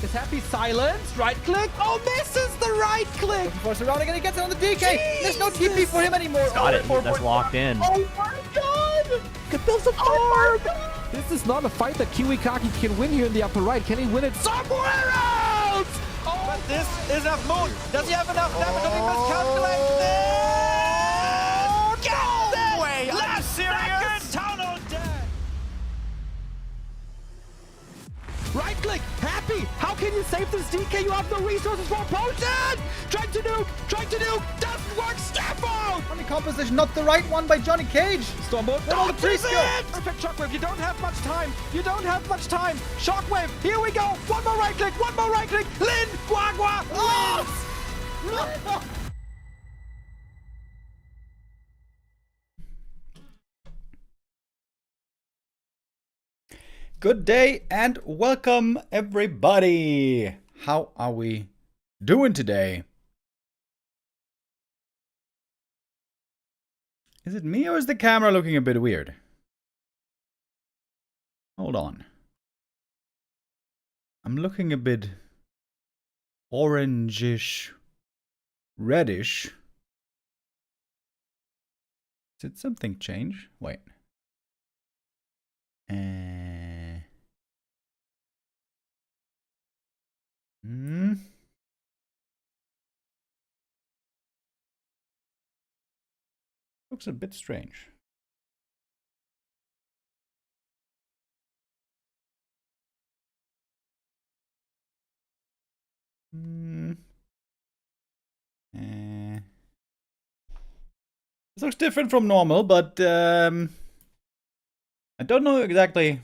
Is Happy silenced? Right click. Oh, misses the right click. Looking for surrounding and he gets it on the DK. There's no TP for him anymore. Got it. That's locked in. Oh my god. Could build some Oh my god. This is not a fight that Kiwikaki can win here in the upper right. Can he win it somewhere else? Oh, but this is enough moon. Does he have enough damage? Does he miscalculate this? no way. Last serious? tunnel dead. Right click, Happy. How can you save this DK? You have no resources for a potion. Trying to nuke. Doesn't work. Step out. Funny composition, not the right one by Johnny Cage. Stormbolt. Where all the trees go? Perfect shockwave. You don't have much time. Shockwave. Here we go. One more right click. Lin. Guagua. Oh! Good day and welcome everybody. How are we doing today? Is it me or is the camera looking a bit weird? Hold on. I'm looking a bit orangish, reddish. Did something change? Wait. Looks a bit strange. This looks different from normal, but I don't know exactly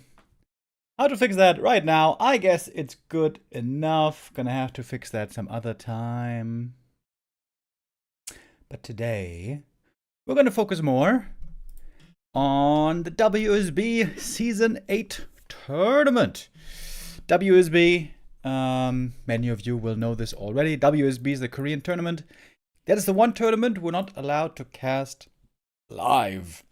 how to fix that right now. I guess it's good enough. Gonna have to fix that some other time. But today, we're gonna focus more on the WSB Season 8 tournament. WSB, many of you will know this already. WSB is the Korean tournament. That is the one tournament we're not allowed to cast live,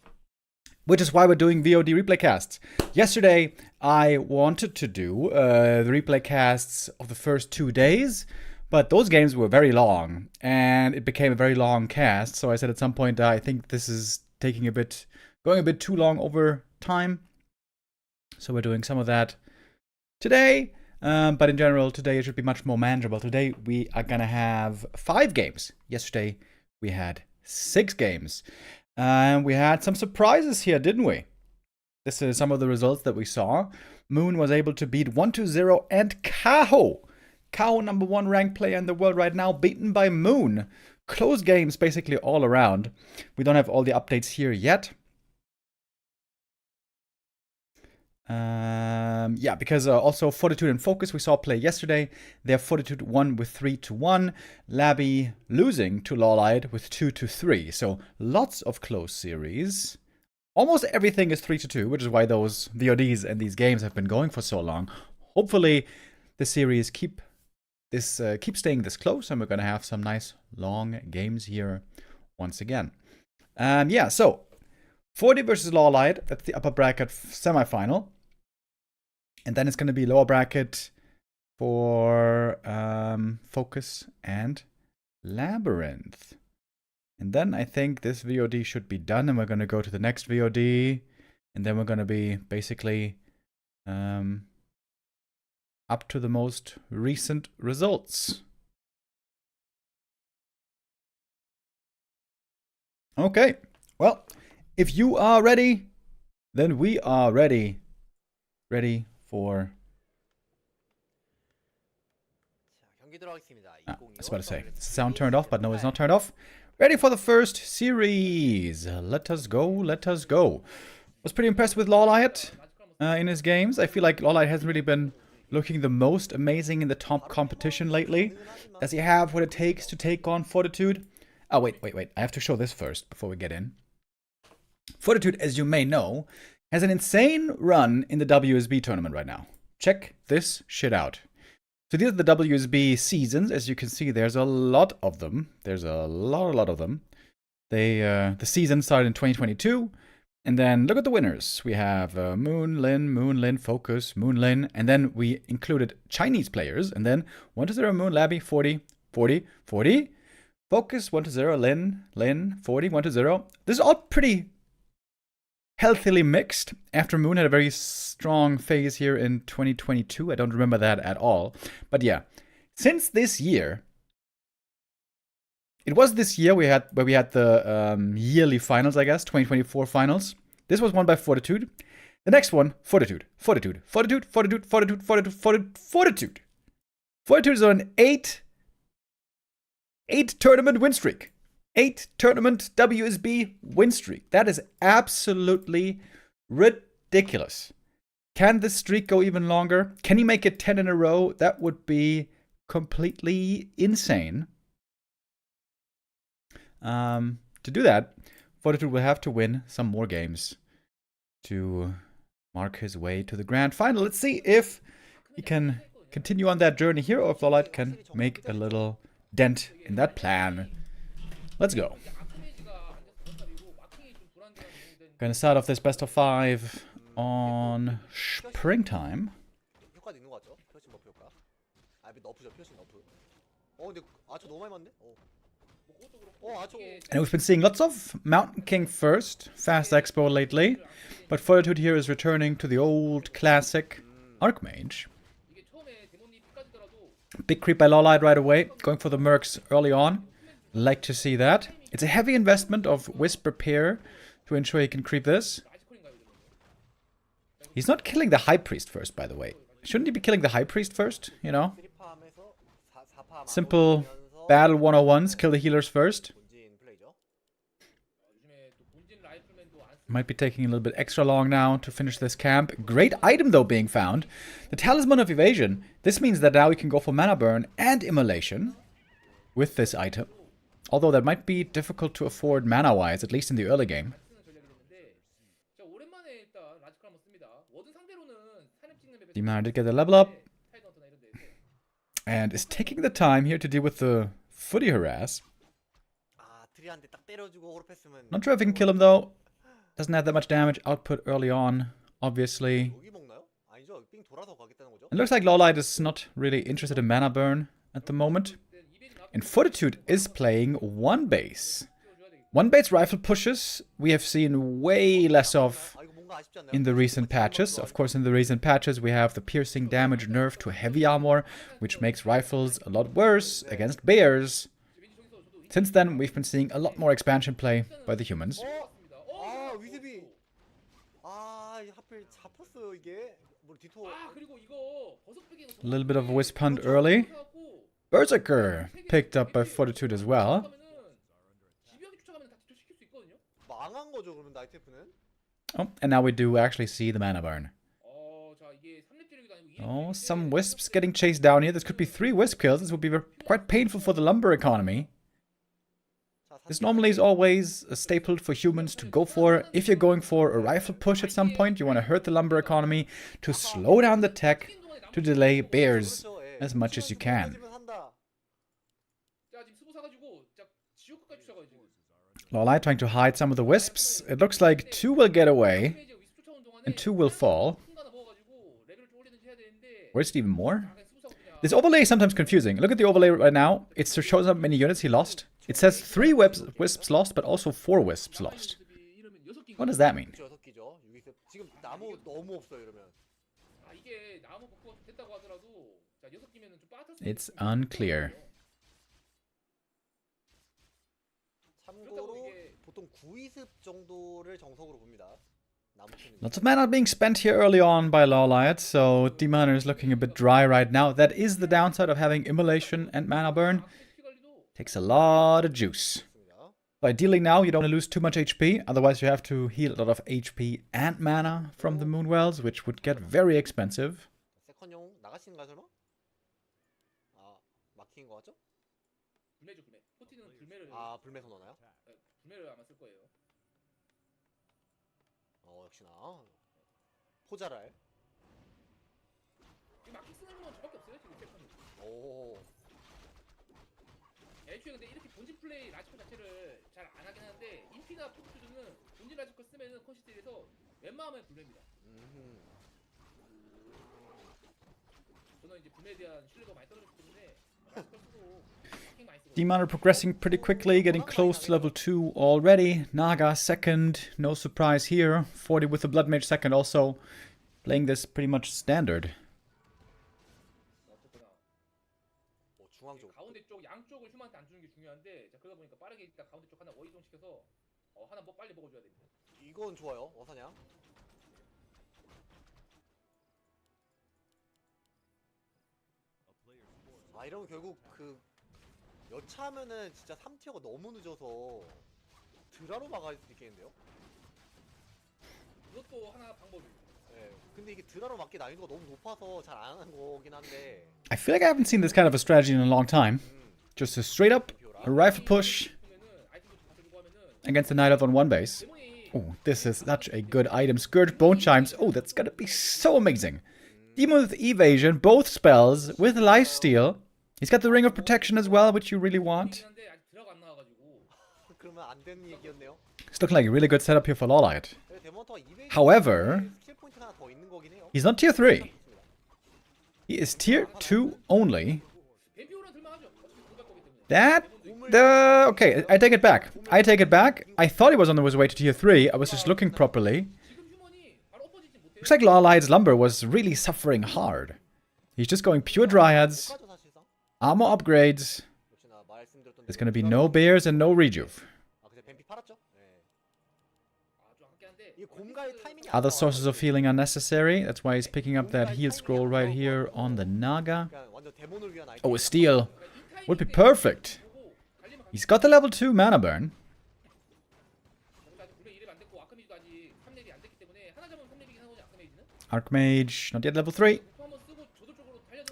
which is why we're doing VOD replay casts. Yesterday, I wanted to do the replay casts of the first 2 days, but those games were very long, and it became a very long cast. So I said at some point, I think this is going a bit too long over time. So we're doing some of that today. But in general, today it should be much more manageable. Today we are gonna have 5 games. Yesterday we had 6 games. And we had some surprises here, didn't we? This is some of the results that we saw. Moon was able to beat 120 and Kaho. Kaho, #1 ranked player in the world right now, beaten by Moon. Close games basically all around. We don't have all the updates here yet. Yeah, because also Fortitude and FoCuS we saw play yesterday. Their Fortitude won with 3-1. Laby losing to LawLiet with 2-3. So lots of close series. Almost everything is 3-2, which is why those VODs and these games have been going for so long. Hopefully the series keep staying this close, and we're gonna have some nice long games here once again. Yeah, so Forti versus LawLiet, that's the upper bracket semifinal. And then it's going to be lower bracket for FoCuS and Labyrinth. And then I think this VOD should be done, and we're going to go to the next VOD. And then we're going to be basically up to the most recent results. Okay, well, if you are ready, then we are ready. Ready for... I was about to say, sound turned off, but no, it's not turned off. Ready for the first series. Let us go, let us go. Was pretty impressed with LawLiet in his games. I feel like LawLiet hasn't really been looking the most amazing in the top competition lately. Does he have what it takes to take on Fortitude? Oh, wait. I have to show this first before we get in. Fortitude, as you may know, has an insane run in the WSB tournament right now. Check this shit out. So these are the WSB seasons. As you can see, there's a lot of them. There's a lot of them. The season started in 2022. And then look at the winners. We have Moonlin, FoCuS, Moonlin, and then we included Chinese players. And then 1-0 Moon, Laby, Forti, Forti, FoCuS 1-0, Lin, Forti, 1-0. This is all pretty healthily mixed. After Moon had a very strong phase here in 2022. I don't remember that at all. But yeah, since this year, it was this year where we had the yearly finals, I guess, 2024 finals. This was won by Fortitude. The next one, Fortitude. Fortitude is on an 8 tournament win streak. 8 tournament WSB win streak. That is absolutely ridiculous. Can this streak go even longer? Can he make it 10 in a row? That would be completely insane. To do that, Fortitude will have to win some more games to mark his way to the grand final. Let's see if he can continue on that journey here or if LawLiet can make a little dent in that plan. Let's go. Gonna start off this best of 5 on springtime. And we've been seeing lots of Mountain King first, Fast Expo lately. But Fortitude here is returning to the old classic Archmage. Big creep by LawLiet right away, going for the Mercs early on. Like to see that. It's a heavy investment of Wisp Repair to ensure he can creep this. He's not killing the High Priest first, by the way. Shouldn't he be killing the High Priest first, you know? Simple battle 101s, kill the healers first. Might be taking a little bit extra long now to finish this camp. Great item though being found. The Talisman of Evasion. This means that now we can go for Mana Burn and Immolation with this item. Although that might be difficult to afford mana-wise, at least in the early game. Demon did get a level up. And is taking the time here to deal with the footy harass. Not sure if we can kill him though. Doesn't have that much damage output early on, obviously. It looks like LawLiet is not really interested in mana burn at the moment. And Fortitude is playing one base. One base rifle pushes we have seen way less of in the recent patches. Of course, in the recent patches we have the piercing damage nerf to heavy armor, which makes rifles a lot worse against bears. Since then, we've been seeing a lot more expansion play by the humans. A little bit of a wisp hunt early. Berserker picked up by Fortitude as well. Oh, and now we do actually see the mana burn. Oh, some wisps getting chased down here. This could be 3 wisp kills. This would be quite painful for the lumber economy. This normally is always a staple for humans to go for. If you're going for a rifle push at some point, you want to hurt the lumber economy to slow down the tech, to delay bears as much as you can. LawLiet trying to hide some of the wisps. It looks like 2 will get away, and 2 will fall. Or is it even more? This overlay is sometimes confusing. Look at the overlay right now. It shows how many units he lost. It says 3 wisps lost, but also 4 wisps lost. What does that mean? It's unclear. Lots of mana being spent here early on by LawLiet, so D-Miner is looking a bit dry right now. That is the downside of having Immolation and mana burn. Takes a lot of juice. By dealing now, you don't want to lose too much HP, otherwise you have to heal a lot of HP and mana from the Moonwells, which would get very expensive. 애초에 근데 이렇게 본진 플레이 라지컬 자체를 잘 안 하긴 하는데 인피나 포크주는 본진 라지컬 쓰면은 컨시드에서 웬만하면 불매입니다. 저는 이제 불매에 대한 신뢰도가 많이 떨어졌기 때문에 라지컬 쓰고 킹 많이 쓰고. Demon are progressing pretty quickly, getting close to level 2 already. Naga second, no surprise here. 40 with the Blood Mage second also. Playing this pretty much standard. 중앙 쪽. 가운데 쪽 양쪽을 휴먼한테 안 주는 게 중요한데 자 그러다 보니까 빠르게 일단 가운데 쪽 하나 어이동 시켜서 하나 뭐 빨리 먹어줘야 됩니다. 이건 좋아요. 어사냐? 아 이러면 결국 그 여차하면은 진짜 3티어가 너무 늦어서 드라로 막아야 수 있겠는데요? 그것도 하나 방법입니다. 네. 근데 이게 드라로 막기 난이도가 너무 높아서 잘 안 하는 거긴 한데. I feel like I haven't seen this kind of a strategy in a long time. Just a straight up a rifle push against the Night Elf on one base. Oh, this is such a good item. Scourge Bone Chimes. Oh, that's gonna be so amazing. Demon with Evasion, both spells, with Lifesteal. He's got the Ring of Protection as well, which you really want. 그러면 안 되는 얘기였네요. It's looking like a really good setup here for LawLiet. 데몬터가 200 However, 스킬 포인트가 하나 더 있는 거긴 해요. he's not tier 3. He is tier 2 only. That... okay, I take it back. I take it back. I thought he was on his way to tier 3. I was just looking properly. Looks like LawLiet's Lumber was really suffering hard. He's just going pure Dryads, armor upgrades. There's gonna be no bears and no rejuve. Other sources of healing are necessary. That's why he's picking up that heal scroll right here on the Naga. Oh, a steal would be perfect. He's got the level 2 mana burn. Archmage, not yet level 3.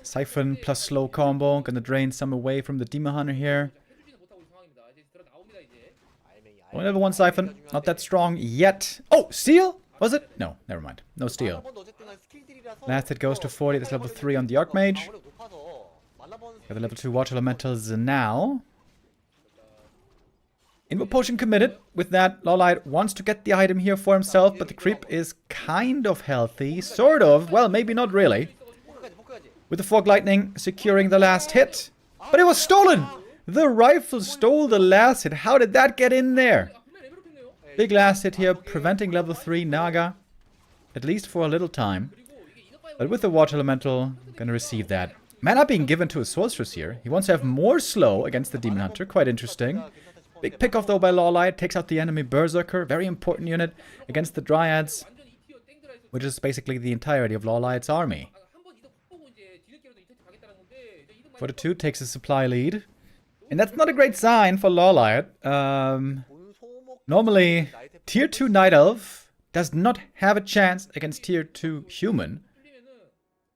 Siphon plus slow combo. Gonna drain some away from the Demon Hunter here. Only level 1 Siphon. Not that strong yet. Oh, steal? Was it? No, never mind. No steal. Last hit goes to 40. That's level 3 on the Archmage. Got the level 2 Water Elementals now. Invoke Potion committed. With that, LawLiet wants to get the item here for himself, but the creep is kind of healthy. Sort of. Well, maybe not really. With the Fog Lightning securing the last hit. But it was stolen! The rifle stole the last hit. How did that get in there? Big last hit here, preventing level 3 Naga. At least for a little time. But with the Water Elemental, gonna receive that. Mana being given to a Sorceress here. He wants to have more slow against the Demon Hunter. Quite interesting. Big pick-off though by LawLiet. Takes out the enemy Berserker. Very important unit against the Dryads. Which is basically the entirety of LawLiet's army. Forti takes a supply lead. And that's not a great sign for LawLiet. Normally, tier 2 Night Elf does not have a chance against tier 2 Human.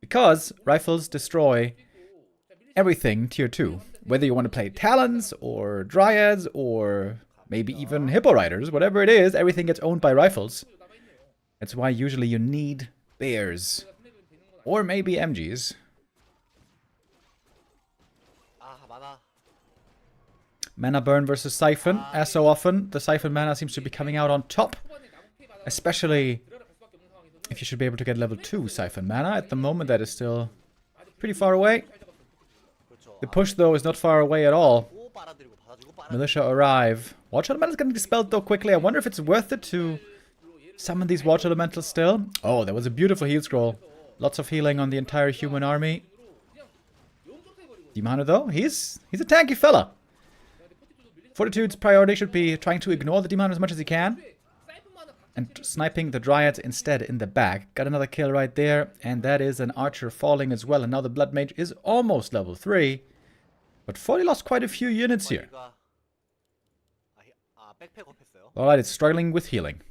Because rifles destroy everything tier 2. Whether you want to play Talons, or Dryads, or maybe even Hippo Riders, whatever it is, everything gets owned by rifles. That's why usually you need Bears. Or maybe MGs. Mana burn versus Siphon. As so often, the Siphon mana seems to be coming out on top. Especially if you should be able to get level 2 Siphon mana. At the moment, that is still pretty far away. The push, though, is not far away at all. Militia arrive. Water Elemental is getting dispelled, though, quickly. I wonder if it's worth it to summon these Water Elementals still. Oh, there was a beautiful heal scroll. Lots of healing on the entire human army. Demon Hunter, though, he's a tanky fella. Fortitude's priority should be trying to ignore the Demon Hunter as much as he can. And sniping the Dryads instead in the back. Got another kill right there. And that is an Archer falling as well. And now the Blood Mage is almost level 3. But Forti lost quite a few units here. Alright, it's struggling with healing.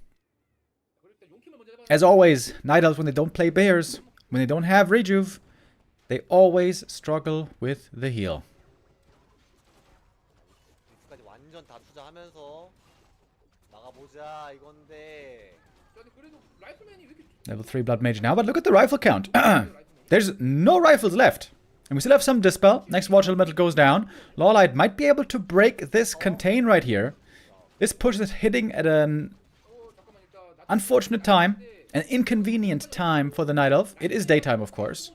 As always, Night Elves, when they don't play Bears, when they don't have Rejuve, they always struggle with the heal. Level 3 Blood Mage now, but look at the rifle count. There's no rifles left. And we still have some Dispel. Next Watch Elemental goes down. LawLiet might be able to break this Contain right here. This push is hitting at an unfortunate time. An inconvenient time for the Night Elf. It is daytime, of course.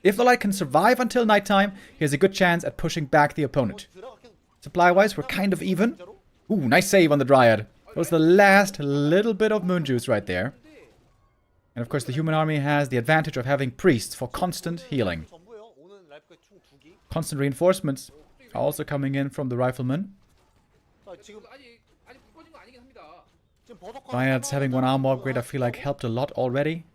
If LawLiet can survive until nighttime, he has a good chance at pushing back the opponent. Supply-wise, we're kind of even. Ooh, nice save on the Dryad. That was the last little bit of moon juice right there. And of course, the human army has the advantage of having priests for constant healing. Constant reinforcements are also coming in from the riflemen. Dryads having one armor upgrade, I feel like helped a lot already.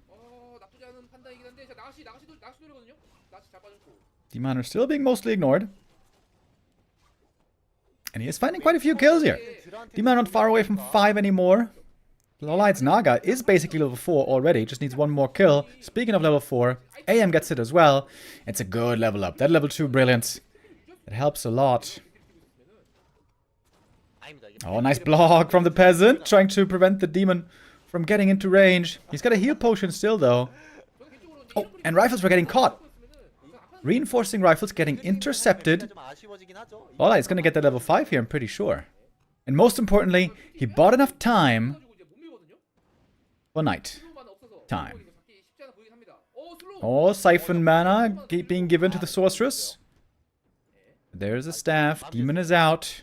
Demon are still being mostly ignored. And he is finding quite a few kills here. Demon not far away from 5 anymore. LawLiet's Naga is basically level 4 already, just needs one more kill. Speaking of level 4, AM gets it as well. It's a good level up. That level 2 brilliance. It helps a lot. Oh, nice block from the peasant, trying to prevent the demon from getting into range. He's got a heal potion still, though. Oh, and rifles were getting caught. Reinforcing rifles getting intercepted. LawLiet is going to get that level 5 here, I'm pretty sure. And most importantly, he bought enough time for night time. Oh, Siphon mana being given to the sorceress. There's a staff. Demon is out.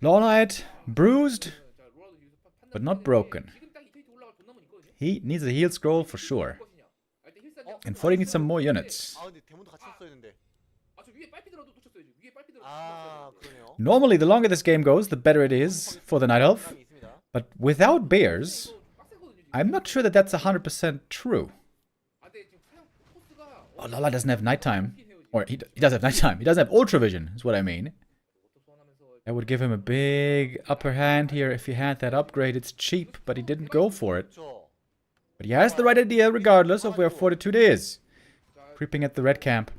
LawLiet bruised, but not broken. He needs a heal scroll for sure. And Forti needs some more units. Normally, the longer this game goes, the better it is for the Night Elf. But without bears, I'm not sure that that's 100% true. Oh, LawLiet doesn't have nighttime. Or he does have nighttime. He doesn't have ultra vision, is what I mean. That would give him a big upper hand here if he had that upgrade. It's cheap, but he didn't go for it. But he has the right idea regardless of where Fortitude is. Creeping at the red camp.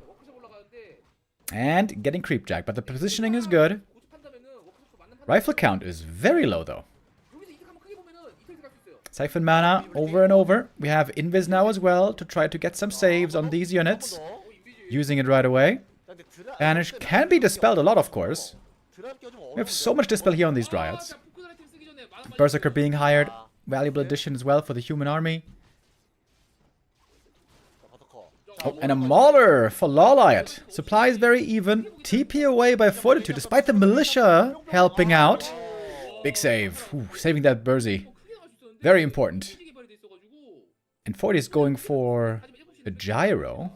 And getting creepjacked, but the positioning is good. Rifle count is very low though. Siphon mana over and over. We have Invis now as well to try to get some saves on these units. Using it right away. Banish can be dispelled a lot, of course. We have so much dispel here on these Dryads. Berserker being hired. Valuable addition as well for the human army. Oh, and a Mauler for LawLiet. Supply is very even. TP away by Fortitude, despite the militia helping out. Big save. Ooh, saving that Burzy. Very important. And Forti is going for a gyro.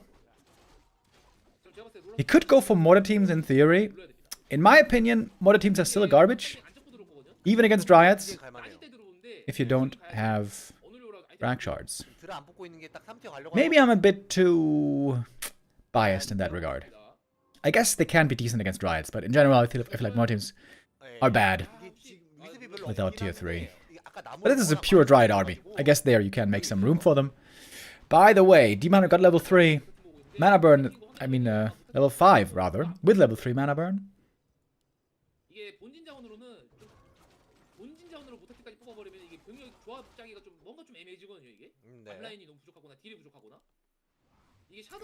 He could go for mortar teams in theory. In my opinion, mortar teams are still a garbage. Even against Dryads. If you don't have rank shards. Maybe I'm a bit too biased in that regard. I guess they can be decent against Dryads, but in general I feel like mortar teams are bad without tier 3. But this is a pure Dryad army. I guess there you can make some room for them. By the way, Demon got level 3. Mana burn, level 5 rather, with level 3 mana burn.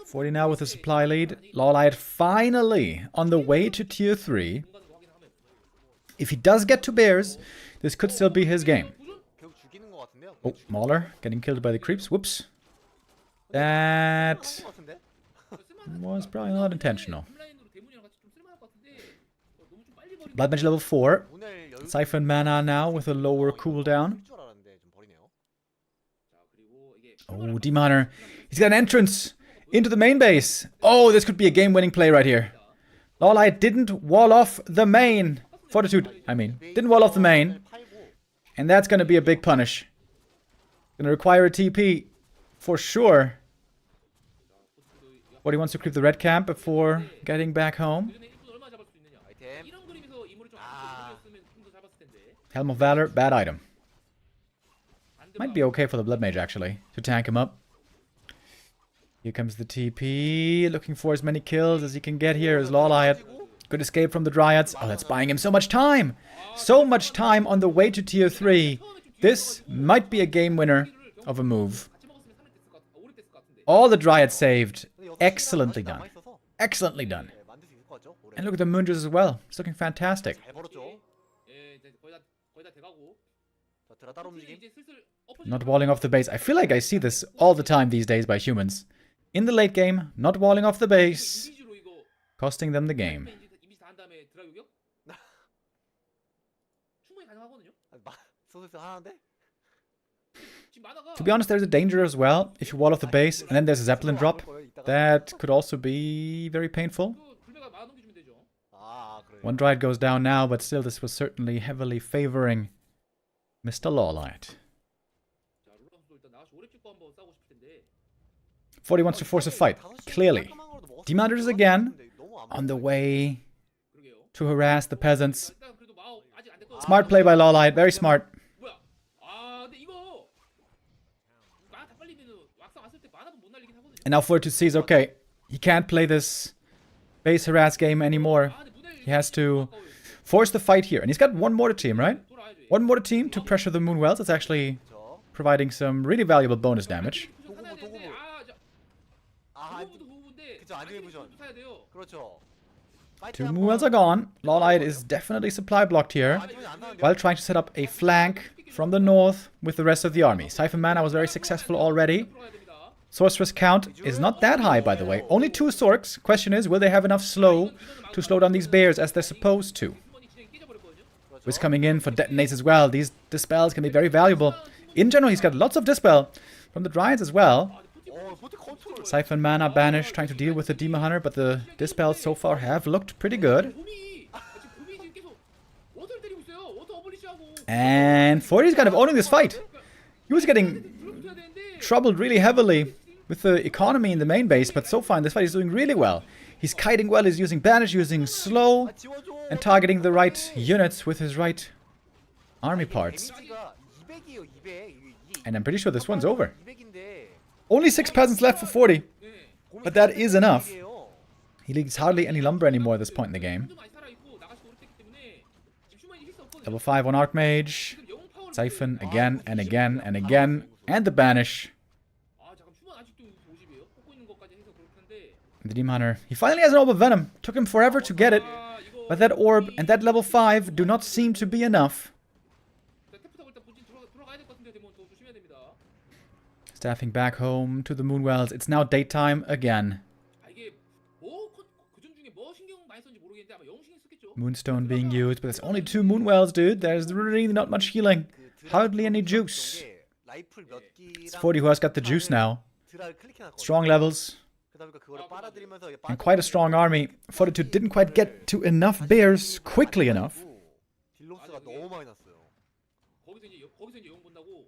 Forti now with a supply lead. LawLiet finally on the way to tier 3. If he does get to bears, this could still be his game. Oh, Mauler getting killed by the creeps. Whoops. That was probably not intentional. Blood Mage level 4. Siphon mana now with a lower cooldown. Oh, Demoner. He's got an entrance into the main base. Oh, this could be a game-winning play right here. LawLiet didn't wall off the main. Fortitude, didn't wall off the main. And that's going to be a big punish. Going to require a TP for sure. Forti wants to creep the red camp before getting back home. Helm of Valor, bad item. Might be okay for the Blood Mage, actually, to tank him up. Here comes the TP, looking for as many kills as he can get here as LawLiet. Good escape from the Dryads. Oh, that's buying him so much time! So much time on the way to tier 3. This might be a game winner of a move. All the Dryads saved. Excellently done. Excellently done. 네, 만들 수 있을 것 같죠? 올해. And look at the Moonjas as well. It's looking fantastic. 잘 벌었죠? 예, 이제 거의 다 돼가고. 자, 드라 따로 움직임. 이제 슬슬 엎어지는 Not walling off the base. I feel like I see this all the time these days by humans. In the late game, not walling off the base, 이미지로 이거 costing them the game. 이미지 다 한 다음에 드라 요격? 충분히 가능하거든요. 소설서 하나인데? 지금 만화가 To be honest, there's a danger as well. If you wall off the base and then there's a Zeppelin drop, that could also be very painful. 그 불매가 만화 넘겨주면 되죠. 아, 그래. One Dryad goes down now, but still this was certainly heavily favoring Mr. LawLiet. 자, 롤라 선수도 일단 나가서 오래 찍고 한번 싸우고 싶을 텐데. Forti wants to force a fight, clearly. Demanders again, on the way 그러게요. to harass the peasants. 일단 그래도 마오 아직 안 됐거든요. Smart play by LawLiet, very smart. 뭐야? 아, 근데 이거 만화 다 빨리면은 왁상 왔을 때 만화도 못 날리긴 하거든요. And now Forti sees, okay, he can't play this base harass game anymore. 아, 근데 못 날리긴 He has to 아까워요. force the fight here. And he's got one mortar team, right? 돌아야죠. One mortar team to pressure the Moonwells. It's actually 저. providing some really valuable bonus damage. 구조 사놔야 되는데, 아, 자, 아, 그거부터 그거인데. 그쵸, 안정의 부전. 사야 돼요. 그렇죠. Two Moonwells are gone. LawLiet is definitely supply blocked here, while trying to set up a flank from the north with the rest of the army. Siphon Mana was very successful already. 들어가야 됩니다. Sorceress count is not that high, by the way. Only 2 Sorks. Question is, will they have enough slow to slow down these bears as they're supposed to? 주머니 진행 깨져버렸거든요. Wiz coming in for detonates as well. These dispels can be very valuable. In general, he's got lots of dispel from the Dryads as well. 어, 포트 컨트롤. Siphon Mana banished, trying to deal with the Demon Hunter, but the dispels so far have looked pretty good. 곰이 지금 계속 워터를 때리고 있어요. 워터 어블리시하고. And Forti's kind of owning this fight. He was getting 들어붙어야 되는데. troubled really heavily with the economy in the main base, but so far in this fight he's doing really well. He's kiting well, he's using banish, using slow, 지워줘. and targeting the right units with his right army parts. 데미지가 200이에요, 200. And I'm pretty sure this one's over. 200인데. Only 6 peasants left for 40, 네. but that is enough. 200이에요. He leaves hardly any lumber anymore at this point in the game. 좀 많이 살아 있고 나가시고 오래 됐기 때문에 지금 슈마인이 힐수 없거든요. Level 5 on Archmage. 지금 영웅 파워를 Siphon again and again and again. And the banish. 아, 잠깐 슈마인 아직도 50이에요. 뽑고 있는 것까지 해서 그렇던데. The Demon Hunter. He finally has an orb of venom. Took him forever to get it. 아, 이거 But that orb and that level 5 do not seem to be enough. 태프타고 일단 본진 들어가야 될 것 같은데 데몬 더 조심해야 됩니다. Staffing back home to the Moonwells. It's now daytime again. 아, 이게 뭐 그전 중에 뭐 신경 많이 썼는지 모르겠는데 아마 영웅 신경 썼겠죠. Moonstone being used, but there's only 2 Moonwells, dude. There's really not much healing. Hardly any juice. 라이플 몇 It's 기랑 40 who has got the juice now. 드라를 클릭해놨거든요. Strong levels 그다음에 그거를 빨아들이면서 이게 and quite a strong army. Fortitude didn't quite get to enough bears quickly enough. 딜로스가 너무 많이 났어요. 거기서 이제 영웅 본다고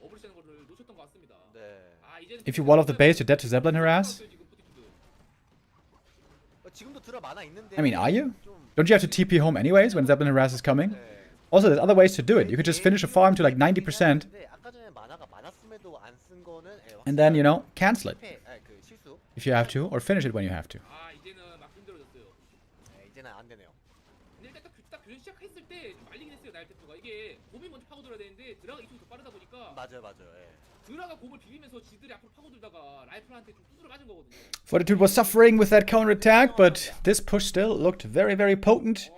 어블리시하는 거를 놓쳤던 것 같습니다. 네. 아, 이제는 If you wall off the base, you're dead to Zeppelin harass. 지금 포티투드. 지금도 드라 많아 있는데. I mean, are you? 좀 Don't you have to TP home anyways when Zeppelin harass is coming? 네. Also, there's other ways to do it. You could just finish a farm to like 90% 근데 아까 전에 만화가 많았음에도 안 쓴 거는 and then, you know, cancel it 그 실수. if you have to, or finish it when you have to. 아, 이제는 막 힘들어졌어요. 네, 이제는 안 되네요. 근데 일단 딱 교전 시작했을 때 좀 말리긴 했어요. 나일테프가 이게 곰이 먼저 파고들어야 되는데 드라가 이쪽이 더 빠르다 보니까 맞아요, 맞아요. 예. 드라가 곰을 비비면서 지들이 앞으로 파고들다가 라이플한테 좀 두드려 맞은 거거든요. Fortitude was suffering with that counterattack, but this push still looked very, very potent.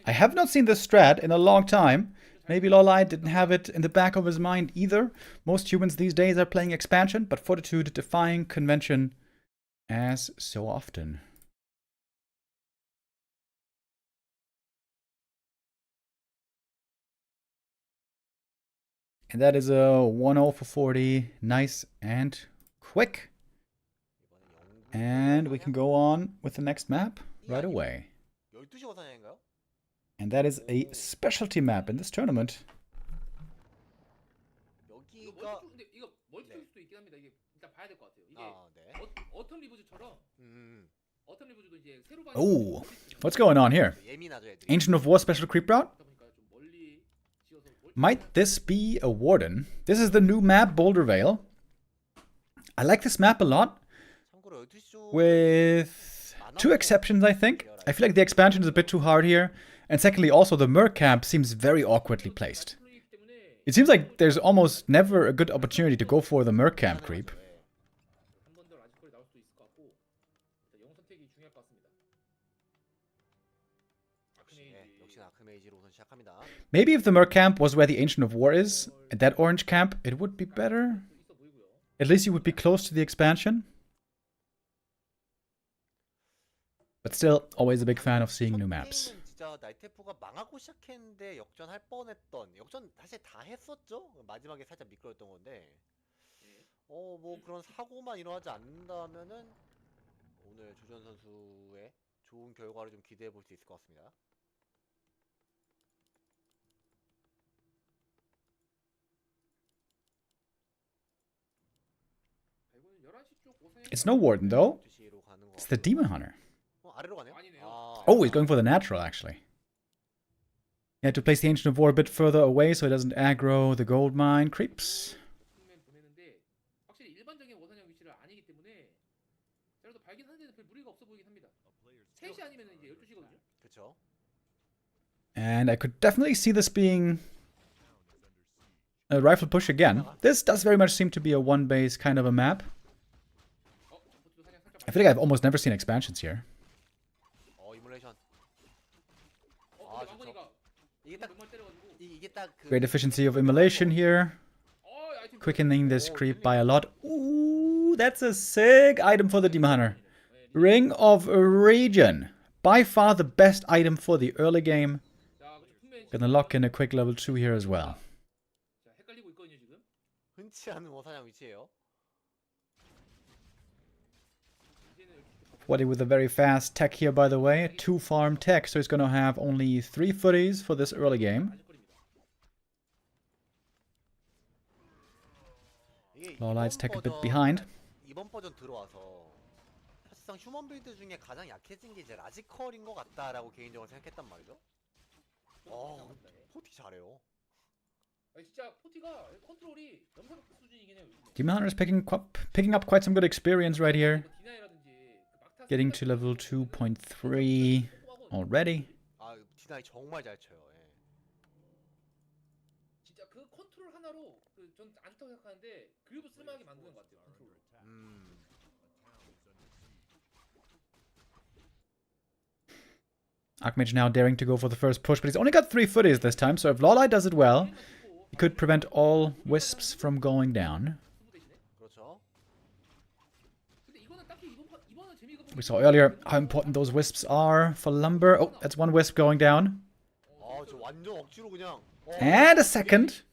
I have not seen this strat in a long time. Maybe LawLiet didn't have it in the back of his mind either. Most humans these days are playing expansion, but Fortitude defying convention as so often. And that is a 1-0 for 40. Nice and quick. And we can go on with the next map right away. 12시 거사냥인가요? And that is a specialty map in this tournament. 여기가 근데 이거 멀티플 수도 있긴 합니다. 이게 일단 봐야 될 것 같아요. 이게 아, 네. 어텀 리브즈처럼 어텀 리브즈도 이제 새로 반 Oh, what's going on here? 예민하죠, 애들이. Ancient of War special creep route? 보니까 좀 멀리 지어서 Might this be a Warden? This is the new map, Boulder Vale. I like this map a lot, 참고로 12시 쪽 with 2 exceptions, I think. I feel like the expansion is a bit too hard here. And secondly, also the Merc camp seems very awkwardly placed. 플레이이기 때문에 It seems like there's almost never a good opportunity to go for the Merc camp creep. 한 번 더 라지컬이 나올 수도 있을 것 같고 일단 영웅 선택이 우선 시작합니다. Maybe if the Merc camp was where the Ancient of War is, at that orange camp, it would be better. 있어 보이고요. At least you would be close to the expansion. But still, always a big fan of seeing new maps. 게임은 진짜 나이테프가 망하고 시작했는데 역전할 뻔했던 역전 사실 다 했었죠. 마지막에 살짝 미끄러웠던 건데. 뭐 그런 사고만 일어나지 않는다면은 오늘 조전 선수의 좋은 결과를 좀 기대해 볼 수 있을 것 같습니다. 이거는 11시 쪽 오선이 It's no Warden though. 12시로 가는 거. It's the Demon Hunter. 아래로 가네요? 아니네요. Oh, he's going for the natural actually. He had to place the Ancient of War a bit further away so he doesn't aggro the gold mine creeps. 측면 보내는데 확실히 일반적인 오선형 위치를 아니기 때문에 그래도 발견하는데 별 무리가 없어 보이긴 합니다. 3시 아니면 이제 12시거든요. 그렇죠. And I could definitely see this being a rifle push again. This does very much seem to be a one base kind of a map. 포티도 사냥 살짝 I feel like I've almost never seen expansions here. 이뮬레이션. 근데 왕건이가 이게 딱 몇 때려가지고 이게 딱 그 Great efficiency of immolation here. 아이템 Quickening this creep by a lot. Ooh, that's a sick item for the Demon Hunter. Ring of Region. By far the best item for the early game. 자, 측면 Gonna lock in a quick level 2 here as well. 자, 헷갈리고 있거든요, 지금. 흔치 않은 오사냥 위치예요. 이제는 Forti with a very fast tech here, by the way. 2 farm tech, so he's gonna have only 3 footies for this early game. LawLiet's tech a bit behind. 이번 버전 들어와서 사실상 휴먼 빌드 중에 가장 약해진 게 이제 라지컬인 것 같다라고 개인적으로 생각했단 말이죠. 포티 잘해요. 아니, 진짜 포티가 컨트롤이 넘사벽 수준이긴 해요. 요즘에. Demon Hunter is picking up quite some good experience right here. 뭐 디나이라든지 그 막타 Getting to level 2.3 already. 디나이 정말 잘 쳐요. 예. 진짜 그 컨트롤 하나로 전 안 좋다고 생각하는데 그래도 쓸만하게 만드는 것 같아요. 컨트롤. Archmage now daring to go for the first push, but he's only got 3 footies this time, so if LawLiet does it well, he could prevent all wisps from going down. 그렇죠. 근데 이거는 딱히 이번은 재미가 We saw earlier how important those wisps are for lumber. Oh, that's one wisp going down. 저 완전 억지로 그냥. And a second.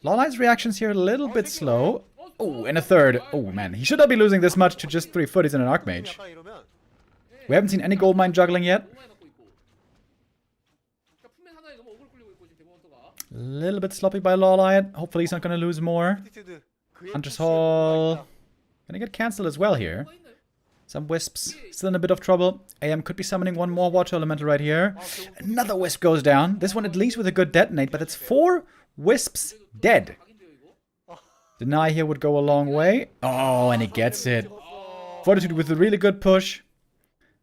LawLiet's reactions here a little bit slow. Oh, and a third. Oh man, he should not be losing this much to just 3 footies and an Archmage. 약간 이러면 We haven't seen any gold mine juggling yet. 너무 많이 맞고 있고. 그러니까 품맨 하나에 너무 억울 끌리고 있고 지금 대본터가. A little bit sloppy by LawLiet. Hopefully he's not going to lose more. 포티드 그의 Hunter's 푸시에 뭔가 Hall. Gonna get cancelled as well here. 뭐가 있나요? Some wisps still in a bit of trouble. AM could be summoning one more water elemental right here. Another wisp goes down. This one at least with a good detonate, but it's 4 wisps dead. 각인데요 이거. Deny here would go a long way. Oh, and he gets it. Fortitude with a really good push.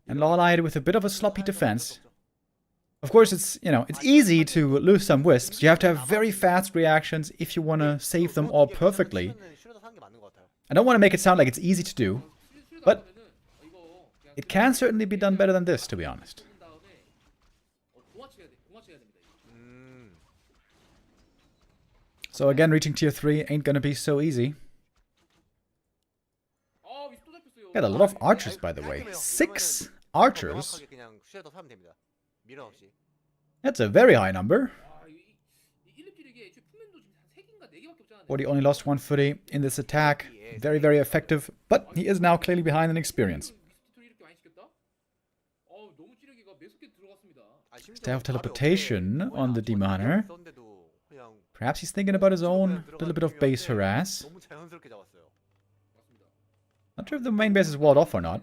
And LawLiet with a bit of a sloppy defense. Of course, it's easy to lose some wisps. You have to have very fast reactions if you want to save them all perfectly. 슈레더 사는 게 맞는 것 같아요. I don't want to make it sound like it's easy to do, but it can certainly be done better than this, to be honest. So again, reaching tier 3 ain't gonna be so easy. Got a lot of archers, by the way. 6 archers. 명확하게 그냥 슈레더 사면 됩니다. 미련 없이. That's a very high number. Forti only lost 1 footy in this attack. Very, very effective, but he is now clearly behind in experience. Staff teleportation on the Demon Hunter. Perhaps he's thinking about his own little bit of base harass. 너무 자연스럽게 잡았어요. Not sure if the main base is walled off or not.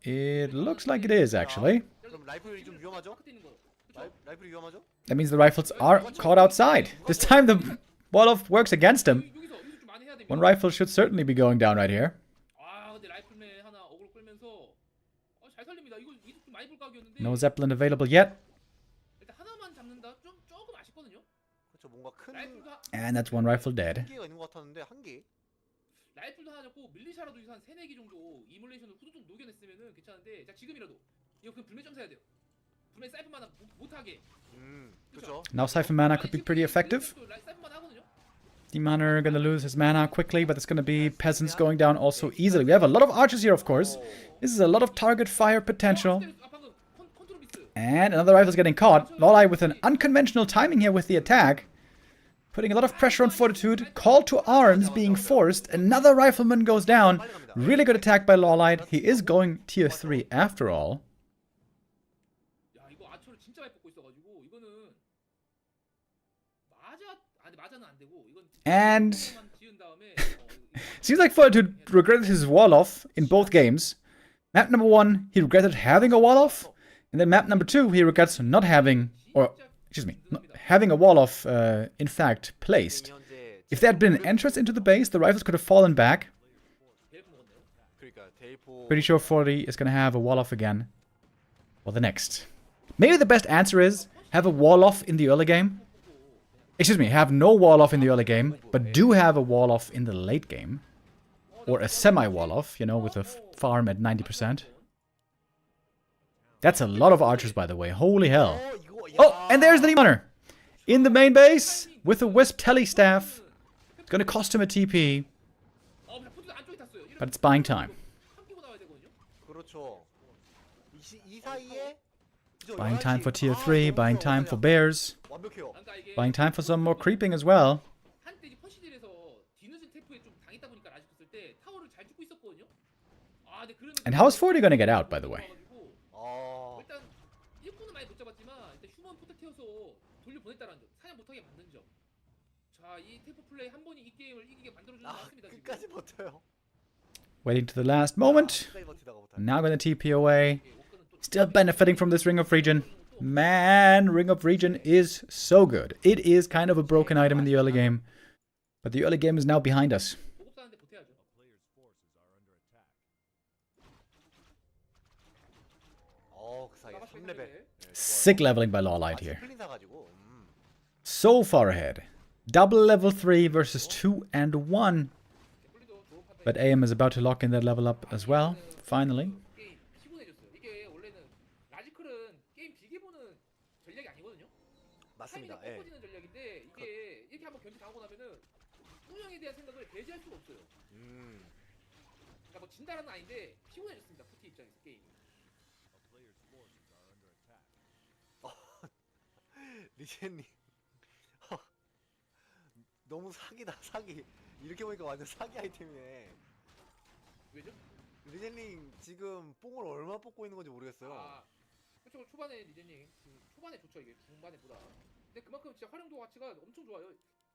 It looks like it is, actually. 그럼 라이플이 좀 위험하죠? 라이플이 위험하죠? That means the rifles are caught outside. This time the wall off works against him. One rifle should certainly be going down right here. No Zeppelin available yet. 그렇죠. 뭔가 큰 And that's one rifle dead. 개가 있는 것 같았는데 한 개. 라이플도 하나 잡고 밀리샤라도 한 3-4개 정도 이뮬레이션을 후두둑 녹여냈으면은 괜찮은데 자 지금이라도 이거 그냥 불매점 사야 돼요. 분명히 사이프만 못하게. 그죠? Now Siphon Mana could be pretty effective. 사이프만 ha거든요. Demon Hunter gonna lose his mana quickly, but it's gonna be Peasants going down also easily. We have a lot of archers here, of course. This is a lot of target fire potential. 방금 컨트롤 미스. And another rifle's getting caught. LawLiet with an unconventional timing here with the attack. Putting a lot of pressure on Fortitude. Call to arms being forced. Another rifleman goes down. Really good attack by LawLiet. He is going tier 3 after all. 야 이거 아처를 진짜 많이 뽑고 있어가지고 이거는 맞아는 안 되고 이건 And 지은 다음에 seems like Fortitude regretted his wall-off in both games. Map number 1, he regretted having a wall-off. And then map number 2, he regrets not having, or, excuse me, not having a wall-off, in fact, placed. If there had been an entrance into the base, the rifles could have fallen back. Pretty sure Forti is going to have a wall-off again. Or the next. Maybe the best answer is, have a wall-off in the early game. Excuse me, have no wall-off in the early game, but do have a wall-off in the late game. Or a semi-wall-off, you know, with a farm at 90%. That's a lot of archers, by the way. Holy hell. Oh, and there's the Demon Hunter. In the main base, with a Wisp Telly Staff. It's gonna cost him a TP. But it's buying time. Buying time for tier 3, buying time for bears. Buying time for some more creeping as well. 한때 퍼시딜에서 뒤늦은 태프에 좀 당했다 보니까 아직 봤을 때 타워를 잘 죽고 있었거든요. 아, 근데 그러면 And how's Forti gonna get out, by the way? 일단 일꾼은 많이 못 잡았지만 일단 휴먼 포트 태워서 돌려보냈다는 점, 사냥 못하게 만든 점. 자, 이 태프 플레이 한 번이 이 게임을 이기게 만들어주는 것 같습니다. 끝까지 버텨요. Waiting to the last moment. Now gonna TP away. Still benefiting from this Ring of Regen. Man, Ring of Regen is so good. It is kind of a broken item in the early game. But the early game is now behind us. Sick leveling by LawLiet here. So far ahead. Double level 3 versus 2 and 1. But AM is about to lock in that level up as well. Finally. 맞습니다. 예. 전략인데 이게 이렇게 한번 견제 당하고 나면은 운영에 대한 생각을 배제할 수가 없어요. 그러니까 뭐 진다라는 아닌데 피곤해졌습니다. 포티 입장에서 게임이. 리젠님 너무 사기다 사기. 이렇게 보니까 완전 사기 아이템이네. 왜죠? 리젠님 지금 뽕을 얼마 뽑고 있는 건지 모르겠어요. 아, 그렇죠. 초반에 리젠님 초반에 좋죠 이게 중반에보다. 근데 그만큼 진짜 활용도 가치가 엄청 좋아요.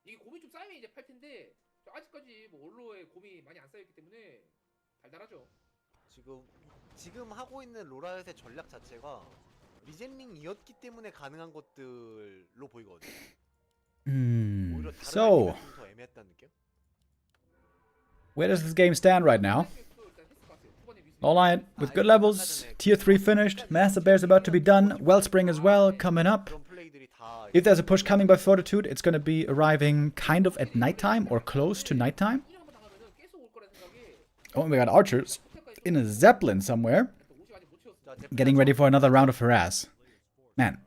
이게 곰이 좀 쌓이면 이제 팔 텐데 아직까지 뭐 원로에 곰이 많이 안 쌓였기 때문에 달달하죠. 지금 하고 있는 로라이트의 전략 자체가 리젠링이었기 때문에 가능한 것들로 보이거든요. 오히려 다른 So 아이템이 좀 더 애매했다는 느낌? where does this game stand right now? LawLiet with good levels, tier 3 finished, Master Bear's about to be done, Wellspring as well coming up. If there's a push coming by Fortitude, it's gonna be arriving kind of at nighttime or close to nighttime. Oh, we got archers in a Zeppelin somewhere, getting ready for another round of harass. Man,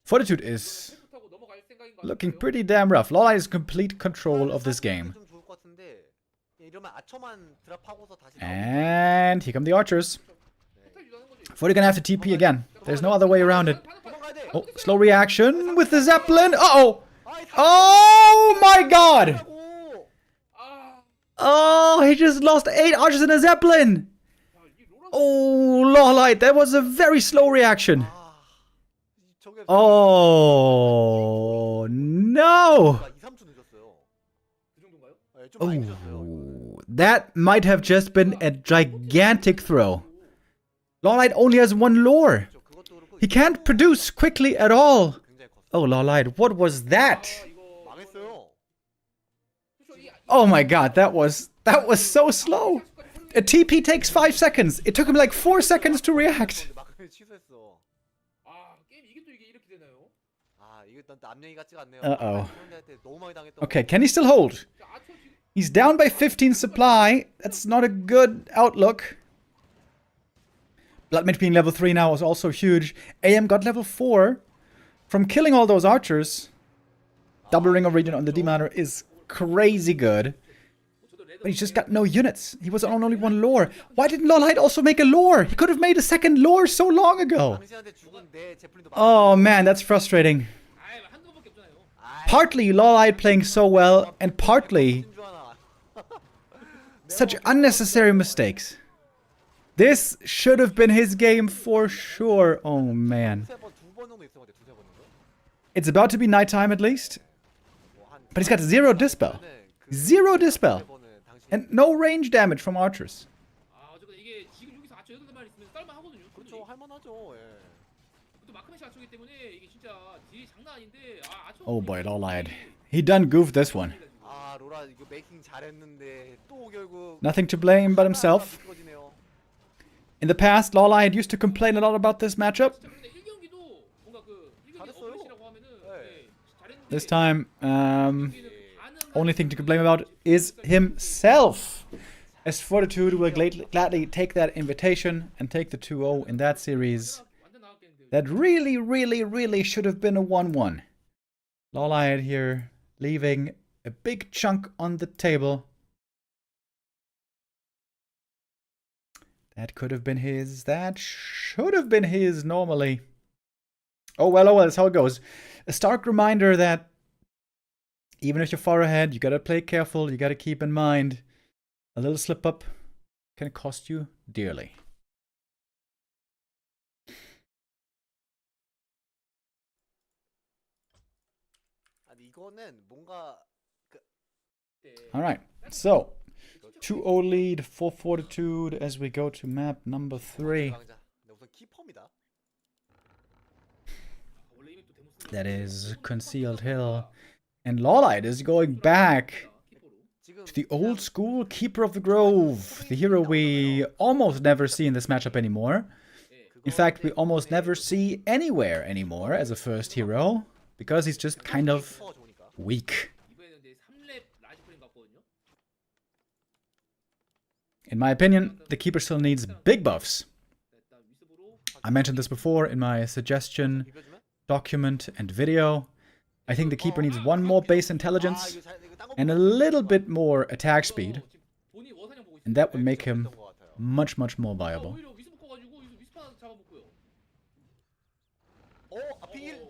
Fortitude is looking pretty damn rough. LawLiet is in complete control of this game. And here come the archers. Forti gonna have to TP again. There's no other way around it. Oh, slow reaction with the Zeppelin. Uh-oh! Oh my god! Oh, he just lost 8 archers in a Zeppelin! Oh, LawLiet, that was a very slow reaction. Oh, no! Oh, that might have just been a gigantic throw. LawLiet only has 1 lore. He can't produce quickly at all. Oh, LawLiet, what was that? Oh my god, that was so slow. A TP takes 5 seconds. It took him like 4 seconds to react. Uh-oh. Okay, can he still hold? He's down by 15 supply. That's not a good outlook. Blood Mage being level 3 now is also huge. AM got level 4 from killing all those archers. Double Ring of Regen on the Deminer is crazy good. But he's just got no units. He was on only one lore. Why didn't LawLiet also make a lore? He could have made a second lore so long ago. 당신한테 죽은 내 제플린도 Oh man, that's frustrating. 아이 한두 번밖에 없잖아요. Partly LawLiet playing so well, and partly 줄 아나. such unnecessary mistakes. This should have been his game for sure. Oh man. 두번 정도 있어 두세 번 정도. It's about to be nighttime at least. But he's got 0 dispel. 0 dispel. And no range damage from archers. 아 어쨌든 이게 지금 여기서 아처 8만 있으면 쌀만 하거든요. 그렇죠 할만하죠. 예. 또 마크메시 아처기 때문에 이게 진짜 딜이 장난 아닌데 아 아처. Oh boy, LawLiet. He done goofed this one. 아 로라 이거 메이킹 잘했는데 또 결국. Nothing to blame but himself. 미끄러지네요. In the past, LawLiet used to complain a lot about this matchup. 진짜 근데 1경기도 뭔가 그 1경기 잘했어요. 어프로치라고 하면은 네, 잘했는데 This time, 가능한 only thing to complain about is himself. As Fortitude will gladly take that invitation and take the 2-0 in that series. 완전 나왔겠는데. That really should have been a 1-1. LawLiet here leaving a big chunk on the table. That could have been his. That should have been his normally. Oh well, that's how it goes. A stark reminder that even if you're far ahead, you gotta play careful, you gotta keep in mind a little slip up can cost you dearly. 아니 이거는 뭔가 Alright, so 2-0 lead for Fortitude as we go to map number 3. 강자. 근데 우선 키퍼입니다. 원래 이미 또 데모스 That is Concealed Hill. And LawLiet is going back 키퍼로. to the old school Keeper of the Grove, the hero we almost never see in this matchup anymore. In fact, we almost never see anywhere anymore as a first hero, because he's just kind of 키퍼가 좋으니까. weak. 이번에는 이제 3렙 라지프린 같거든요. In my opinion, the Keeper still needs big buffs. 일단 위습으로 I mentioned this before in my suggestion 비벼주면? document and video. I think the Keeper needs one more base 아 intelligence 이거 잘 이거 딴거 and a little bit more attack speed, 본인 워사냥 보고 and 있어요. that would make him 보였던 것 같아요. much more viable. 오히려 위스프 커가지고 위스프 하나 잡아먹고요.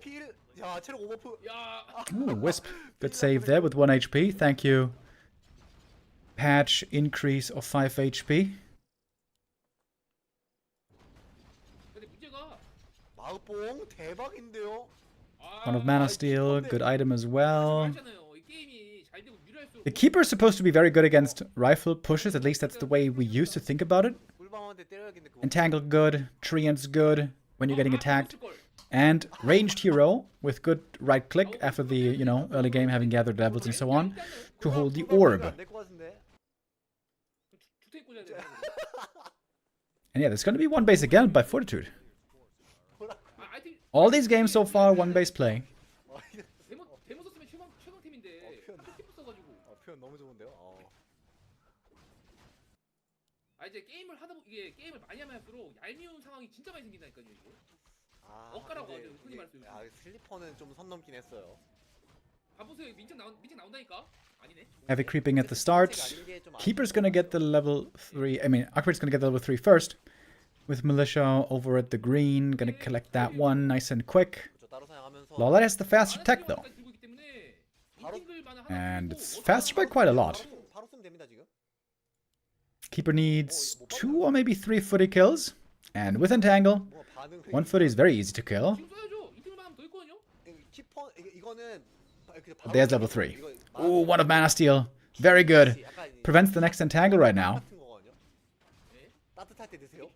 피일 야 체력 오버프 야, Ooh, Wisp. Good save there with 1 HP. Thank you. Patch increase of 5 HP. 근데 문제가 마우뽕 대박인데요. One of Mana Steel. Good item as well. 알잖아요. 이 게임이 잘 되고 유리할수록 The Keeper is supposed to be very good against rifle pushes. At least that's the way we used to think about it. 꿀방한테 때려야겠는데 그거. Entangle good. Treant's good when you're getting attacked. And ranged hero with good right click after the, you know, early game having gathered levels and so on to hold the orb. 안될것 같은데. 주택 꽂아야 돼. And yeah, there's going to be one base again by Fortitude. I think All these games so far, one base play. 데모 썼으면 최강팀인데 키퍼 써가지고. 표현 너무 좋은데요. 아 이제 게임을 하다 보면 이게 게임을 많이 하면 할수록 얄미운 상황이 진짜 많이 생긴다니까요 이거. 엇가라고 근데 하죠, 흔히 이게- 말해서 요즘. 슬리퍼는 좀 선 넘긴 했어요. 아 보세요 민증 나온다니까. 아니네. Heavy creeping at the start. Keeper's gonna get the level 3. I mean, Archbishop's gonna get the level 3 first. With Militia over at the green. Gonna collect that one nice and quick. 저 따로 사용하면서 LawLiet has the faster tech though. 들고 있기 때문에 인팅글만 하나 And 들고 it's 어떤 faster by quite a lot. 바로 쓰면 됩니다 지금. Keeper needs 2 or maybe 3 footy kills. And with Entangle, 뭐 반응. 1 footy is very easy to kill. 지금 써야죠. 인팅글만 하면 더 있거든요. 키퍼 이거는 바로 There's level 3. 이거 Ooh, 1 of Mana Steel. Very good. Prevents the next Entangle right now. 같은 거거든요. 따뜻할 때 드세요.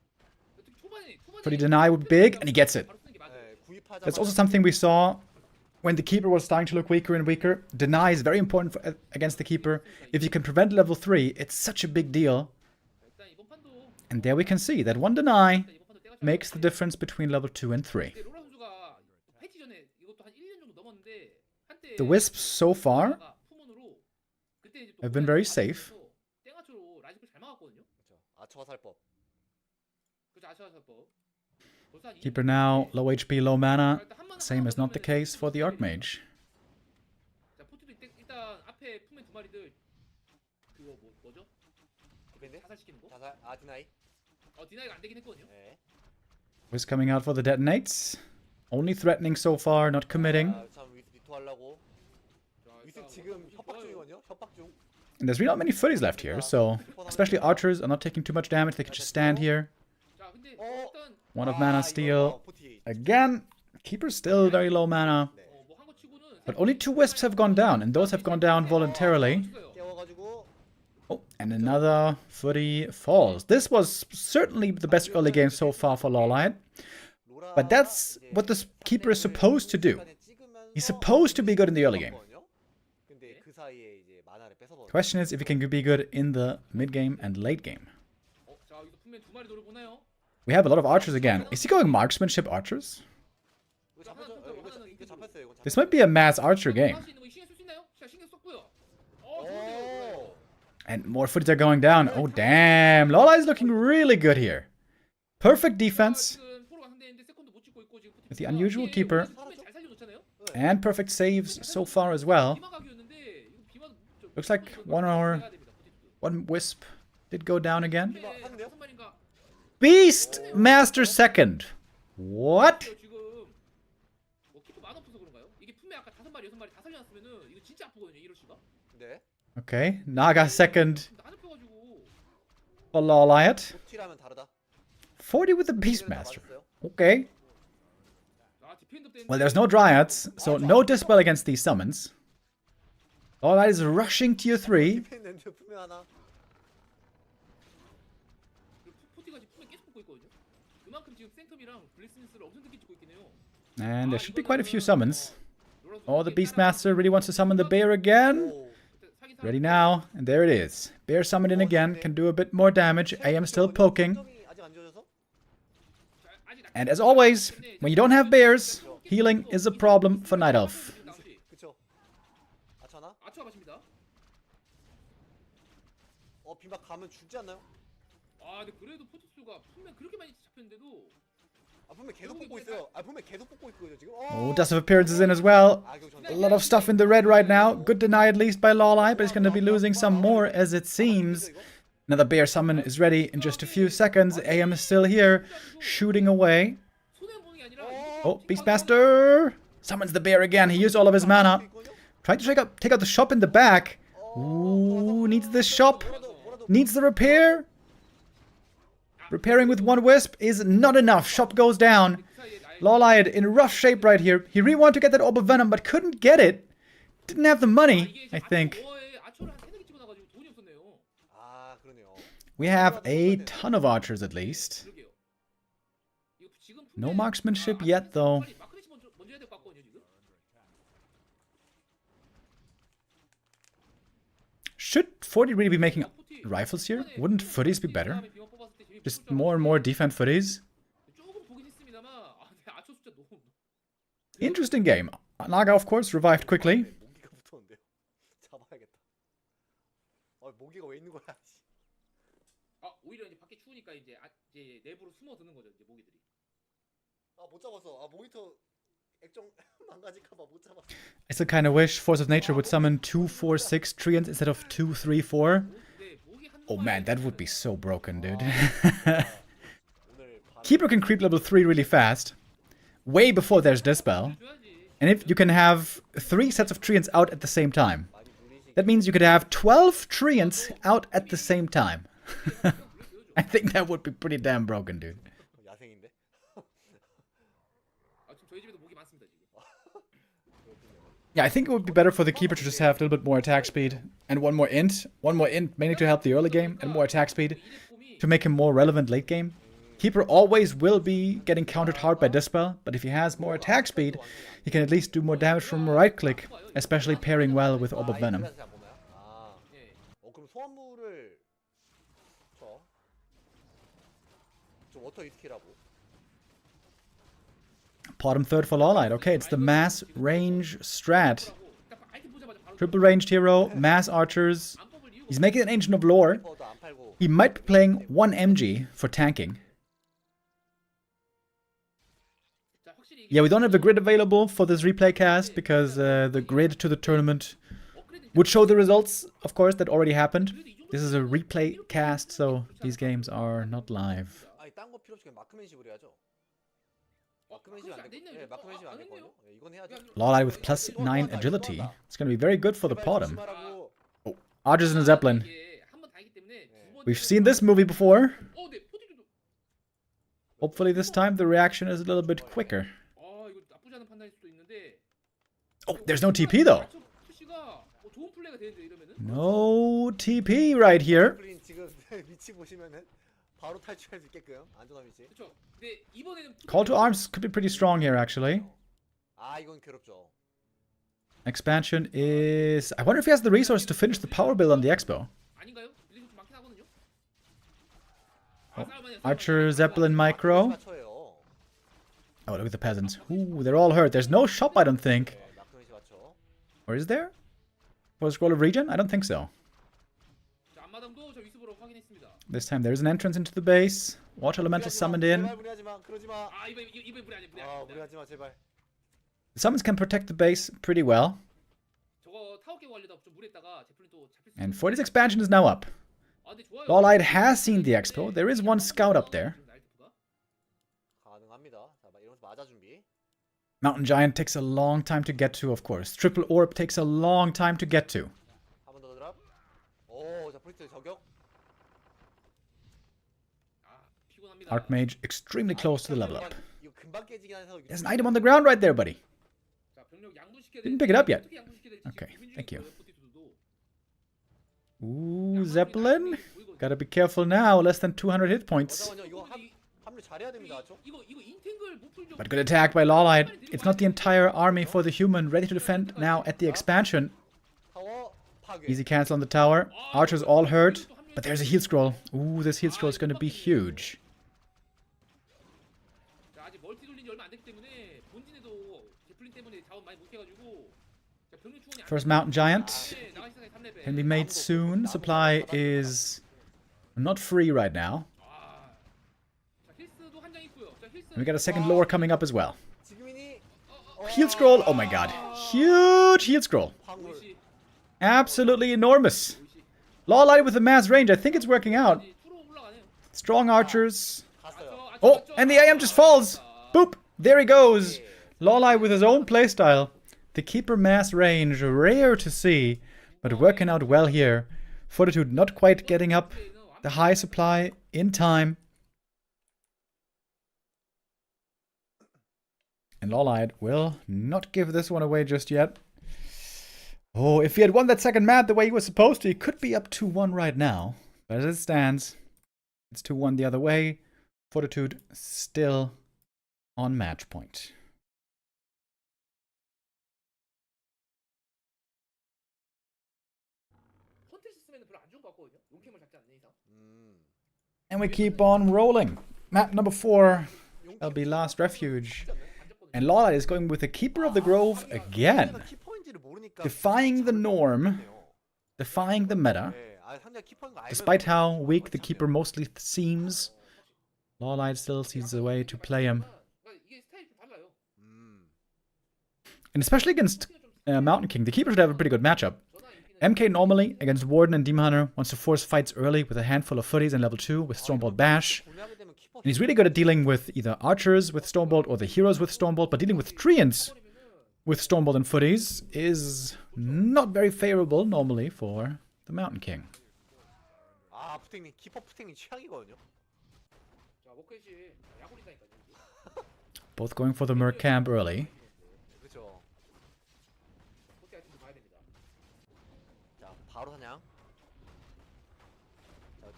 초반에 Footy deny would be big, and he gets it. 바로 쓰는 게 맞아요. 구입하자마자 That's also something we saw when the Keeper was starting to look weaker and weaker. Deny is very important against the Keeper. If you can prevent level 3, it's such a big deal. 일단 이번 판도 And there we can see that 1 deny 이번 판도 때가 잘 makes the difference between level 2 and 3. 근데 로라 선수가 패치 전에 이것도 한 1년 정도 넘었는데 한때 The Wisps so far 푸몬으로 그때 이제 또 have been very safe. 땡아초로 라지프 잘 막았거든요. 그렇죠. 아처 살법. 그죠 아처. 벌써 한 Keeper 20 now, low HP, low mana. 일단 한 마나 Same is not the 하나만 case for the 더 Archmage. 자, 포티도 일단 앞에 품맨 두 마리들 그거 뭐죠? 디펜드? 자살시키는 거? 자살. 아 디나이. 디나이가 안 되긴 했거든요. 네. Who's coming out for the detonates? Only threatening so far, not committing. 참 위스 리토하려고. 자, 위스 일단 지금 좋아요. 협박 중이거든요. 협박 중. And there's really not many footies left here, so especially archers are not taking too much damage. They can just stand here. 자, 근데 어. 일단 One of 아, mana 이거 steal. 포티. Again, Keeper's still very low mana. 네. 뭐한 거 치고는 But only 2 wisps have gone down, and those have gone down voluntarily. 깨워가지고. Oh, and another footy falls. This was certainly the best early game so far for LawLiet. 로라. But that's what the keeper is supposed to do. He's supposed to be good in the early game. 근데 그 사이에 이제 만화를 뺏어버려. Question is if he can be good in the mid game and late game. 자, 여기서 품맨 두 마리 노려보나요? We have a lot of archers again. Is he going marksmanship archers? 이거 잡혔죠? 이거 잡혔어요. 이거 This might be a mass archer game. 할수 있는 거 신경 쓸 수 있나요? 자, 신경 썼고요. 오. 좋은데요. And more footage are going down. Oh, damn. LawLiet is looking really good here. Perfect defense. 지금 포로가 상대인데 세컨드 못 찍고 있고 지금 With the unusual keeper. 품맨 잘 살려놓잖아요. And perfect saves so far as well. 비마 각이었는데 이거 비마 Looks like one wisp did go down again. 다섯 마리인가? Beast Master second. What? 지금 뭐 키퍼 많아 없어서 그런가요? 이게 품맨 아까 다섯 마리 여섯 마리 다 살려놨으면은 이거 진짜 아프거든요. 이럴 씨가. 네. Okay, Naga second 나 잡혀가지고. for LawLiet. 포티라면 다르다. 40 with the Beastmaster. Okay. 아, 디펜더 때문에. Well, there's no Dryads, so no Dispel against these summons. LawLiet is rushing tier 3. 디펜던트 품에 하나. 포티가 지금 품맨 계속 뽑고 있거든요. 그만큼 지금 센텀이랑 블랙스미스를 엄청 늦게 찍고 있긴 해요. And there should be quite a few summons. Oh, the Beastmaster really wants to summon the bear again. 오. Ready now, and there it is. Bear summoned in again, can do a bit more damage. AM still poking. 아직 안 지워져서? And as always, when you don't have bears, healing is a problem for Night Elf. 그쵸. 아차나? 아처가 맞습니다. 빈박 가면 죽지 않나요? 아, 근데 그래도 포티스가 품맨 그렇게 많이 잡혔는데도 품에 계속 뽑고 있어요. 품에 계속 뽑고 있거든요 지금. Oh, Dust of Appearances in as well. A lot of stuff in the red right now. Good deny at least by LawLiet, but he's going to be losing some more as it seems. Another bear summon is ready in just a few seconds. AM is still here, shooting away. 손해 보는 게 아니라 Oh, Beastmaster summons the bear again. He used all of his mana. Trying to take out the shop in the back. Ooh, needs the shop. Needs the repair. Repairing with one wisp is not enough. Shop goes down. LawLiet in rough shape right here. He really wanted to get that orb of venom, but couldn't get it. Didn't have the money, I think. 아처를 한 세네 개 집어넣어가지고 돈이 없었네요. 아 그러네요. We have a ton of archers at least. 그러게요. 이거 지금 No marksmanship yet, though. 빨리 마크리치 먼저 해야 될 것 같거든요 지금. Should Forti really be making rifles here? Wouldn't footies be better? Just more and more defense footies. 조금 보긴 했습니다만 아, 근데 아처 숫자 너무. Interesting game. Naga, of course, revived quickly. 모기가 붙었는데요. 잡아야겠다. 모기가 왜 있는 거야? 아, 오히려 이제 밖에 추우니까 이제 내부로 숨어드는 거죠 이제 모기들이. 못 잡았어. 모니터 액정 망가질까봐 못 잡았어. I still kind of wish Force of Nature would summon 2, 4, 6 treants instead of 2, 3, 4. Oh man, that would be so broken, dude. Keeper can creep level 3 really fast. Way before there's Dispel. And if you can have 3 sets of treants out at the same time. That means you could have 12 treants out at the same time. I think that would be pretty damn broken, dude. 야생인데? 아, 지금 저희 집에도 모기 많습니다 지금. Yeah, I think it would be better for the Keeper to just have a little bit more attack speed. And one more int. One more int, mainly to help the early game. And more attack speed to make him more relevant late game. Keeper always will be getting countered hard by Dispel. But if he has more attack speed, he can at least do more damage from right click. Especially pairing well with Orb of Venom. 그럼 소환물을 저 워터 이스키라고. Bottom third for LawLiet. Okay, it's the mass range strat. Triple ranged hero, mass archers. He's making an Ancient of Lore. He might be playing one MG for tanking. Yeah, we don't have a grid available for this replay cast because the grid to the tournament would show the results, of course, that already happened. This is a replay cast, so these games are not live. 아니 딴 거 필요 없이 그냥 마크맨식으로 해야죠. 마크맨식 안 됐고, 네, 마크맨식 안 됐거든요. 네, 이건 해야죠. LawLiet with +9 agility. It's going to be very good for the bottom. Oh, Archers and Zeppelin. We've seen this movie before. Hopefully this time the reaction is a little bit quicker. Oh, there's no TP though. No TP right here. 지금 위치 보시면은 바로 탈출할 수 있게끔 안전한 위치. Call to arms could be pretty strong here actually. 아 이건 괴롭죠. Expansion is... I wonder if he has the resource to finish the power build on the Expo. Oh, Archer, Zeppelin, Micro. Oh, look at the peasants. Ooh, they're all hurt. There's no shop, I don't think. Or is there? For a Scroll of Regen? I don't think so. This time there is an entrance into the base. Water Elemental summoned in. The summons can protect the base pretty well. And Forti's expansion is now up. LawLiet has seen the Expo. There is one scout up there. Mountain Giant takes a long time to get to, of course. Triple Orb takes a long time to get to. Archmage extremely close to the level up. There's an item on the ground right there, buddy. Didn't pick it up yet. Okay, thank you. Ooh, Zeppelin. Gotta be careful now. Less than 200 hit points. But good attack by LawLiet. It's not the entire army for the human ready to defend now at the expansion. Easy cancel on the tower. Archers all hurt. But there's a heal scroll. Ooh, this heal scroll is gonna be huge. First Mountain Giant can be made soon. Supply is not free right now. And we got a second lore coming up as well. Heal scroll. Oh my god. Huge heal scroll. Absolutely enormous. LawLiet with the mass range. I think it's working out. Strong archers. Oh, and the AM just falls. Boop. There he goes. LawLiet with his own playstyle. The Keeper mass range. Rare to see. But working out well here. Fortitude not quite getting up the high supply in time. And LawLiet will not give this one away just yet. Oh, if he had won that second map the way he was supposed to, he could be up 2-1 right now. But as it stands, it's 2-1 the other way. Fortitude still on match point. And we keep on rolling. Map number 4. That'll be Last Refuge. And LawLiet is going with the Keeper of the Grove again. Defying the norm. Defying the meta. Despite how weak the Keeper mostly seems, LawLiet still sees a way to play him. And especially against Mountain King, the Keeper should have a pretty good matchup. MK normally, against Warden and Demon Hunter, wants to force fights early with a handful of footies and level 2 with Stormbolt Bash. And he's really good at dealing with either archers with Stormbolt or the heroes with Stormbolt, but dealing with treants with Stormbolt and footies is not very favorable normally for the Mountain King. Both going for the Merc camp early.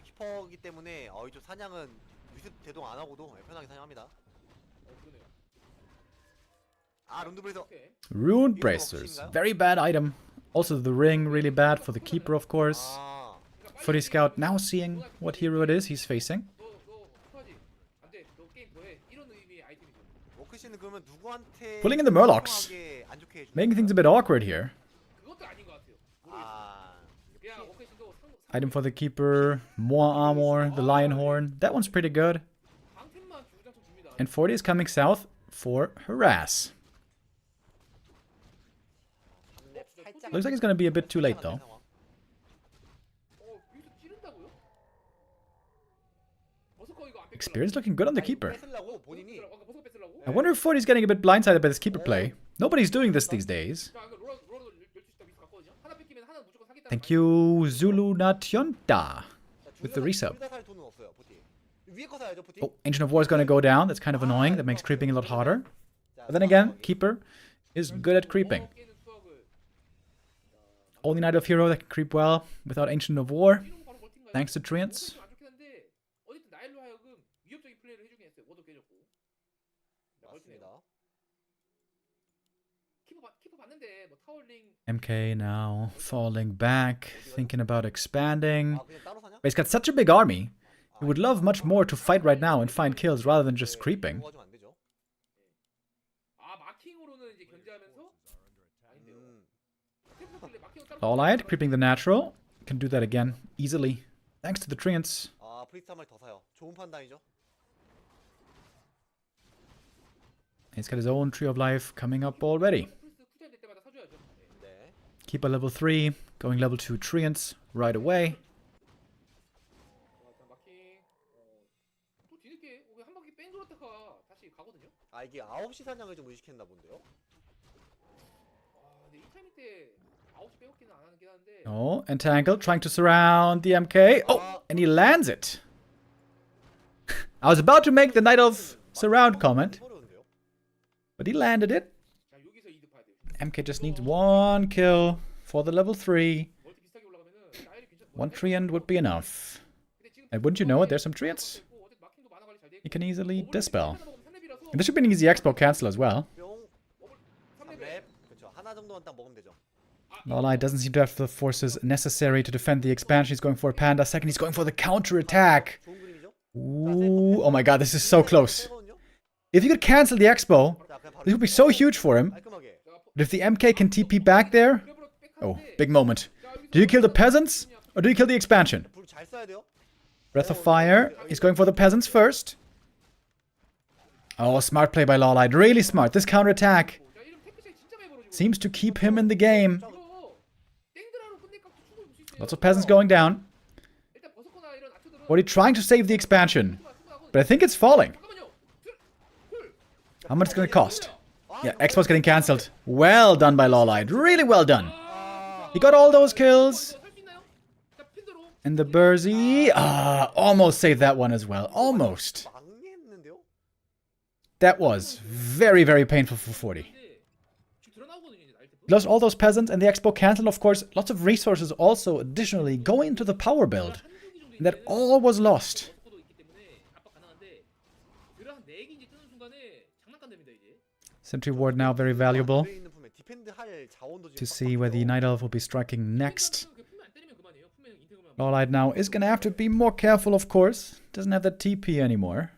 키퍼이기 때문에 이쪽 사냥은 위습 대동 안 하고도 편하게 사냥합니다. Ruined Bracers. Very bad item. Also the ring, really bad for the Keeper, of course. Footy Scout now seeing what hero it is he's facing. Pulling in the Murlocs. Making things a bit awkward here. Item for the Keeper. More armor. The Lion Horn. That one's pretty good. And Forti is coming south for harass. Looks like it's gonna be a bit too late though. 여기서 찌른다고요? 버서커 이거 안 뺏기려고? Experience looking good on the keeper. 뺏으려고 본인이 아까 버서커 뺏으려고? I wonder if Forti's getting a bit blindsided by this keeper play. Nobody's doing this these days. 자, 이거 로라도 12시 위치 갔거든요. 하나 뺏기면 하나 무조건 사겠다. Thank you, Zulu Nationta, with the resub. 둘다 살 돈은 없어요, 포티. 위에 거 사야죠, 포티. Oh, Ancient of War is gonna go down. That's kind of annoying. That makes creeping a lot harder. But then again, keeper is good at creeping. 깨는 수학을 Only Knight of Hero that can creep well without Ancient of War, 이런 거 바로 버틴가요? thanks to Treants. 안 좋긴 한데 어쨌든 나일로 하여금 위협적인 플레이를 해주긴 했어요. 워도 깨졌고. 맞습니다. 키퍼 봤는데 뭐 타월링 MK now falling back, thinking about expanding. 아, 그냥 따로 사냐? But he's got such a big army. He would love much more to fight right now and find kills rather than just creeping. 그거 가지면 안 되죠. 아 마킹으로는 이제 견제하면서 아닌데요. 마킹으로 따로 LawLiet creeping the natural. Can do that again easily. Thanks to the Treants. 아, 프리스트 한 마리 더 사요. 좋은 판단이죠. He's got his own Tree of Life coming up already. 프리스 쿨타임 될 때마다 사줘야죠. 네. 네. Keeper level 3, going level 2 Treants right away. 일단 마킹 또 뒤늦게 한 바퀴 뺑 돌았다가 다시 가거든요. 아, 이게 9시 사냥을 좀 의식했나 본데요. 근데 이 타이밍 때 9시 빼먹기는 안 하긴 하는데 Oh, Entangled trying to surround the MK. Oh, and he lands it. I was about to make the Knight of Surround comment, 어려운데요. but he landed it. 자 여기서 이득 봐야 돼요. MK just needs one kill for the level 3. 멀티 비슷하게 올라가면은 나일이 괜찮. One Treant would be enough. 근데 지금 And wouldn't you know it, there's some Treants 어쨌든 마킹도 만화 관리 잘 돼 you 있고. can easily dispel. 3렙이라서 And this should be an easy expo cancel as well. 뿅. 3렙에 3렙. 그렇죠. 하나 정도만 딱 먹으면 되죠. LawLiet doesn't seem to have the forces necessary to defend the expansion. He's going for a Panda. Second, he's going for the counter attack. 좋은 그림이죠? Ooh, oh my god, this is so close. 세거든요? If you could cancel the expo, 자, 그냥 바로 this would be so huge for him. 깔끔하게. But if the MK can TP back there, oh, big moment. Do you kill the peasants or do you kill the expansion? 불 잘 써야 돼요. Breath of Fire. He's going for the peasants first. Oh, smart play by LawLiet. Really smart. This counter attack 자 이름 테크 차이 진짜 많이 벌어지고. seems to keep him in the game. 이거 땡드라로 끝낼 각도 충분히 볼수 있어요. Lots of peasants going down. 일단 버서커나 이런 아트들은 Forti trying to save the expansion, but I think it's falling. 잠깐만요. How much is it going to cost? Yeah, Expo's getting cancelled. Well done by LawLiet. Really well done. He got all those kills. 할수 있나요? 자 핀드로. And the Burzy, almost saved that one as well. Almost. 망했는데요? That was very, very painful for Forti. 지금 드러나오거든요 이제 나일 때. He lost all those peasants and the Expo cancelled. Of course, lots of resources also additionally going into the power build. And that all was lost. 버서커도 있기 때문에 압박 가능한데 드라 한 4개 이제 뜨는 순간에 장난감 됩니다 이제. Sentry Ward now very valuable 들어있는 품에 디펜드 할 자원도 지금 to see where the Night Elf will be striking next. 품에 안 때리면 그만이에요. 품에 인테그만. LawLiet now is going to have to be more careful, of course. Doesn't have that TP anymore.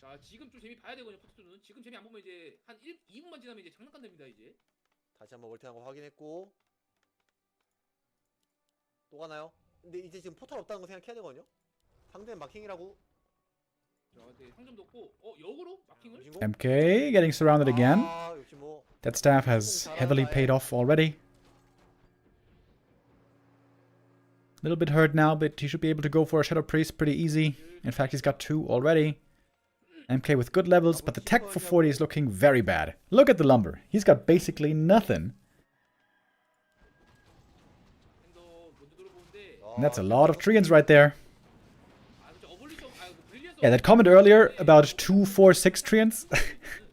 자 지금 좀 재미 봐야 되거든요 포트는. 지금 재미 안 보면 이제 한 2분만 지나면 이제 장난감 됩니다 이제. 다시 한번 월트한 거 확인했고 또 가나요? 근데 이제 지금 포탈 없다는 거 생각해야 되거든요? 상대는 마킹이라고 자 근데 상점도 없고 역으로 마킹을. 유신공? MK getting surrounded again. 아 역시 뭐 That staff has heavily paid off already. A little bit hurt now, but he should be able to go for a Shadow Priest pretty easy. In fact, he's got 2 already. MK with good levels, but the tech for 40 is looking very bad. Look at the lumber. He's got basically nothing. 핸더 먼저 들어보는데 And that's a lot of Treants right there. 아 그죠 어볼리션 브릴리언스. Yeah, that comment earlier about 2, 4, 6 Treants.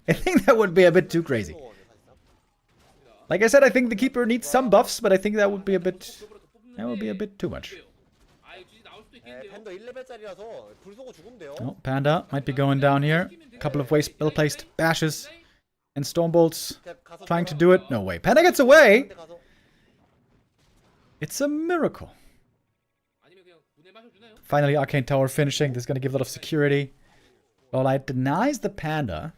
I think that would be a bit too crazy. Like I said, I think the Keeper needs some buffs, but I think that would be a bit too much. 아 이거 진짜 나올 수도 네, 있겠는데요. 팬더 1레벨짜리라서 불 쏘고 죽으면 돼요. Oh, Panda might be going down here. A couple of well-placed bashes and Stormbolts 그냥 가서 trying to do it. No way. Panda gets away. 상대 가서 It's a miracle. 아니면 그냥 문에 마셔주나요? Finally, Arcane Tower finishing. This is going to give a lot of security. LawLiet denies the Panda.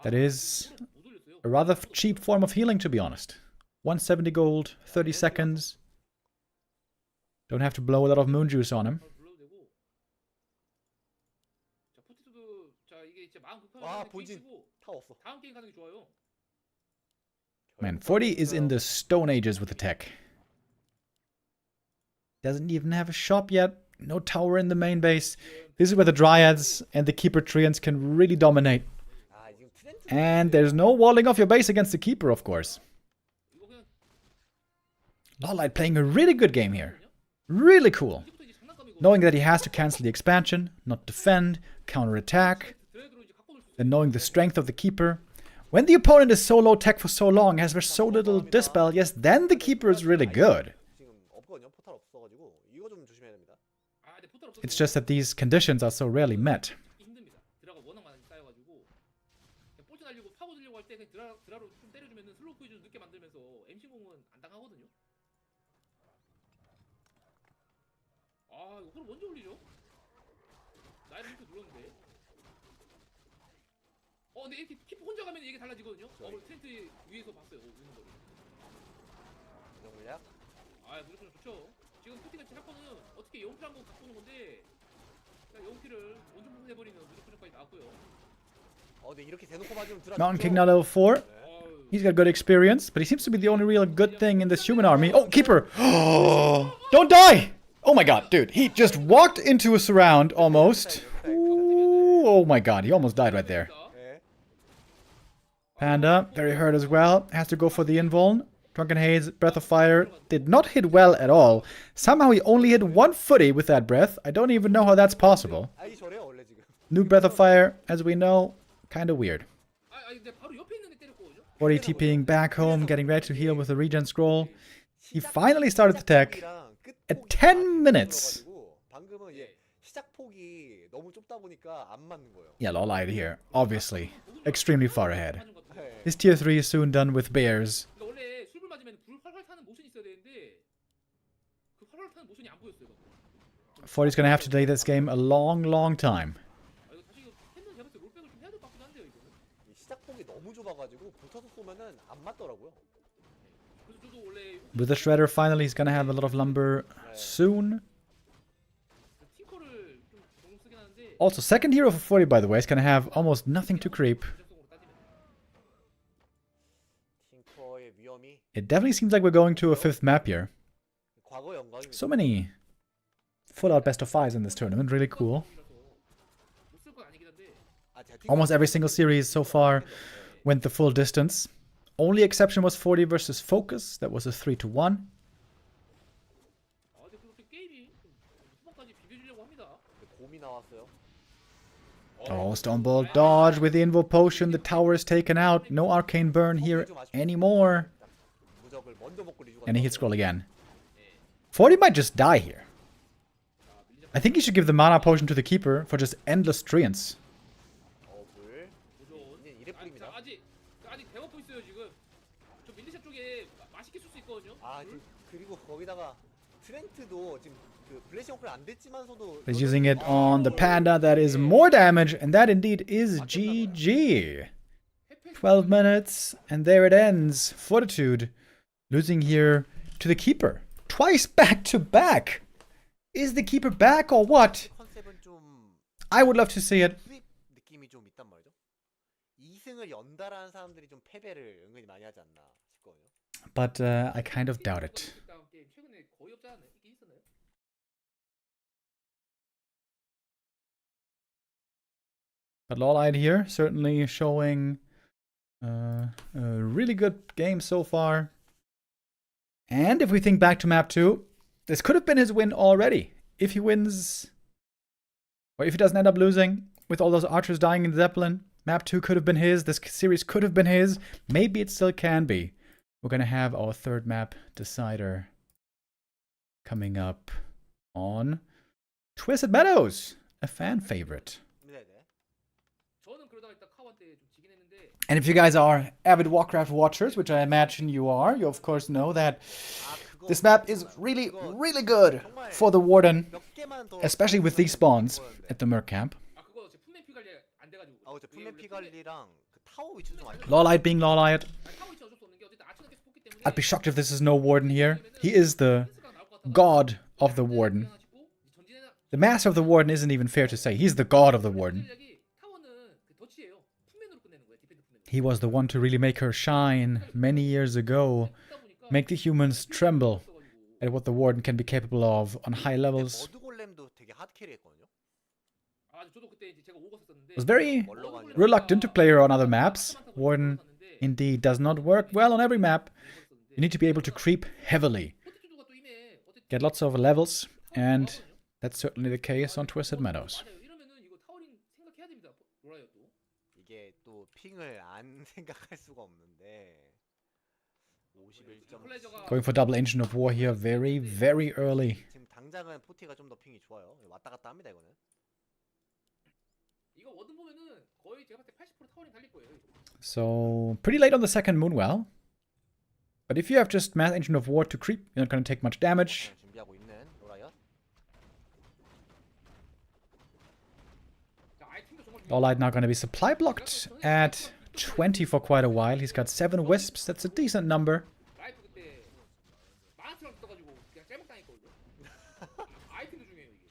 That is 못 올렸어요. a rather cheap form of healing, to be honest. 170 gold, 30 seconds. Don't have to blow a lot of moon juice on him. 불러도 되고. 자 포티도 자 이게 진짜 마음 급하면 아, 그냥 본진. 뛰시고 타워 없어. 다음 게임 가는 게 좋아요. Man, Forti is in the Stone Ages with the tech. Doesn't even have a shop yet. No tower in the main base. This is where the Dryads and the Keeper Treants can really dominate. 아, 지금 트렌드 And there's no walling off your base against the Keeper, of course. 이거 그냥 LawLiet playing a really good game here. Really cool. 이제부터 이제 장난감이고. Knowing that he has to cancel the expansion, not defend, counterattack, 드래그로 이제 갖고 놀 수 있어요. and knowing the strength of the Keeper. When the opponent is so low tech for so long, has so little dispel, yes, then the Keeper is really good. 지금 없거든요. 포탈 없어가지고 이거 좀 조심해야 됩니다. 아, 근데 포탈 없어서 It's just that these conditions are so rarely met. 힘듭니다. 드라가 워낙 많이 쌓여가지고 그냥 꼴찌 날리고 파고 들려고 할 때 그냥 드라로 좀 때려주면은 슬로우 포지션 늦게 만들면서 MC 공은 안 당하거든요. 아, 이거 그럼 언제 올리죠? 나이를 이렇게 눌렀는데. 근데 이렇게 키프 혼자 가면 이게 달라지거든요. 트렌트 위에서 봤어요. 오는 거를. 이거 물약? 아, 무조건 좋죠. 지금 푸티같이 할 거는 어떻게 영필 한번 갖고 오는 건데 그냥 영필을 원점 부분해버리는 무조건까지 나왔고요. 근데 이렇게 대놓고 맞으면 드라. Mountain King now level 4. He's got good experience, but he seems to be the only real good thing in this human army. Oh, Keeper! Don't die! Oh my god, dude. He just walked into a surround almost. Ooh, oh my god, he almost died right there. 네. Panda, very hurt as well. Has to go for the invuln. Drunken Haze, Breath of Fire, did not hit well at all. Somehow he only hit one footy with that breath. I don't even know how that's possible. 아이 저래요 원래 지금. New Breath of Fire, as we know, kind of weird. 아, 근데 바로 옆에 있는 애 때렸거든요. 40 TPing back home, getting ready to heal with the regen scroll. He finally started the tech at 10 minutes. 방금은 시작 폭이 너무 좁다 보니까 안 맞는 거예요. Yeah, LawLiet here, obviously, extremely far ahead. 네. His tier 3 is soon done with bears. 그러니까 원래 술불 맞으면 불 활활 타는 모션이 있어야 되는데 그 활활 타는 모션이 안 보였어요. 방금. 40's gonna have to delay this game a long, long time. 아, 이거 다시 이거 팬들 잡을 때 롤백을 좀 해야 될 것 같긴 한데요, 이거는. 이 시작 폭이 너무 좁아가지고 붙어서 쏘면은 안 맞더라고요. 그래서 저도 원래 With the Shredder, finally, he's gonna have a lot of lumber soon. 팅커를 좀 종종 쓰긴 하는데 Also, second hero for 40, by the way, is gonna have almost nothing to creep. 전적성으로 따지면 팅커의 위험이 It definitely seems like we're going to a 5th map here. 과거 영광입니다. So many full-out best of 5s in this tournament, really cool. 못쓸 건 아니긴 한데 아, 제가 팅커 Almost every single series so far went the full distance. Only exception was 40 versus FoCuS. That was a 3-1. 아, 근데 그렇게 게임이 좀 후반까지 비벼주려고 합니다. 곰이 나왔어요. Oh, Stonebolt dodge with the Invo Potion. The tower is taken out. No Arcane Burn here anymore. 무적을 먼저 먹고 리주가 And he hits scroll again. 40 might just die here. I think he should give the Mana Potion to the Keeper for just endless treants. 물. 이제 이래 뿌립니다. 아직 대먹고 있어요 지금. 저 밀리샤 쪽에 맛있게 쓸 수 있거든요. 아, 그리고 거기다가 트렌트도 지금 그 블레싱 워크를 안 됐지만서도 He's using it on the Panda. That is more damage. And that indeed is GG. 12 minutes. And there it ends. Fortitude losing here to the Keeper. Twice back to back. Is the Keeper back or what? 컨셉은 좀 I would love to see it. 수입 느낌이 좀 있단 말이죠. 2승을 연달아 한 사람들이 좀 패배를 은근히 많이 하지 않나 싶거든요. But I kind of doubt it. 다음 게임 최근에 거의 없지 않나요? 있긴 있었나요? But LawLiet here certainly showing a really good game so far. And if we think back to map 2, this could have been his win already. If he wins, or if he doesn't end up losing with all those archers dying in the Zeppelin, map 2 could have been his. This series could have been his. Maybe it still can be. We're going to have our third map decider coming up on Twisted Meadows, a fan favorite. 네네. 저는 그러다가 일단 카와한테 좀 지긴 했는데 And if you guys are avid Warcraft watchers, which I imagine you are, you of course know that this map is really, really good for the Warden, 몇 개만 더 especially with these spawns at the Merc camp. 아 그거 제 품맨 피 관리 안 돼가지고 저 풀맨 피 관리랑 그 타워 위치도 좀 안 좋아. LawLiet being LawLiet, 타워 위치 어쩔 수 없는 게 어쨌든 아치가 계속 뽑기 때문에 I'd be shocked if this is no Warden here. He is the god of the Warden. The master of the Warden isn't even fair to say. He's the god of the Warden. 타워는 그 덫이에요. He was the one to really make her shine many years ago, make the humans tremble at what the Warden can be capable of on high levels. 머드골렘도 되게 하드 캐리했거든요. 아, 저도 그때 이제 제가 오고 썼었는데. Was very reluctant to play her on other maps. Warden indeed does not work well on every map. You need to be able to creep heavily, get lots of levels, and that's certainly the case on Twisted Meadows. 이러면은 이거 타워링 생각해야 됩니다. 로라이엇도. 이게 또 핑을 안 생각할 수가 없는데 51점. Going for double Ancient of War here very, very early. 지금 당장은 포티가 좀 더 핑이 좋아요. 왔다 갔다 합니다 이거는. 이거 워든 보면은 거의 제가 봤을 때 80% 타워링 달릴 거예요. So, pretty late on the second Moonwell. But if you have just Mass Ancient of War to creep, you're not going to take much damage. 준비하고 있는 로라이엇. 자, 아이템도 정말 LawLiet now going to be supply blocked at 20 for quite a while. He's got 7 wisps. That's a decent number. 라이프 그때 마스랑 써가지고 그냥 짤막 당했거든요. 아이템도 중요해요 이게.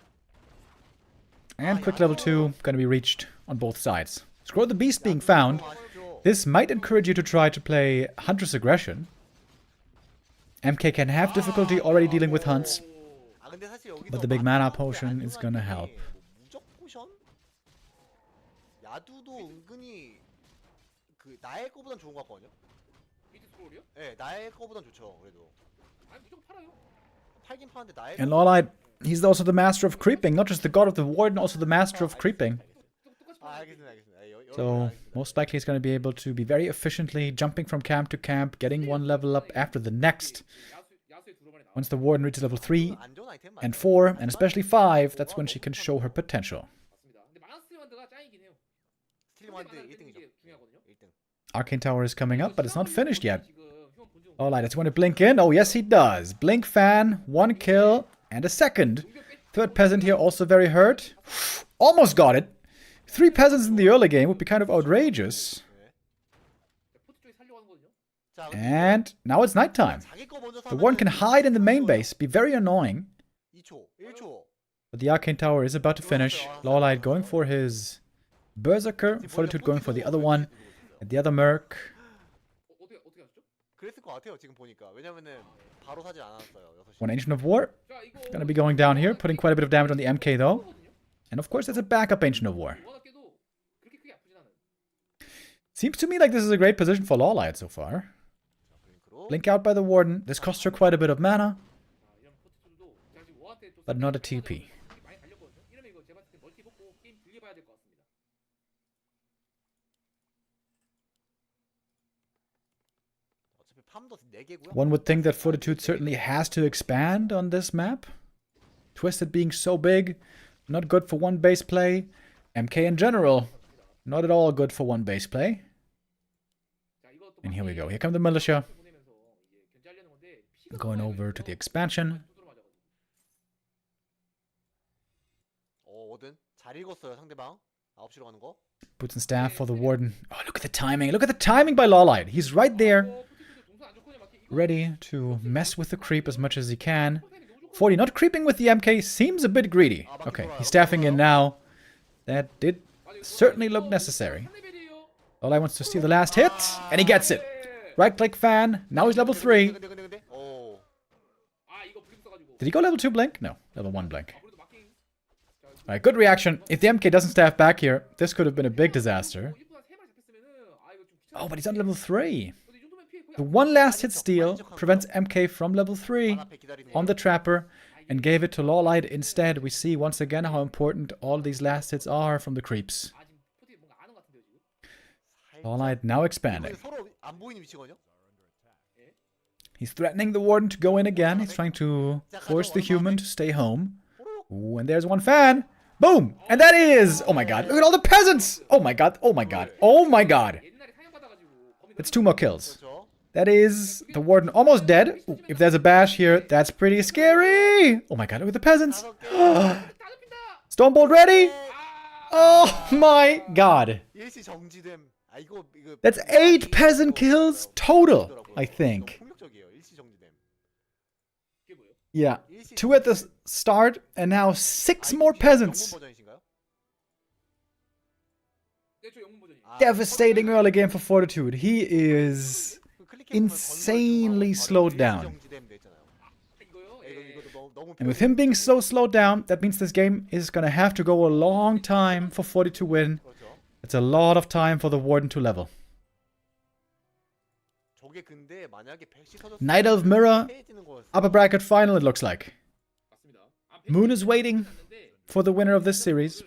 And quick level 2 going to be reached on both sides. Scroll the Beast being found. This might encourage you to try to play Huntress Aggression. MK can have difficulty already dealing with hunts, 아 근데 사실 여기서 but the big mana potion is gonna help. 무적 포션? 야두도 은근히 그 나의 거보단 좋은 것 같거든요. 미드 스크롤이요? 네, 나의 거보단 좋죠. 그래도 아니 무조건 팔아요. 팔긴 파는데 나의. And LawLiet, he's also the master of creeping, not just the god of the warden, also the master of creeping. 아 알겠습니다, 알겠습니다. So most likely he's going to be able to be very efficiently jumping from camp to camp, getting one level up after the next. 야수의 두 번만에 나와. Once the warden reaches level 3 안 좋은 아이템 and 맞아요. 4, and especially 5, that's when she can show her potential. 맞습니다. 근데 마우스 만드가 짱이긴 해요. 스틸만드 상대 1등이죠. 게 중요하거든요. 1등. Arcane Tower is coming up, but it's not finished yet. 지금 휴먼 본종 LawLiet, does he want to blink in? Oh, yes, he does. Blink fan, 1 kill, and a second. Third peasant here also very hurt. Almost got it. 3 peasants in the early game would be kind of outrageous. 포트 쪽에 살려고 하는 거거든요. 자, And now it's nighttime. 자기 거 먼저 The warden can hide in the main base, be very annoying. 2초, 1초. But the Arcane Tower is about to finish. LawLiet going for his Berserker, Fortitude going for the other one, and the other Merc. 어떻게 하셨죠? 그랬을 것 같아요. 지금 보니까. 왜냐면은 바로 사지 않았어요. 6시. One Ancient of War. 자, 이거 Gonna be going down here, putting quite a bit of damage on the MK though. And of course, that's a backup Ancient of War. 워낙에도 그렇게 크게 아프진 않아요. Seems to me like this is a great position for LawLiet so far. 블링크로. Blink out by the Warden. This costs her quite a bit of mana, 자, 이런 포트존도 제가 지금 워한테 좀 but not a TP. 많이 달렸거든요. 이러면 이거 제가 봤을 때 멀티 먹고 게임 길게 봐야 될 것 같습니다. 어차피 팜도 4개고요. One would think that Fortitude certainly has to expand on this map. Twisted being so big, not good for one base play. MK in general, not at all good for one base play. 자, 이것도 And here we go. Here come the militia. 보내면서 이제 견제하려는 건데 피가 Going over to the expansion. 두드러 맞아가지고. 워든 잘 읽었어요, 상대방. 9시로 가는 거. Boots and staff for the Warden. Oh, look at the timing. Look at the timing by LawLiet. He's right there, 포트존도 동선 안 좋거든요. 막 이거 ready to mess with the creep as much as he can. 40 not creeping with the MK seems a bit greedy. Okay, he's staffing in now. That did certainly look necessary. 레벨이에요. LawLiet wants to steal the last hit, and he gets it. Right click fan. Now he's level 3. 근데. 오. 아, 이거 블ink 써가지고. Did he go level 2 blink? No, level 1 blink. 그래도 마킹. Alright, good reaction. If the MK doesn't staff back here, this could have been a big disaster. 1분한 3마리 잡혔으면은 아, 이거 좀 귀찮아. Oh, but he's on level 3. 근데 이 정도면 피해 거의 The one last hit steal prevents MK from level 3 앞에 기다리네. on the Trapper and gave it to LawLiet instead. We see once again how important all these last hits are from the creeps. 아, 지금 포트 뭔가 아는 것 같은데요, 지금. LawLiet now expanding. 서로 안 보이는 위치거든요. He's threatening the Warden to go in again. He's trying to force the human to stay home. Ooh, and there's one fan. Boom! And that is... Oh my god, look at all the peasants! Oh my god, oh my god, oh my god. 옛날에 사냥받아가지고 범인 That's 2 more kills. 그렇죠. That is the Warden almost dead. Ooh, if there's a bash here, that's pretty scary. Oh my god, look at the peasants. 다 잡힌다. Stormbolt ready? Oh my god. 일시 정지됨. 아 이거 That's 8 peasant kills total, I think. 폭력적이에요. 일시 정지됨. 이게 뭐예요? Yeah. 2 at the start, and now 6 more peasants. 영문 버전이신가요? 네, 저 영문 버전이에요. devastating early game for Fortitude. He is insanely slowed down. And with him being so slowed down, that means this game is gonna have to go a long time for Forti to win. It's a lot of time for the Warden to level. Night Elf Mirror, upper bracket final it looks like. Moon is waiting for the winner of this series.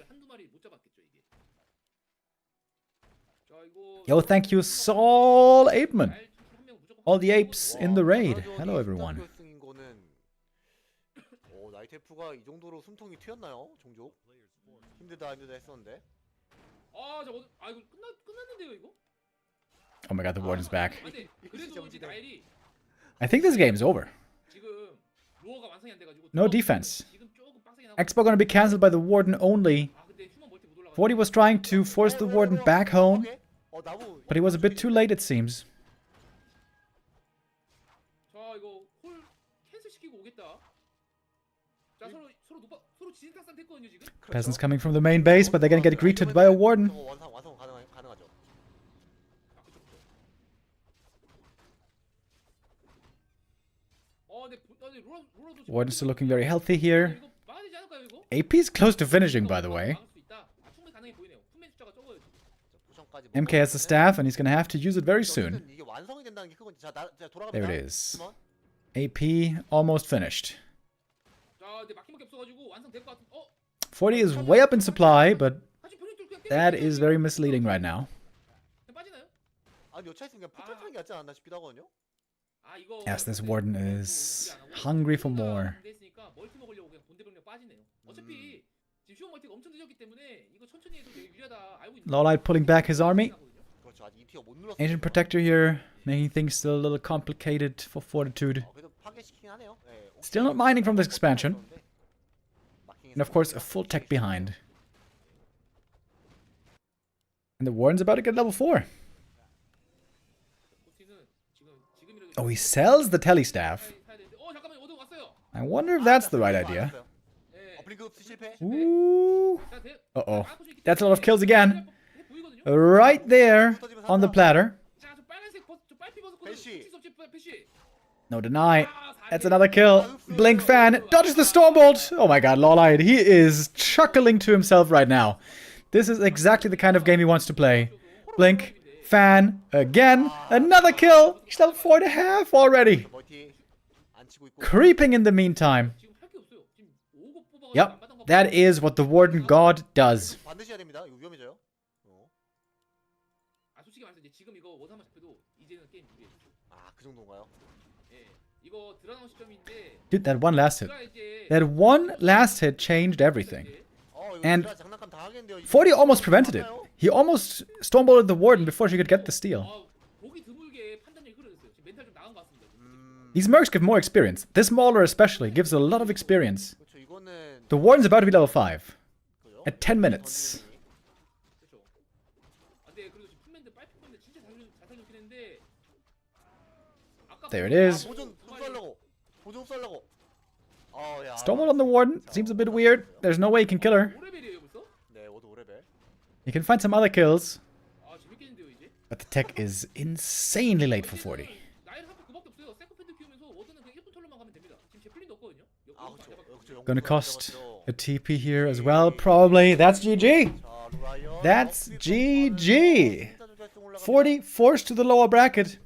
Yo, thank you, Saul Apeman. All the apes in the raid. Hello, everyone. 나이테프가 이 정도로 숨통이 튀었나요? 종족? 힘들다 했었는데. 아, 저 이거 끝났는데요, 이거? Oh my god, the Warden's back. 근데 그래도 이제 나일이 I think this game's over. 지금 로어가 완성이 안 돼 가지고 No defense. 지금 조금 빡세게 나가고. Expo gonna be cancelled by the Warden only. 아, 근데 휴먼 멀티 못 올라가. Forti was trying to force the Warden back home, but he was a bit too late, it seems. 자, 이거 콜 캔슬 시키고 오겠다. 자, 서로 지진탕산 됐거든요, 지금. Peasants coming from the main base, but they're gonna get greeted by a Warden. 완성 가능하죠. Warden's still looking very healthy here. AP's close to finishing, by the way. MK has the staff, and he's gonna have to use it very soon. There it is. AP almost finished. Forti is way up in supply, but that is very misleading right now. Yes, this Warden is hungry for more. LawLiet pulling back his army. Ancient Protector here, making things still a little complicated for Fortitude. Still not mining from this expansion. And of course, a full tech behind. And the Warden's about to get level 4. Oh, he sells the telestaff. I wonder if that's the right idea. Ooh. Uh-oh. That's a lot of kills again. Right there on the platter. No deny. That's another kill. Blink fan. Dodges the Stormbolt. Oh my god, LawLiet. He is chuckling to himself right now. This is exactly the kind of game he wants to play. Blink. Fan. Again. Another kill. He's level 4.5 already. Creeping in the meantime. Yep. That is what the Warden God does. Dude, that one last hit. That one last hit changed everything. And Forti almost prevented it. He almost stormbolted the Warden before she could get the steal. These mercs give more experience. This Mauler especially gives a lot of experience. The Warden's about to be level 5. At 10 minutes. There it is. Stormbolt on the Warden. Seems a bit weird. There's no way he can kill her. He can find some other kills. But the tech is insanely late for Forti. Gonna cost a TP here as well, probably. That's GG. That's GG. Forti forced to the lower bracket.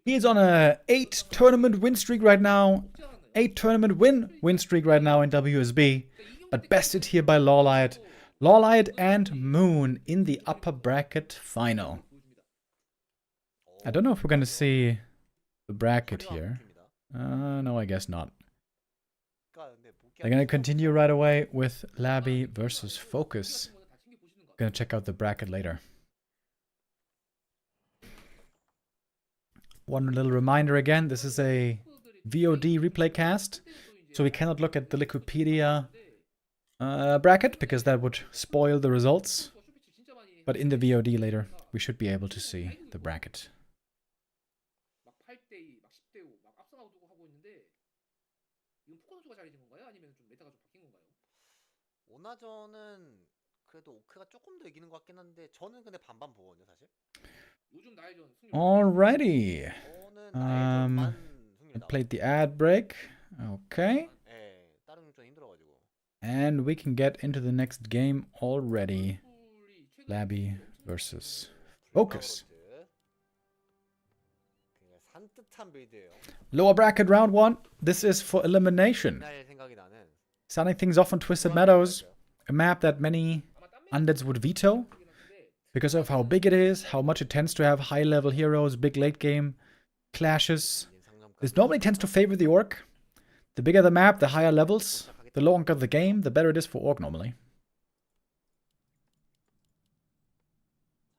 He's on a 8 tournament win streak right now. 8 tournament win streak right now in WSB. But bested here by LawLiet. LawLiet and Moon in the upper bracket final. I don't know if we're gonna see the bracket here. No, I guess not. They're gonna continue right away with Laby versus FoCuS. Gonna check out the bracket later. One little reminder again, this is a VoD replay cast, so we cannot look at the Wikipedia bracket because that would spoil the results. But in the VoD later, we should be able to see the bracket. 오나전은 그래도 오크가 조금 더 이기는 것 같긴 한데 저는 근데 반반 보거든요 사실. 요즘 나이전 승률. Alrighty. 저는 Um, 나일전만 I 승률 나와요. played the ad break. Okay. 예, 다른 좀 힘들어가지고. And we can get into the next game already. 이 최근 Laby versus 불마그런트. FoCuS. 그냥 산뜻한 빌드예요. Lower bracket round 1. This is for elimination. 옛날 생각이 나는. Starting things off on Twisted Meadows. A map that many undeads would veto because of how big it is, how much it tends to have high-level heroes, big late game clashes. This normally tends to favor the orc. The bigger the map, the higher levels. The longer the game, the better it is for orc normally.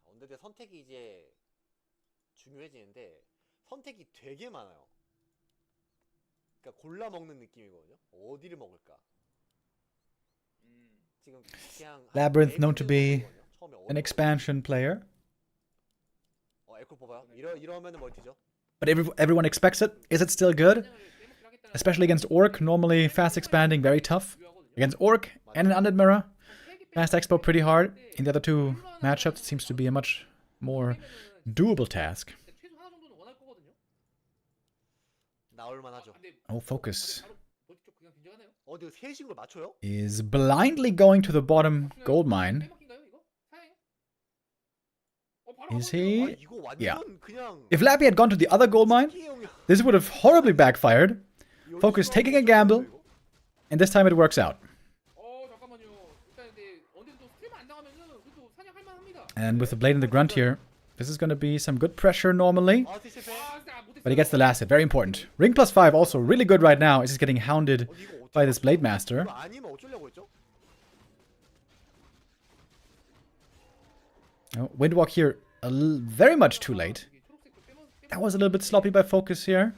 언데드 선택이 이제 중요해지는데 선택이 되게 많아요. 그러니까 골라 먹는 느낌이거든요. 어디를 먹을까? 지금 그냥 Labyrinth known to be 처음에 an expansion player. 에코 뽑아요? 이러면은 멀티죠. But everyone expects it. Is it still good? Especially against orc, normally fast expanding, very tough. Against orc and an undead mirror, fast expo pretty hard. In the other two matchups, it seems to be a much more doable task. 최소 하나 정도는 원할 거거든요. 나올 만하죠. Oh, FoCuS 멀티 쪽 그냥 굉장하네요. 어디 세식을 맞춰요? is blindly going to the bottom gold mine. 빼먹힌가요, 이거? 사양이요? 바로 Is 가보세요. he? 이거 완전 Yeah. 그냥 If Laby had gone to the other gold mine, this would have horribly backfired. FoCuS taking a gamble, and this time it works out. 잠깐만요. 일단 근데 언제도 스트림 안 나가면은 그래도 사냥할 만합니다. And with the blade and the grunt here, this is going to be some good pressure normally. 아티 실패. But he gets the last hit, very important. Ring plus 5 also really good right now. He's just getting hounded by this Blade Master. 이거 아니면 어쩌려고 했죠? Oh, Windwalk here, very much too late. That was a little bit sloppy by FoCuS here.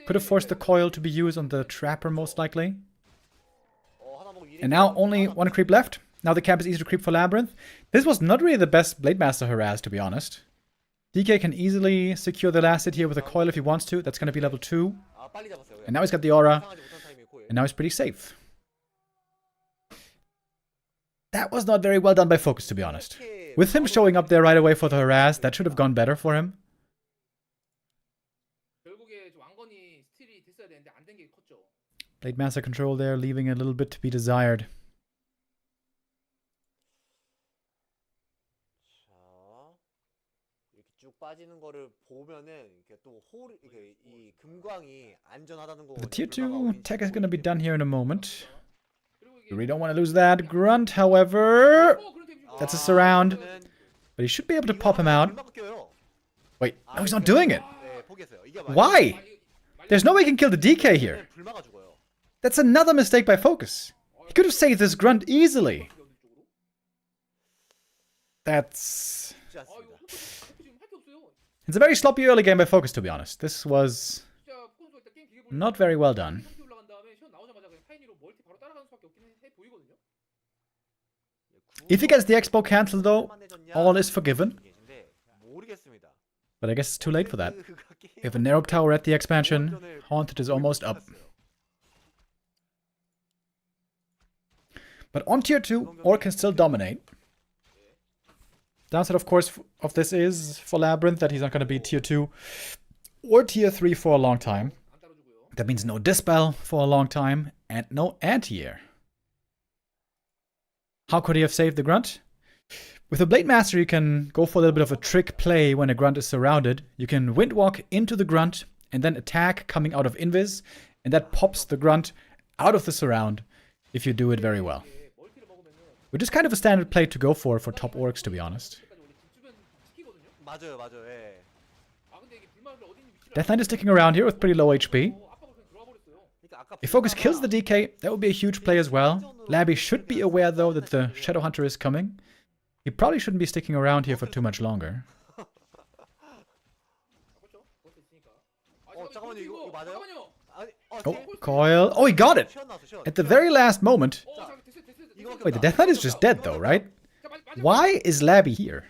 Could have forced the coil to be used on the Trapper most likely. 하나 먹고 And now only one creep left. Now the camp is easy to creep for Labyrinth. This was not really the best Blade Master harass, to be honest. DK can easily secure the last hit here with a coil if he wants to. That's going to be level 2. 빨리 잡았어요. And now he's got the aura. 상하지 못한 타이밍이고. And now he's pretty safe. That was not very well done by FoCuS, to be honest. With him showing up there right away for the harass, that should have gone better for him. 결국에 좀 왕건이 스틸이 됐어야 되는데 안 된 게 컸죠. Blade Master control there, leaving a little bit to be desired. 이렇게 쭉 빠지는 거를 보면은 이렇게 또 이렇게 이 금광이 안전하다는 거거든요. The tier 2 tech is going to be done here in a moment. We really don't want to lose that. Grunt, however, that's a surround. But he should be able to pop him out. Wait, no, he's not doing it. Why? There's no way he can kill the DK here. That's another mistake by FoCuS. He could have saved this Grunt easily. That's... It's a very sloppy early game by FoCuS, to be honest. This was not very well done. If he gets the expo cancelled though, all is forgiven. But I guess it's too late for that. If a narrow tower at the expansion, Haunted is almost up. But on tier 2, Orc can still dominate. Downside, of course, of this is for Labyrinth that he's not going to be tier 2 or tier 3 for a long time. That means no Dispel for a long time and no anti-air. How could he have saved the Grunt? With a Blade Master, you can go for a little bit of a trick play when a Grunt is surrounded. You can Windwalk into the Grunt and then attack coming out of Invis, and that pops the Grunt out of the surround if you do it very well. Which is kind of a standard play to go for top orcs, to be honest. Death Knight is sticking around here with pretty low HP. If FoCuS kills the DK, that would be a huge play as well. Laby should be aware, though, that the Shadow Hunter is coming. He probably shouldn't be sticking around here for too much longer. Oh, coil. Oh, he got it! At the very last moment. Wait, the Death Knight is just dead, though, right? Why is Laby here?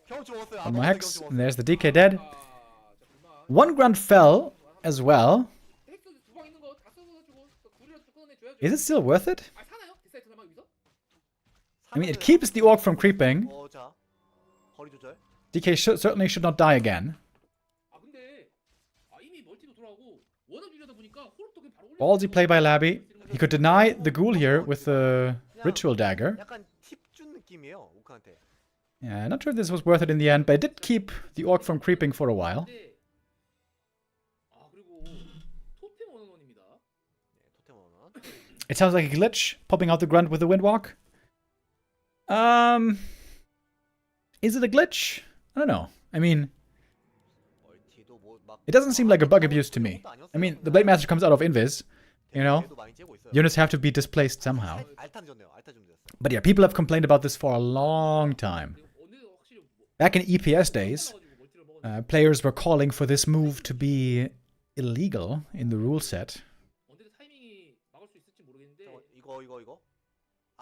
One more Hex, and there's the DK dead. One Grunt fell as well. Is it still worth it? 아 사나요? 디사이트 설마 여기서? I mean, it keeps the orc from creeping. 자, 거리 조절. DK certainly should not die again. 아 근데 이미 멀티도 돌아오고 워낙 유리하다 보니까 홀업도 그냥 바로 올려. Ballsy play by Laby. He could deny the ghoul here with the ritual dagger. 약간 팁 준 느낌이에요, 우크한테. Yeah, not sure if this was worth it in the end, but it did keep the orc from creeping for a while. 근데 그리고 토템 원원입니다. 네, 토템 원원. It sounds like a glitch, popping out the grunt with the windwalk. Is it a glitch? I don't know. I mean, 멀티도 막 it doesn't seem like a bug abuse to me. I mean, the Blade Master comes out of invis, you know? 얘도 많이 째고 있어요. Units have to be displaced somehow. 알탄 줬네요. 알탄 좀 됐어. But yeah, people have complained about this for a long time. 언제도 확실히 Back in EPS days, 멀티를 먹었는데 players were calling for this move to be illegal in the rule set. 언제도 타이밍이 막을 수 있을지 모르겠는데 이거.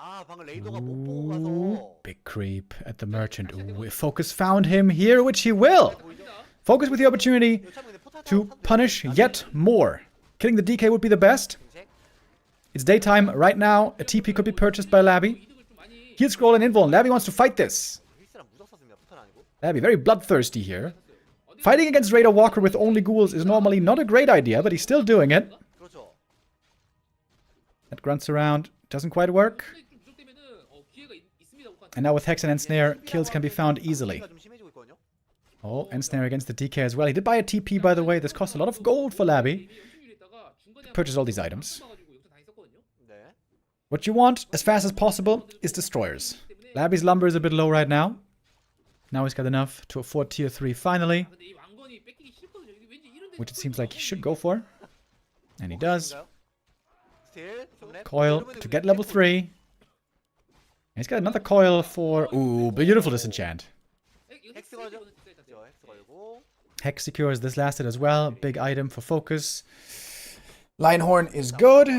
아, 방금 레이더가 못 보고 Ooh, 가서. big creep at the merchant. Ooh, if FoCuS found him here, which he will. FoCuS with the opportunity to punish yet more. Killing the DK would be the best. It's daytime right now. A TP could be purchased by Laby. 이득을 좀 많이 He'll scroll and invuln. Laby wants to fight this. 힐스랑 무적 썼습니다. 포탄 아니고. Laby very bloodthirsty here. Fighting against Raider Walker with only ghouls is normally not a great idea, but he's still doing it. 그렇죠. That grunts around. Doesn't quite work. 좀 부족되면은 기회가 있습니다. 우크한테. And now with Hex and Ensnare, kills can be found easily. 좀 심해지고 있거든요. Oh, Ensnare against the DK as well. He did buy a TP, by the way. This cost a lot of gold for Laby. 엄청 유리했다가 중간에 Purchase all these items. 막아가지고 역전 당했었거든요. 네. What you want, as fast as possible, is destroyers. Laby's lumber is a bit low right now. Now he's got enough to afford tier 3 finally, 근데 이 왕건이 뺏기기 싫거든요. 이게 왠지 이런 데 which it seems like he should go for. And he does. 스틸. 좀 Coil to get level 3. And he's got another coil for... Ooh, beautiful disenchant. 헥스 걸죠? 헥스 걸고. Hex secures this last hit as well. Big item for FoCuS. Lionhorn is good.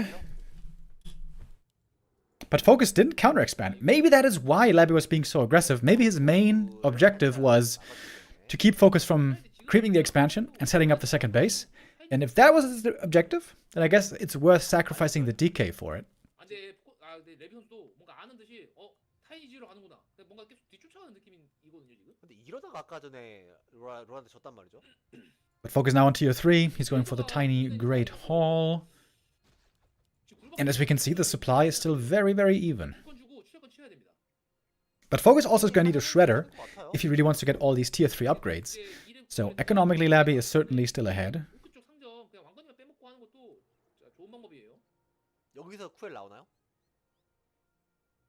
But FoCuS didn't counter-expand. Maybe that is why Laby was being so aggressive. Maybe his main objective was to keep FoCuS from creeping the expansion and setting up the second base. And if that was his objective, then I guess it's worth sacrificing the DK for it. 근데 레비 선수도 뭔가 아는 듯이 타이니지로 가는구나. 근데 뭔가 계속 뒤쫓아가는 느낌이거든요 지금. 근데 이러다가 아까 전에 로란한테 졌단 말이죠. But FoCuS now on tier 3. He's going for the tiny Great Hall. And as we can see, the supply is still very, very even. 건 주고 추적권 치워야 됩니다. But FoCuS also is going to need a Shredder if he really wants to get all these tier 3 upgrades. So economically, Laby is certainly still ahead. 우크 쪽 상점 그냥 왕건이만 빼먹고 하는 것도 좋은 방법이에요. 여기서 쿠엘 나오나요?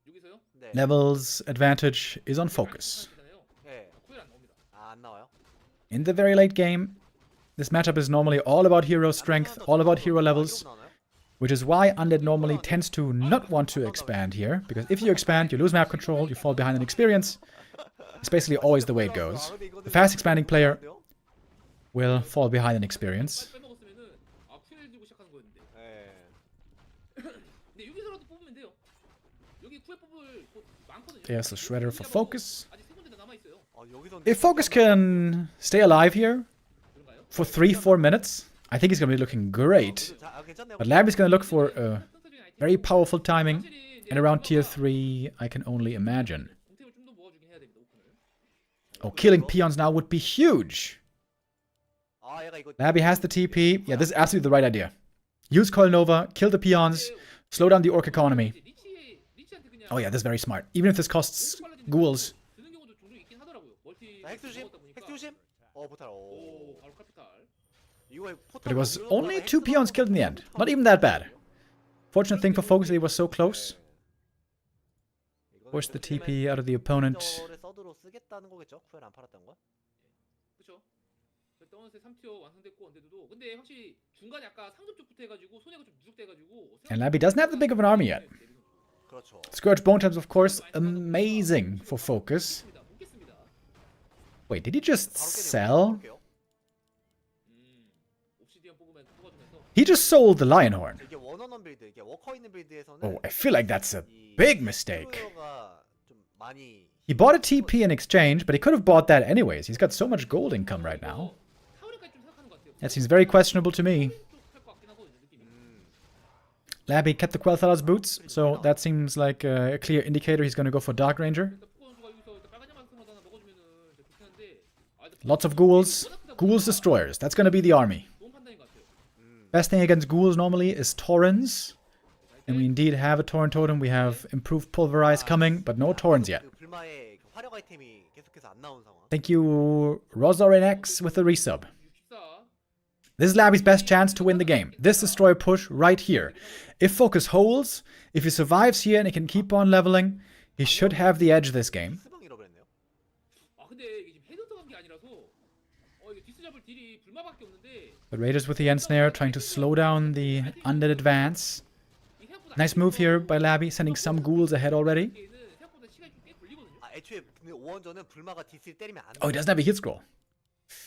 여기서요? 네. Levels advantage is on FoCuS. 네. 쿠엘 안 나옵니다. 아, 안 나와요? In the very late game, this matchup is normally all about hero strength, all about hero levels, 나오나요? which is why Undead normally tends to not want to expand here, because if you expand, you lose map control, you fall behind in experience. It's basically always the way it goes. The fast expanding player will fall behind in experience. 빼먹었으면은 쿠엘 들고 시작하는 거였는데. 네. 근데 여기서라도 뽑으면 돼요. 여기 쿠엘 뽑을 곳 많거든요. There's a Shredder for FoCuS. 아직 세 군데나 남아 있어요. 여기서 If FoCuS can stay alive here 그런가요? for 3-4 minutes, I think he's going to be looking great. 괜찮네요. But Laby's going to look for very powerful timing, and around tier 3, I can only imagine. 공템을 좀 더 모아주긴 해야 됩니다. 오픈을. Oh, killing peons now would be huge. 아, 얘가 이거 Laby has the TP. Yeah, this is absolutely the right idea. Use Coil Nova, kill the peons, slow down the orc economy. 리치한테 그냥 Oh yeah, that's very smart. Even if this costs ghouls. 드는 경우도 종종 있긴 하더라고요. 멀티 헥스 조심. 먹었다 보니까. 헥스 조심. 포탈. 오, 바로 카피탈. 이거 포탈. But it was only 2 peons killed in the end. Not even that bad. Fortunate thing for FoCuS that he was so close. Forced the TP out of the opponent. 서드로 쓰겠다는 거겠죠? 쿠엘 안 팔았던 거? 그렇죠. 일단 어느새 3티어 완성됐고 언데드도 근데 확실히 중간에 아까 상점 쪽부터 해가지고 손해가 좀 누적돼가지고. And Laby doesn't have that big of an army yet. 그렇죠. Scourge Bone Tabs, of course, amazing for FoCuS. 묻겠습니다. Wait, did he just 바로 깨네요. sell? 깨요. 옵시디언 뽑으면 뽑아주면서. He just sold the Lionhorn. 이게 원어원 빌드, 이게 워커 있는 빌드에서는 Oh, I feel like that's a big mistake. 가 좀 많이 He bought a TP in exchange, but he could have bought that anyways. He's got so much gold income right now. 타워레까지 좀 생각하는 것 같아요. That seems very questionable to me. 쪽할것 같긴 하거든요 느낌이. Laby kept the Quel'Thala's boots, so that seems like a clear indicator he's going to go for Dark Ranger. 일단 포커 선수가 여기서 일단 빨간 양말 하나 먹어주면은 이제 좋긴 한데 Lots of ghouls. Ghouls destroyers. That's going to be the army. 좋은 판단인 것 같아요. Best thing against ghouls normally is Taurens. And we indeed have a Tauren totem. We have improved Pulverize coming, but no Taurens yet. 그 불마의 그 활용 아이템이 계속해서 안 나온 상황. Thank you, RosarinX, with the resub. 64. This is Laby's best chance to win the game. This destroyer push right here. If FoCuS holds, if he survives here and he can keep on leveling, he should have the edge this game. 스방 잃어버렸네요. 아 근데 이게 지금 헤드 들어간 게 아니라서 이게 디스 잡을 딜이 불마밖에 없는데 The Raiders with the End Snare trying to slow down the undead advance. 이 생각보다 Nice move here by Laby, sending some ghouls ahead already. 얘는 생각보다 시간이 좀 꽤 걸리거든요. 아 애초에 근데 5원전은 불마가 디스를 때리면 안 돼. Oh, he doesn't have a heal scroll.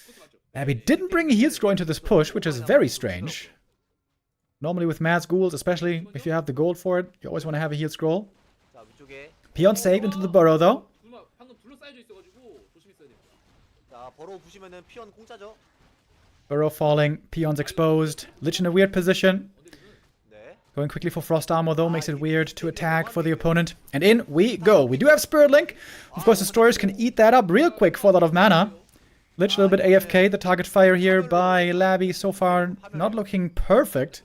그것도 맞죠. Laby didn't bring a heal scroll into this push, which is very strange. Normally with mass ghouls, especially if you have the gold for it, you always want to have a heal scroll. 자 위쪽에 Peon saved into the burrow though. 불마 방금 둘러싸여져 있어가지고 조심했어야 됩니다. 자 버로우 부시면은 피언 공짜죠. Burrow falling, Peon's exposed. Lich in a weird position. 네. Going quickly for Frost Armor though makes it weird to attack for the opponent. And in we go. We do have Spirit Link. Of course, destroyers can eat that up real quick for a lot of mana. Lich a little bit AFK. The target fire here by Laby so far not looking perfect.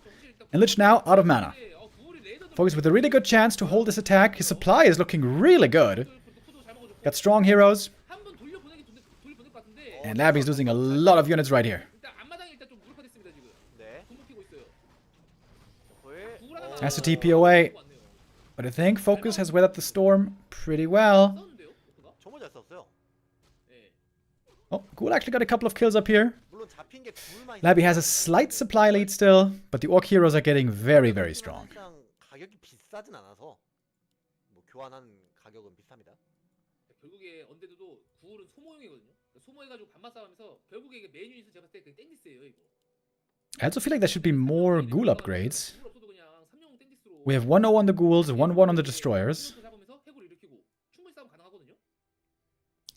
And Lich now out of mana. FoCuS with a really good chance to hold this attack. His supply is looking really good. Got strong heroes. 한번 돌려보낼 것 같은데 And Laby's losing a lot of units right here. 일단 앞마당이 일단 좀 무력화됐습니다 지금. 네. 돈 먹히고 있어요. 불. 구글 하나 Has to TP away. But I think FoCuS has weathered the storm pretty well. 싸우는데요, 로크가? 정말 잘 썼어요. 네. Oh, Ghoul actually got a couple of kills up here. 물론 잡힌 게 둘만. Laby has a slight supply lead still, but the Orc heroes are getting very, very strong. 항상 가격이 비싸진 않아서 뭐 교환한 가격은 비쌉니다. 결국에 언데드도 구울은 소모용이거든요. 소모해가지고 반만 싸우면서 결국에 이게 메인 유닛은 제가 봤을 때 땡디스예요 이거. I also feel like there should be more Ghoul upgrades. 구울 없어도 그냥 3용 땡디스로. We have 1-0 on the Ghouls, 1-1 on the Destroyers. 잡으면서 해골 일으키고 충분히 싸움 가능하거든요.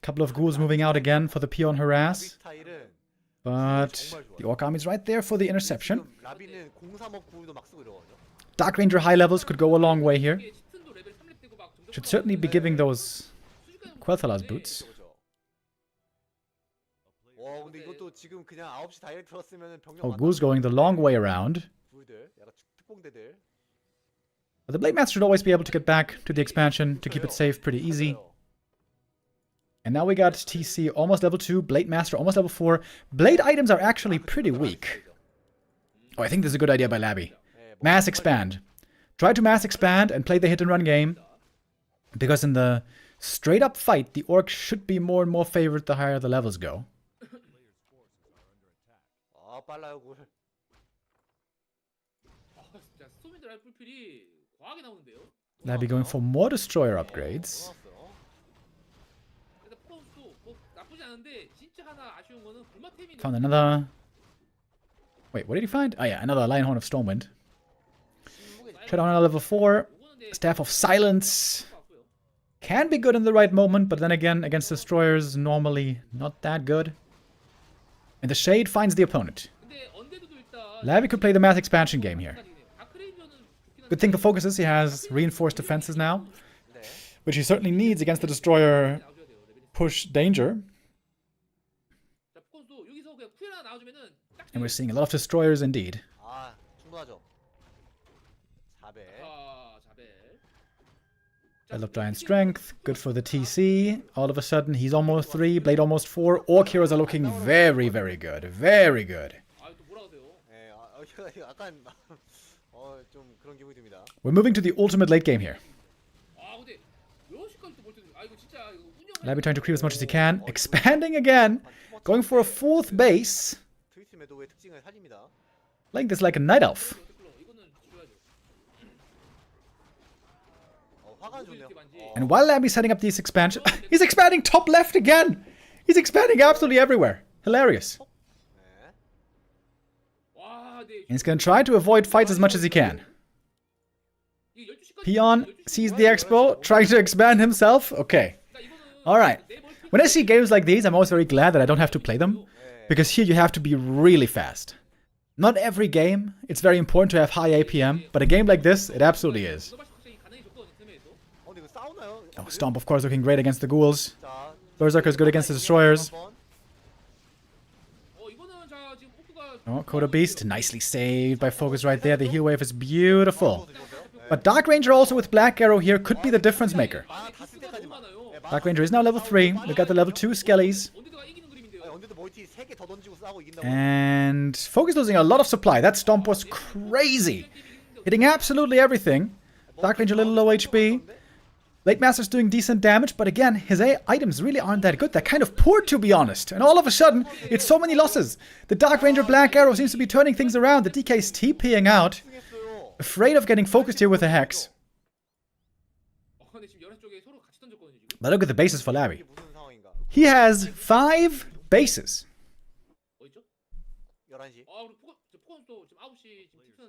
Couple of Ghouls moving out again for the Peon harass. 스타일은 But the Orc army's right there for the interception. 지금 라비는 035 구도 막 쓰고 이러거든요. Dark Ranger high levels could go a long way here. 이게 시튼도 레벨 3렙 되고 막 점점 Should certainly be giving those Quel'Thala's boots. 그렇죠. 와 근데 이것도 지금 그냥 9시 다이렉트 들었으면은 병력 Oh, Ghouls going the long way around. 부들 약간 특공대들. But the Blade Master should always be able to get back to the expansion to keep it safe pretty easy. And now we got TC almost level 2, Blade Master almost level 4. Blade items are actually pretty weak. Oh, I think this is a good idea by Laby. Mass expand. Try to mass expand and play the hit and run game. Because in the straight up fight, the Orcs should be more and more favored the higher the levels go. 아 빨라요 굴. 아 진짜 스톰인들 할 풀필이 과하게 나오는데요. Laby going for more destroyer upgrades. 일단 포커스도 뭐 나쁘지 않은데 진짜 하나 아쉬운 거는 불마템이 Found another... Wait, what did he find? Oh yeah, another Lionhorn of Stormwind. Tread on a level 4. Staff of Silence. Can be good in the right moment, but then again, against destroyers, normally not that good. And the Shade finds the opponent. 근데 언데드도 일단 Laby could play the mass expansion game here. 다크레이저는 좋긴 Good thing for FoCuS is he has reinforced defenses now, which he certainly needs against the destroyer 나와줘야 돼요 레벨이. push danger. 자 포커스도 여기서 그냥 쿠엘 하나 나와주면은 딱 And we're seeing a lot of destroyers indeed. 아 충분하죠. 자벨. 자벨. Battle of Giant Strength, good for the TC. All of a sudden, he's almost 3, Blade almost 4. Orc heroes are looking very, very good. Very good. 아또 뭐라 하세요? 예, 약간 좀 그런 기분이 듭니다. We're moving to the ultimate late game here. 아 근데 몇 시까지 또 볼 텐데 아 이거 진짜 이거 운영. Laby trying to creep as much as he can. Expanding again. Going for a 4th base. 트위스 매도의 특징을 살립니다. Playing this like a Night Elf. 이거는 줘야죠. 화가 좋네요. And while Laby's setting up these expansion... he's expanding top left again! He's expanding absolutely everywhere. Hilarious. 네. 와, 네. And he's gonna try to avoid fights as much as he can. 이게 12시까지 Peon sees the expo, trying to expand himself. Okay. Alright. When I see games like these, I'm always very glad that I don't have to play them. Because here you have to be really fast. Not every game, it's very important to have high APM, but a game like this, it absolutely is. 글로벌 확장이 가능해졌거든요, 템에서. 근데 이거 싸우나요? Oh, Stomp, of course, looking great against the ghouls. 자, Berserker's good against the destroyers. 이거는 자 지금 오크가 Oh, Coda Beast, nicely saved by FoCuS right there. The heal wave is beautiful. But Dark Ranger also with Black Arrow here could be the difference maker. 아, 다쓸 때까지만. 많아요. Dark Ranger is now level 3. We got the level 2 skellies. 언제드가 이기는 그림인데요. 언제도 멀티 3개 더 던지고 싸우고 이긴다고. And FoCuS losing a lot of supply. That Stomp was crazy. Hitting absolutely everything. Dark Ranger a little low HP. Blade Master's doing decent damage, but again, his items really aren't that good. They're kind of poor, to be honest. And all of a sudden, it's so many losses. The Dark Ranger Black Arrow seems to be turning things around. The DK is TPing out. Afraid of getting focused here with a Hex. 근데 지금 11쪽에 서로 같이 던졌거든요, 지금. But look at the bases for Laby. 이게 무슨 상황인가? He has 5 bases. 어딨죠? 11시. 우리 포건도 지금 9시 지금 tip슨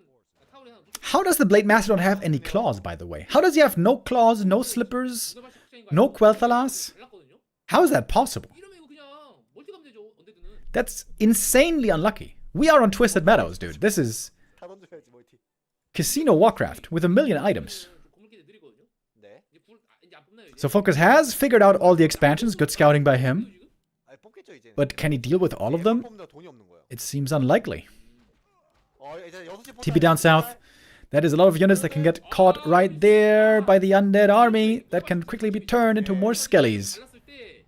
타월에 하나 How does the Blade Master not have any claws, by the way? How does he have no claws, no slippers, 글로벌 확장인가 no Quel'Thalas? 달랐거든요. How is that possible? 이러면 이거 그냥 멀티 가면 되죠, 언제드는. That's insanely unlucky. We are on Twisted Meadows, dude. This is 다 던져야지 멀티. Casino Warcraft with a million items. 고물기대 느리거든요. 네. 이제 안 뽑나요, 이제? So FoCuS has figured out all the expansions. Good scouting by him. 지금? 아니 뽑겠죠 이제. But can he deal with all of them? 뽑는다 돈이 없는 거야. It seems unlikely. 이제 6시 TP down south. That is a lot of units that can get caught right there by the undead army that can quickly be turned into more skellies. 달랐을 때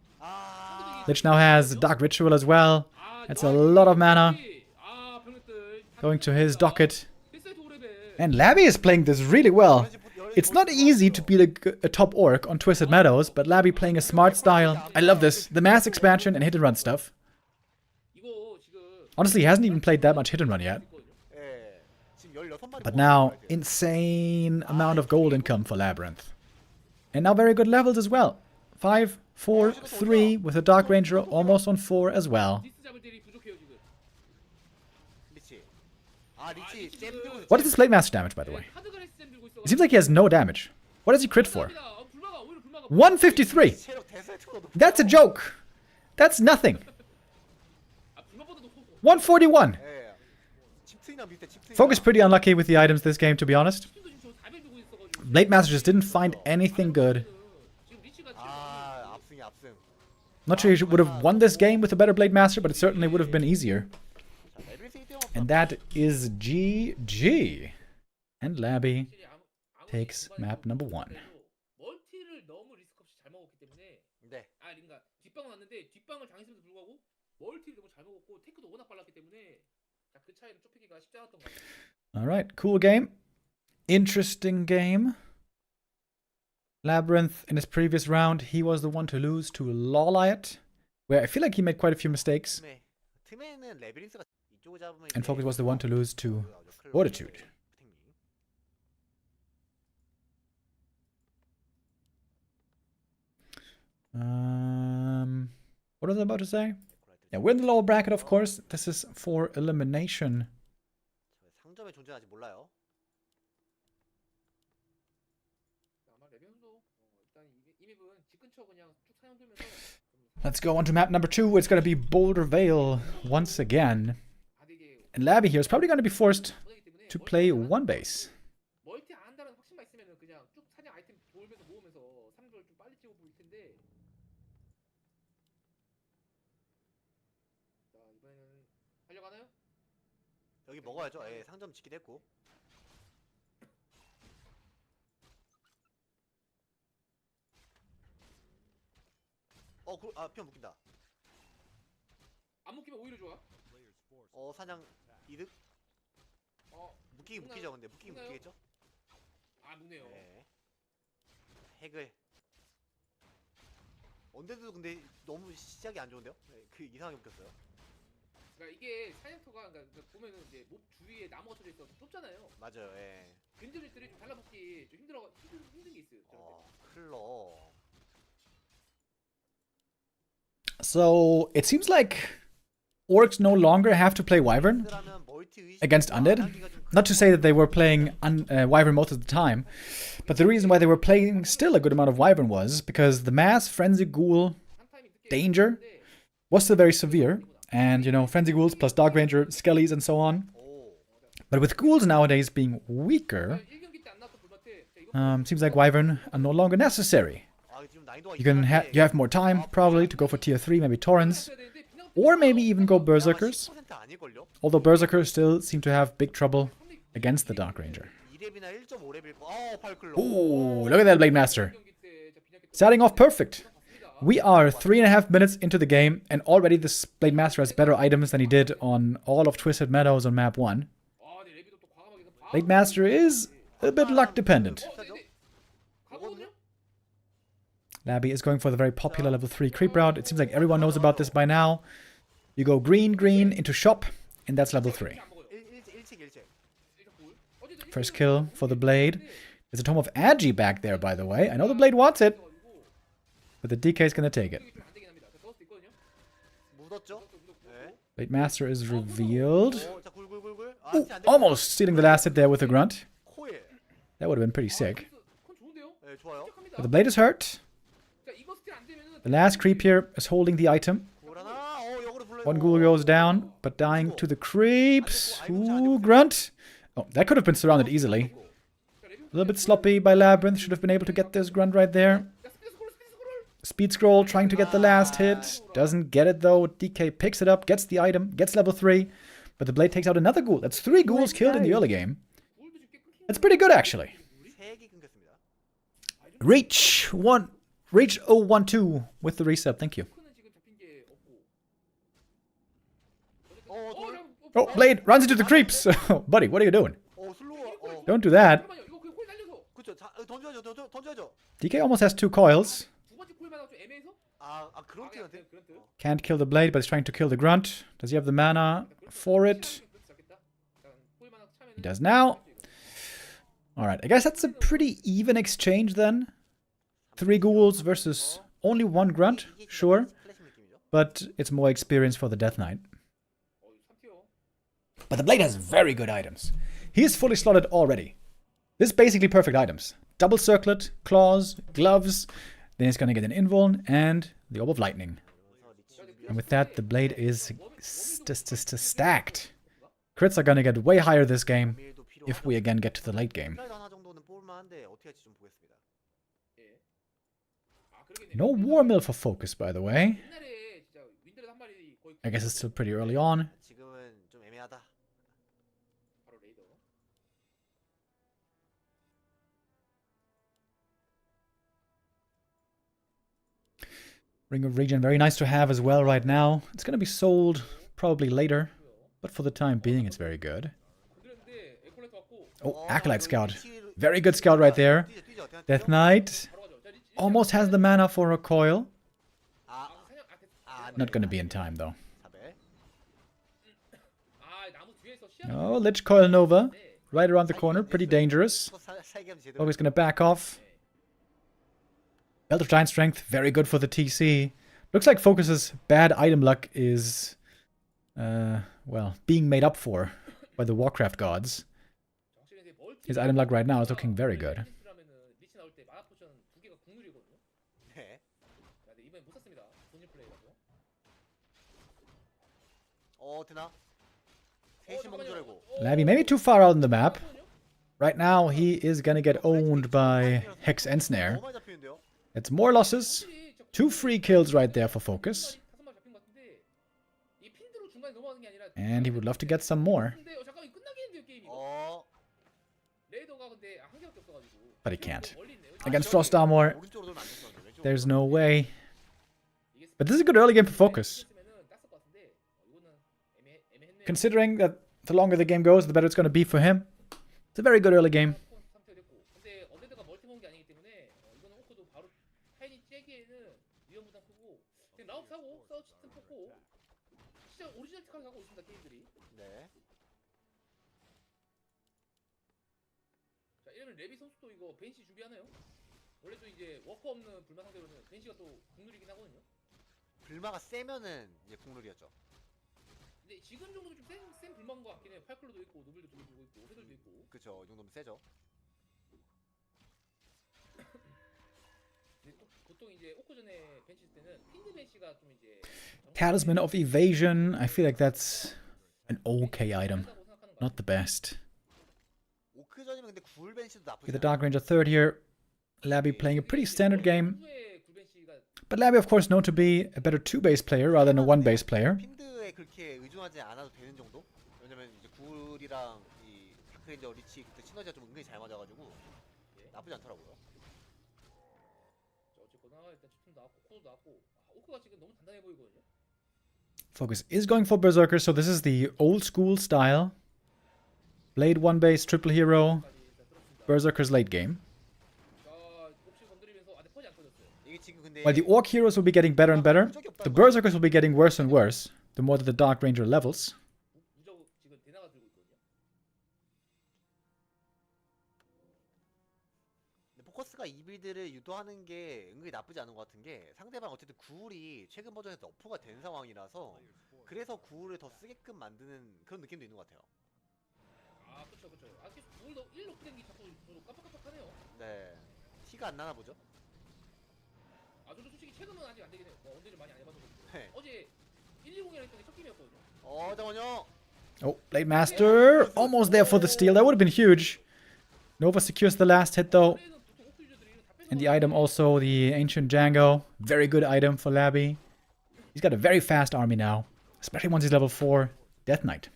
Lich now has Dark Ritual as well. That's a lot of mana 병력들 going to his docket. 됐어요, 도레벨. And Laby is playing this really well. It's not easy to beat a top orc on Twisted Meadows, but Laby playing a smart style. I love this. The mass expansion and hit and run stuff. 이거 지금 Honestly, he hasn't even played that much hit and run yet. 예. 지금 16마리. But now, insane amount of gold income for Labyrinth. And now very good levels as well. 5, 4, 3 with a Dark Ranger almost on 4 as well. 디스 잡을 때이 부족해요, 지금. 리치. 리치 잼 들고 What is this Blade Master damage, by the way? 카드가 레스템 들고 있어. It seems like he has no damage. What does he crit for? 불마가 오히려 불마가 153! 체력 대세트가 높아. That's a joke! That's nothing! 불마보다 높고 141! 예. 칩트이나 밑에 칩트이나. FoCuS pretty unlucky with the items this game, to be honest. 팀도 지금 저 400 주고 있어가지고 Blade Master just didn't find anything good. 지금 리치가 압승이 압승. Not sure he would have won this game with a better Blade Master, but it certainly would have been easier. 자, 레벨 3 And that is GG. And Laby takes map number 1. 멀티를 너무 리스크 없이 잘 먹었기 때문에 네. 그러니까 뒷방은 왔는데 뒷방을 당했음에도 불구하고 멀티를 너무 잘 먹었고 테크도 워낙 빨랐기 때문에 자, 그 차이를 좁히기가 쉽지 않았던 것 같아요. Alright, cool game. Interesting game. Labyrinth, in his previous round, he was the one to lose to LawLiet, where I feel like he made quite a few mistakes. 틈에는 레벨링스가 이쪽을 잡으면 And FoCuS was the one to lose to 클럽 Fortitude. What was I about to say? Yeah, we're in the lower bracket, of course. This is for elimination. 상점의 존재 아직 몰라요. 아마 레벨도 일단 이 맵은 집 근처 그냥 쭉 사용되면서 Let's go on to map number 2. It's going to be Boulder Vale once again. 되게 And Laby here is probably going to be forced 보내기 때문에 to play one base. 멀티 안 한다는 확신만 있으면은 그냥 쭉 사냥 아이템 돌면서 모으면서 3절 좀 빨리 찍어 보일 텐데. 자 이번에는 하려가나요? 여기 먹어야죠. 예, 상점 짓기도 했고. 피어 묶인다. 안 묶이면 오히려 좋아. 사냥 이득. 묶이죠. 근데 묶이겠죠? 묶네요. 네. 핵을. 언제도 근데 너무 시작이 안 좋은데요? 네, 그 이상하게 묶였어요. 그러니까 이게 사냥터가 그러니까 보면은 이제 목 주위에 나무가 쳐져 있어서 좁잖아요. 맞아요. 예. 근들들이 좀 달라붙기 좀 힘든 게 있어요. 클러. So it seems like orcs no longer have to play Wyvern against undead. Not to say that they were playing Wyvern most of the time, but the reason why they were playing still a good amount of Wyvern was because the mass Frenzy Ghoul danger was still very severe. And, you know, Frenzy Ghouls plus Dark Ranger, Skellies and so on But with ghouls nowadays being weaker, 1경기 때 안 나왔던 불마트 자, 이거 seems like Wyvern are no longer necessary. 아, 지금 난이도가 You have more time probably to go for tier 3, maybe Torrents, 써야 되는데 그냥 or maybe even go Berserkers. 10% 아닐걸요? Although Berserkers still seem to have big trouble against the Dark Ranger. 2렙이나 1.5렙일 거. 팔클로. Ooh, look at that Blade Master. 경기 때 자, 비냥 Starting off perfect. We are 3.5 minutes into the game, and already this Blade Master has better items than he did on all of Twisted Meadows on map 1. 아, 네, 레비도 또 과감하게 해서 Blade Master is a bit luck dependent. 가거든요? Laby is going for the very popular level 3 creep route. It seems like everyone knows about this by now. You go green, green into shop, and that's level 3. 안 먹어요. 1칙. 일단 볼. 어쨌든 First kill for the Blade. There's a Tome of Agi back there, by the way. I know the Blade wants it, but the DK is going to take it. 이게 좀안 되긴 합니다. 자, 더스트 있거든요. 묻었죠? 네. Blade Master is revealed. 자, 굴굴굴굴. 아, Ooh, 진짜 안 되겠다. almost stealing the last hit there with a grunt. 코에. That would have been pretty sick. 그건 좋은데요? 네, 좋아요. 시작합니다. But the Blade is hurt. 자, 이거 스틸 안 되면은 The last creep here is holding the item. 굴 하나. 역으로 불러. One ghoul goes down, but dying to the creeps. Ooh, grunt. Oh, that could have been surrounded easily. A little bit sloppy by Labyrinth. Should have been able to get this grunt right there. 자, 스피드 스크롤. Speed scroll trying to get the last hit. Doesn't get it though. DK picks it up, gets the item, gets level 3. But the Blade takes out another ghoul. That's 3 ghouls killed in the early game. 골도 좀 꽤 끊긴 That's pretty good actually. 3개 끊겼습니다. Reach 012 with the resub. Thank you. 크는 지금 잡힌 게 없고. 돌. Oh, Blade runs into the creeps. Buddy, what are you doing? 슬로우. Don't do that. 잠깐만요. 이거 그냥 콜 날려서 그쵸. 자, 던져야죠. DK almost has 2 coils. 두 번째 콜 받아서 좀 애매해서. 그런 그냥 팀한테. 그런 뜻. Can't kill the Blade, but he's trying to kill the grunt. Does he have the mana for it? He does now. Alright, I guess that's a pretty even exchange then. 3 ghouls versus only 1 grunt, sure. But it's more experience for the Death Knight. But the Blade has very good items. He is fully slotted already. This is basically perfect items. Double circlet, claws, gloves. Then he's gonna get an invuln and the Orb of Lightning. And with that, the Blade is stacked. Crits are gonna get way higher this game if we again get to the late game. No War Mill for focus, by the way. I guess it's still pretty early on. 지금은 좀 애매하다. Ring of Regen, very nice to have as well right now. It's gonna be sold probably later, but for the time being, it's very good. Oh, Acolyte Scout. Very good scout right there. Death Knight almost has the mana for a coil. Not gonna be in time though. Oh, Lich Coil Nova. Right around the corner, pretty dangerous. Always gonna back off. Belt of Giant Strength, very good for the TC. Looks like FoCuS's bad item luck is, well, being made up for by the Warcraft gods. His item luck right now is looking very good. Laby maybe too far out on the map. Right now, he is gonna get owned by Hex and Snare. It's more losses. 2 free kills right there for FoCuS. And he would love to get some more. But he can't. Against Frost Armor, there's no way. But this is a good early game for FoCuS. Considering that the longer the game goes, the better it's going to be for him. It's a very good early game. 레비 선수도 이거 벤시 준비하나요? 원래 또 이제 워커 없는 불마 상대로는 벤시가 또 국룰이긴 하거든요. 불마가 세면은 이제 국룰이었죠. 근데 지금 정도면 좀 센 불마인 것 같긴 해요. 팔클로도 있고 노블도 들고 있고 오세들도 있고. 그쵸, 이 정도면 세죠. 근데 또 보통 이제 오코전에 벤시 쓸 때는 핀드 벤시가 좀 이제 Talisman of Evasion. I feel like that's an okay item. not the best. 오크전이면 근데 굴벤시도 나쁘지 Get the 않아. Dark Ranger third here. Laby playing a pretty standard game. 후에 굴벤시가 But Laby, of course, known to be a better 2-base player rather than a 1-base player. 핀드에 그렇게 의존하지 않아도 되는 정도? 왜냐면 이제 굴이랑 이 다크레인저 리치 그때 시너지가 좀 은근히 잘 맞아가지고 나쁘지 않더라고요. 어쨌거나 일단 집중 나왔고 코도 나왔고 오크가 지금 너무 단단해 보이거든요. FoCuS is going for Berserker, so this is the old school style. Blade 1-base, triple hero, Berserker's late game. 자, 옵시 건드리면서 안에 펀이 안 터졌어요. 이게 지금 근데 While the Orc heroes will be getting better and better, the Berserkers will be getting worse and worse, the more that the Dark Ranger levels. 무적 지금 대나가 들고 있거든요. 근데 포커스가 이 빌드를 유도하는 게 은근히 나쁘지 않은 것 같은 게 상대방 어쨌든 구울이 최근 버전에서 너프가 된 상황이라서 그래서 구울을 더 쓰게끔 만드는 그런 느낌도 있는 것 같아요. 아, 그쵸. 아, 계속 1로 땡기 자꾸 저도 깜빡깜빡하네요. 네, 티가 안 나나 보죠? 아, 저도 솔직히 최근은 아직 안 되긴 해요. 뭐 언제 좀 많이 안 해봐서 그렇고. 네. 어제 110이랑 했던 게 첫 게임이었거든요. 잠깐만요. Oh, Blade Master, almost there for the steal. That would have been huge. Nova secures the last hit though. 플레이는 보통 오크 유저들이 이런 다 뺏어. And the item also, the Ancient Django. Very good item for Laby. He's got a very fast army now, especially once he's level 4. Death Knight.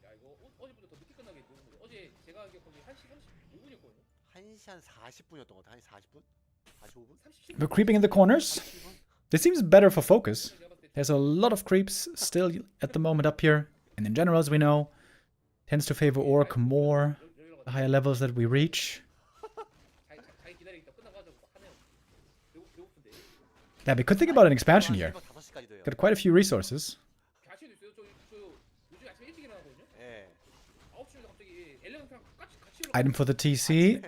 야, 이거 어제보다 더 늦게 끝나게 보는 거예요. 어제 제가 기억하기에 1시 35분이었거든요. 1시 한 40분이었던 것 같아. 1시 40분? 45분? 37분. We're creeping in the corners. This seems better for FoCuS. There's a lot of creeps still at the moment up here. And in general, as we know, tends to favor Orc more the higher levels that we reach. 자기 기다리겠다 끝나고 하자고 막 하네요. 배고픈데. Laby could think about an expansion here. 5시까지도 해요. Got quite a few resources. 아침에도 있어요. 저 요즘 아침에 일찍 일어나거든요. 예. 9시에 갑자기 엘레랑 같이 Item for the TC.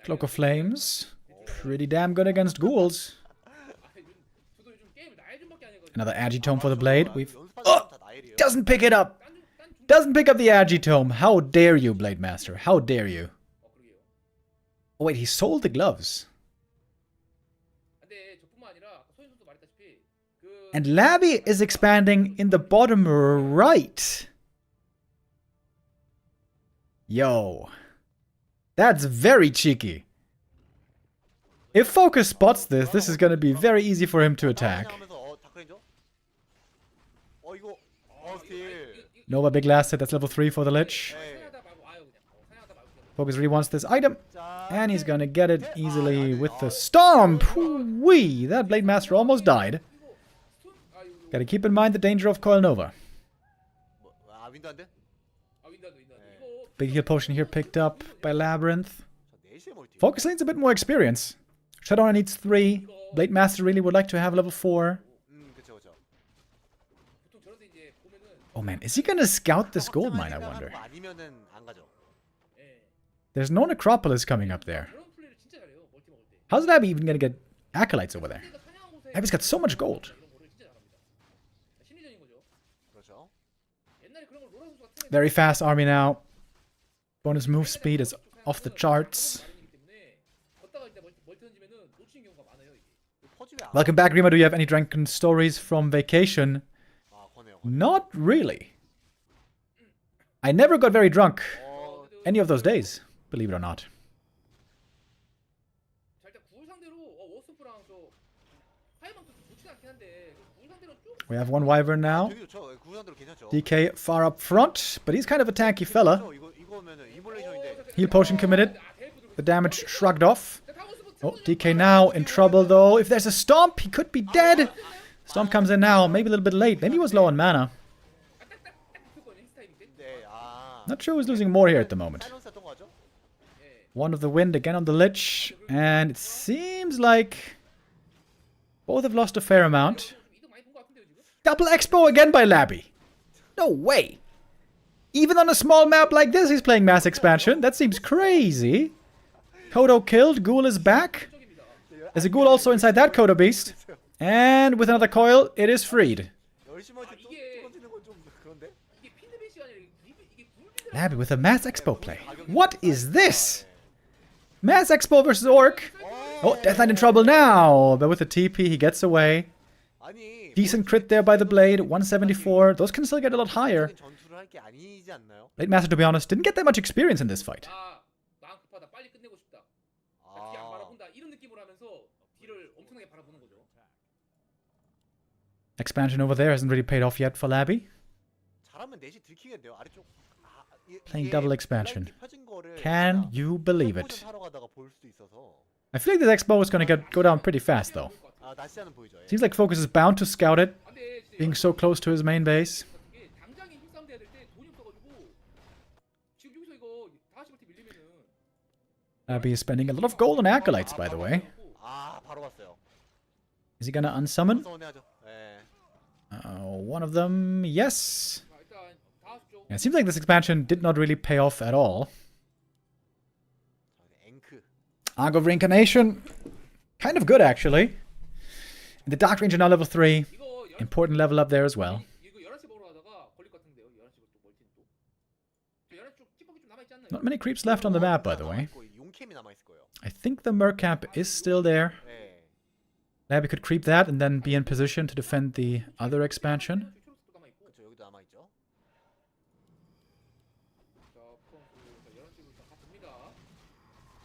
Cloak of Flames. Pretty damn good against ghouls. 저도 요즘 게임을 나일좀밖에 안 해가지고. Another Agitome for the blade. We've 연습하는 다 나일이에요. doesn't pick it up. Doesn't pick up the Agitome. How dare you, Blade Master? How dare you? 그러게요. Oh wait, he sold the gloves. 근데 저뿐만 아니라 아까 소연 선수 말했다시피 그 And Laby is expanding in the bottom right. Yo. That's very cheeky. If FoCuS spots this, this is going to be very easy for him to attack. 하면서 다크레인저? 이거 스틸. Nova big last hit, that's level 3 for the Lich. 예. 사냥하다 말고 와요 그냥. 사냥하다 말고 그냥. FoCuS really wants this item. 자, And he's going to get it easily with the Stomp. Whee! That Blade Master almost died. Gotta keep in mind the danger of Coil Nova. 윈도 안 돼? 윈다도. 이거 Big heal potion here picked up by Labyrinth. 자, 4시에 멀티. FoCuS needs a bit more experience. Shadowrunner needs 3. Blade Master really would like to have level 4. 그쵸. 보통 저런데 이제 보면은 Oh man, is he gonna scout this gold mine, I wonder? 아니면은 안 가죠. 예. There's no necropolis coming up there. 그런 플레이를 진짜 잘해요. 멀티 먹을 때. How's Laby even gonna get acolytes over there? 그러니까 사냥한 곳에 Laby's got so much gold. 이런 거를 진짜 잘합니다. 심리전인 거죠. 그렇죠. 옛날에 그런 걸 로라 선수가 트레이드 Very fast army now. Bonus move speed is off the charts. 걷다가 이제 멀티 던지면은 놓치는 경우가 많아요. 이게. 퍼즐이 안 Welcome back, Rima. Do you have any drunken stories from vacation? 거네요. Not really. I never got very drunk any of those days, believe it or not. 자, 일단 구울 상대로 워스프랑 저 하이망도 좋진 않긴 한데 구울 상대로 쭉 We have one Wyvern now. 되게 좋죠. 구상대로 괜찮죠. DK far up front, but he's kind of a tanky fella. 이거면은 이몰레이션인데. Heal potion committed. The damage shrugged off. Oh, DK now in trouble though. If there's a stomp, he could be dead. Stomp comes in now, maybe a little bit late. Maybe he was low on mana. 네, Not sure who's losing more here at the moment. 사이런스였던 거 같죠? One of the wind again on the Lich. And it seems like both have lost a fair amount. 이득 많이 본것 같은데요 지금? Double Expo again by Laby. No way. Even on a small map like this, he's playing mass expansion. That seems crazy. Kodo killed. Ghoul is back. There's a Ghoul also inside that Kodo beast. And with another coil, it is freed. 열심히 할 때 또 던지는 건 좀 그런데. 이게 핀드베이스가 아니라 이게 굴비드 Laby with a mass expo play. What is this? Mass expo versus Orc. Oh, Death Knight in trouble now. But with the TP, he gets away. 아니 Decent crit there by the blade, 174. Those can still get a lot higher. 전투를 할 게 아니지 않나요? Blade Master, to be honest, didn't get that much experience in this fight. 나 급하다. 빨리 끝내고 싶다. 뒤 안 바라본다. 이런 느낌으로 하면서 뒤를 엄청나게 바라보는 거죠. Expansion over there hasn't really paid off yet for Laby. 잘하면 넷이 들키겠네요. 아래쪽. Playing double expansion. Can you believe it? 하러 가다가 볼 수도 있어서. I feel like this Expo is gonna go down pretty fast though. 나시아는 보이죠. Seems like FoCuS is bound to scout it, being so close to his main base. 당장에 힘싸움 돼야 될 때 돈이 없어가지고 지금 여기서 이거 다 같이 그렇게 밀리면은 Laby is spending a lot of gold on acolytes, by the way. 바로 봤어요. Is he gonna unsummon? 선언해야죠. One of them, yes. Yeah, it seems like this expansion did not really pay off at all. Arg of Reincarnation, kind of good actually. The Dark Range are now level 3. Important level up there as well. Not many creeps left on the map, by the way. I think the Mercap is still there. Laby could creep that and then be in position to defend the other expansion.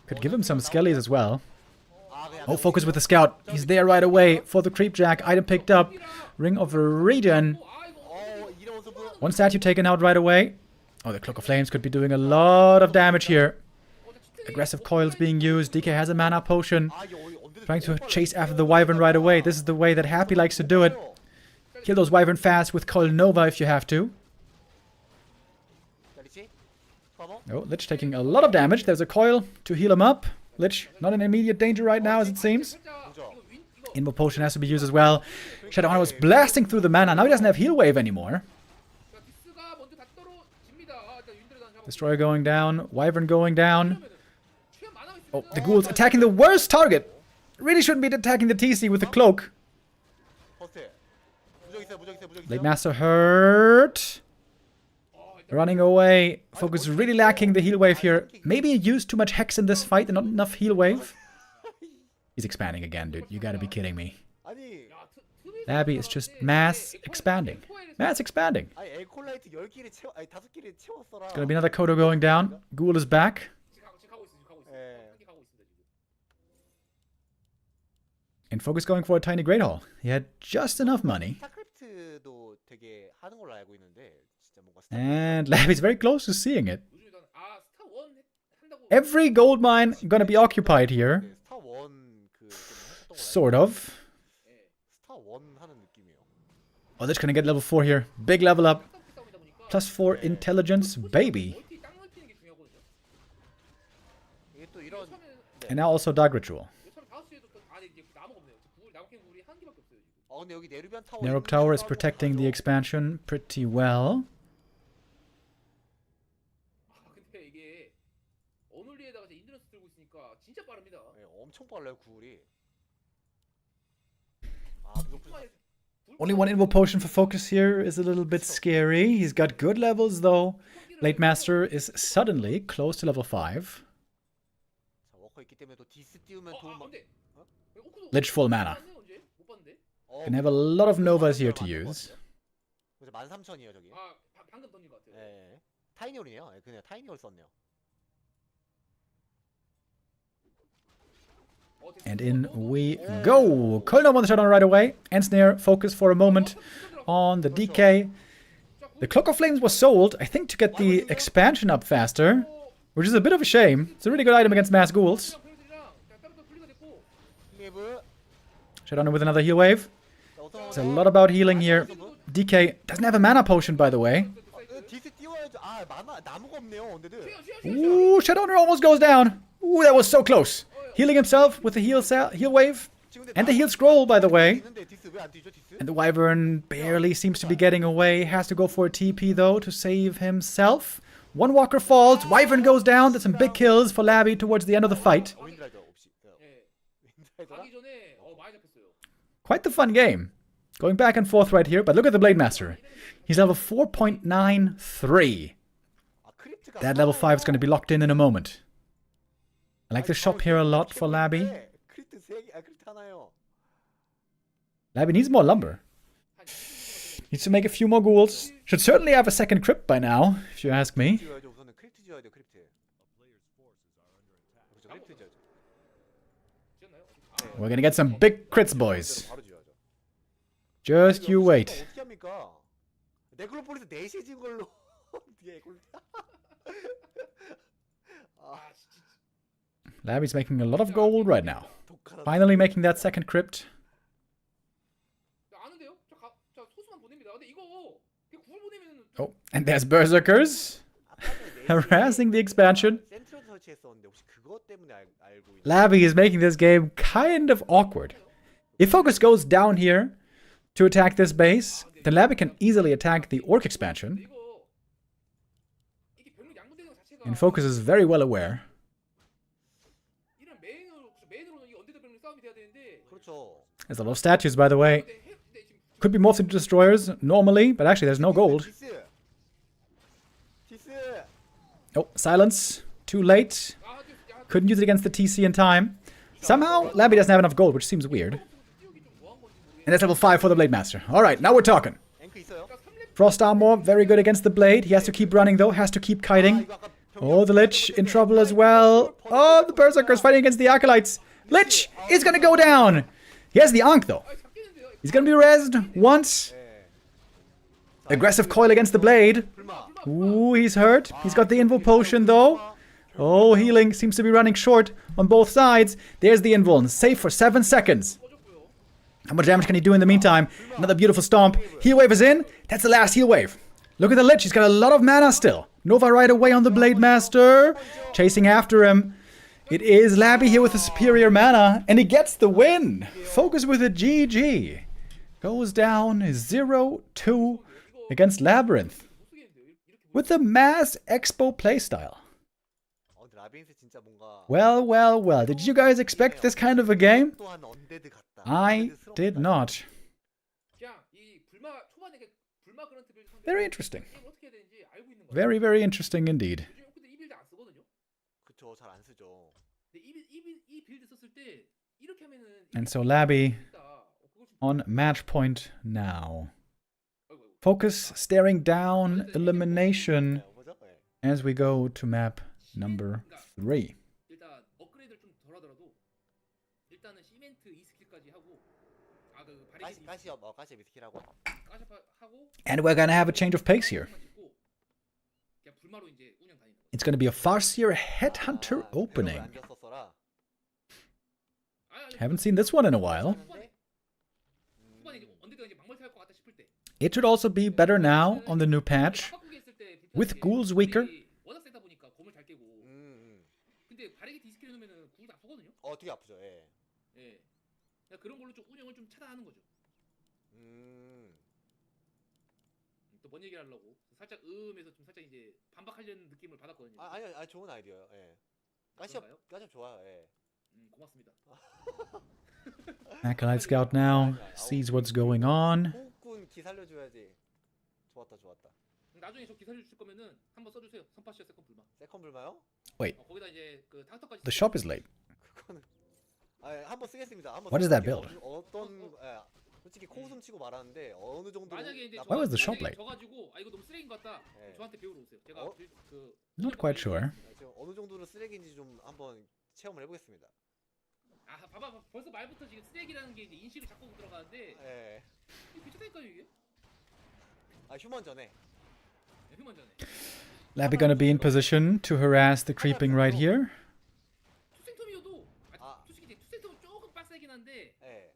Could give him some skellies as well. Oh, FoCuS with the scout. He's there right away for the creep jack. Item picked up. Ring of Regen. One statue taken out right away. Oh, the Cloak of Flames could be doing a lot of damage here. Aggressive coils being used. DK has a mana potion. Trying to chase after the Wyvern right away. This is the way that Happy likes to do it. Kill those Wyvern fast with Coil Nova if you have to. Oh, Lich taking a lot of damage. There's a coil to heal him up. Lich, not in immediate danger right now, as it seems. Invo Potion has to be used as well. Shadowhunter was blasting through the mana. Now he doesn't have Heal Wave anymore. Destroyer going down. Wyvern going down. Oh, the ghouls attacking the worst target. Really shouldn't be attacking the TC with the cloak. Blade Master hurt. Running away. FoCuS really lacking the heal wave here. Maybe he used too much Hex in this fight and not enough heal wave. He's expanding again, dude. You gotta be kidding me. Laby is just mass expanding. Mass expanding. It's gonna be another Kodo going down. Ghoul is back. And FoCuS going for a tiny Great Hall. He had just enough money. And Laby's very close to seeing it. Every gold mine gonna be occupied here. Sort of. Oh, that's gonna get level 4 here. Big level up. +4 intelligence, baby. And now also Dark Ritual. Narrow Tower is protecting the expansion pretty well. Only one Invo Potion for FoCuS here is a little bit scary. He's got good levels though. Blade Master is suddenly close to level 5. Lich full mana. Can have a lot of Novas here to use. And in we go. Kölnov on the shutdown right away. Ensnare, FoCuS for a moment on the DK. The Cloak of Flames was sold, I think, to get the expansion up faster, which is a bit of a shame. It's a really good item against mass ghouls. Shutdown with another heal wave. It's a lot about healing here. DK doesn't have a mana potion, by the way. Ooh, Shadowrunner almost goes down. Ooh, that was so close. Healing himself with the heal wave. And the heal scroll, by the way. And the Wyvern barely seems to be getting away. Has to go for a TP, though, to save himself. One walker falls. Wyvern goes down. That's some big kills for Laby towards the end of the fight. Quite the fun game. Going back and forth right here, but look at the Blade Master. He's level 4.93. That level 5 is going to be locked in a moment. I like the shop here a lot for Laby. Laby needs more lumber. Needs to make a few more ghouls. Should certainly have a second crypt by now, if you ask me. 지어야죠. 우선은 크립트 지어야 돼. 크립트. 그렇죠. 크립트 지어야죠. 지었나요? We're gonna get some big crits, boys. 바로 지어야죠. Just you wait. 어떻게 합니까? 네클로폴리스 4시에 지은 걸로. 뒤에 아 진짜 Laby's making a lot of gold right now. Finally making that second crypt. 아는데요? 저 소수만 보냅니다. 근데 이거 그냥 구글 보내면 Oh, and there's berserkers harassing the expansion. 센트럴 설치했었는데 혹시 그것 때문에 알고 있는 Laby is making this game kind of awkward. If FoCuS goes down here to attack this base, then Laby can easily attack the Orc expansion. 이거 이게 병력 양분되는 것 자체가 And FoCuS is very well aware. 이런 메인으로는 이 언데드 병력 싸움이 돼야 되는데 그렇죠. There's a lot of statues, by the way. 근데 지금 Could be morphed into destroyers normally, but actually there's no gold. 디스. 디스. Oh, silence. Too late. 야 Couldn't use it against the TC in time. Somehow, Laby doesn't have enough gold, which seems weird. 띄우기 좀 뭐한 건지 모르겠는데 And that's level 5 for the Blade Master. Alright, now we're talking. 앵크 있어요? Frost Armor, very good against the Blade. He has to keep running though, has to keep kiting. Oh, the Lich in trouble as well. Oh, the Berserker's fighting against the Acolytes. Lich is gonna go down. He has the Ankh though. 잡히는데요. He's gonna be rezzed once. Aggressive coil against the Blade. Ooh, he's hurt. He's got the Invul Potion though. Oh, healing seems to be running short on both sides. There's the Invul. Safe for 7 seconds. How much damage can he do in the meantime? Another beautiful stomp. Heal wave is in. That's the last heal wave. Look at the Lich. He's got a lot of mana still. Nova right away on the Blade Master. Chasing after him. It is Laby here with the superior mana. And he gets the win. FoCuS with a GG. Goes down 0-2 against Labyrinth. With the Mass Expo playstyle. 근데 라비린스 진짜 뭔가 Well, well, well. Did you guys expect this kind of a game? 또한 언데드 같다. I did not. 그냥 이 초반에 불마 그런트 빌드 상대 Very interesting. 게임 어떻게 해야 되는지 알고 있는 거예요. Very, very interesting indeed. 요즘 근데 이 빌드 안 쓰거든요. 그쵸, 잘 안 쓰죠. 근데 이 빌드 썼을 때 이렇게 하면은 And so Laby 그거 좀 on match point now. FoCuS staring down elimination 보죠? 네. as we go to map number 3. 일단 업그레이드를 좀 덜하더라도 일단은 시멘트 2스킬까지 하고 그 바리게이트 가시 미스키라고. 하고 And we're gonna have a change of pace here. 그냥 불마로 이제 운영 다니는 거예요. It's gonna be a Farseer Headhunter opening. 안겼었어라. Haven't seen this one in a while. 초반에 이제 언데드가 이제 막멀티 할것 같다 싶을 때 It should also be better now on the new patch. With ghouls weaker. 워낙 세다 보니까 곰을 잘 깨고 근데 바리게이트 2스킬 해놓으면은 ghouls 아프거든요. 되게 아프죠. 예. 예. 그러니까 그런 걸로 좀 운영을 좀 차단하는 거죠. 또 뭔 얘기를 하려고 살짝 음에서 좀 살짝 이제 반박하려는 느낌을 받았거든요. 아니 좋은 아이디어요. 예. 가시업 좋아요. 예. 고맙습니다. Acolyte Scout now sees what's going on. 호흡군 기 살려줘야지. 좋았다. 나중에 저 기사를 주실 거면은 한번 써주세요. 선파시아 세컨 불마. 세컨 불마요? Wait, 거기다 이제 그 닥터까지. the shop is late. 그거는 한번 쓰겠습니다. 한번. What does that build? 어떤 솔직히 코웃음 치고 말하는데 어느 정도. 만약에 이제 Why was the shop late? 져가지고 이거 너무 쓰레기인 것 같다. 네. 저한테 배우러 오세요. 제가 그 Not quite sure. 지금 어느 정도로 쓰레기인지 좀 한번 체험을 해보겠습니다. 봐봐 벌써 말부터 지금 쓰레기라는 게 이제 인식을 자꾸 들어가는데. 예. 이게 괜찮다니까요 이게. 휴먼 전에. 휴먼 전에. Laby gonna be in position to harass the creeping right here. 투생텀이어도 솔직히 투생텀은 조금 빡세긴 한데. 예.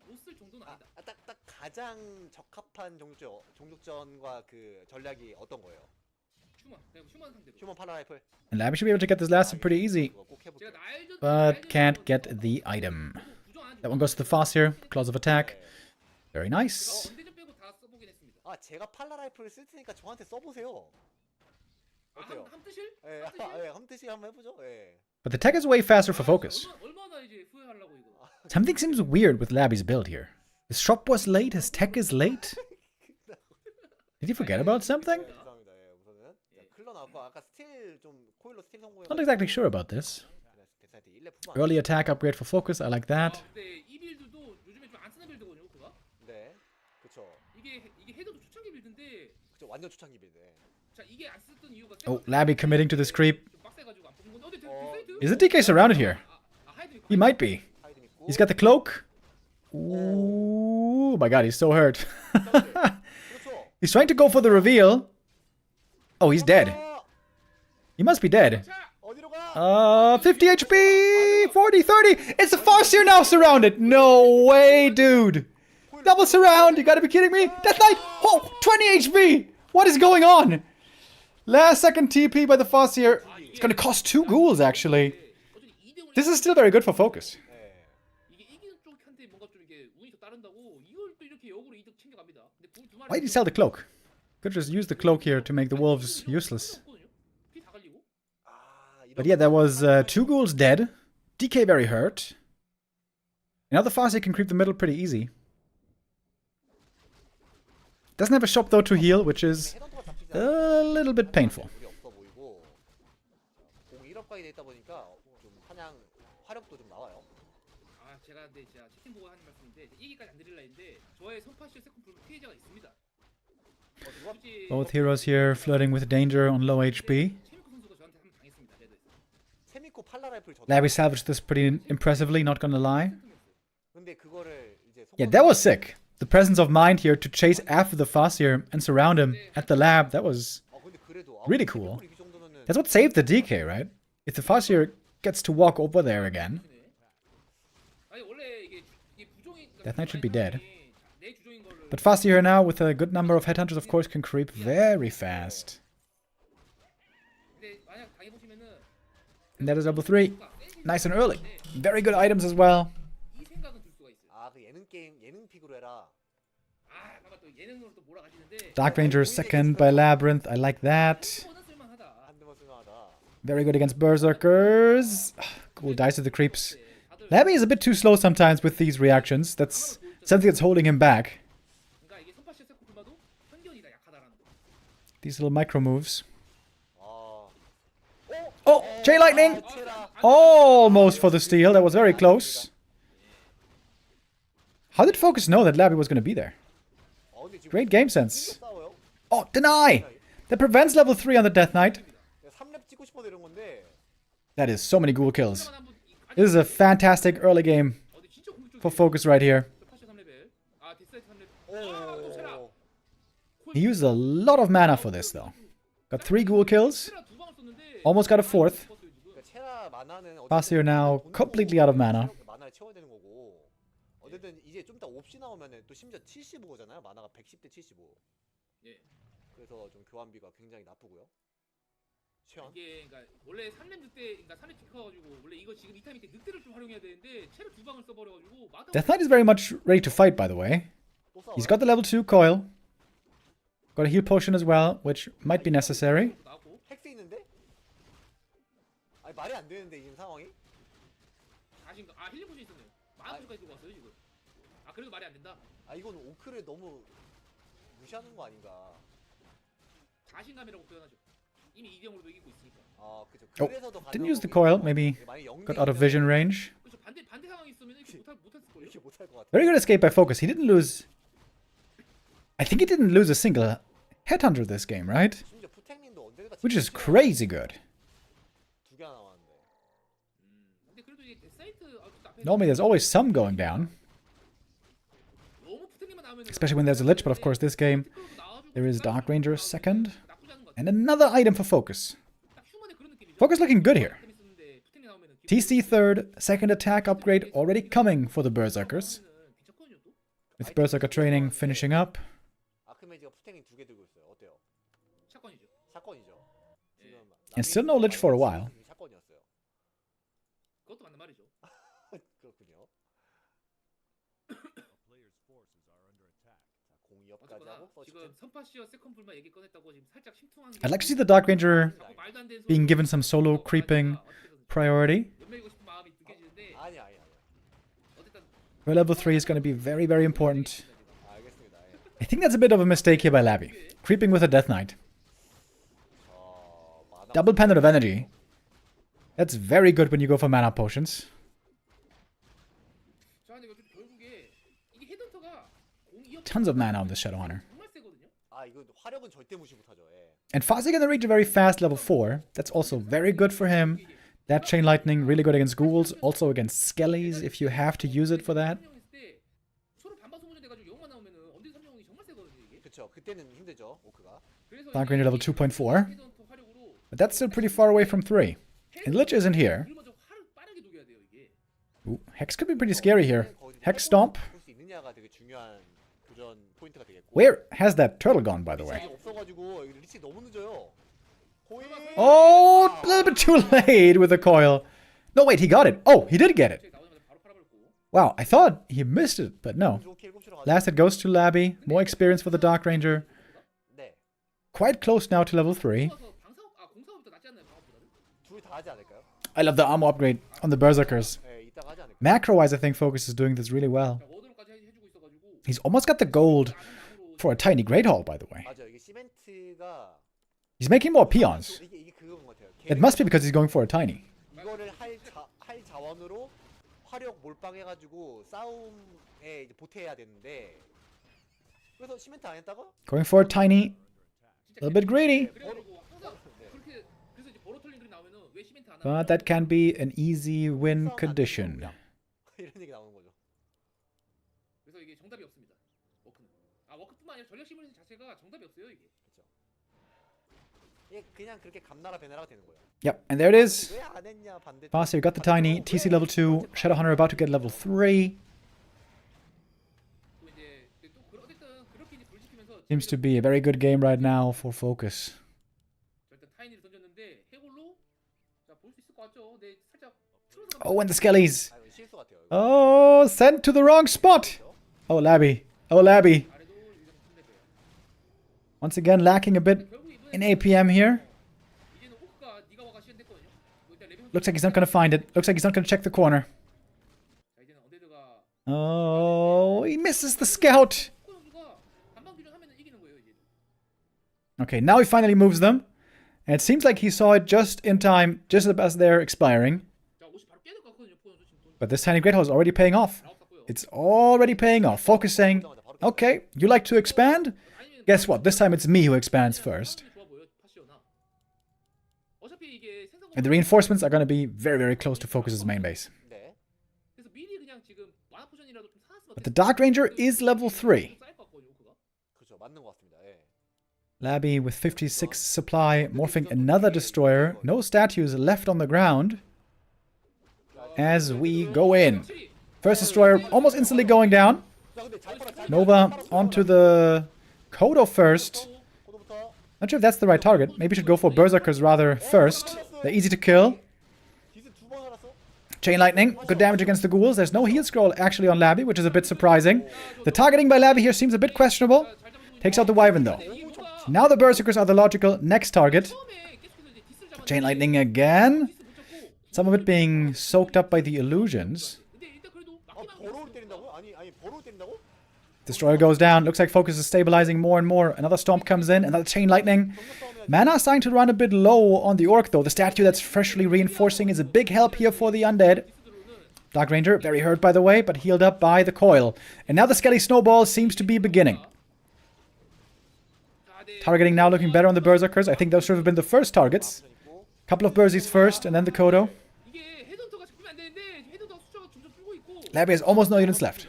못쓸 정도는 아니다. 딱 가장 적합한 종족전과 그 전략이 어떤 거예요? 휴먼 상대로. 휴먼 파라라이플. And Laby should be able to get this last one pretty easy. 제가 날전 But can't get the item. That one goes to the Farseer. Claws of attack. Very nice. 언데드 빼고 다 써보긴 했습니다. 제가 팔라라이플을 쓸 테니까 저한테 써보세요. 어때요? 함뜨실? 예, 함뜨실 한번 해보죠. 예. But the tech is way faster for FoCuS. 얼마나 이제 후회하려고 이거. Something seems weird with Laby's build here. His shop was late, his tech is late. Did he forget about something? 죄송합니다. 예, 우선은 클러 나왔고 아까 스틸 좀 코일로 스틸 성공. Not exactly sure about this. Early attack upgrade for FoCuS, I like that. 근데 이 빌드도 요즘에 좀 안 그쵸, 완전 초창기인데. 자, 이게 안 쓰던 이유가 Oh, Laby committing to this creep. 좀 빡세가지고 안 뽑는 건데. 데스사이트? Is the DK surrounded here? 하이드 있고. He might be. 하이든 있고. He's got the cloak. Ooh, my god, he's so hurt. 그렇죠. He's trying to go for the reveal. Oh, he's dead. He must be dead. 자, 어디로 가? 50 HP! 40, 30! It's the Farseer now surrounded! No way, dude! Double surround! You gotta be kidding me! Death Knight! Oh! 20 HP! What is going on? Last second TP by the Farseer. It's gonna cost 2 ghouls, actually. 어차피 2대1 This is still very good for FoCuS. 네. 이게 이기는 쪽한테 뭔가 좀 이게 운이 더 따른다고 이걸 또 이렇게 역으로 이득 챙겨갑니다. 근데 두 마리 Why did he sell the cloak? Could just use the cloak here to make the wolves useless. 피 다 갈리고. But yeah, there was 2 ghouls dead. DK very hurt. Now the Farseer can creep the middle pretty easy. Doesn't have a shop though to heal, which is 헤던터가 잡히지 a little bit painful. 우리 없어 보이고. 공 1업까지 돼 있다 보니까 좀 사냥 화력도 좀 나와요. 아, 제가 채팅 보고 하는 말씀인데 얘기까지 안 드릴라 했는데 저의 선파시 세컨 불 피해자가 있습니다. 굳이 Both heroes here flirting with danger on low HP. 최민코 선수가 저한테 한번 당했습니다. 레드에서. 세미코 팔라 라이플 저. Laby salvaged this pretty impressively, not gonna lie. 근데 그거를 이제 Yeah, that was sick. The presence of mind here to chase after the Farseer and surround him at the lab, that was 근데 그래도 really cool. 이 정도면은 That's what saved the DK, right? If the Farseer gets to walk over there again, 아니 원래 이게 부종이 Death Knight should be dead. 내 주종인 거를 But Farseer here now, with a good number of headhunters, of course, can creep very fast. 근데 만약 당해 보시면은 And that is level 3. Nice and early. Very good items as well. 이 생각은 들 수가 있어요. 그 예능 게임 예능 픽으로 해라. 아, 봐봐 또 예능으로 또 몰아가시는데 Dark Ranger second by Labyrinth. I like that. 워낙 쓸만하다. 한 대만 쓸만하다. Very good against Berserkers. Cool dice with the creeps. Laby is a bit too slow sometimes with these reactions. That's something that's holding him back. 그러니까 이게 선파시 세컨 불마도 편견이다 약하다라는 거. These little micro moves. 아. Oh, J Lightning! 체라. Almost for the steal. That was very close. How did FoCuS know that Laby was going to be there? 근데 지금 Great game sense. 싸워요. Oh, deny! That prevents level 3 on the Death Knight. 3렙 찍고 싶어서 이런 건데. That is so many ghoul kills. 한번 This is a fantastic early game 어디 진짜 공격적이야. for FoCuS right here. 파시 3레벨. 아, 데스사이트 3레벨. 아, 또 체라. 오. He used a lot of mana for this though. Got 3 ghoul kills. 체라 두 방을 썼는데 Almost got a 4th. 그러니까 체라 마나는 Farseer now completely out of mana. 마나를 채워야 되는 거고. 어쨌든 이제 좀 이따 옵시 나오면은 또 심지어 75잖아요. 마나가 110대 75. 예. 그래서 좀 교환비가 굉장히 나쁘고요. 최원. 이게 그러니까 원래 3렘 늑대 그러니까 3렘 찍혀가지고 원래 이거 지금 이 타이밍 때 늑대를 좀 활용해야 되는데 체를 두 방을 써버려가지고 마다 Death Knight is very much ready to fight, by the way. 또 싸워요. He's got the level 2 coil. Got a heal potion as well, which might be necessary. 나왔고 헥스 있는데? 아니 말이 안 되는데 지금 상황이? 자신감 아 힐링 포션 있었네요. 마음까지 들고 왔어요 지금. 아 그래도 말이 안 된다. 아 이건 오크를 너무 무시하는 거 아닌가? 자신감이라고 표현하죠. 이미 2대0으로도 이기고 있으니까. 아 그죠. Oh, 그래서 더 didn't 가능한 use the 거고. coil. Maybe 만약에 got out of vision range. 그렇죠. 반대 상황이 있으면 이렇게 못했을 거예요. 이렇게 못할 것 같아. Very good escape by FoCuS. He didn't lose. I think he didn't lose a single headhunter this game, right? 심지어 푸탱님도 언제가 Which is crazy good. 두개 나왔는데. 근데 그래도 이게 데스사이트 앞에 Normally, there's always some going down, 너무 푸탱님만 나오면 especially when there's a lich. But of course, this game there is Dark Ranger second and another item for FoCuS. FoCuS looking good here. TC third, second attack upgrade already coming for the Berserkers. With Berserker training finishing up. 아크메지가 푸탱님 두 개 들고 있어요. 어때요? 샷건이죠. 사건이죠. 지금 And still no lich for a while. 사건이었어요. 그것도 맞는 말이죠. 그렇군요. 자, 02업까지 어쨌거나 하고 지금 선파시어 세컨 불만 얘기 꺼냈다고 지금 살짝 심퉁한 게 I'd like to see the Dark Ranger 말도 안 되는 being 소리 given some solo creeping priority. 연맹이고 싶은 마음이 느껴지는데 아니야. 어쨌든 Where level 3 is going to be very, very important. 알겠습니다. 예. I think that's a bit of a mistake here by Laby. Creeping with a Death Knight. 마나 Double pendant of energy. That's very good when you go for mana potions. 자 근데 이거 좀 결국에 이게 헤드헌터가 02업 Tons of mana on this Shadowhunter. 정말 세거든요. 아 이거 화력은 절대 무시 못하죠. 예. And Fozzy gonna reach a very fast level 4. That's also very good for him. That Chain Lightning, really good against ghouls, also against skellies if you have to use it for that. 그쵸. 그때는 힘들죠. 오크가. Dark Ranger level 2.4. But that's still pretty far away from 3. And Lich isn't here. Ooh, Hex could be pretty scary here. Hex Stomp. 볼 수 있느냐가 되게 중요한 교전 포인트가 되겠고. Where has that turtle gone, by the way? 없어가지고 리치 너무 늦어요. Oh, a little bit too late with the coil. No, wait, he got it. Oh, he did get it. Wow, I thought he missed it, but no. Last hit goes to Laby. More experience for the Dark Ranger. 네. Quite close now to level 3. 둘이 다 하지 않을까요? I love the armor upgrade on the Berserkers. 네, 이따가 하지 않을까요? Macro-wise, I think FoCuS is doing this really well. He's almost got the gold for a tiny Great Hall, by the way. 맞아요. 이게 시멘트가 He's making more peons. 이게 그건 것 같아요. It must be because he's going for a tiny. 이거를 할 자원으로 화력 몰빵해가지고 싸움에 이제 보태야 되는데 그래서 시멘트 안 했다가 Going for a tiny. A little bit greedy. But that can be an easy win condition. 이런 얘기 나오는 거죠. 그래서 이게 정답이 없습니다. 워크는. 워크뿐만 아니라 전략 시뮬레이션 자체가 정답이 없어요, 이게. 그렇죠. 이게 그냥 그렇게 감나라 배나라가 되는 거예요. Yep, and there it is. 왜 안 했냐 반대. Foster got the tiny. TC level 2. Shadowhunter about to get level 3. 또 이제 또 어쨌든 그렇게 이제 불지키면서 Seems to be a very good game right now for FoCuS. 일단 타이니를 던졌는데 해골로 자 볼 수 있을 것 같죠? 네, 살짝 틀어서 Oh, and the skellies. 아, 이거 실수 같아요. 이거. Oh, sent to the wrong spot. Oh, Laby. Oh, Laby. 아래도 이제 끝내고요. Once again, lacking a bit 결국 이번에 in APM here. 이제는 호크가 네가 와가 시연됐거든요. 일단 레벨 Looks like he's not going to find it. Looks like he's not going to check the corner. 자, 이제는 언데드가 Oh, he misses the scout. 호크 선수가 반방 교전하면 이기는 거예요, 이제. Okay, now he finally moves them. And it seems like he saw it just in time, just as they're expiring. 자, 50 바로 깨야 될 것 같거든요, 호크 선수 지금 돈 But this tiny Great Hall is already paying off. 나왔고요. It's already paying off. FoCuS saying, okay, you like to expand? Guess what? This time it's me who expands first. 좋아 보여, 파시오나. 어차피 이게 생각 And the reinforcements are going to be very, very close to FoCuS's main base. 네. 그래서 미리 그냥 지금 만화 포션이라도 좀 사놨으면 But the Dark Ranger is level 3. 쌓일 것 같거든요, 호크가. 그렇죠. 맞는 것 같습니다. 예. Laby with 56 supply, morphing another destroyer. No statues left on the ground. As we go in. First destroyer almost instantly going down. Nova onto the Kodo first. 코도부터 Not sure if that's the right target. Maybe should go for Berserkers rather first. They're easy to kill. 디스 두번 살았어. Chain Lightning, good damage against the ghouls. There's no heal scroll actually on Laby, which is a bit surprising. The targeting by Laby here seems a bit questionable. Takes out the Wyvern though. Now the Berserkers are the logical next target. Chain Lightning again. Some of it being soaked up by the illusions. 버로우를 때린다고? 아니 버로우 때린다고? Destroyer goes down. Looks like FoCuS is stabilizing more and more. Another Stomp comes in. Another Chain Lightning. Mana starting to run a bit low on the Orc though. The statue that's freshly reinforcing is a big help here for the Undead. Dark Ranger, very hurt by the way, but healed up by the coil. And now the Skelly Snowball seems to be beginning. Targeting now looking better on the Berserkers. I think those should have been the first targets. Couple of Bersies first, and then the Kodo. 이게 헤드헌터가 잡히면 안 되는데 헤드헌터 숫자가 점점 줄고 있고 Laby has almost no units left.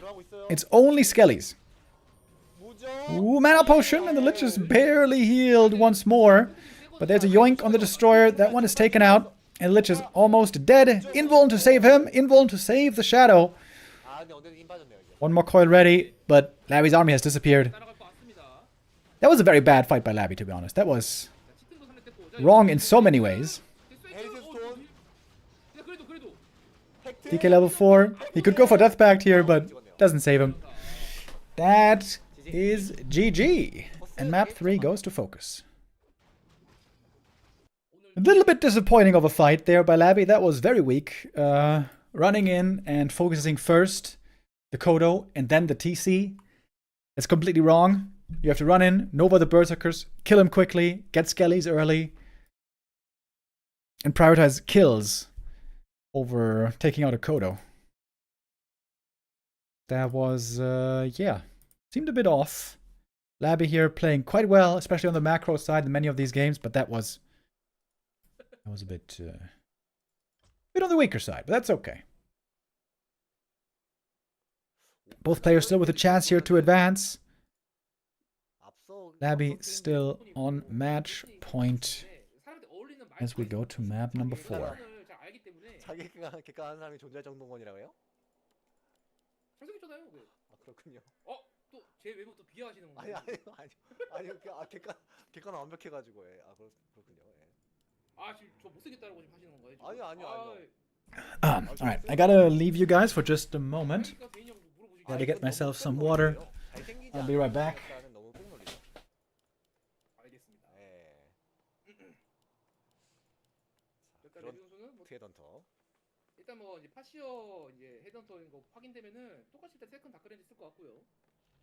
It's only Skellies. Ooh, mana potion, and the Lich is barely healed once more. But there's a yoink on the Destroyer. That one is taken out. And Lich is almost dead. Invuln to save him. Invuln to save the Shadow. 아 근데 언제든 힘 빠졌네요 이제. One more coil ready, but Laby's army has disappeared. 따라갈 것 같습니다. That was a very bad fight by Laby, to be honest. That was 치팅도 살렸고 자, wrong in so many ways. 헬스스톤 그래도 팩트. DK level 4. He could go for Death Pact here, but doesn't save him. That is GG. And map 3 goes to FoCuS. A little bit disappointing of a fight there by Laby. That was very weak. Running in and focusing first the Kodo and then the TC. That's completely wrong. You have to run in, Nova the Berserkers, kill him quickly, get Skellies early, and prioritize kills over taking out a Kodo. That was, yeah, seemed a bit off. Laby here playing quite well, especially on the macro side in many of these games, but that was a bit on the weaker side, but that's okay. Both players still with a chance here to advance. Laby still on match point as we go to map number 4. 자기 객관하는 사람이 존재할 정도건이라고요? 잘생겼잖아요. 왜? 아 그렇군요. 또 제 외모 또 비하하시는 건가요? 아니 객관 완벽해가지고 예. 아 그렇군요. 예. 지금 저 못생겼다라고 지금 하시는 건가요? 지금? 아니요. Alright, I gotta leave you guys for just a moment. Gotta get myself some water. I'll be right back. 알겠습니다. 예. 일단 레비 선수는 뭐 헤드헌터. 일단 뭐 이제 파시어 이제 헤드헌터인 거 확인되면은 똑같이 일단 세컨 다크렌즈 쓸 것 같고요.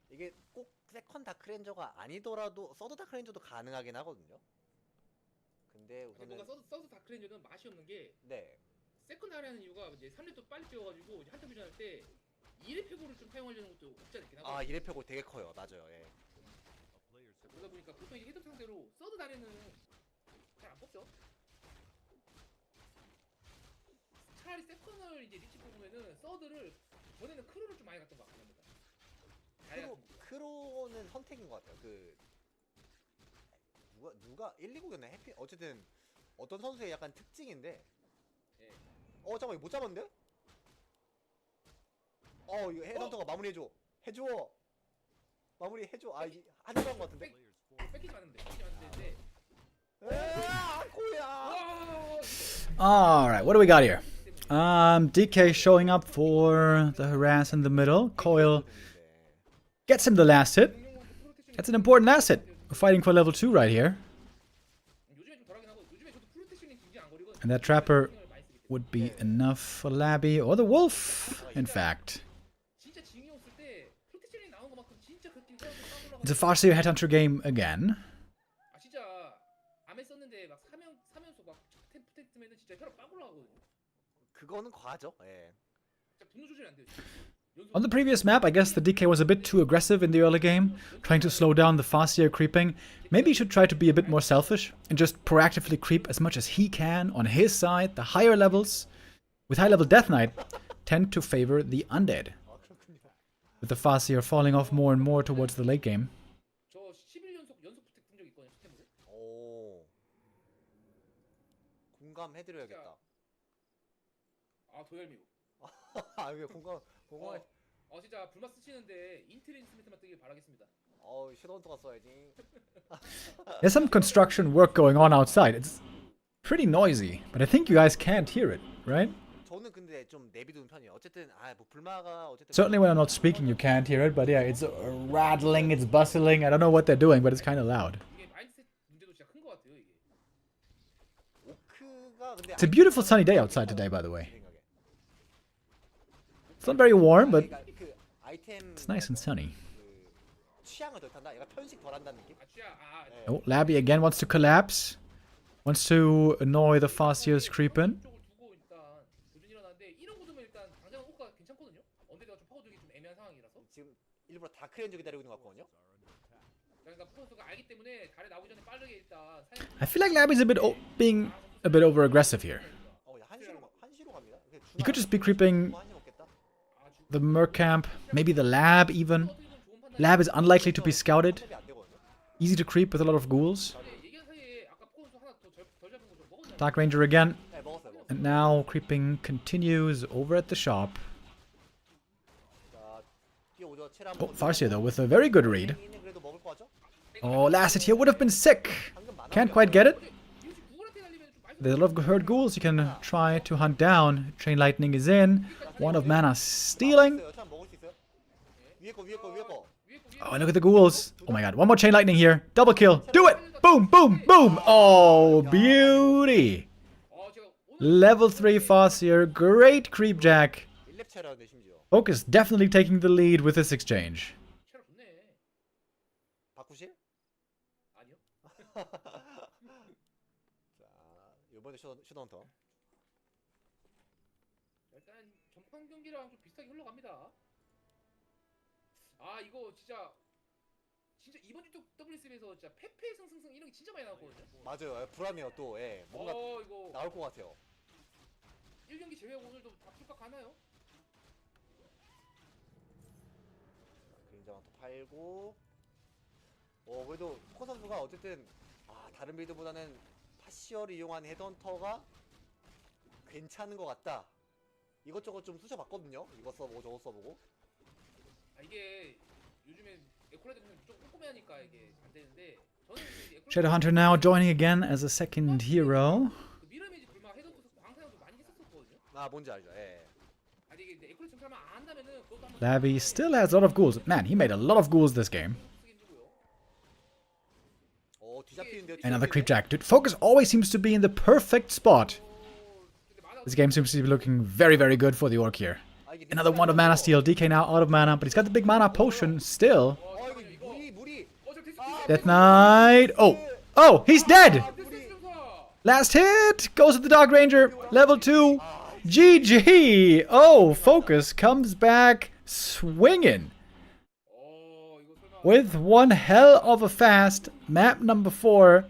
이게 꼭 세컨 다크렌저가 아니더라도 서드 다크렌저도 가능하긴 하거든요. 근데 우선은 뭔가 서드 다크렌즈는 맛이 없는 게 네. 세컨 다크하는 이유가 이제 3렙도 빨리 뛰어가지고 이제 한타 퓨전할 때 2렙 패고를 좀 사용하려는 것도 없지 않긴 하고. 1회 표고 되게 커요. 맞아요. 예. 그러다 보니까 보통 이제 헤드 상대로 서드 다리는 잘 안 뽑죠. 차라리 세컨을 이제 리치 뽑으면은 서드를 전에는 크루를 좀 많이 갔던 것 같긴 합니다. 크로는 선택인 것 같아요. 그 누가 129였나 해피 어쨌든 어떤 선수의 약간 특징인데. 예. 잠깐만 이거 못 잡았는데? 이거 헤드헌터가 마무리해줘. 마무리해줘. 이게 한줄 한것 같은데? 뺏기지 않는데. 근데. 코야. Alright, what do we got here? DK showing up for the harass in the middle. Coil gets him the last hit. That's an important last hit. We're fighting for level 2 right here. And that trapper would be enough for Laby or the wolf, in fact. It's a Farseer Headhunter game again. 그거는 과죠. 예. On the previous map, I guess the DK was a bit too aggressive in the early game, trying to slow down the Farseer creeping. Maybe he should try to be a bit more selfish and just proactively creep as much as he can on his side. The higher levels, with high level Death Knight, tend to favor the undead, with the Farseer falling off more and more towards the late game. 공감해드려야겠다. 도열미고. 왜 공감? 진짜 불맛 쓰시는데 인트리 인스트루먼트만 뜨길 바라겠습니다. 섀도우헌터가 써야지. There's some construction work going on outside. It's pretty noisy, but I think you guys can't hear it, right? 저는 근데 좀 내비두는 편이에요. 어쨌든 뭐 불마가 어쨌든. Certainly when I'm not speaking, you can't hear it, but yeah, it's rattling, it's bustling. I don't know what they're doing, but it's kind of loud. 이게 마인드셋 문제도 진짜 큰 것 같아요 이게. It's a beautiful sunny day outside today, by the way. It's not very warm, but it's nice and sunny. 취향을 덜 탄다. 얘가 편식 덜 한다는 느낌? Oh, Laby again wants to collapse. Wants to annoy the Farseer's creeping. 지금 일부러 다크렌즈 기다리고 있는 것 같거든요. I feel like Laby's being a bit over aggressive here. 한시로 갑니다. He could just be creeping the Merc camp, maybe the lab even. Lab is unlikely to be scouted. Easy to creep with a lot of ghouls. Dark Ranger again. And now creeping continues over at the shop. Oh, Farseer though with a very good read. Oh, last hit here would have been sick. Can't quite get it. There's a lot of herd ghouls you can try to hunt down. Chain Lightning is in. One of mana stealing. Oh, and look at the ghouls. Oh my god, one more Chain Lightning here. Double kill. Do it! Boom, boom, boom! Oh, beauty! Level 3 Farseer. Great creep jack. FoCuS definitely taking the lead with this exchange. 바꾸실? 아니요. 자, 이번에 섀도우헌터. 일단 전판 경기랑 좀 비슷하게 흘러갑니다. 이거 진짜 진짜 이번 주 WSB에서 진짜 페페 승승승 이런 게 진짜 많이 나왔거든요. 맞아요. 불안해요 또. 예. 뭔가 이거 나올 것 같아요. 1경기 제외하고 오늘도 다 풀각 가나요? 그림자만 또 팔고. 그래도 포커 선수가 어쨌든 다른 빌드보다는 파시어를 이용한 헤드헌터가 괜찮은 것 같다. 이것저것 좀 쑤셔봤거든요. 이거 써보고 저거 써보고. 이게 요즘에 에코레드는 좀 꼼꼼해하니까 이게 안 되는데 저는 Shadowhunter now joining again as a second hero. 그 미러메이지 불마 헤드헌터 광사형도 많이 했었거든요. 뭔지 알죠. 예. 아니 이게 에코레드 정찰만 안 한다면은 그것도 한번 Laby still has a lot of ghouls. Man, he made a lot of ghouls this game. 뒤잡히는데요. Another creepjack. Dude, FoCuS always seems to be in the perfect spot. This game seems to be looking very, very good for the Orc here. Another one of mana steal. DK now out of mana, but he's got the big mana potion still. 이거 무리. Death Knight. Oh, he's dead. Last hit goes to the Dark Ranger. Level 2. GG. Oh, FoCuS comes back swinging. With one hell of a fast. Map number 4.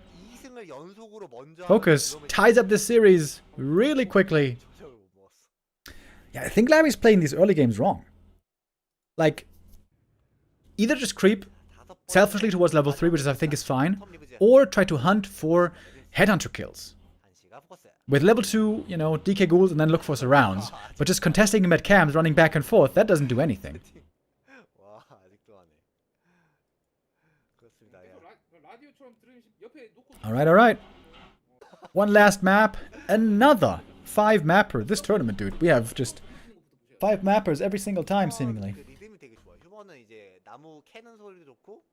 FoCuS ties up this series really quickly. Yeah, I think Laby's playing these early games wrong. Like, either just creep selfishly towards level 3, which I think is fine, or try to hunt for headhunter kills. With level 2, you know, DK ghouls and then look for surrounds. But just contesting him at camps, running back and forth, that doesn't do anything. Alright. One last map. Another 5-mapper. This tournament, dude. We have just 5 mappers every single time, seemingly. 리듬이 되게 좋아요. 휴머는 이제 나무 캐는 소리도 좋고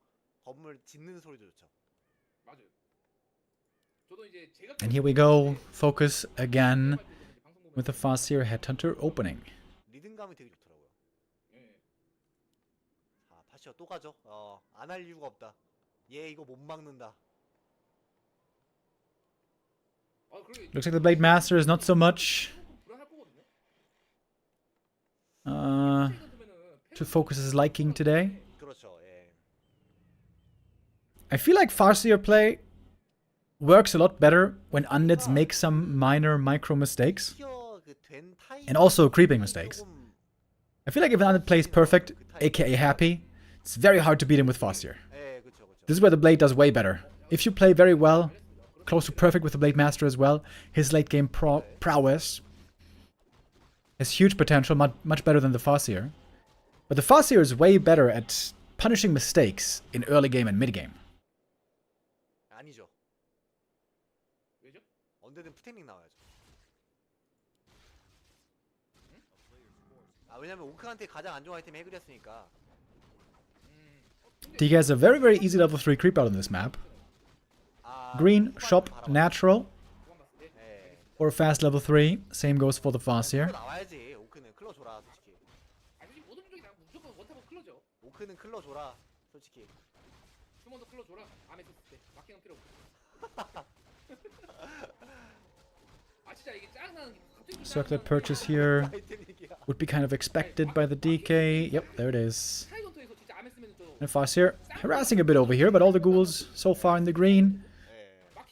건물 짓는 소리도 좋죠. 맞아요. 저도 이제 제가 And here we go. FoCuS again with the Farseer Headhunter opening. 리듬감이 되게 좋더라고요. 파시어 또 가죠. 안 할 이유가 없다. 얘 이거 못 막는다. Looks like the Blade Master is not so much to FoCuS's liking today. 그렇죠. 예. I feel like Farseer play works a lot better when undeads make some minor micro mistakes and also creeping mistakes. I feel like if an undead plays perfect, aka happy, it's very hard to beat him with Farseer. This is where the Blade does way better. If you play very well, close to perfect with the Blade Master as well, his late game prowess has huge potential, much better than the Farseer. But the Farseer is way better at punishing mistakes in early game and mid game. 아니죠. 왜죠? 언제든 푸테닝 나와야죠. 왜냐면 오크한테 가장 안 좋은 아이템이 해그렸으니까. DK has a very, very easy level 3 creep out on this map. Green, shop, natural. Or fast level 3. Same goes for the Farseer. 나와야지. 오크는 클러 줘라, 솔직히. 아니 모든 종족이 나 무조건 원탑은 클러죠. 오크는 클러 줘라, 솔직히. 휴먼도 클러 줘라. 암에 있을 때 막히는 필요 없고. 아 진짜 이게 짜증나는 게 갑자기 Circular purchase here would be kind of expected by the DK. Yep, there it is. 타이건토에서 진짜 암에 쓰면 좀 And Farseer harassing a bit over here, but all the ghouls so far in the green.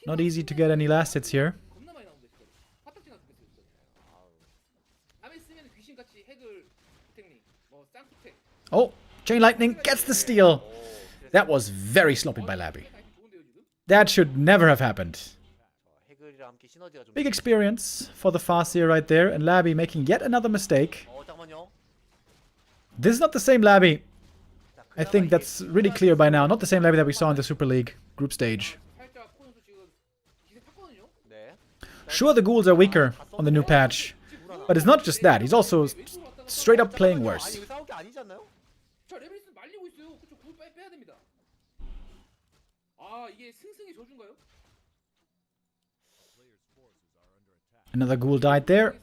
Not easy to get any last hits here. 겁나 많이 나오는데 진짜. 화딱지나 죽겠어요 진짜. 암에 쓰면 귀신같이 핵을 테크닉, 뭐 쌍쿠텍. Oh, Chain Lightning gets the steal. That was very sloppy by Laby. That should never have happened. 해글이랑 함께 시너지가 좀. Big experience for the Farseer right there, and Laby making yet another mistake. 잠깐만요. This is not the same Laby. I think that's really clear by now. Not the same Laby that we saw in the Super League group stage. 살짝 코너도 지금 기세 탔거든요. 네. Sure, the ghouls are weaker on the new patch, but it's not just that. He's also straight up playing worse. 이거 싸울 게 아니지 않나요? 자 레벨스 말리고 있어요. 그쪽 굴 빼야 됩니다. 아 이게 승승의 저주인가요? Another ghoul died there.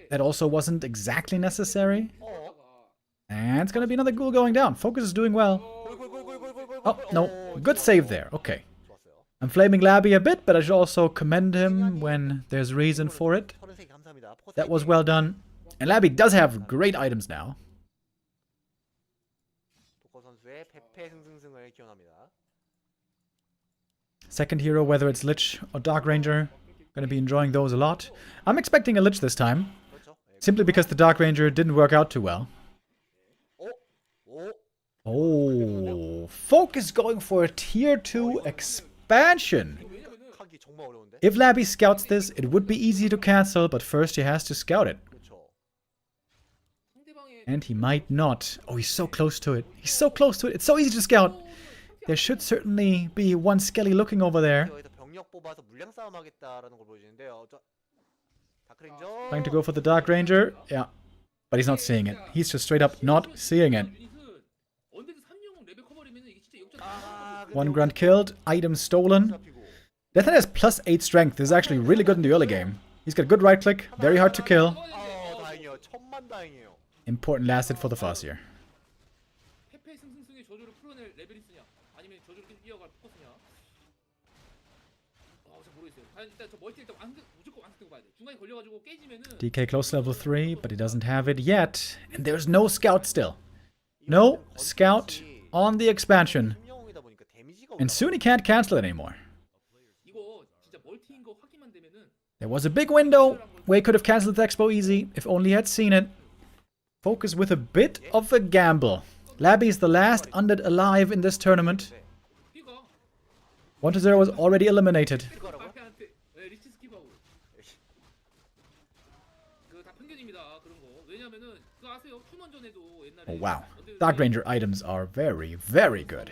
That also wasn't exactly necessary. And it's gonna be another ghoul going down. FoCuS is doing well. Oh, no. Good save there. Okay. I'm flaming Laby a bit, but I should also commend him when there's reason for it. That was well done. And Laby does have great items now. 도커 선수의 페페 승승승을 기원합니다. Second hero, whether it's Lich or Dark Ranger, gonna be enjoying those a lot. I'm expecting a Lich this time, 그렇죠. 예, simply because the Dark Ranger didn't work out too well. 오, 오. Oh, FoCuS going for a tier 2 expansion. 하기 정말 어려운데. If Laby scouts this, it would be easy to cancel, but first he has to scout it. 그렇죠. 상대방의 And he might not. Oh, he's so close to it. He's so close to it. It's so easy to scout. There should certainly be one skelly looking over there. 여기서 병력 뽑아서 물량 싸움 하겠다라는 걸 보여주는데요. 다크레인저. Trying to go for the Dark Ranger. Yeah. But he's not seeing it. He's just straight up not seeing it. 유닛은 언제든 3용 레벨 커버리면 이게 진짜 역전. One grunt killed. Item stolen. Death Knight has plus 8 strength. This is actually really good in the early game. He's got good right click. Very hard to kill. 다행이에요. 천만다행이에요. Important last hit for the Farseer. 페페 승승승의 저주를 풀어낼 레벨이 쓰냐 아니면 저주를 계속 이어갈 포커스냐. 잘 모르겠어요. 과연 일단 저 멀티 일단 무조건 완성되고 봐야 돼. 중간에 걸려가지고 깨지면은 DK close to level 3, but he doesn't have it yet. And there's no scout still. No scout on the expansion. 팀용이다 보니까 데미지가 And soon he can't cancel it anymore. 이거 진짜 멀티인 거 확인만 되면은 There was a big window where he could have cancelled the Expo easy, if only he had seen it. FoCuS with a bit of a gamble. Laby is the last undead alive in this tournament. 피가 1-0 was already eliminated. 마크한테 리치 스킵하고 그다 편견입니다. 그런 거 왜냐면은 그거 아세요? 휴먼전에도 옛날에 Oh wow. Dark Ranger items are very, very good.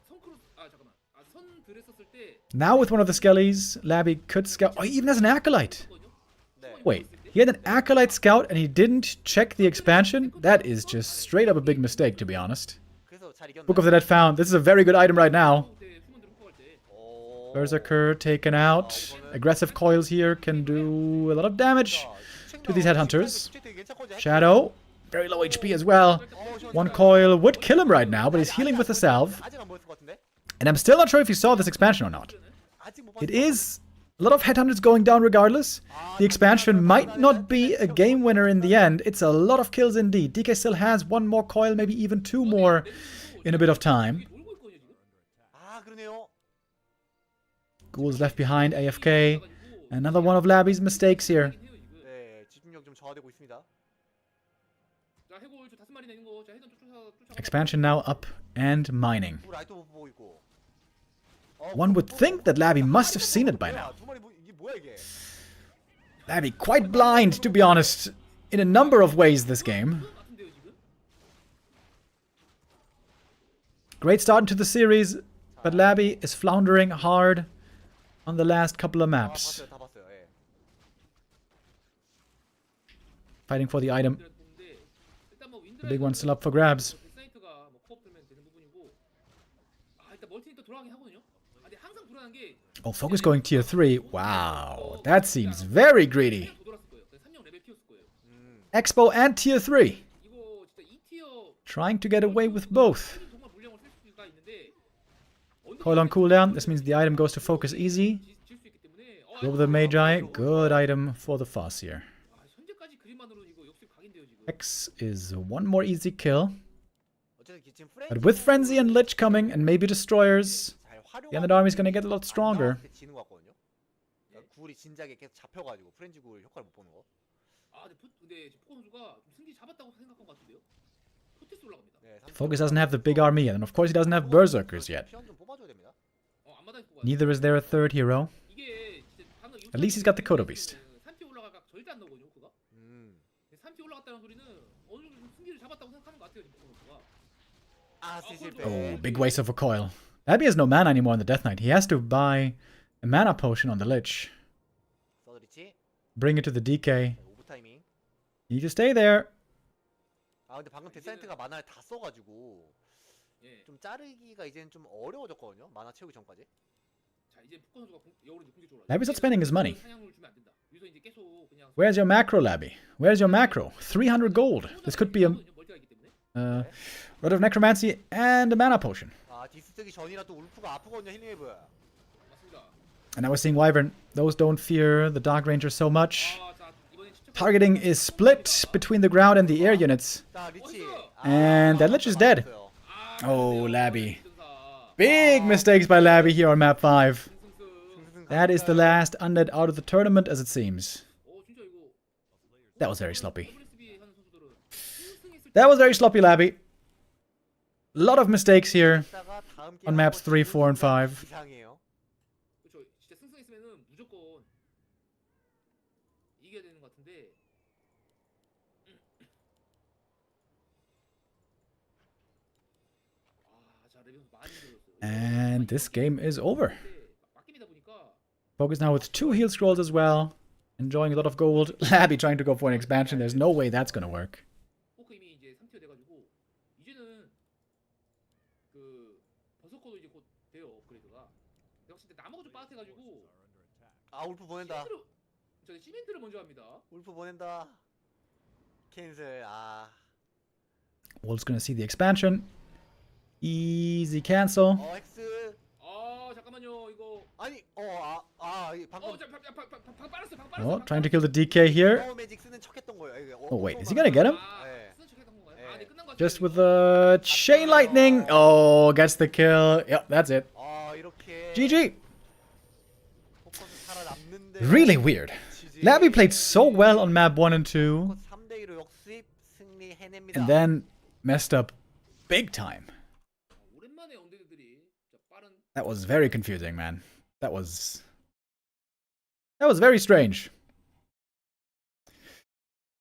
선크로스 잠깐만 선 들었었을 때 Now with one of the skellies, Laby could scout. Oh, he even has an Acolyte. Wait, he had an Acolyte scout and he didn't check the expansion? That is just straight up a big mistake, to be honest. 그래서 잘 이겼나요? Book of the Dead found. This is a very good item right now. 그때 휴먼들 뽑을 때 오. Berserker taken out. Aggressive coils here can do a lot of damage to these headhunters. Shadow, very low HP as well. One coil would kill him right now, but he's healing with the salve. 아직 안 보였을 것 같은데? And I'm still not sure if you saw this expansion or not. 아직 못 It 봤어. is a lot of headhunters going down regardless. The expansion might not be a game winner in the end. It's a lot of kills indeed. DK still has one more coil, maybe even two more in a bit of time. 놀고 있거든요 지금. 아, 그러네요. Ghouls left behind, AFK. Another one of Laby's mistakes here. 네, 집중력 좀 저하되고 있습니다. 자 해골 저 5마리 내는 거. 자 해전 쫓아. Expansion now up and mining. 또 라이트 못 보고 있고. One would think that Laby must have seen it by now. 두 마리 이게 뭐야 이게? Laby quite blind, to be honest, in a number of ways this game. 같은데요 지금. Great start into the series, but Laby is floundering hard on the last couple of maps. 다 봤어요. 예. Fighting for the item. 근데 일단 뭐 The big one still up for grabs. 데스나이트가 뭐 코업 들면 되는 부분이고. 일단 멀티는 또 돌아가긴 하거든요. 근데 항상 불안한 게 Oh, FoCuS going tier 3. Wow, that seems very greedy. 더 돌았을 거예요. 3용 레벨 피웠을 거예요. Expo and tier 3. 이거 진짜 2티어 Trying to get away with both. 정말 물량을 쓸 수가 있는데 Coil on cooldown. This means the item goes to FoCuS easy. 질수 있기 때문에 Go with the Magi. Good item for the Farseer. 현재까지 그림만으로 이거 역습 각인데요 지금. X is one more easy kill. 어쨌든 지금 But with Frenzy and Lich coming, and maybe Destroyers, 잘 활용. the Undead Army is going to get a lot stronger. 지는 것 같거든요. 그러니까 굴이 진작에 계속 잡혀가지고 프렌즈 굴 효과를 못 보는 거. 근데 포커 선수가 좀 승기 잡았다고 생각한 것 같은데요. 포티스 올라갑니다. 네, FoCuS doesn't have the big army yet, and of course he doesn't have Berserkers yet. 피언 좀 뽑아줘야 됩니다. 앞마당에 뽑아야 돼. Neither is there a third hero. 이게 진짜 방금 At least he's got the Coda Beast. 3티 올라가가 절대 안 나오거든요 그가. 3티 올라갔다는 소리는 어느 정도 좀 승기를 잡았다고 생각하는 것 같아요 지금 포커 선수가. 아, 실패. Oh, big waste of a coil. Laby has no mana anymore on the Death Knight. He has to buy a mana potion on the Lich. 서드리치. Bring it to the DK. 오브 타이밍. You need to stay there. 아, 근데 방금 데사이트가 만화를 다 써가지고 예. 좀 자르기가 이제는 좀 어려워졌거든요. 만화 채우기 전까지. 자 이제 포커 선수가 여우로 이제 공격적으로. Laby's not spending his money. 사냥을 주면 안 된다. 여기서 이제 계속 그냥. Where's your macro, Laby? Where's your macro? 300 gold. This could be a 멀티가 있기 때문에. Rod of Necromancy and a mana potion. 아, 디스 뜨기 전이라 또 울프가 아프거든요. 힐링웨이브. 맞습니다. And now we're seeing Wyvern. Those don't fear the Dark Ranger so much. 자 이번엔 직접. Targeting is split between the ground and the air units. 자, 리치. And that Lich is dead. 맞았어요. Oh, Laby. Big mistakes by Laby here on map 5. 승승승. That is the last undead out of the tournament as it seems. 진짜 이거 That was very sloppy. WSB 하는 선수들은 승승했을 That was very sloppy, Laby. A lot of mistakes here 이따가 다음 게임 on maps 한번 3, 4, and 지면 5. 이상해요. 그렇죠. 진짜 승승했으면은 무조건 이겨야 되는 것 같은데. 자, 레벨 많이 늘었어요. And this game is over. 맡깁니다 보니까 FoCuS now with 2 heal scrolls as well. Enjoying a lot of gold. Laby trying to go for an expansion. There's no way that's gonna work. 포크 이미 이제 3티어 돼가지고 이제는 그 버서커도 이제 곧 돼요 업그레이드가. 역시 근데 나무가 좀 빠듯해가지고 아 울프 보낸다. 저는 시멘트를 먼저 합니다. 울프 보낸다. 캔슬. 아. Wolf's gonna see the expansion. Easy cancel. 헥스. 아 잠깐만요 이거. 아니 방금 방 빨았어 방 빨았어. Oh, trying to kill the DK here. 매직 쓰는 척했던 거예요. Oh wait, is he gonna get him? 쓰는 척했던 건가요? 네 끝난 거 같아요. Just with the chain lightning. Oh, gets the kill. Yep, that's it. 아 이렇게 GG. 포커스 살아남는데. Really weird. Laby played so well on map 1 and 2, 3대2로 역습 승리해냅니다. and then messed up big time. 오랜만에 언데드들이 빠른. That was very confusing, man. That was very strange.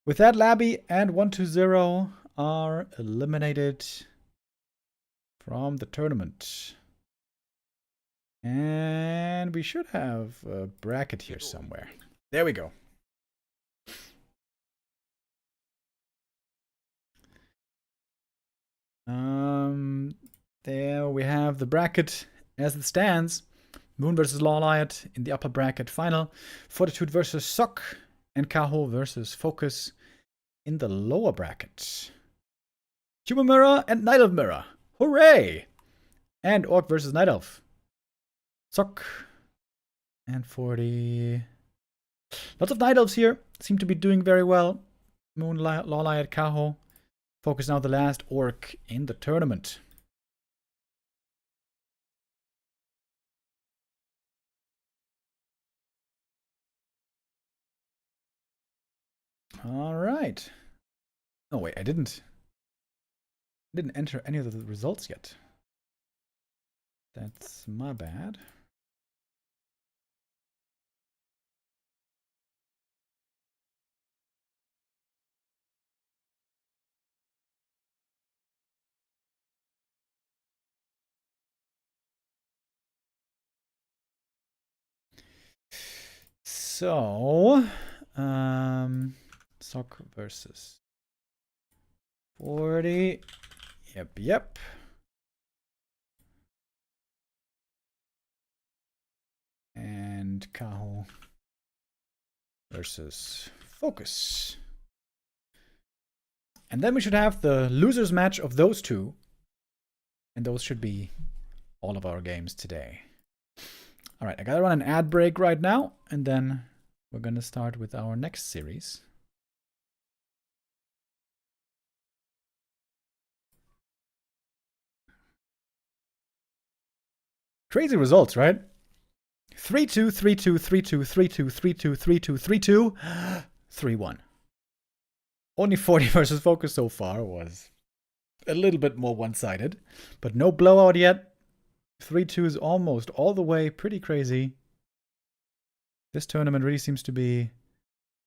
With that, Laby and 120 are eliminated from the tournament. And we should have a bracket here somewhere. There we go. There we have the bracket as it stands. Moon versus LawLiet in the upper bracket final. Fortitude versus Sock. And Kaho versus FoCuS in the lower bracket. Human Mirror and Night Elf Mirror. Hooray! And Orc versus Night Elf. Sock. And 40. Lots of Night Elves here. Seem to be doing very well. Moon, LawLiet, Kaho. FoCuS now the last Orc in the tournament. All right. Oh wait, I didn't enter any of the results yet. That's my bad. So, Sock versus 40. Yep. And Kaho versus FoCuS. And then we should have the losers match of those two. And those should be all of our games today. All right, I gotta run an ad break right now, and then we're gonna start with our next series. Crazy results, right? 3-2, 3-2, 3-2, 3-2, 3-2, 3-2, 3-2, 3-1. Only 40 versus FoCuS so far was a little bit more one-sided, but no blowout yet. 3-2 is almost all the way, pretty crazy. This tournament really seems to be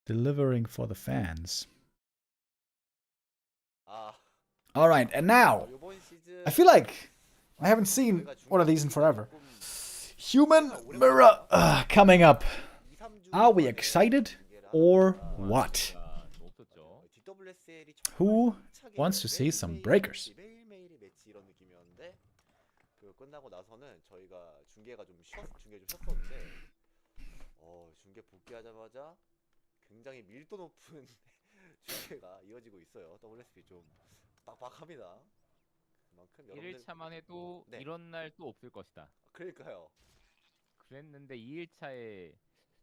delivering for the fans. All right, and now, I feel like I haven't seen one of these in forever. Human Mirror coming up. Are we excited or what? Who wants to see some breakers? 끝나고 나서는 저희가 중계가 좀 쉬었었는데 중계 복귀하자마자 굉장히 밀도 높은 중계가 이어지고 있어요. WSB 좀 빡빡합니다. 그만큼 여러분들 1일차만 해도 네. 이런 날 또 없을 것이다. 그러니까요. 그랬는데 2일차에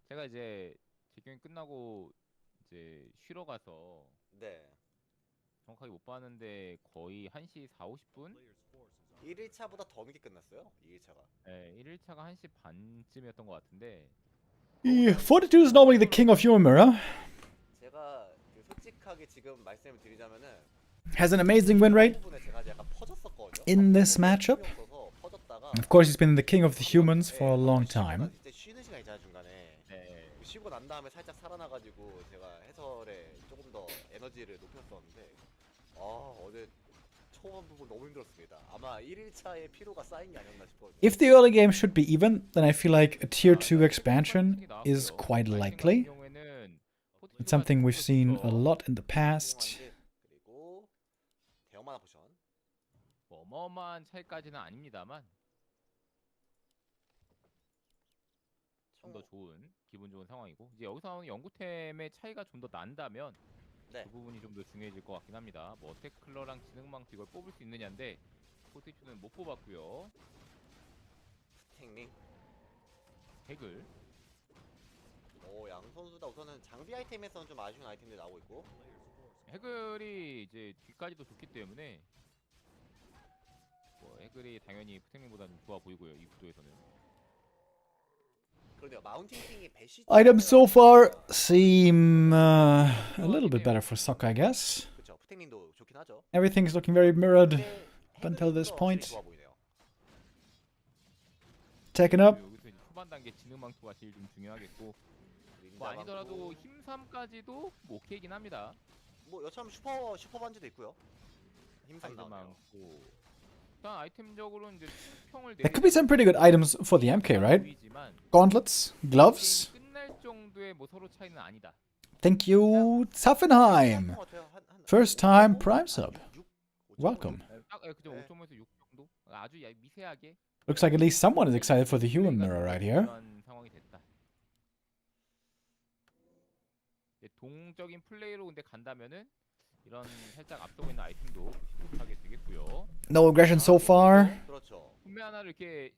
제가 이제 제 경기 끝나고 이제 쉬러 가서 네. 정확하게 못 봤는데 거의 1시 4, 50분 1일차보다 더 늦게 끝났어요. 2일차가. 네, 1일차가 1시 반쯤이었던 것 같은데. Fortitude is normally the king of humor, huh? 제가 그 솔직하게 지금 말씀을 드리자면은 Has an amazing win rate 부분에 제가 약간 퍼졌었거든요. in this matchup. 퍼졌다가 Of course, he's been the king of the humans for a long time. 이제 쉬는 시간 있잖아요 중간에. 네. 쉬고 난 다음에 살짝 살아나가지고 제가 해설에 조금 더 에너지를 높였었는데 어제 초반 부분 너무 힘들었습니다. 아마 1일차의 피로가 쌓인 게 아니었나 싶어요. If the early game should be even, then I feel like a tier 2 expansion is quite likely. It's something we've seen a lot in the past. 그리고 대형만화 포션. 어마어마한 차이까지는 아닙니다만 좀 더 좋은 기분 좋은 상황이고 이제 여기서 나오는 연구템의 차이가 좀 더 난다면 네. 그 부분이 좀 더 중요해질 것 같긴 합니다. 뭐 어택클러랑 지능망토 이걸 뽑을 수 있느냐인데 포티튜는 못 뽑았고요. 스택링. 핵을 양 선수 다 우선은 장비 아이템에서는 좀 아쉬운 아이템들이 나오고 있고. 해글이 이제 뒤까지도 좋기 때문에 뭐 해글이 당연히 푸탱링보다는 좋아 보이고요. 이 구도에서는. 그런데요 마운틴 킹이 배시. Items so far seem a little bit better for Sok, I guess. 그렇죠. 푸탱링도 좋긴 하죠. Everything's looking very mirrored up until this point. 좋아 보이네요. Taken up. 여기서 이제 초반 단계 지능망토가 제일 좀 중요하겠고 뭐 아니더라도 힘3까지도 뭐 오케이긴 합니다. 뭐 여차하면 슈퍼 반지도 있고요. 힘삼 나오네요. 많고 일단 아이템적으로는 이제 평을 There could be some pretty good items for the MK, right? Gauntlets, gloves. 끝날 정도의 뭐 서로 차이는 아니다. Thank you, Saffenheim. First time Prime sub. Welcome. 딱 그죠 5.5에서 6 정도 아주 미세하게. Looks like at least someone is excited for the human mirror right here. 상황이 됐다. 동적인 플레이로 근데 간다면은 이런 살짝 앞서고 있는 아이템도 못하게 되겠고요. No aggression so far, 그렇죠. 분매 하나를 이렇게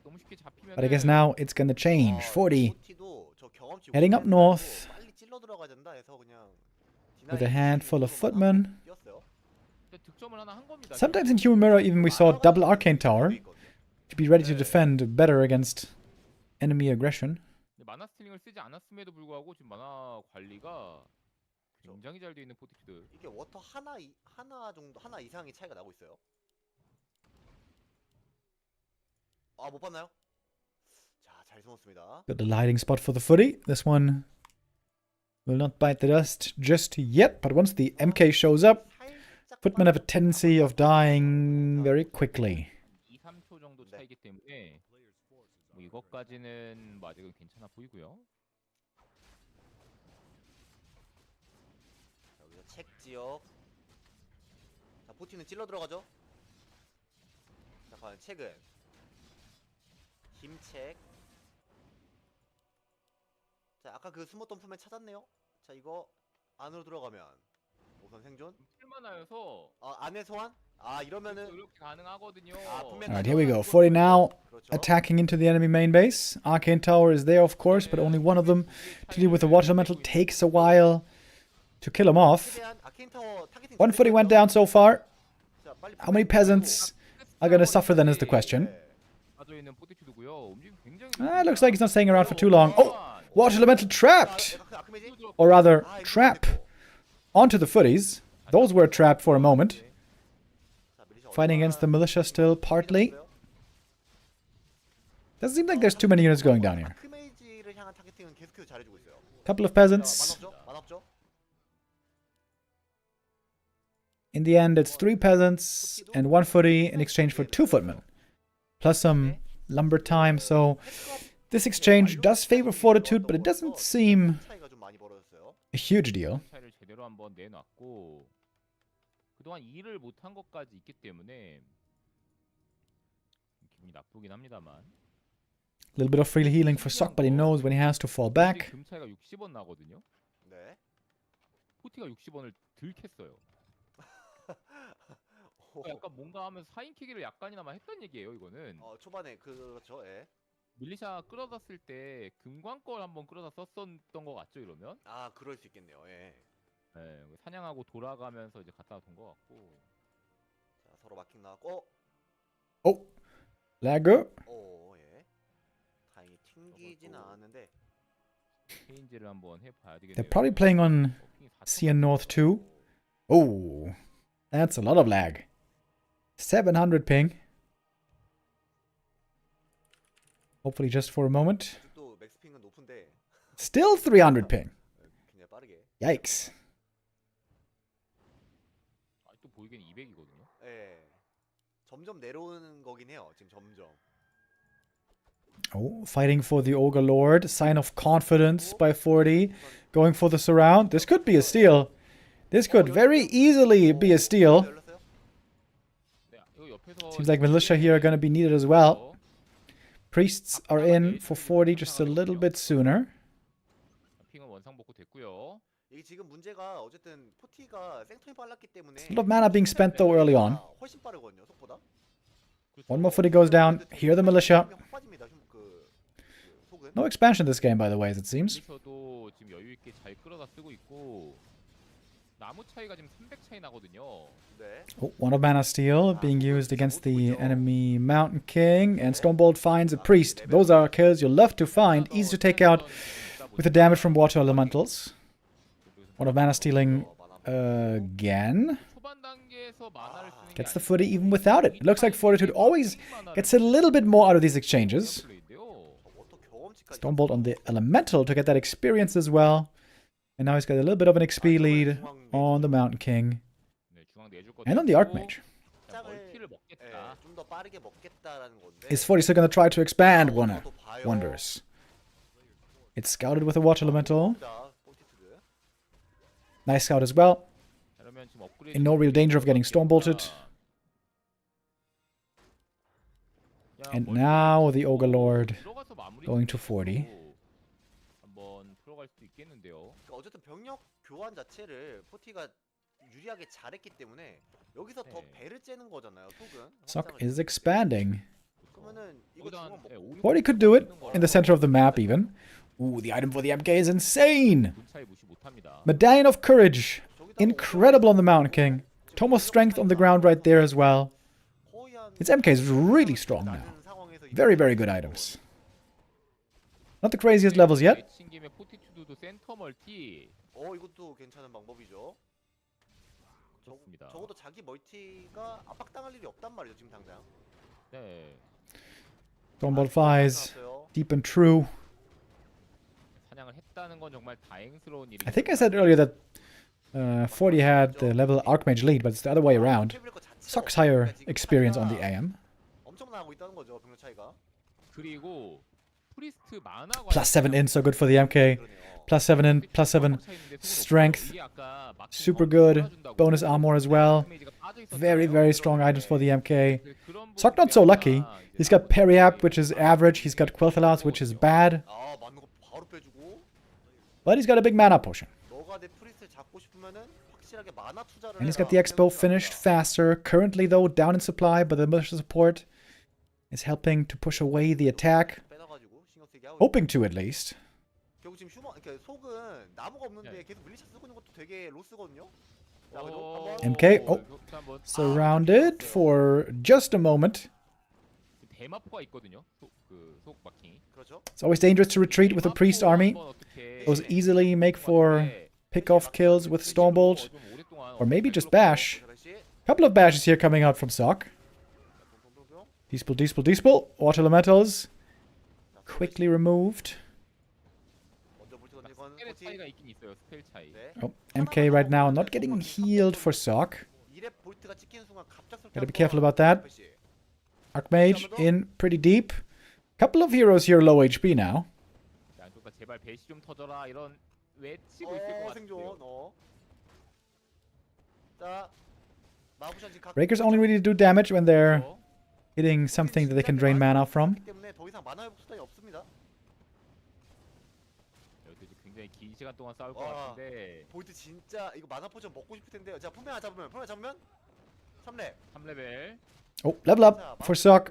너무 쉽게 잡히면 but I guess now it's gonna change. Forti 포티도 저 경험치 heading up north 빨리 찔러 들어가야 된다 해서 그냥 with a handful of footmen. 뛰었어요. 득점을 하나 한 겁니다. Sometimes in human mirror even we saw double arcane tower to be ready to defend better against enemy aggression. 마나 스틸링을 쓰지 않았음에도 불구하고 지금 마나 관리가 굉장히 잘 돼 있는 포티튜드. 이게 워터 하나 이상의 차이가 나고 있어요. 못 봤나요? 자, 잘 숨었습니다. Got the lighting spot for the footy. This one will not bite the dust just yet, but once the MK shows up, footmen have a tendency of dying very quickly. 2, 3초 정도 차이기 때문에 뭐 이것까지는 뭐 아직은 괜찮아 보이고요. 자, 여기서 책 지역. 자, 포티는 찔러 들어가죠. 자, 과연 책은 힘책. 자, 아까 그 숨었던 품에 찾았네요. 자, 이거 안으로 들어가면 우선 생존. 풀만하여서 안에 소환? 이러면은 이렇게 가능하거든요. Alright, here we go. 40 now attacking into the enemy main base. Arcane tower is there, of course, but only one of them to deal with the water elemental. Takes a while to kill him off. 최대한 아케인 타워 타겟팅. One footy went down so far. 자, 빨리 How many peasants are going to suffer then is the question. 가져 있는 포티튜드고요. 움직임 굉장히 Looks like he's not staying around for too long. Oh, water elemental trapped! Or rather, trap onto the footies. Those were trapped for a moment. Fighting against the militia still, partly. Doesn't seem like there's too many units going down here. 아크메이지를 향한 타겟팅은 계속해서 잘해주고 있어요. Couple of peasants. 만없죠? In the end, it's 3 peasants and 1 footy in exchange for 2 footmen. Plus some lumber time, so this exchange does favor Fortitude, but it doesn't seem 차이가 좀 많이 벌어졌어요. a huge deal. 차이를 제대로 한번 내놨고 그동안 일을 못한 것까지 있기 때문에 기분이 나쁘긴 합니다만. A little bit of free healing for Sok, but he knows when he has to fall back. 금 차이가 60원 나거든요. 네. 포티가 60원을 들켰어요. 약간 뭔가 하면서 4인 키기를 약간이나마 했던 얘기예요, 이거는. 초반에 그렇죠. 예. 밀리샤 끌어다 쓸 때 금광걸 한번 끌어다 썼던 것 같죠, 이러면? 그럴 수 있겠네요. 예. 네, 사냥하고 돌아가면서 이제 갔다 온 것 같고. 자, 서로 마킹 나왔고. Oh, lagger. 예. 다행히 튕기지는 않았는데. 체인지를 한번 해봐야 되겠네요. They're probably playing on 핑이 4,000 CN North too. Oh, that's a lot of lag. 700 ping. Hopefully just for a moment. 또 맥스핑은 높은데 Still 300 ping. 그냥 빠르게. Yikes. 또 보이기엔 200이거든요. 예. 점점 내려오는 거긴 해요. 지금 점점. Oh, fighting for the Ogre Lord. Sign of confidence by Forti. Going for the surround. This could be a steal. This could very easily be a steal. 열렸어요? 네, 이거 옆에서 Seems like militia here are going to be needed as well. Priests are in for 40 just a little bit sooner. 핑은 원상복구 됐고요. 이게 지금 문제가 어쨌든 포티가 생통이 빨랐기 때문에 A lot of mana being spent though early on. 훨씬 빠르거든요. 속보다. One more footy goes down. Here the militia. 확 빠집니다. 속은. No expansion this game, by the way, as it seems. 밀리셔도 지금 여유 있게 잘 끌어다 쓰고 있고 나무 차이가 지금 300 차이 나거든요. 네. Oh, one of mana steal being used against the enemy Mountain King. And Stormbolt finds a priest. Those are kills you'll love to find. Easy to take out with the damage from water elementals. One of mana stealing again. 초반 단계에서 만화를 쓰는 게 Gets the footy even without it. It looks like Fortitude always gets a little bit more out of these exchanges. 또 경험치까지. Stormbolt on the elemental to get that experience as well. And now he's got a little bit of an XP lead on the Mountain King. And on the Archmage. 좀더 빠르게 먹겠다라는 건데. Is Forti still going to try to expand Wonders? It's scouted with a water elemental. Nice scout as well. In no real danger of getting Stormbolted. And now the Ogre Lord going to 40. 한번 들어갈 수도 있겠는데요. 어쨌든 병력 교환 자체를 포티가 유리하게 잘했기 때문에 여기서 더 배를 째는 거잖아요. 속은. Sok is expanding. 그러면은 이거 중앙 먹고 Forti could do it in the center of the map even. Ooh, the item for the MK is insane. 차이 무시 못합니다. Medallion of Courage. Incredible on the Mountain King. Tomo's strength on the ground right there as well. 거의 한 Its MK is really strong now. 상황에서 Very, very good items. Not the craziest levels yet. 내친 김에 포티튜드도 센터 멀티 이것도 괜찮은 방법이죠. 좋습니다. 적어도 자기 멀티가 압박당할 일이 없단 말이죠, 지금 당장. 네. Stormbolt flies. Deep and true. 사냥을 했다는 건 정말 다행스러운 일이. I think I said earlier that 40 had the level Archmage lead, but it's the other way around. Sok's higher experience on the AM. 엄청나고 있다는 거죠, 병력 차이가. 그리고 프리스트 만화 Plus 7 in, so good for the MK. Plus 7 in, plus 7 strength. Super good. Bonus armor as well. Very, very strong items for the MK. Sok not so lucky. He's got Periap, which is average. He's got Quel'Thalas, which is bad. 맞는 거 바로 빼주고. But he's got a big mana potion. 너가 내 프리스트를 잡고 싶으면은 확실하게 만화 투자를 And he's got the Expo finished faster. Currently, though, down in supply, but the militia support is helping to push away the attack. 빼놔가지고 신경 쓰게 하고. Hoping to, at least. 결국 지금 그러니까 속은 나무가 없는데 계속 밀리차 쓰고 있는 것도 되게 로스거든요. 자, 그래도 한번 MK, surrounded for just a moment. 대마포가 있거든요. 속 마킹이. 그렇죠. It's always dangerous to retreat with a priest army. Those easily make for pick-off kills with Stormbolt. Or maybe just bash. Couple of bashes here coming out from Sok. Dispel. Water elementals. Quickly removed. 차이가 있긴 있어요. 스펠 차이. Oh, MK right now not getting healed for Sok. Gotta be careful about that. Archmage in pretty deep. Couple of heroes here low HP now. 양쪽 다 제발 배시 좀 터져라 이런 외치고 있을 것 같아요. 자, 마부션 지금 Breakers only really do damage when they're hitting something that they can drain mana from. 때문에 더 이상 만화 회복 수단이 없습니다. 여기서 굉장히 긴 시간 동안 싸울 것 같은데. 볼트 진짜 이거 만화 포션 먹고 싶을 텐데요. 자, 푸메아 잡으면 3렙. 3레벨. Oh, level up for Sok.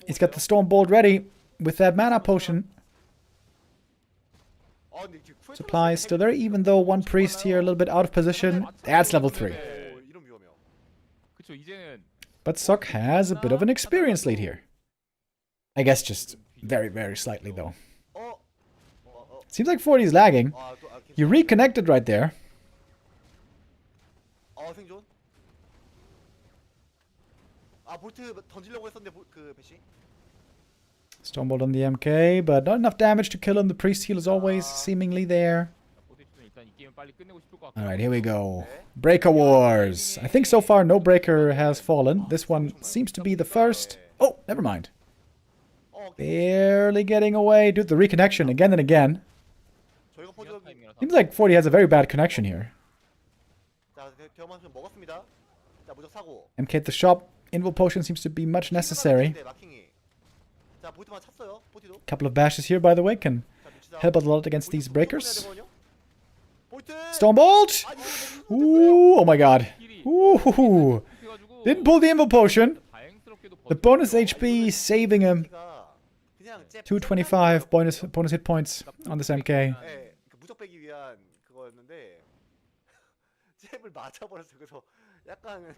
He's got the Stormbolt ready with that mana potion. Supplies still there, even though one priest here a little bit out of position. That's level 3. 그쵸 이제는 but Sok has a bit of an experience lead here. I guess just very, very slightly though. Seems like Forti is lagging. You reconnected right there. 생존. 볼트 던지려고 했었는데 그 배시. Stormbolt on the MK, but not enough damage to kill him. The priest heal is always seemingly there. Alright, here we go. Breaker Wars. I think so far no breaker has fallen. This one seems to be the first. Oh, never mind. Barely getting away. Dude, the reconnection again and again. Seems like Forti has a very bad connection here. MK at the shop. Invul potion seems to be much necessary. Couple of bashes here, by the way, can help a lot against these breakers. Stormbolt! Ooh, oh my god. Ooh. Didn't pull the Invul potion. The bonus HP saving him. 225 bonus hit points on this MK. 잽을 맞아버렸어요. 그래서 약간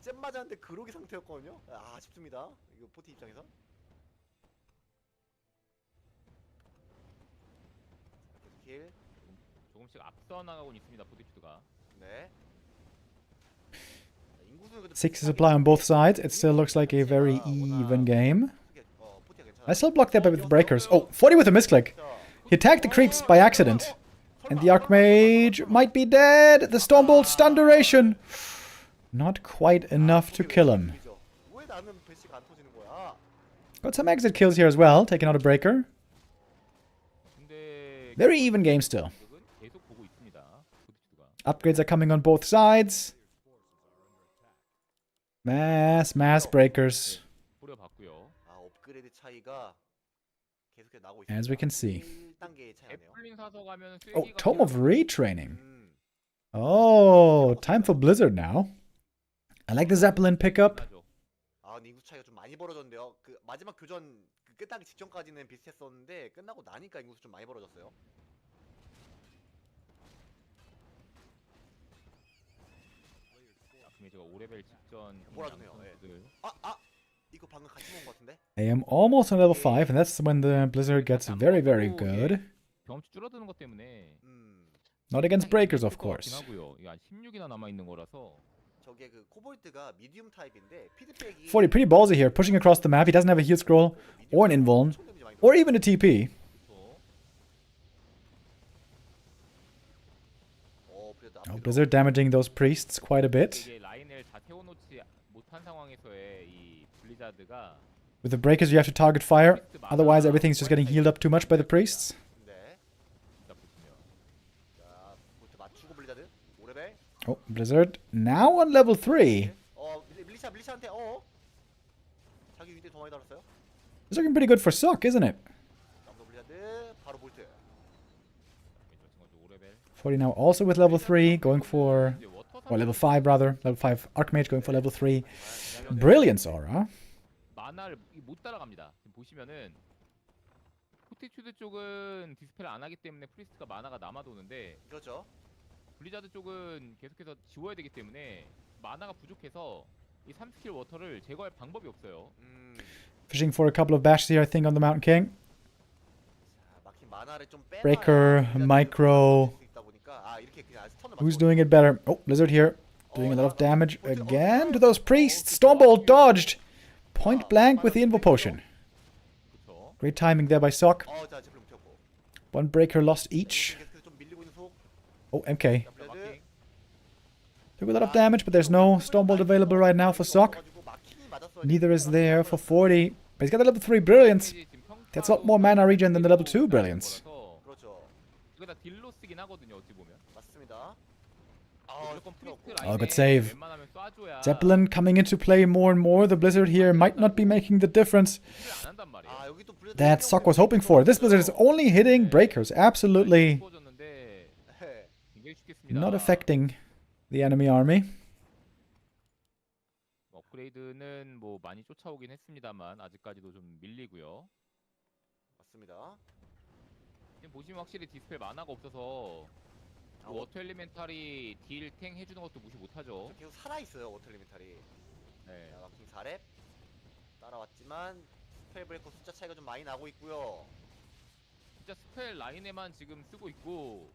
잽 맞았는데 그로기 상태였거든요. 아쉽습니다. 이거 포티 입장에서. 킬. 조금씩 앞서 나가고 있습니다. 포티튜드가. 네. Six supply on both sides. It still looks like a very even game. I still blocked that with breakers. Oh, 40 with a misclick. He attacked the creeps by accident. And the Archmage might be dead. The Stormbolt stun duration. Not quite enough to kill him. Got some exit kills here as well. Taking out a breaker. Very even game still. Upgrades are coming on both sides. Mass breakers. As we can see. Oh, Tome of Retraining. Oh, time for Blizzard now. I like the Zeppelin pickup. 인구 차이가 좀 많이 벌어졌는데요. 그 마지막 교전 끝나기 직전까지는 비슷했었는데 끝나고 나니까 인구수 좀 많이 벌어졌어요. 아크메이저가 5레벨 직전 몰아주네요. 이거 방금 같이 먹은 것 같은데? I am almost on level 5, and that's when the Blizzard gets very, very good. 경험치 줄어드는 것 때문에 Not against breakers, of course. 이게 한 16이나 남아 있는 거라서. 저게 그 코볼트가 미디움 타입인데 피드백이 Forti pretty ballsy here, pushing across the map. He doesn't have a heal scroll, or an invuln, or even a TP. Oh, Blizzard damaging those priests quite a bit. With the breakers, you have to target fire. Otherwise, everything's just getting healed up too much by the priests. Oh, Blizzard now on level 3. It's looking pretty good for Sok, isn't it? Forti now also with level 3, going for... Or level 5 rather. Level 5 Archmage going for level 3. Brilliance aura. 만화를 못 따라갑니다. 지금 보시면은 포티튜드 쪽은 디스펠 안 하기 때문에 프리스트가 만화가 남아도는데 그렇죠. 블리자드 쪽은 계속해서 지워야 되기 때문에 만화가 부족해서 이 3스킬 워터를 제거할 방법이 없어요. Fishing for a couple of bashes here, I think, on the Mountain King. Breaker, Micro. Who's doing it better? Oh, Blizzard here. Doing a lot of damage again to those priests. Stormbolt dodged. Point blank with the Invul Potion. Great timing there by Sok. One breaker lost each. Oh, MK. Took a lot of damage, but there's no Stormbolt available right now for Sok. Neither is there for Forti. But he's got the level 3 Brilliance. That's a lot more mana regen than the level 2 Brilliance. Oh, good save. Zeppelin coming into play more and more. The Blizzard here might not be making the difference that Sok was hoping for. This Blizzard is only hitting breakers. Absolutely not affecting the enemy army. 업그레이드는 뭐 많이 쫓아오긴 했습니다만 아직까지도 좀 밀리고요. 맞습니다. 지금 보시면 확실히 디스펠 만화가 없어서 워터 엘리멘탈이 딜 탱 해주는 것도 무시 못하죠. 계속 살아있어요 워터 엘리멘탈이. 네. 자, 마킹 4렙 따라왔지만 스펠 브레이커 숫자 차이가 좀 많이 나고 있고요. 진짜 스펠 라인에만 지금 쓰고 있고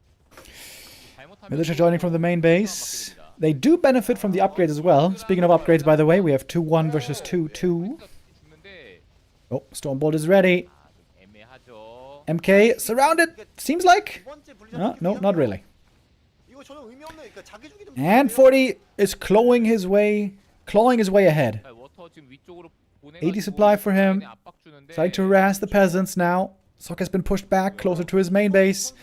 잘못하면 Militia joining from the main base. They do benefit from the upgrades as well. Speaking of upgrades, by the way, we have 2-1 versus 2-2. Oh, Stormbolt is ready. 애매하죠. MK surrounded, seems like. 두 번째 분리자 No, not really. 이거 전혀 의미 없는 그러니까 자기 주기 좀 And Forti is clawing his way ahead. 워터 지금 위쪽으로 80 supply for him. Starting to harass the peasants now. Sok has been pushed back closer to his main base.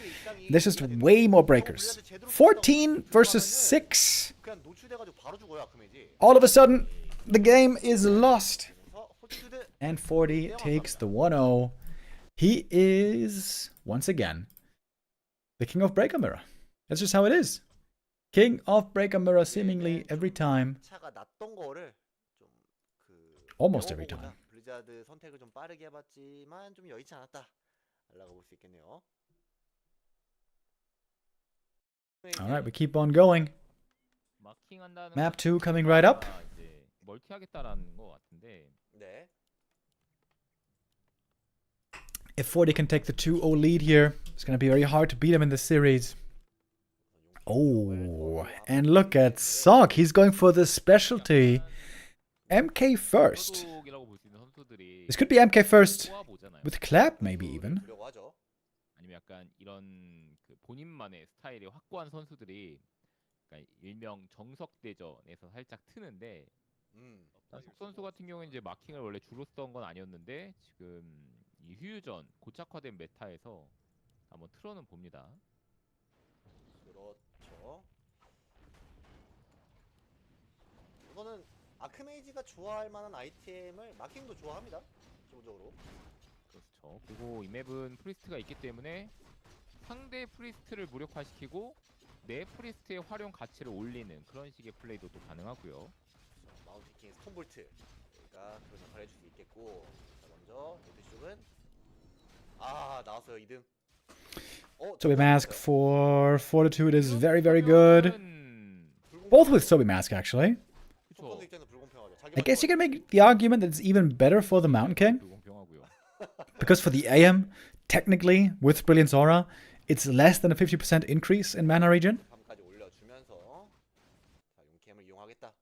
There's just way more breakers. 14 versus 6. 그냥 노출돼가지고 바로 죽어요 아크메지. All of a sudden, the game is lost. 그래서 포티튜드 And Forti takes the 1-0. He is, once again, the king of Breaker Mirror. That's just how it is. King of Breaker Mirror seemingly every time. 차가 났던 거를 좀그 Almost every time. 블리자드 선택을 좀 빠르게 해봤지만 좀 여의치 않았다라고 볼 수 있겠네요. Alright, we keep on going. Map 2 coming right up. 멀티하겠다라는 것 같은데. 네. If Forti can take the 2-0 lead here, it's going to be very hard to beat him in this series. Oh, and look at Sok. He's going for the specialty. MK first. This could be MK first. With Clap, maybe even. 보려고 하죠. 아니면 약간 이런 그 본인만의 스타일이 확고한 선수들이 그러니까 일명 정석대전에서 살짝 트는데 속 선수 같은 경우는 이제 마킹을 원래 주로 쓰던 건 아니었는데 지금 이 휴유전 고착화된 메타에서 한번 틀어는 봅니다. 그렇죠. 이거는 아크메이지가 좋아할 만한 아이템을 마킹도 좋아합니다. 기본적으로. 그렇죠. 그리고 이 맵은 프리스트가 있기 때문에 상대 프리스트를 무력화시키고 내 프리스트의 활용 가치를 올리는 그런 식의 플레이도 또 가능하고요. 마운티킹 스톤볼트가 그런 역할을 해줄 수 있겠고. 자, 먼저 레드 쪽은 나왔어요 2등. Sobi Mask for Fortitude is very, very good. Both with Sobi Mask, actually. 그렇죠. I guess you can make the argument that it's even better for the Mountain King. 불공평하고요. Because for the AM, technically, with Brilliance Aura, it's less than a 50% increase in mana regen. 3까지 올려주면서 자, 용캠을 이용하겠다.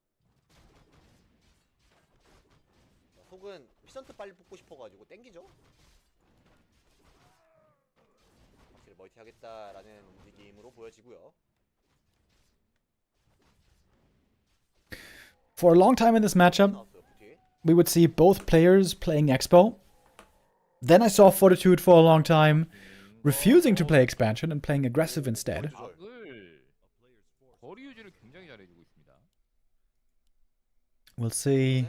자, 속은 피전트 빨리 뽑고 싶어가지고 땡기죠. 확실히 멀티하겠다라는 움직임으로 보여지고요. For a long time in this matchup, 나왔어요 부티. we would see both players playing Expo. Then I saw Fortitude for a long time refusing to play expansion and playing aggressive instead. 각을 거리 유지를 굉장히 잘해주고 있습니다. We'll see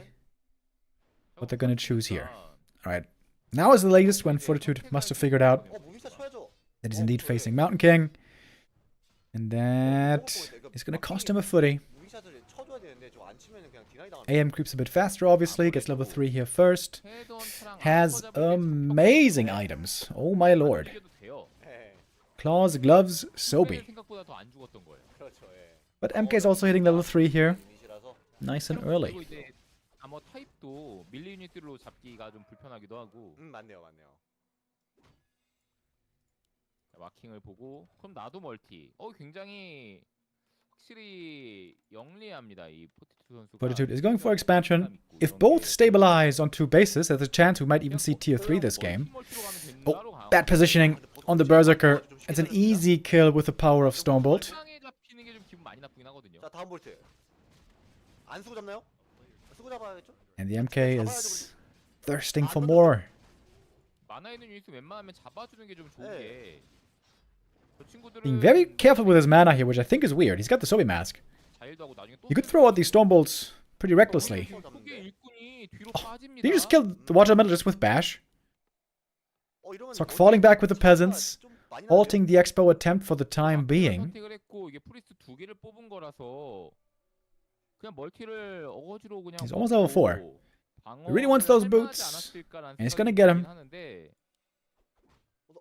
what they're going to choose here. Alright, now is the latest when Fortitude must have figured out 무빙차 쳐야죠. that he's indeed facing Mountain King. And that is going to cost him a footy. 무빙샷을 쳐줘야 되는데 저 안 치면은 그냥 디나이 당합니다. AM creeps a bit faster, obviously. Gets level 3 here first. Has amazing items. Oh my lord. 네, Claws, gloves, Sobi. 생각보다 더 안 죽었던 거예요. 그렇죠. 예. But MK is also hitting level 3 here. 유닛이라서 Nice and 그리고 early. 이제 아머 타입도 밀리 유닛으로 잡기가 좀 불편하기도 하고 맞네요. 자, 마킹을 보고 그럼 나도 멀티. 굉장히 확실히 영리합니다. 이 포티투 선수가. Fortitude is going for expansion. If both stabilize on 2 bases, there's a chance we might even see tier 3 this game. Oh, bad positioning on the Berserker. It's an easy kill with the power of Stormbolt. 땅에 잡히는 게 좀 기분 많이 나쁘긴 하거든요. 자 다음 볼트. 안 쓰고 잡나요? 쓰고 잡아야겠죠? And the MK is thirsting for more. 만화 있는 유닛 웬만하면 잡아주는 게 좀 좋은 게. 저 친구들은 Being very careful with his mana here, which I think is weird. He's got the Sobi Mask. 자일도 하고 나중에 또 You could throw out these Stormbolts pretty recklessly. 그게 일꾼이 뒤로 빠집니다. Did you just kill the Water Elemental just with Bash? 이러면 Sok falling back with the peasants, 좀 많이 나는데요? halting the Expo attempt for the time being. 선택을 했고 이게 프리스트 2개를 뽑은 거라서 그냥 멀티를 어거지로 그냥 He's almost level 4. He really wants those boots, and he's gonna get him.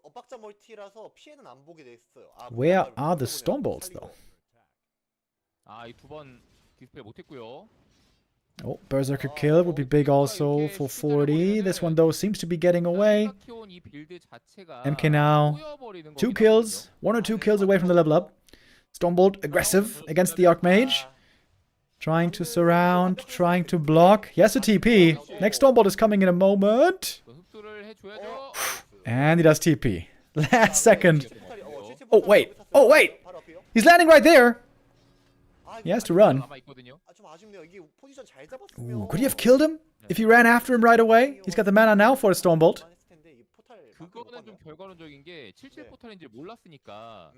엇박자 멀티라서 피해는 안 보게 됐어요. Where are the Stormbolts, though? 이 두 번 디스플레이 못했고요. Oh, Berserker kill would be big also for 40. This one, though, seems to be getting away. MK now. 2 kills. 1 or 2 kills away from the level up. Stormbolt aggressive against the Archmage. Trying to surround, trying to block. Yes, a TP. Next Stormbolt is coming in a moment. And he does TP. Last second. Oh, wait. Oh, wait. He's landing right there. He has to run. Ooh, could he have killed him if he ran after him right away? He's got the mana now for a Stormbolt. 그거는 좀 결과론적인 게 77포탈인지 몰랐으니까.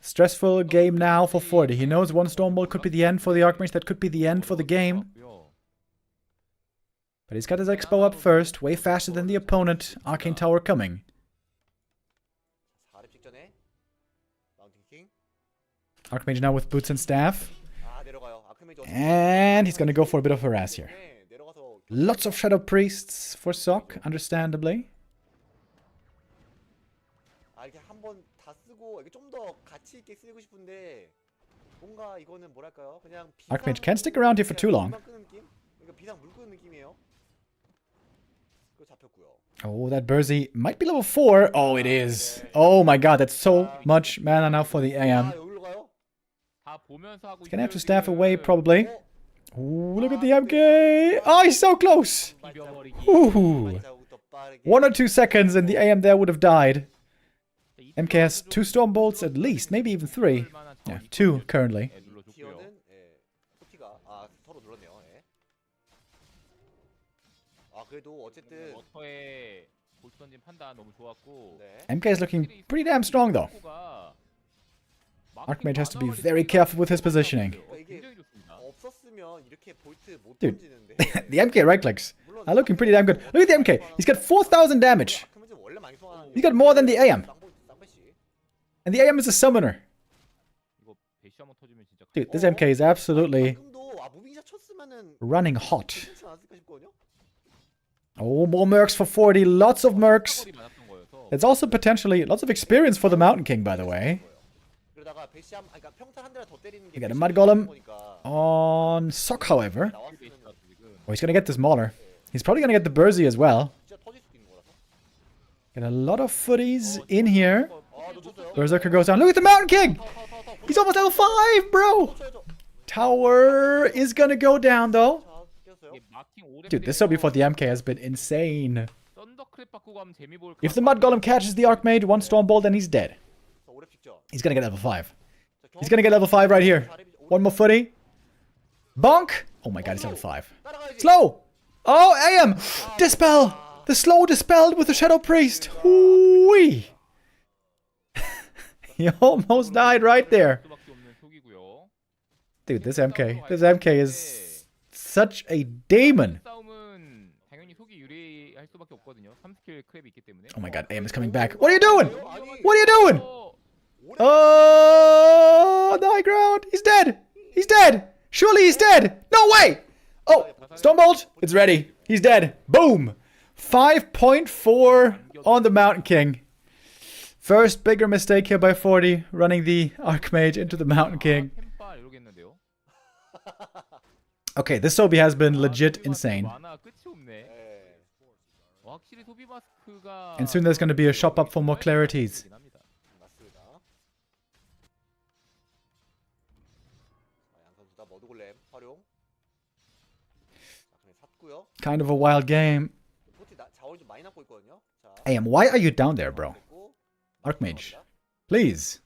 Stressful game now for 40. He knows one Stormbolt could be the end for the Archmage. That could be the end for the game. But he's got his Expo up first, way faster than the opponent. Arcane Tower coming. Archmage now with boots and staff. And he's gonna go for a bit of harass here. Lots of Shadow Priests for Sok, understandably. Archmage can't stick around here for too long. Oh, that Burzy might be level 4. Oh, it is. Oh my god, that's so much mana now for the AM. He's gonna have to staff away, probably. Ooh, look at the MK. Oh, he's so close. Ooh. 1 or 2 seconds and the AM there would have died. MK has 2 Stormbolts at least, maybe even 3. Yeah, 2 currently. MK is looking pretty damn strong though. Archmage has to be very careful with his positioning. Dude, the MK right clicks are looking pretty damn good. Look at the MK. He's got 4,000 damage. He's got more than the AM. And the AM is a summoner. Dude, this MK is absolutely running hot. Oh, more mercs for 40. Lots of mercs. There's also potentially lots of experience for the Mountain King, by the way. You got a Mud Golem on Sok, however. Oh, he's gonna get this Mauler. He's probably gonna get the Burzy as well. Got a lot of footies in here. Berserker goes down. Look at the Mountain King! He's almost level 5, bro! Tower is gonna go down, though. Dude, this sub before the MK has been insane. If the Mud Golem catches the Archmage, 1 Stormbolt, then he's dead. He's gonna get level 5. He's gonna get level 5 right here. 1 more footy. Bonk! Oh my god, he's level 5. Slow! Oh, AM! Dispel! The slow dispelled with the Shadow Priest. Whee! He almost died right there. Dude, this MK is such a demon. Oh my god, AM is coming back. What are you doing? What are you doing? Oh, the high ground. He's dead. He's dead. Surely he's dead. No way. Oh, Stormbolt. It's ready. He's dead. Boom. 5.4 on the Mountain King. First bigger mistake here by 40, running the Archmage into the Mountain King. Okay, this Sobi has been legit insane. And soon there's going to be a shop up for more clarities. Kind of a wild game. AM, why are you down there, bro? Archmage, please.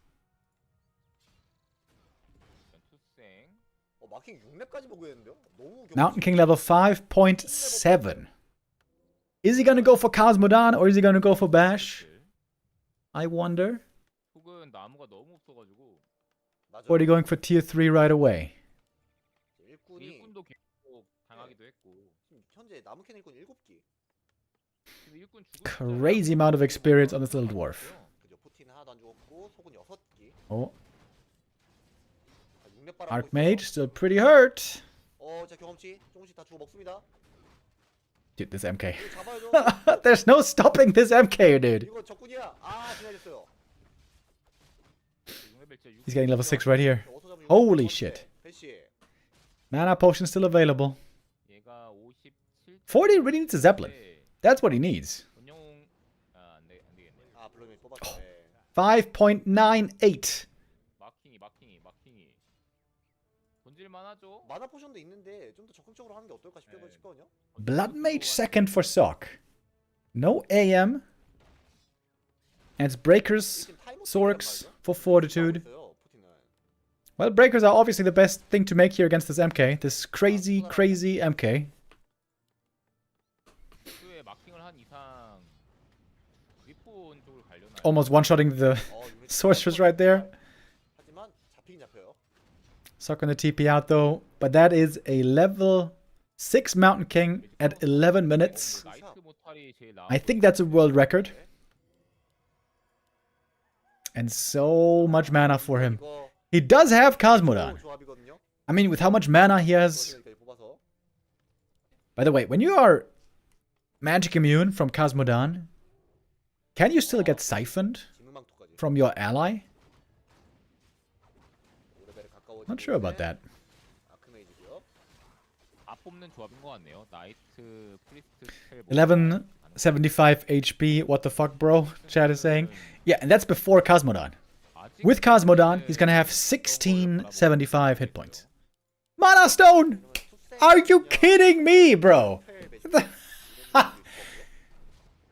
Mountain King level 5.7. Is he gonna go for Cosmodan or is he gonna go for Bash? I wonder. Or are you going for tier 3 right away? Crazy amount of experience on this little dwarf. Oh. Archmage still pretty hurt. Dude, this MK. There's no stopping this MK, dude. He's getting level 6 right here. Holy shit. Mana potion still available. Forti really needs a Zeppelin. 네, That's what he needs. 전용 안 되겠네. 아 블루밍 뽑았어. 네. 5.98. 마킹이 던질만 하죠. 마나 포션도 있는데 좀 더 적극적으로 하는 게 어떨까 네. 싶거든요. Blood Mage second for Sock. No AM. And it's Breakers, Sorks for Fortitude. Well, Breakers are obviously the best thing to make here against this MK. This crazy, crazy MK. 에 마킹을 한 이상 리폰 쪽을 가려나요? Almost one-shotting the Sorceress right there. 하지만 잡히긴 잡혀요. Sock on the TP out though. But that is a level 6 Mountain King at 11 minutes. 나이트 모탈이 제일 나아. I think that's a world record. And so much mana for him. 이거 He does have Cosmodon. 조합이거든요. I mean, with how much mana he has. 여기까지 뽑아서. By the way, when you are magic immune from Cosmodon, can you still get siphoned 진문망토까지. from your ally? 오레벨에 가까워지고 Not sure about that. 아크메이지고요. 다 뽑는 조합인 것 같네요. 나이트 프리스트 스펠 1175 HP. What the fuck, bro? Chat is saying. Yeah, and that's before Cosmodon. With Cosmodon, he's gonna have 1675 hit points. Mana Stone! Are you kidding me, bro?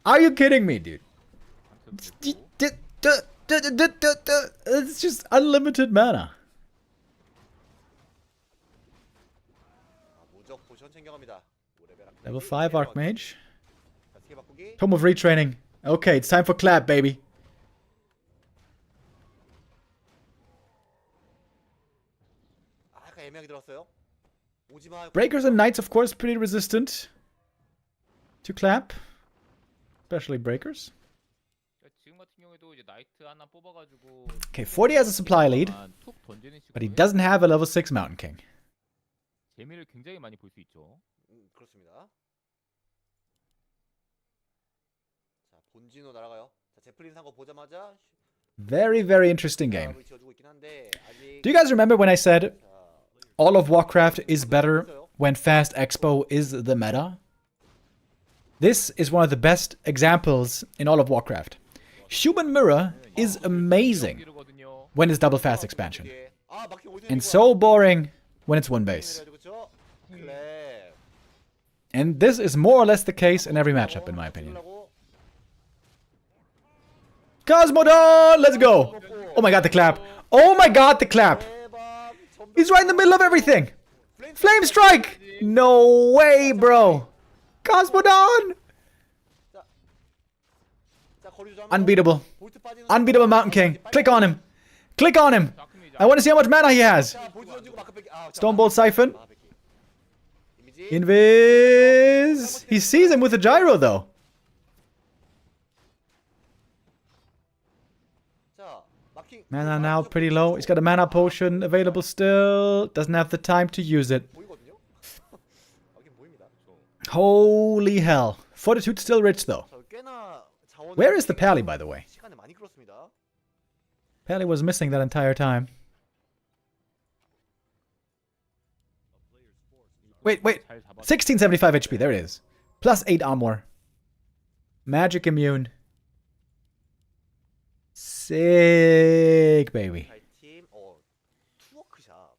Are you kidding me, dude? It's just unlimited mana. 아, 무적 포션 챙겨갑니다. 오레벨 아크메이지. Level 5 Archmage. 자, 스킬 바꾸기. Tome of Retraining. Okay, it's time for clap, baby. 아, 약간 애매하게 들었어요. 오지마. Breakers and Knights, of course, pretty resistant to clap. Especially Breakers. 지금 같은 경우에도 이제 나이트 하나 뽑아가지고 Okay, Forti has a supply lead, 툭 던지는 but he 식으로 doesn't have a level 6 Mountain King. 재미를 굉장히 많이 볼 수 있죠. 그렇습니다. 자, 본진으로 날아가요. 자, 제플린 산 거 보자마자 Very, very interesting game. 을 지어주고 있긴 한데 아직 Do you guys remember when I said 자, all of Warcraft is better when Fast Expo is the meta? This is one of the best examples in all of Warcraft. Human Mirror is amazing 이러거든요. when it's double fast expansion, 뒤에. 아, 마킹 어디서 and 내린 거야? so boring when it's one base. 내려야죠, 그쵸? 클랩. And this is more or less the case in every matchup, in my opinion. Cosmodon! Let's go! Oh my god, the clap! Oh my god, the clap! 대박. 전부 He's right in the middle of everything! Flame Strike! No way, bro! Cosmodon! 자, 거리 조절. Unbeatable. 볼트 빠지는 Unbeatable Mountain King. Click on him. Click on him. I want to see how much mana he has. 자, 볼트 던지고 마크 뺏기. 아, 자, Stonebolt Siphon. 마크 뺏기. 이미지. Invis. He sees him with a gyro, though. 자, 마킹. Mana now pretty low. He's got a mana potion available still. Doesn't have the time to use it. 보이거든요? 여긴 보입니다. Holy hell. Fortitude still rich, though. 저 꽤나 자원을 Where is the Pally, by the way? 시간을 많이 끌었습니다. Pally was missing that entire time. Wait. 잘 잡아. 1675 HP. There it is. Plus 8 armor. Magic immune. Sick, baby. 발팀. 투워크샵.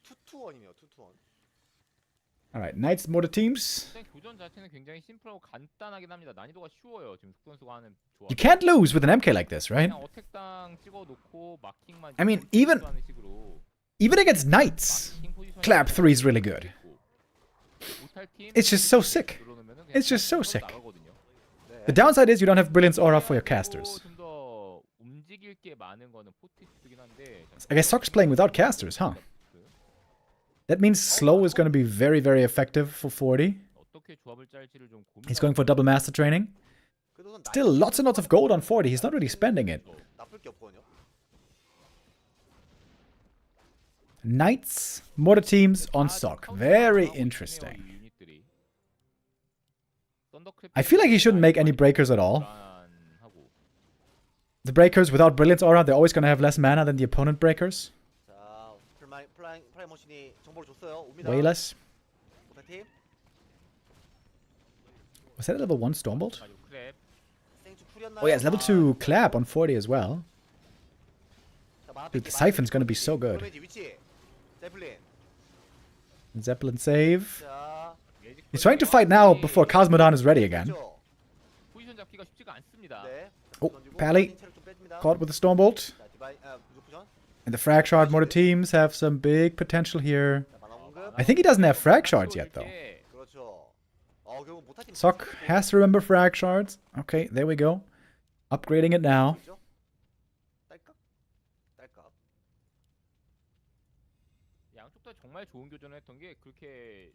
투투원이네요. 투투원. Alright, Knights, Mortar teams. 일단 교전 자체는 굉장히 심플하고 간단하긴 합니다. 난이도가 쉬워요. 지금 숙 선수가 하는 조합. You can't lose with an MK like this, right? 그냥 어택당 찍어놓고 마킹만 I mean, even- 하는 식으로 Even against Knights, 마킹 포지션이 Clap 3 is really good. 못할 팀 It's just so sick. 들어놓으면은 그냥 It's just so 서로 sick. 나가거든요. The downside is you don't have Brilliance Aura for your casters. 좀더 움직일 게 많은 거는 포티스긴 한데. I guess Sock's playing without casters, huh? That means slow is going to be very, very effective for 40. 어떻게 조합을 짤지를 좀 고민. He's going for double master training. 그래도 우선 Still lots and lots of gold on 40. He's not really spending it. 나쁠 게 없거든요. Knights, Mortar teams on Sock. Very interesting. I feel like he shouldn't make any breakers at all. The breakers without Brilliance Aura, they're always going to have less mana than the opponent breakers. 자, 프라임 머신이 정보를 줬어요. 옵니다. Way less. 오타팀. Was that a level 1 Stormbolt? 가지고 크랩. 생주 쿨이었나요? Oh yeah, it's level 2 Clap on Forti as well. 자, 만화 Dude, 뺏기, the 만화 Siphon's gonna be so 뺏기. good. 블루메이지 위치. 제플린. Zeppelin save. 자, He's trying to fight now before Cosmodon is ready again. 왼쪽. 포지션 잡기가 쉽지가 않습니다. 네. Oh, 던지고, Pally 체력 좀 뺍니다. caught with the Stormbolt. 자, 디바이, 무조 포션. And the Frag Shard Mortar teams have some big potential here. 자, 만화 공급. I think he doesn't have Frag Shards yet though. 그렇죠. 결국 못할 팀 Sok has to remember Frag Shards. Okay, there we go. Upgrading it now. 딸깍. 딸깍. 양쪽 다 정말 좋은 교전을 했던 게 그렇게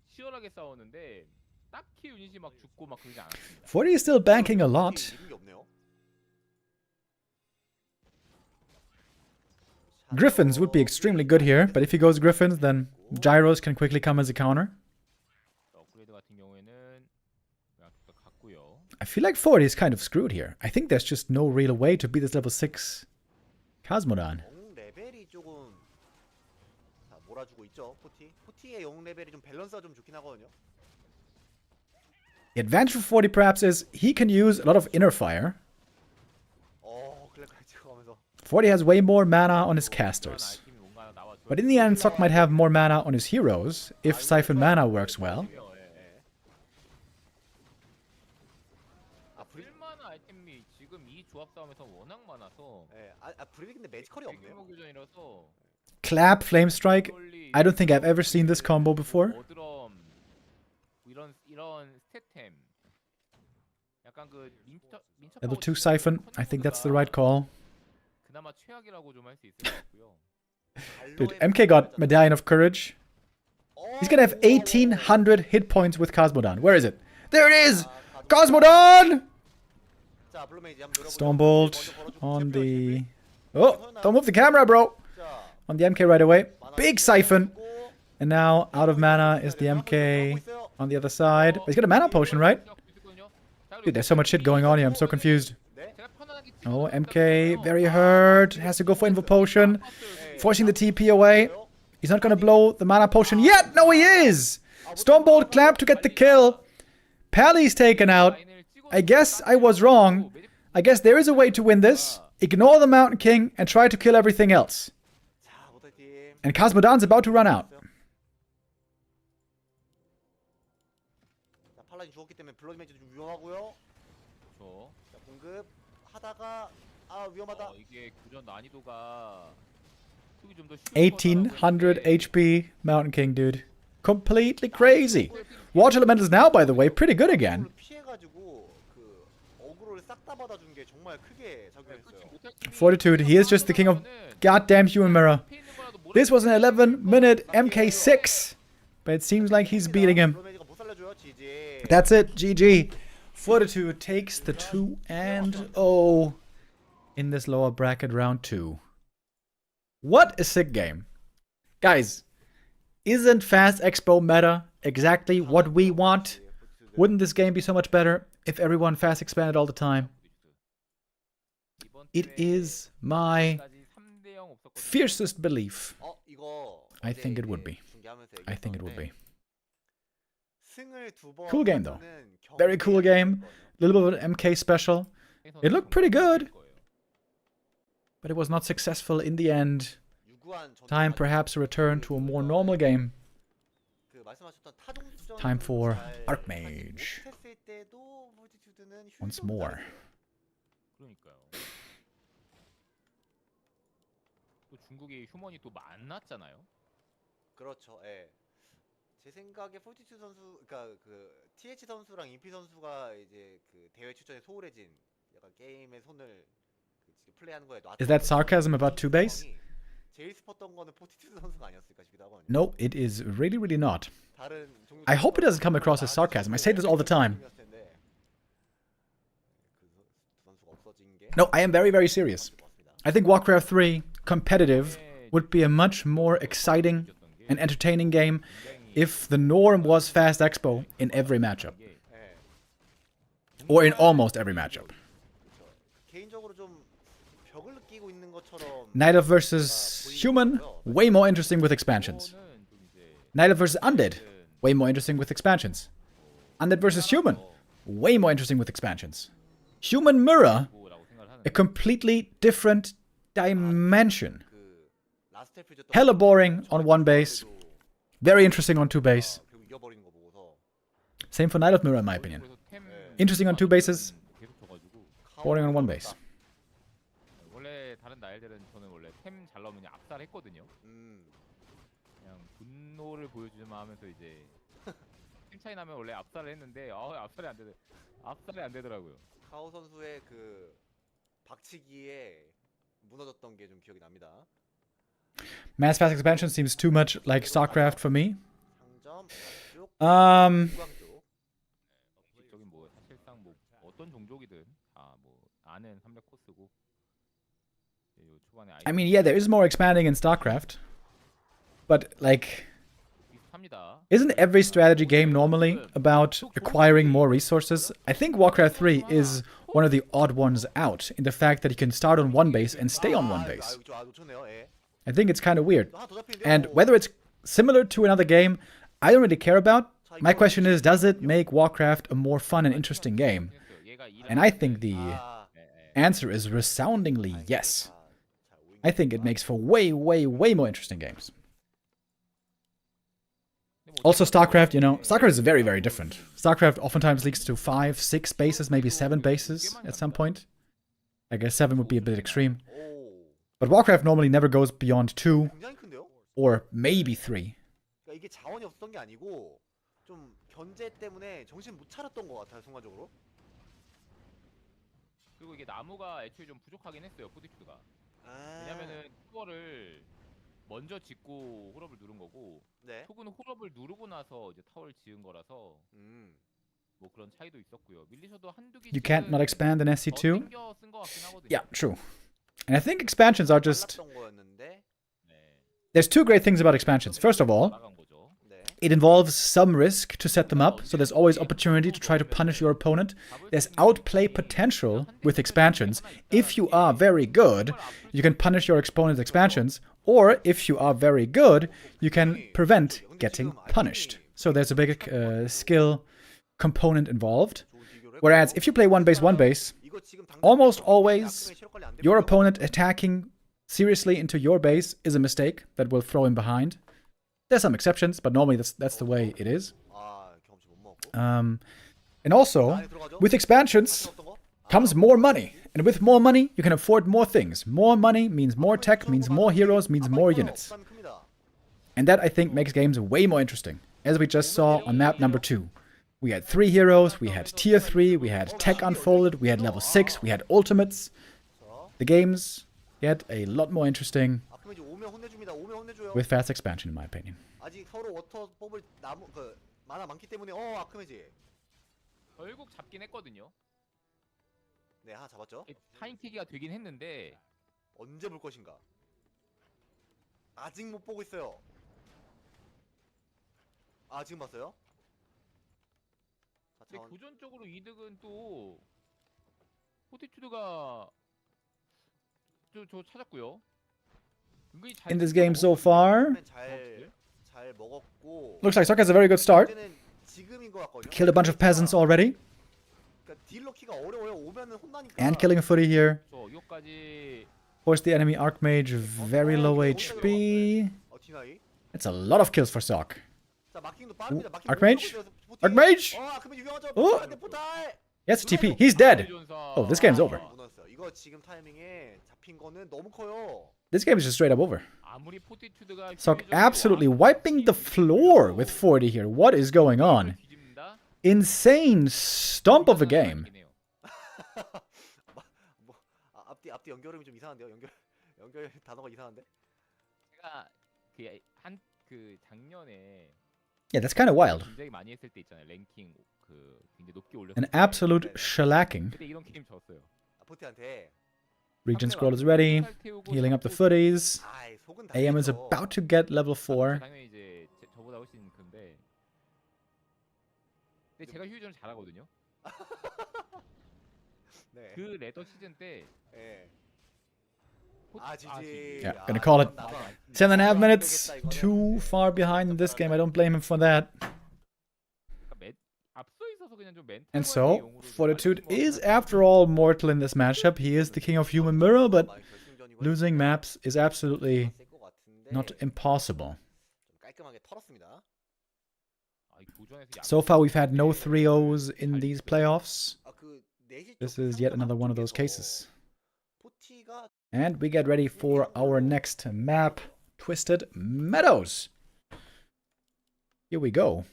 치열하게 싸웠는데 딱히 유닛이 막 죽고 막 그러지 않았습니다. Forti is still banking a lot. 이런 게 없네요. Griffins would be extremely good here, but if he goes Griffins, then Gyros can quickly come as a counter. 업그레이드 같은 경우에는 양쪽 다 같고요. I feel like Forti is kind of screwed here. I think there's just no real way to beat this level 6 Cosmodon. 영 레벨이 조금 자, 몰아주고 있죠. 포티의 영 레벨이 좀 밸런스가 좀 좋긴 하거든요. The advantage for Forti perhaps is he can use a lot of inner fire. 클랩까지 찍어가면서. Forti has way more mana on his casters. 아이템이 뭔가 하나 나와줘야 But in the end, Sok might have more mana on his heroes if Siphon Mana works well. 쓸만한 아이템이 지금 이 조합 싸움에서 워낙 많아서 브리드 근데 매지컬이 없네요. 대규모 교전이라서 Clap, Flame Strike. I don't think I've ever seen this combo before. 어드럼 이런 스태템 약간 그 민첩 Level 2 Siphon. I think that's the right call. 그나마 최악이라고 좀 할 수 있을 것 같고요. Dude, MK got Medallion of Courage. He's gonna have 1800 hit points with Cosmodon. Where is it? There it is! Cosmodon! 자, 블루메이지 한번 노려보죠. Stormbolt 먼저 걸어주고 on 챔피언, the... 챔피언. Oh, don't move the camera, bro! 자, On the MK right away. 만화 Big 좀 Siphon. 걸어주고. And now, out of mana is the MK on the other side. He's got a mana potion, right? Dude, there's so much shit going on here. I'm so confused. 네. Oh, MK, very hurt. Has to go for Invo Potion. Forcing the TP away. He's not gonna blow the mana potion yet. No, he is! Stormbolt Clap to get the kill. Pally's taken out. I guess I was wrong. I guess there is a way to win this. Ignore the Mountain King and try to kill everything else. 자, 못할 팀. And Cosmodon's about to run out. 자, 팔라딘 죽었기 때문에 블러드메이지 좀 위험하고요. 그렇죠. 자, 공급 하다가 위험하다. 이게 교전 난이도가 속이 좀더 1800 HP Mountain King, dude. Completely crazy. Water Elementals now, by the way, pretty good again. 피해가지고 그 어그로를 싹 다 받아준 게 정말 크게 작용했어요. Fortitude, he is just the king of goddamn human mirror. This was an 11-minute MK6, but it seems like he's beating him. 블러드메이지가 못 살려줘요. GG. That's it, GG. Fortitude takes the 2-0 in this lower bracket round 2. What a sick game. Guys, isn't Fast Expo meta exactly what we want? Wouldn't this game be so much better if everyone fast expanded all the time? It is my fiercest belief. I think it would be. I think it would be. Cool game though. Very cool game. A little bit of an MK special. It looked pretty good, but it was not successful in the end. Time perhaps to return to a more normal game. Time for Archmage. Once more. 그러니까요. 또 중국이 휴먼이 또 많았잖아요. 그렇죠. 예. 제 생각에 포티투 선수, 그러니까 그 TH 선수랑 인피 선수가 이제 그 대회 출전에 소홀해진 약간 게임의 손을 그 지금 플레이하는 거에 놨던 Is that sarcasm about 2base? 제일 스뻤던 거는 포티투 선수가 아니었을까 싶기도 하거든요. No, it is really, really not. 다른 종류 I hope it doesn't come across as sarcasm. I say this all the time. No, I am very, very serious. I think Warcraft 3 competitive would be a much more exciting and entertaining game if the norm was Fast Expo in every matchup. Or in almost every matchup. 개인적으로 좀 벽을 느끼고 있는 것처럼 Night Elf versus Human, way more interesting with expansions. Night Elf versus Undead, way more interesting with expansions. Undead versus Human, way more interesting with expansions. Human Mirror, 라고 생각을 a 하는데 completely different dimension. 그 라스트 에피소드 Hella boring on one base, very interesting on two base. 결국 이겨버리는 거 보고서 Same for Night of Mirror in my opinion. 그래서 템 Interesting on two bases, 계속 줘가지고 boring on one base. 원래 다른 나일들은 저는 원래 템 잘 나오면 그냥 압살했거든요. 그냥 분노를 보여주마 하면서 이제 팀 차이 나면 원래 압살을 했는데 압살이 안 되더라고요. 카오 선수의 그 박치기에 무너졌던 게 좀 기억이 납니다. Mass Fast Expansion seems too much like StarCraft for me. 상점 쪽, Um, 중앙 쪽. 적인 뭐 사실상 뭐 어떤 종족이든 다 뭐 아는 300 코스고 요 초반에 I mean, yeah, there is more expanding in StarCraft. But, like, 비슷합니다. isn't every strategy game normally about acquiring more resources? I think Warcraft 3 is one of the odd ones out in the fact that you can start on one base and stay on one base. 놓쳤네요. 예. I think it's kind of weird. 하나 더 잡히는데요. And whether it's similar to another game, I don't really care about. My question is, does it make Warcraft a more fun and interesting game? And I think the answer is resoundingly yes. I think it makes for way, way, way more interesting games. Also, StarCraft, you know, StarCraft is very, very different. StarCraft oftentimes leaks to 5, 6 bases, maybe 7 bases at some point. I guess 7 would be a bit extreme. But Warcraft normally never goes beyond 2 굉장히 큰데요? or maybe 3. 그러니까 이게 자원이 없었던 게 아니고 좀 견제 때문에 정신 못 차렸던 것 같아요, 순간적으로. 그리고 이게 나무가 애초에 좀 부족하긴 했어요, 포티튜드가. 왜냐면은 투어를 먼저 짓고 홀업을 누른 거고 네. 톡은 홀업을 누르고 나서 이제 타워를 지은 거라서 뭐 그런 차이도 있었고요. 밀리셔도 한두 개 You can't not expand in SC2? 땡겨 쓴 거 같긴 하거든요. Yeah, true. And I think expansions are just... 잘랐던 거였는데. There's two great things about expansions. First of all, 나간 거죠. 네. it involves some risk to set them up, so there's always opportunity to try to punish your opponent. There's outplay potential with expansions. If you are very good, you can punish your opponent's expansions, or if you are very good, you can prevent getting punished. So there's a big skill component involved. Whereas if you play one base, 이거 지금 당장 almost always 체력 관리 안 your 되거든요. opponent attacking seriously into your base is a mistake that will throw him behind. There's some exceptions, but normally that's the way it is. 아, 경험치 못 먹고. And also, with expansions comes more money. And with more money, you can afford more things. More money means more tech, means more heroes, means more units. 부담이 큽니다. And that, I think, makes games way more interesting. As we just saw on map number 2. We had 3 heroes, we had tier 3, we had tech unfolded, we had level 6, we had ultimates. The games get a lot more interesting 아크메지 오면 혼내줍니다. 오면 혼내줘요. with fast expansion, in my opinion. 아직 서로 워터 뽑을 나무 그 만화 많기 때문에 아크메지. 결국 잡긴 했거든요. 네, 하나 잡았죠. 타임키기가 되긴 했는데 언제 볼 것인가? 아직 못 보고 있어요. 아, 지금 봤어요? 자, 근데 자원. 교전적으로 이득은 또 포티튜드가 저 찾았고요. 은근히 잘 In this game so far, 잘 먹었고. looks like Sokka has a very good start. 문제는 지금인 것 같거든요. Killed a bunch of peasants already. 그러니까 딜 넣기가 어려워요. 오면은 혼나니까. And killing a footy here. 이거까지 Force the enemy Archmage, very low HP. 티나이. It's a lot of kills for Sok. 자, 마킹도 빠릅니다. 마킹 Archmage? 못 들어가서 포티. Archmage? 아크메지 유명하죠. 어? 포탈, 포탈. Yes, TP. He's dead. Oh, this game's over. 무너졌어요. 이거 지금 타이밍에 잡힌 거는 너무 커요. This game is just straight up over. 아무리 포티튜드가 Sok absolutely wiping the floor with 40 here. What is going on? Insane stomp of a game. 뭐 앞뒤 연결음이 좀 이상한데요. 연결 단어가 이상한데. 제가 그 작년에 Yeah, that's kind of wild. 굉장히 많이 했을 때 있잖아요. 랭킹 그 굉장히 높게 올렸을 An 때. absolute shellacking. 그때 이런 게임 졌어요. 포티한테. Region scroll is ready. Healing up the footies. 아이, 속은 다 AM is 알겠죠. about to get level 4. 당연히 이제 저보다 훨씬 큰데. 근데 제가 휴전을 잘하거든요. 네. 그 레더 시즌 때 예. GG. Yeah, gonna call it. 7.5 minutes. Too far behind in this game. I don't blame him for that. 앞서 있어서 And so, Fortitude is after all mortal in this matchup. He is the king of human mirror, but losing maps is absolutely not impossible. So far, we've had no 3-0s in these playoffs. This is yet another one of those cases. And we get ready for our next map, Twisted Meadows. Here we go.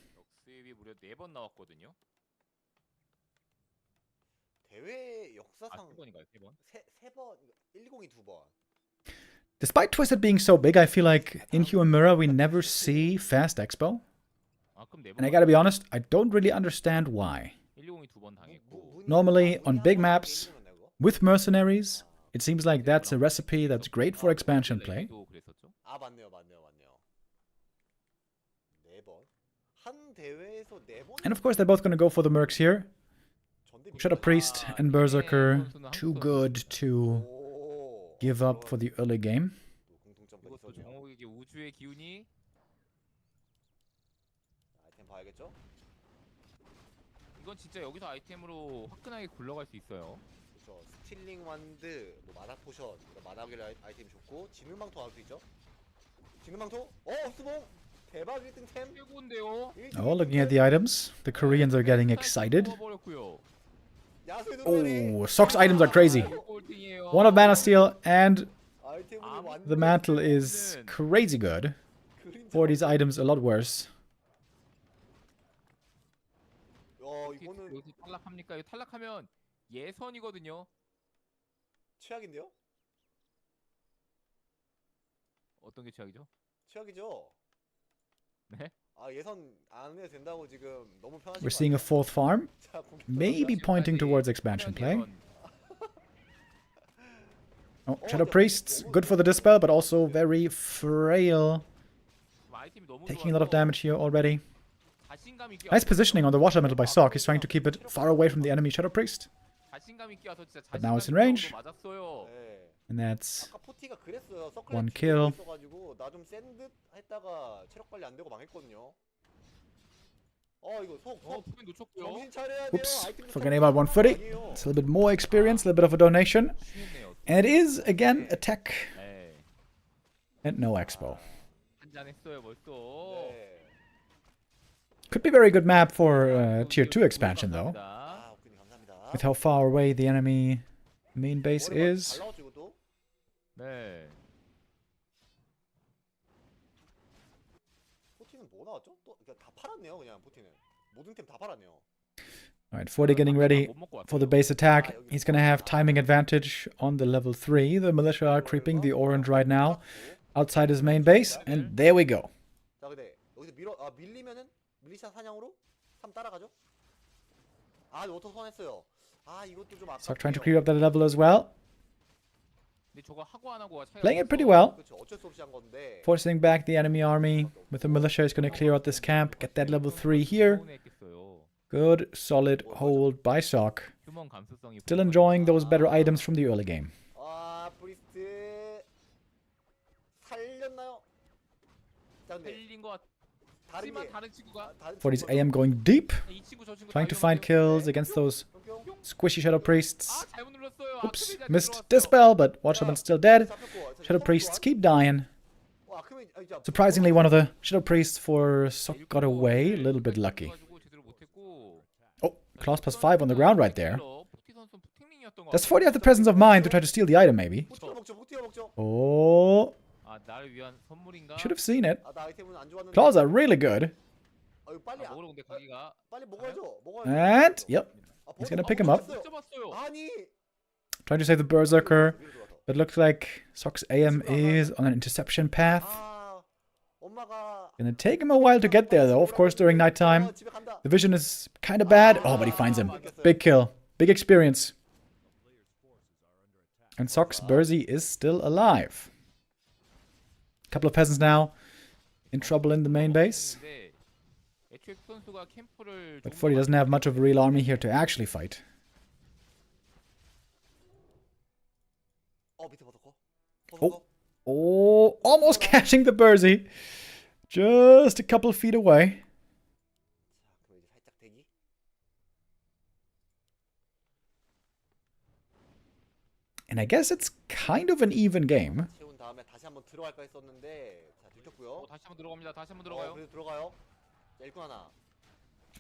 Despite Twisted being so big, I feel like in Human Mirror we never see fast expo. And I gotta be honest, I don't really understand why. Normally, on big maps, with mercenaries, it seems like that's a recipe that's great for expansion play. And of course, they're both gonna go for the mercs here. Shadow Priest and Berserker, too good to give up for the early game. 이건 진짜 여기서 아이템으로 화끈하게 굴러갈 수 있어요. 그렇죠. 스틸링 완드, 뭐 마나 포션, 마나길 아이템 좋고 지능망토 나올 수 있죠. 지능망토? 수봉! 대박 1등 템! 최고인데요. Oh, looking at the items, the Koreans are getting excited. Oh, Sock's items are crazy. One of Mana Steel and the Mantle is crazy good. Forti's items a lot worse. 여기서 탈락합니까? 이거 탈락하면 예선이거든요. 최악인데요? 어떤 게 최악이죠? 최악이죠. 네? 예선 안 해도 된다고 지금 너무 편하신 We're seeing a fourth farm, 자, 공격 maybe pointing towards expansion play. Oh, Shadow Priests, good for the dispel, but also very frail. Taking a lot of damage here already. Nice positioning on the water metal by Sock. He's trying to keep it far away from the enemy Shadow Priest. But now it's in range. And that's 아까 포티가 그랬어요. one kill. 있어가지고 나 좀 센 듯 했다가 체력 관리 안 되고 망했거든요. 이거 속 푸른 놓쳤고요. 정신 차려야 돼요. Oops, 아이템 forgetting about 140. It's a little bit more experience, a little bit of a donation. And it is, again, a tech. And no expo. 한잔했어요 벌써. Could be a very good map for tier 2 expansion, though. 오케이, 감사합니다. With how far away the enemy main base is. 잘 나왔죠, 이것도? 네. 포티는 뭐 나왔죠? 또 다 팔았네요, 그냥 포티는. 모든 템 다 팔았네요. Alright, Forti getting ready for the base attack. He's gonna have timing advantage on the level 3. The militia are creeping the orange right now outside his main base. And there we go. 자, 근데 여기서 밀리면은 밀리샤 사냥으로 3 따라가죠? 워터 선했어요. 이것도 좀 Sock trying to creep up that level as well. 근데 저거 하고 안 하고가 차이가 Playing it pretty well. 그렇죠. 어쩔 수 없이 한 건데. Forcing back the enemy army. With the militia, he's gonna clear out this camp. Get that level 3 here. Good, solid hold by Sock. Still enjoying those better items from the early game. 프리스트 살렸나요? 자, 근데 살린 것 다른 같지만 게 다른 친구가 Forti's AM going deep. 이 친구 저 친구 Trying to find kills against those squishy Shadow Priests. 잘못 눌렀어요. Oops, missed Dispel, but Watchman's still dead. Shadow Priests keep dying. Surprisingly, one of the Shadow Priests for Sock got away. A little bit lucky. Oh, claws plus 5 on the ground right there. Does Forti have the presence of mind to try to steal the item, maybe? Oh, should have seen it. Claws are really good. And, yep, he's gonna pick him up. Trying to save the Berserker. But looks like Sock's AM is on an interception path. Gonna take him a while to get there, though, of course, during nighttime. The vision is kind of bad. Oh, but he finds him. Big kill. Big experience. And Sock's Burzy is still alive. Couple of peasants now in trouble in the main base. But Forti doesn't have much of a real army here to actually fight. Oh, almost catching the Burzy. Just a couple feet away. And I guess it's kind of an even game. 채운 다음에 다시 한번 들어갈까 했었는데 자 들켰고요. 다시 한번 들어갑니다. 다시 한번 들어가요. 그래도 들어가요. 자 일꾼 하나.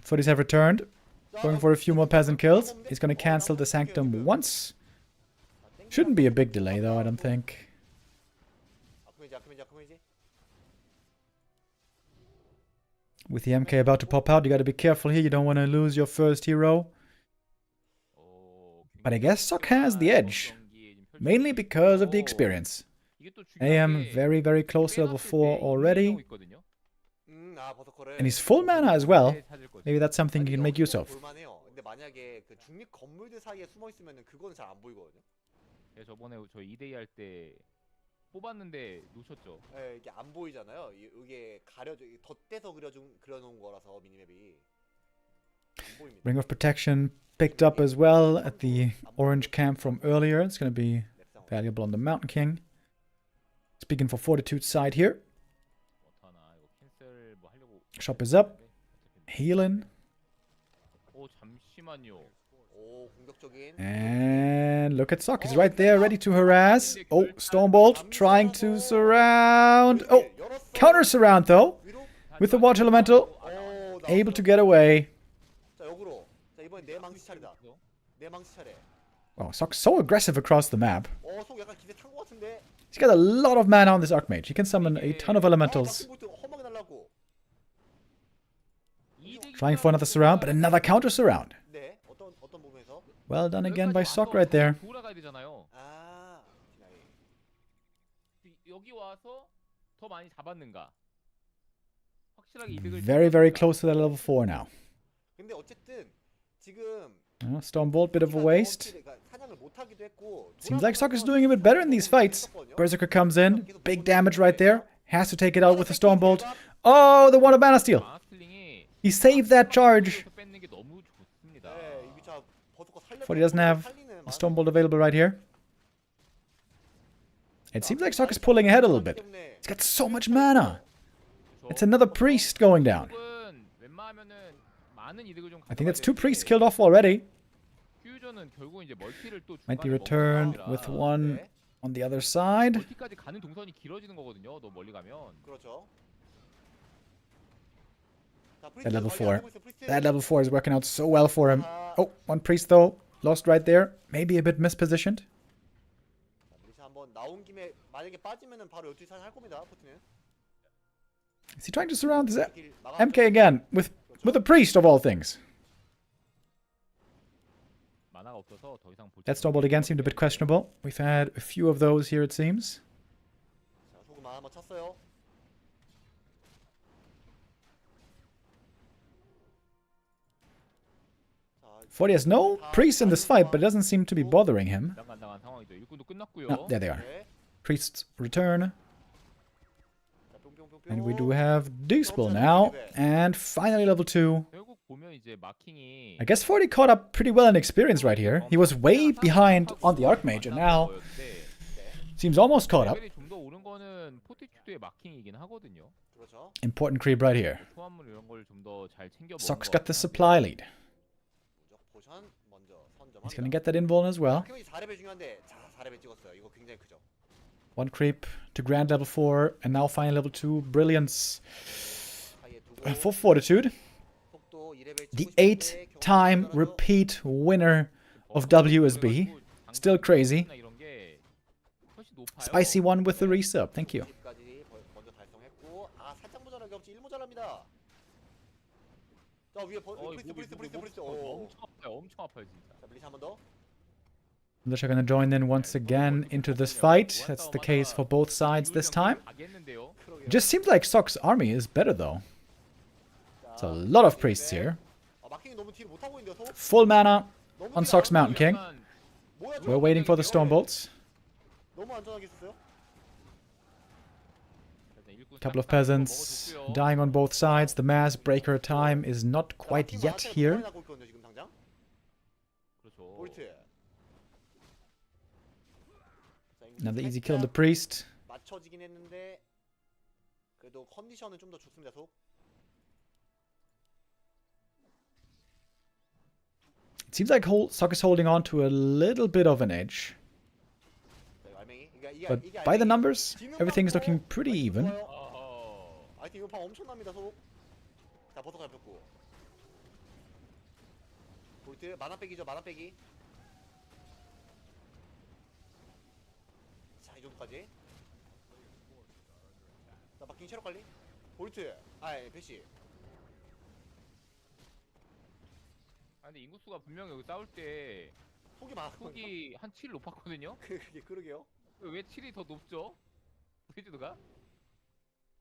Fortis have returned. Going for a few more peasant kills. He's going to cancel the Sanctum once. Shouldn't be a big delay though, I don't think. With the MK about to pop out, you gotta be careful here. You don't want to lose your first hero. But I guess Sok has the edge. Mainly because of the experience. AM very, very close to level 4 already. And he's full mana as well. Maybe that's something you can make use of. 근데 만약에 그 중립 건물들 사이에 숨어 있으면은 그거는 잘 안 보이거든요. 저번에 저 2대2 할 때 뽑았는데 놓쳤죠. 네, 이게 안 보이잖아요. 이게 가려져 덧대서 그려놓은 거라서 미니맵이 안 보입니다. Ring of Protection picked up as well at the orange camp from earlier. It's going to be valuable on the Mountain King. Speaking for Fortitude's side here. Shop is up. Healing. And look at Sok. He's right there, ready to harass. Oh, Stormbolt trying to surround. Oh, counter surround though. With the Water Elemental. Able to get away. Wow, Sok's so aggressive across the map. He's got a lot of mana on this Archmage. He can summon a ton of elementals. Trying for another surround, but another counter surround. Well done again by Sok right there. Very, very close to that level 4 now. Stormbolt, bit of a waste. Seems like Sok is doing a bit better in these fights. Berserker comes in, big damage right there. Has to take it out with the Stormbolt. Oh, the Water Mana Steal. He saved that charge. Forti doesn't have a Stormbolt available right here. It seems like Sok is pulling ahead a little bit. He's got so much mana. It's another priest going down. I think that's 2 priests killed off already. Might be returned with one on the other side. That level 4. That level 4 is working out so well for him. Oh, one priest though. Lost right there. Maybe a bit mispositioned. Is he trying to surround this MK again? With a priest of all things. That Stormbolt again seemed a bit questionable. We've had a few of those here it seems. Forti has no priests in this fight, but it doesn't seem to be bothering him. Oh, there they are. Priests return. And we do have Dispel now. And finally level 2. I guess Forti caught up pretty well in experience right here. He was way behind on the Archmage and now seems almost caught up. Important creep right here. Sok's got the supply lead. He's gonna get that invuln as well. One creep to Grand level 4 and now final level 2 Brilliance for Fortitude. The 8-time repeat winner of WSB. Still crazy. Spicy one with the resub. Thank you. They're going to join in once again into this fight. That's the case for both sides this time. It just seems like Sok's army is better though. It's a lot of priests here. Full mana on Sok's Mountain King. We're waiting for the Stormbolts. Couple of peasants dying on both sides. The mass breaker time is not quite yet here. Another easy kill on the priest. It seems like Sok is holding on to a little bit of an edge. But by the numbers, everything is looking pretty even. 아이템 이거 엄청납니다. 속. 자, 버섯 잡혔고. 볼트 만화 빼기죠. 만화 빼기. 자, 이 정도까지. 자, 마킹 체력 관리. 볼트. 배시. 근데 인구수가 분명히 여기 싸울 때 폭이 많아. 폭이 한 7 높았거든요. 그러게요. 왜 7이 더 높죠? 브리즈드가?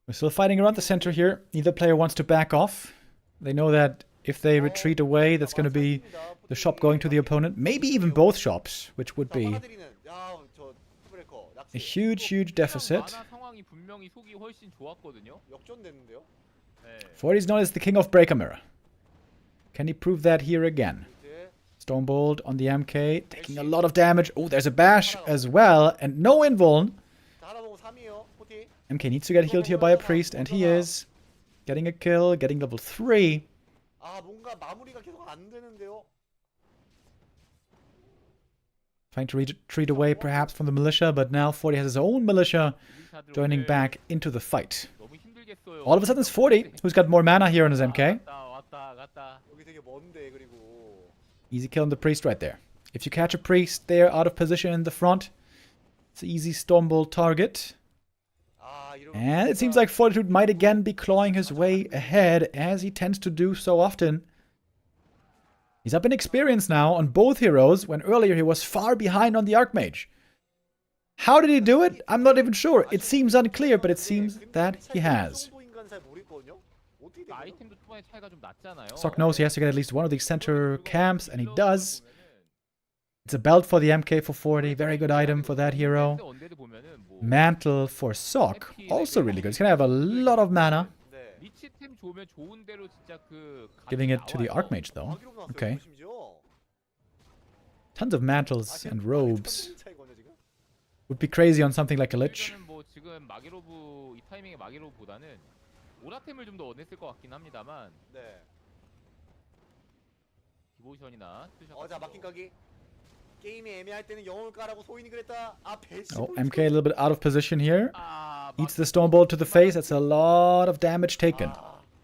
We're still fighting around the center here. Neither player wants to back off. They know that if they retreat away, that's going to be the shop going to the opponent. Maybe even both shops, which would be a huge, huge deficit. 상황이 분명히 속이 훨씬 좋았거든요. 역전됐는데요. Forti's known as the king of Breaker Mirror. Can he prove that here again? Stormbolt on the MK, taking a lot of damage. Oh, there's a bash as well, and no invuln. MK needs to get healed here by a priest, and he is. Getting a kill, getting level 3. 뭔가 마무리가 계속 안 되는데요. Trying to retreat away perhaps from the militia, but now Forti has his own militia joining back into the fight. All of a sudden it's Forti, who's got more mana here on his MK. Easy kill on the priest right there. If you catch a priest there out of position in the front, it's an easy Stormbolt target. And it seems like Fortitude might again be clawing his way ahead, as he tends to do so often. He's up in experience now on both heroes, when earlier he was far behind on the Archmage. How did he do it? I'm not even sure. It seems unclear, but it seems that he has. Sok knows he has to get at least one of these center camps, and he does. It's a belt for the MK for Forti, very good item for that hero. Mantle for Sok, also really good. He's gonna have a lot of mana. Giving it to the Archmage though. Okay. Tons of mantles and robes. Would be crazy on something like a Lich. 오라템을 좀 더 원했을 것 같긴 합니다만. 디보션이나 자, 마킹 가기. 게임이 애매할 때는 영웅을 까라고 소인이 그랬다. 배시. Oh, MK a little bit out of position here. Eats the Stormbolt to the face. That's a lot of damage taken.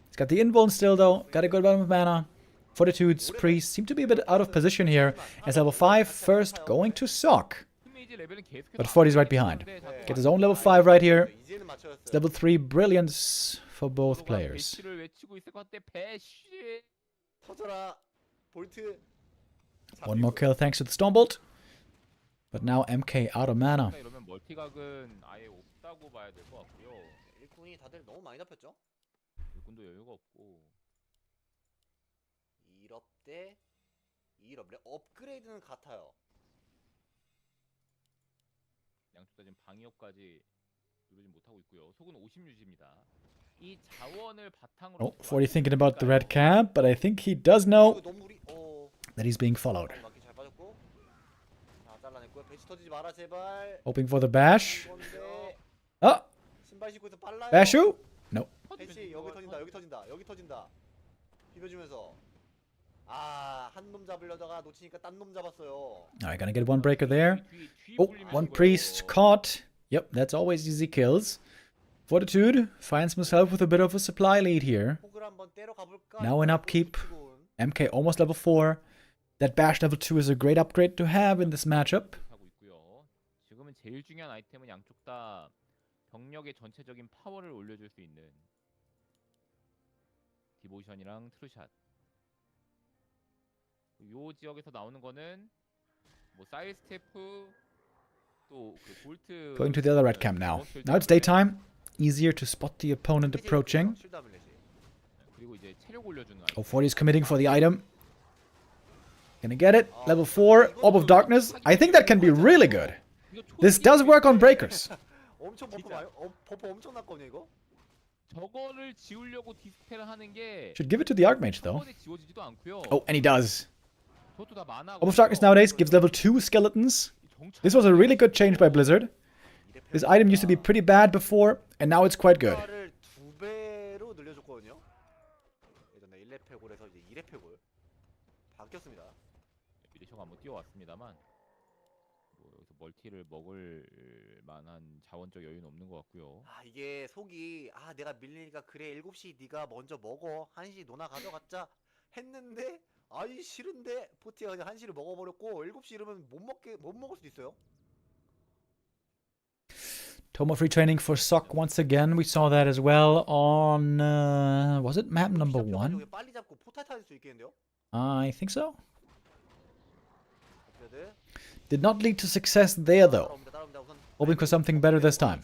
He's got the invuln still though. Got a good amount of mana. Fortitude's priest seem to be a bit out of position here. As level 5 first going to Sok. But Forti's right behind. Gets his own level 5 right here. It's level 3 brilliance for both players. One more kill thanks to the Stormbolt. But now MK out of mana. 일꾼이 다들 너무 많이 잡혔죠? 일꾼도 여유가 없고. 2럽 대 2럽. 업그레이드는 같아요. 양쪽 다 지금 방위업까지 누르지 못하고 있고요. 속은 50유지입니다. 이 자원을 바탕으로. Oh, Forti thinking about the red cap, but I think he does know that he's being followed. Hoping for the bash. Oh! Bashu? No. 여기 터진다. 비벼주면서. 한 놈 잡으려다가 놓치니까 딴 놈 잡았어요. Alright, gonna get one breaker there. Oh, one priest caught. Yep, that's always easy kills. Fortitude finds himself with a bit of a supply lead here. Now in upkeep. MK almost level 4. That bash level 2 is a great upgrade to have in this matchup. 지금은 제일 중요한 아이템은 양쪽 다 병력의 전체적인 파워를 올려줄 수 있는 디보션이랑 트루샷. 요 지역에서 나오는 거는 뭐 사이드 스태프 또 그 볼트. Going to the other red camp now. Now it's daytime. Easier to spot the opponent approaching. 그리고 이제 체력 올려주는. Oh, Forti is committing for the item. Gonna get it. Level 4. Orb of Darkness. I think that can be really good. This does work on breakers. 엄청 버프 엄청 났거든요 이거. 저거를 지우려고 디스펠을 하는 게. Should give it to the Archmage though. 지워지지도 않고요. Oh, and he does. 저것도 다 만화고. Orb of Darkness nowadays gives level 2 skeletons. This was a really good change by Blizzard. This item used to be pretty bad before, and now it's quite good. 2배로 늘려줬거든요. 예전에 1레페골에서 이제 2레페골 바뀌었습니다. 미리셔가 한번 뛰어왔습니다만 뭐 여기서 멀티를 먹을 만한 자원적 여유는 없는 것 같고요. 아 이게 속이 아 내가 밀리니까 그래 7시 네가 먼저 먹어 1시 노나 가져갔자 했는데 아이 싫은데 포티가 그냥 1시를 먹어버렸고 7시 이러면 못 먹을 수도 있어요. Toma free training for Sock once again. We saw that as well on, was it map number 1? 빨리 잡고 포탈 탈 수 있겠는데요? I think so. 업데드. Did not lead to success there though. 따라옵니다. 우선 Hoping for something better this time.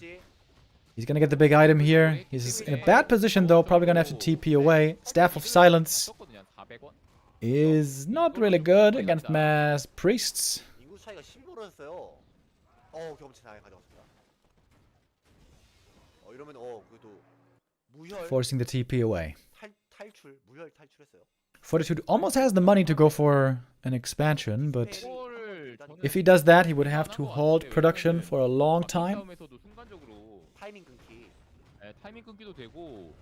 He's gonna get the big item here. He's in a bad position though, probably gonna have to TP away. Staff of Silence 썼거든요. 한 400원? is not really good against mass priests. 인구 차이가 12 벌어졌어요. 경험치 잘 가져왔습니다. 이러면 그래도 무혈 Forcing the TP away. 탈출 무혈 탈출했어요. Fortitude almost has the money to go for an expansion, but 이거를 if he does that, he would have to halt production for a long time. 싸움에서도 순간적으로 타이밍 끊기. 타이밍 끊기도 되고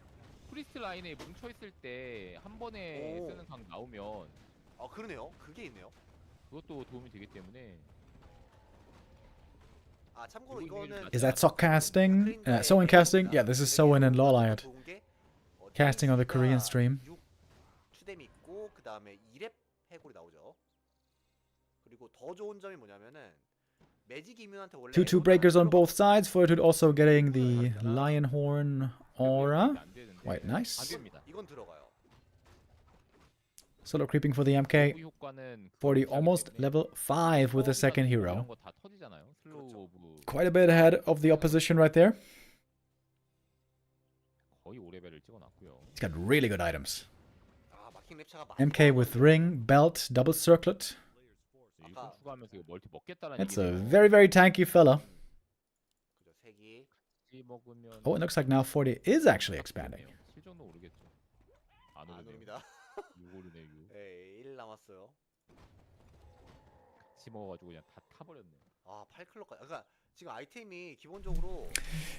프리스트 라인에 뭉쳐 있을 때 한 번에 오. 쓰는 강 나오면 그러네요. 그게 있네요. 그것도 도움이 되기 때문에 참고로 이거는 Is that Sock casting? Soin casting? Yeah, this is Soin and LawLiet. Casting on the Korean stream. 6 추뎀이 있고 그다음에 2렙 해골이 나오죠. 그리고 더 좋은 점이 뭐냐면은 매직 이뮨한테 원래 2-2 breakers on both sides. Fortitude also getting the Lion Horn aura. 안 되는데 Quite 안 nice. 됩니다. 이건 들어가요. Solo creeping for the MK. 그 효과는 40 almost level 5 with the second hero. 이런 거 다 터지잖아요. 슬로우 오브 Quite a bit ahead of the opposition right there. 거의 5레벨을 찍어놨고요. He's got really good items. 마킹 랩차가 많이 MK with ring, belt, double circlet. 이거 추가하면서 이거 멀티 먹겠다라는 That's a 얘기네요. very, very tanky fella. 그죠. 색이 같이 먹으면 Oh, it looks like now 40 is actually expanding. 실전도 오르겠죠. 안 안 오르네요. 옵니다. 6 오르네 6. 1 남았어요. 같이 먹어가지고 그냥 다 타버렸네. 8클럭까지. 그러니까 지금 아이템이 기본적으로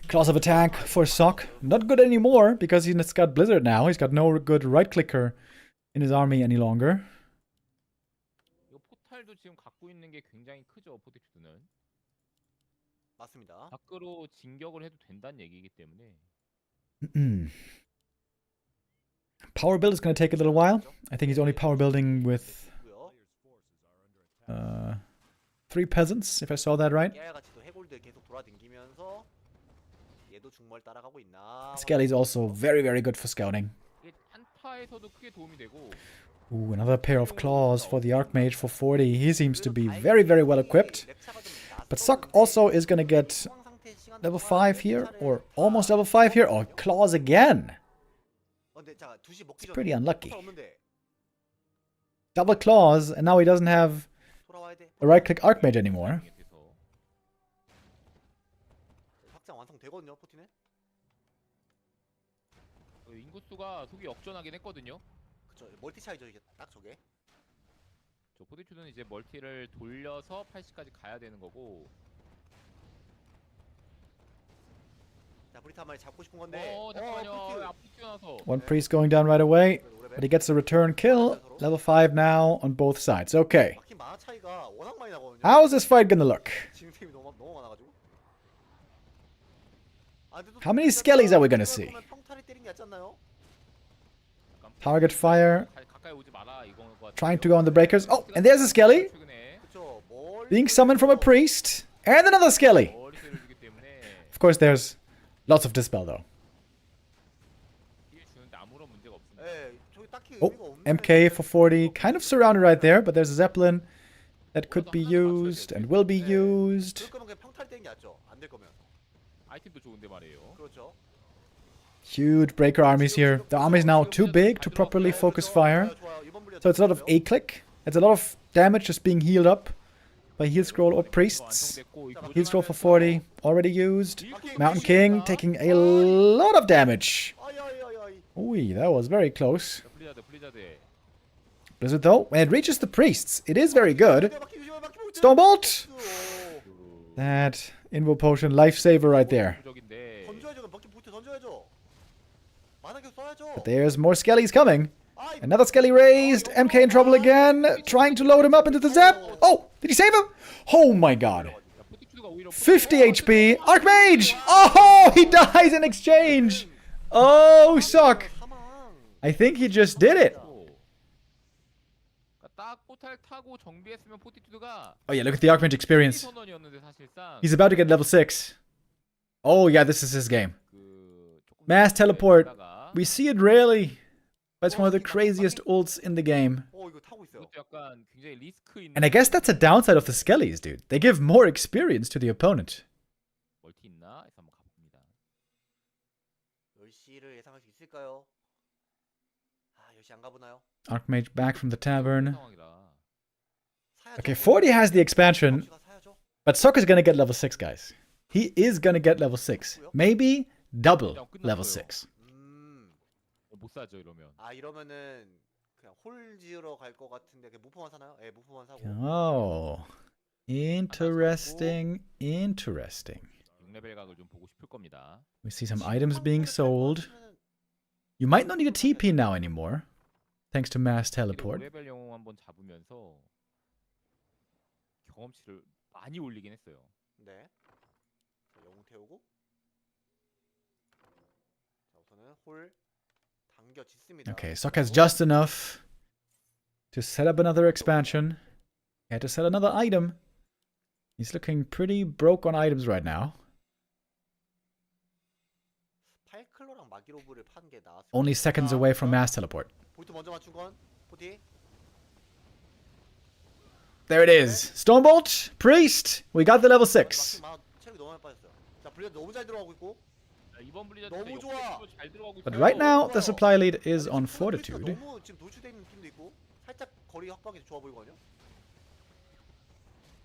Claws of attack for Sock. Not good anymore because he's got Blizzard now. He's got no good right clicker in his army any longer. 이거 포탈도 지금 갖고 있는 게 굉장히 크죠. 포티튜드는 맞습니다. 밖으로 진격을 해도 된다는 얘기이기 때문에 Power build is going to take a little while. I think he's only power building with 3 peasants, if I saw that right. 깨알같이도 해골들 계속 돌아다니면서 얘도 중멀 따라가고 있나. Skelly's also very, very good for scouting. 이게 한타에서도 크게 도움이 되고 Ooh, another pair of claws for the Archmage for 40. He seems to be very, very well equipped. But Sock also is going to get level 5 here, or almost level 5 here. Oh, claws again. It's pretty unlucky. Double claws, and now he doesn't have a right-click Archmage anymore. 확장 완성되거든요, 포티는. 인구수가 속이 역전하긴 했거든요. 그쵸, 멀티 차이죠, 이게 딱 저게. 저 포티튜드는 이제 멀티를 돌려서 80까지 가야 되는 거고. 자, 브리트 한 마리 잡고 싶은 건데. 잠깐만요. 앞으로 튀어나와서. One priest going down right away, but he gets a return kill. Level 5 now on both sides. Okay. 바퀴 만화 차이가 워낙 많이 나거든요. How's this fight gonna look? 진템이 너무 많아가지고. How many skellies are we gonna see? 평타를 때린 게 낫지 않나요? Target fire. 가까이 오지 마라 이건 것 같아요. Trying to go on the breakers. Oh, and there's a skelly. 그쵸, Being summoned from a priest. And another skelly. 머리를 주기 때문에 Of course, there's lots of dispel though. 힐 주는데 아무런 문제가 없습니다. 예, 저기 딱히 Oh, 의미가 없는데. MK for 40. Kind of surrounded right there, but there's a Zeppelin that could be used and will be used. 그럴 거면 그냥 평타를 때린 게 낫죠. 안 될 거면. 아이템도 좋은데 말이에요. 그렇죠. Huge breaker armies here. The army is now too big to properly focus fire. So it's a lot of A-click. It's a lot of damage just being healed up by heal scroll or priests. Heal scroll for 40 already used. Mountain King taking a lot of damage. Ooh, that was very close. 블리자드. Blizzard though, when it reaches the priests, it is very good. Stormbolt! That Invo Potion lifesaver right there. 부적인데 던져야죠. 바퀴 부트 던져야죠. 만화 계속 써야죠. But there's more skellies coming. Another skelly raised. MK in trouble again. Trying to load him up into the zap. Oh, did he save him? Oh my god. 50 HP. Archmage! Oh, he dies in exchange. Oh, suck. 사망. I think he just did it. 딱 포탈 타고 정비했으면 포티튜드가 Oh yeah, look at the Archmage experience. 선언이었는데 사실상 He's about to get level 6. Oh yeah, this is his game. 그 조금 Mass teleport. 있다가 We see it rarely. But it's one of the craziest ults in the game. 이거 타고 있어요. 이것도 약간 굉장히 리스크 있는 And I guess that's a downside of the skellies, dude. They give more experience to the opponent. 멀티 있나? 해서 한번 가봅니다. 10시를 예상할 수 있을까요? 아, 10시 안 가보나요? Archmage back from the tavern. 상황이라. 사야죠. Okay, Forti has the expansion, 시가 사야죠. but Sokka's gonna get level 6, guys. He is gonna get level 6. Maybe double level 6. 못 사죠 이러면. 아, 이러면은 그냥 홀 지으러 갈 것 같은데 그냥 무포만 사나요? 예, 무포만 사고. Oh. Interesting. Interesting. 6레벨 각을 좀 보고 싶을 겁니다. We see some items being sold. You might not need a TP now anymore. Thanks to mass teleport. 5레벨 영웅 한번 잡으면서 경험치를 많이 올리긴 했어요. 네. 자, 영웅 태우고. 자, 우선은 홀 당겨 짓습니다. Okay, Sok has just enough to set up another expansion. He had to sell another item. He's looking pretty broke on items right now. 팔클로랑 마기로브를 판 게 나았어요. Only seconds away from mass teleport. 보트 먼저 맞춘 건 포티. There it is. Stormbolt, Priest. We got the level 6. 체력이 너무 많이 빠졌어요. 자, 블리자드 너무 잘 들어가고 있고. 이번 블리자드 너무 좋아. 잘 들어가고 있어요. But right now, the supply lead is on Fortitude. 너무 지금 노출돼 있는 느낌도 있고 살짝 거리 확보하기 좋아 보이거든요.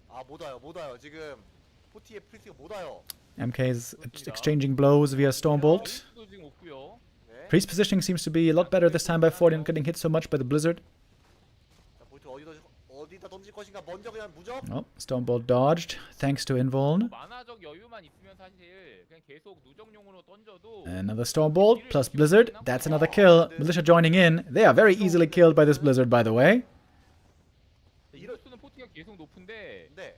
아, 못 와요. 지금 포티의 프리스가 못 와요. MK is exchanging blows via Stormbolt. 지금 없고요. 네. Priest positioning seems to be a lot better this time by Forti, not getting hit so much by the blizzard. 자, 포트 어디다 던질 것인가? 먼저 그냥 무적. Oh, Stormbolt dodged, thanks to Invuln. 만화적 여유만 있으면 사실 그냥 계속 누적용으로 던져도 Another Stormbolt plus Blizzard. That's another kill. Militia joining in. They are very easily killed by this Blizzard, by the way. 이럴수는 포티가 계속 높은데 네.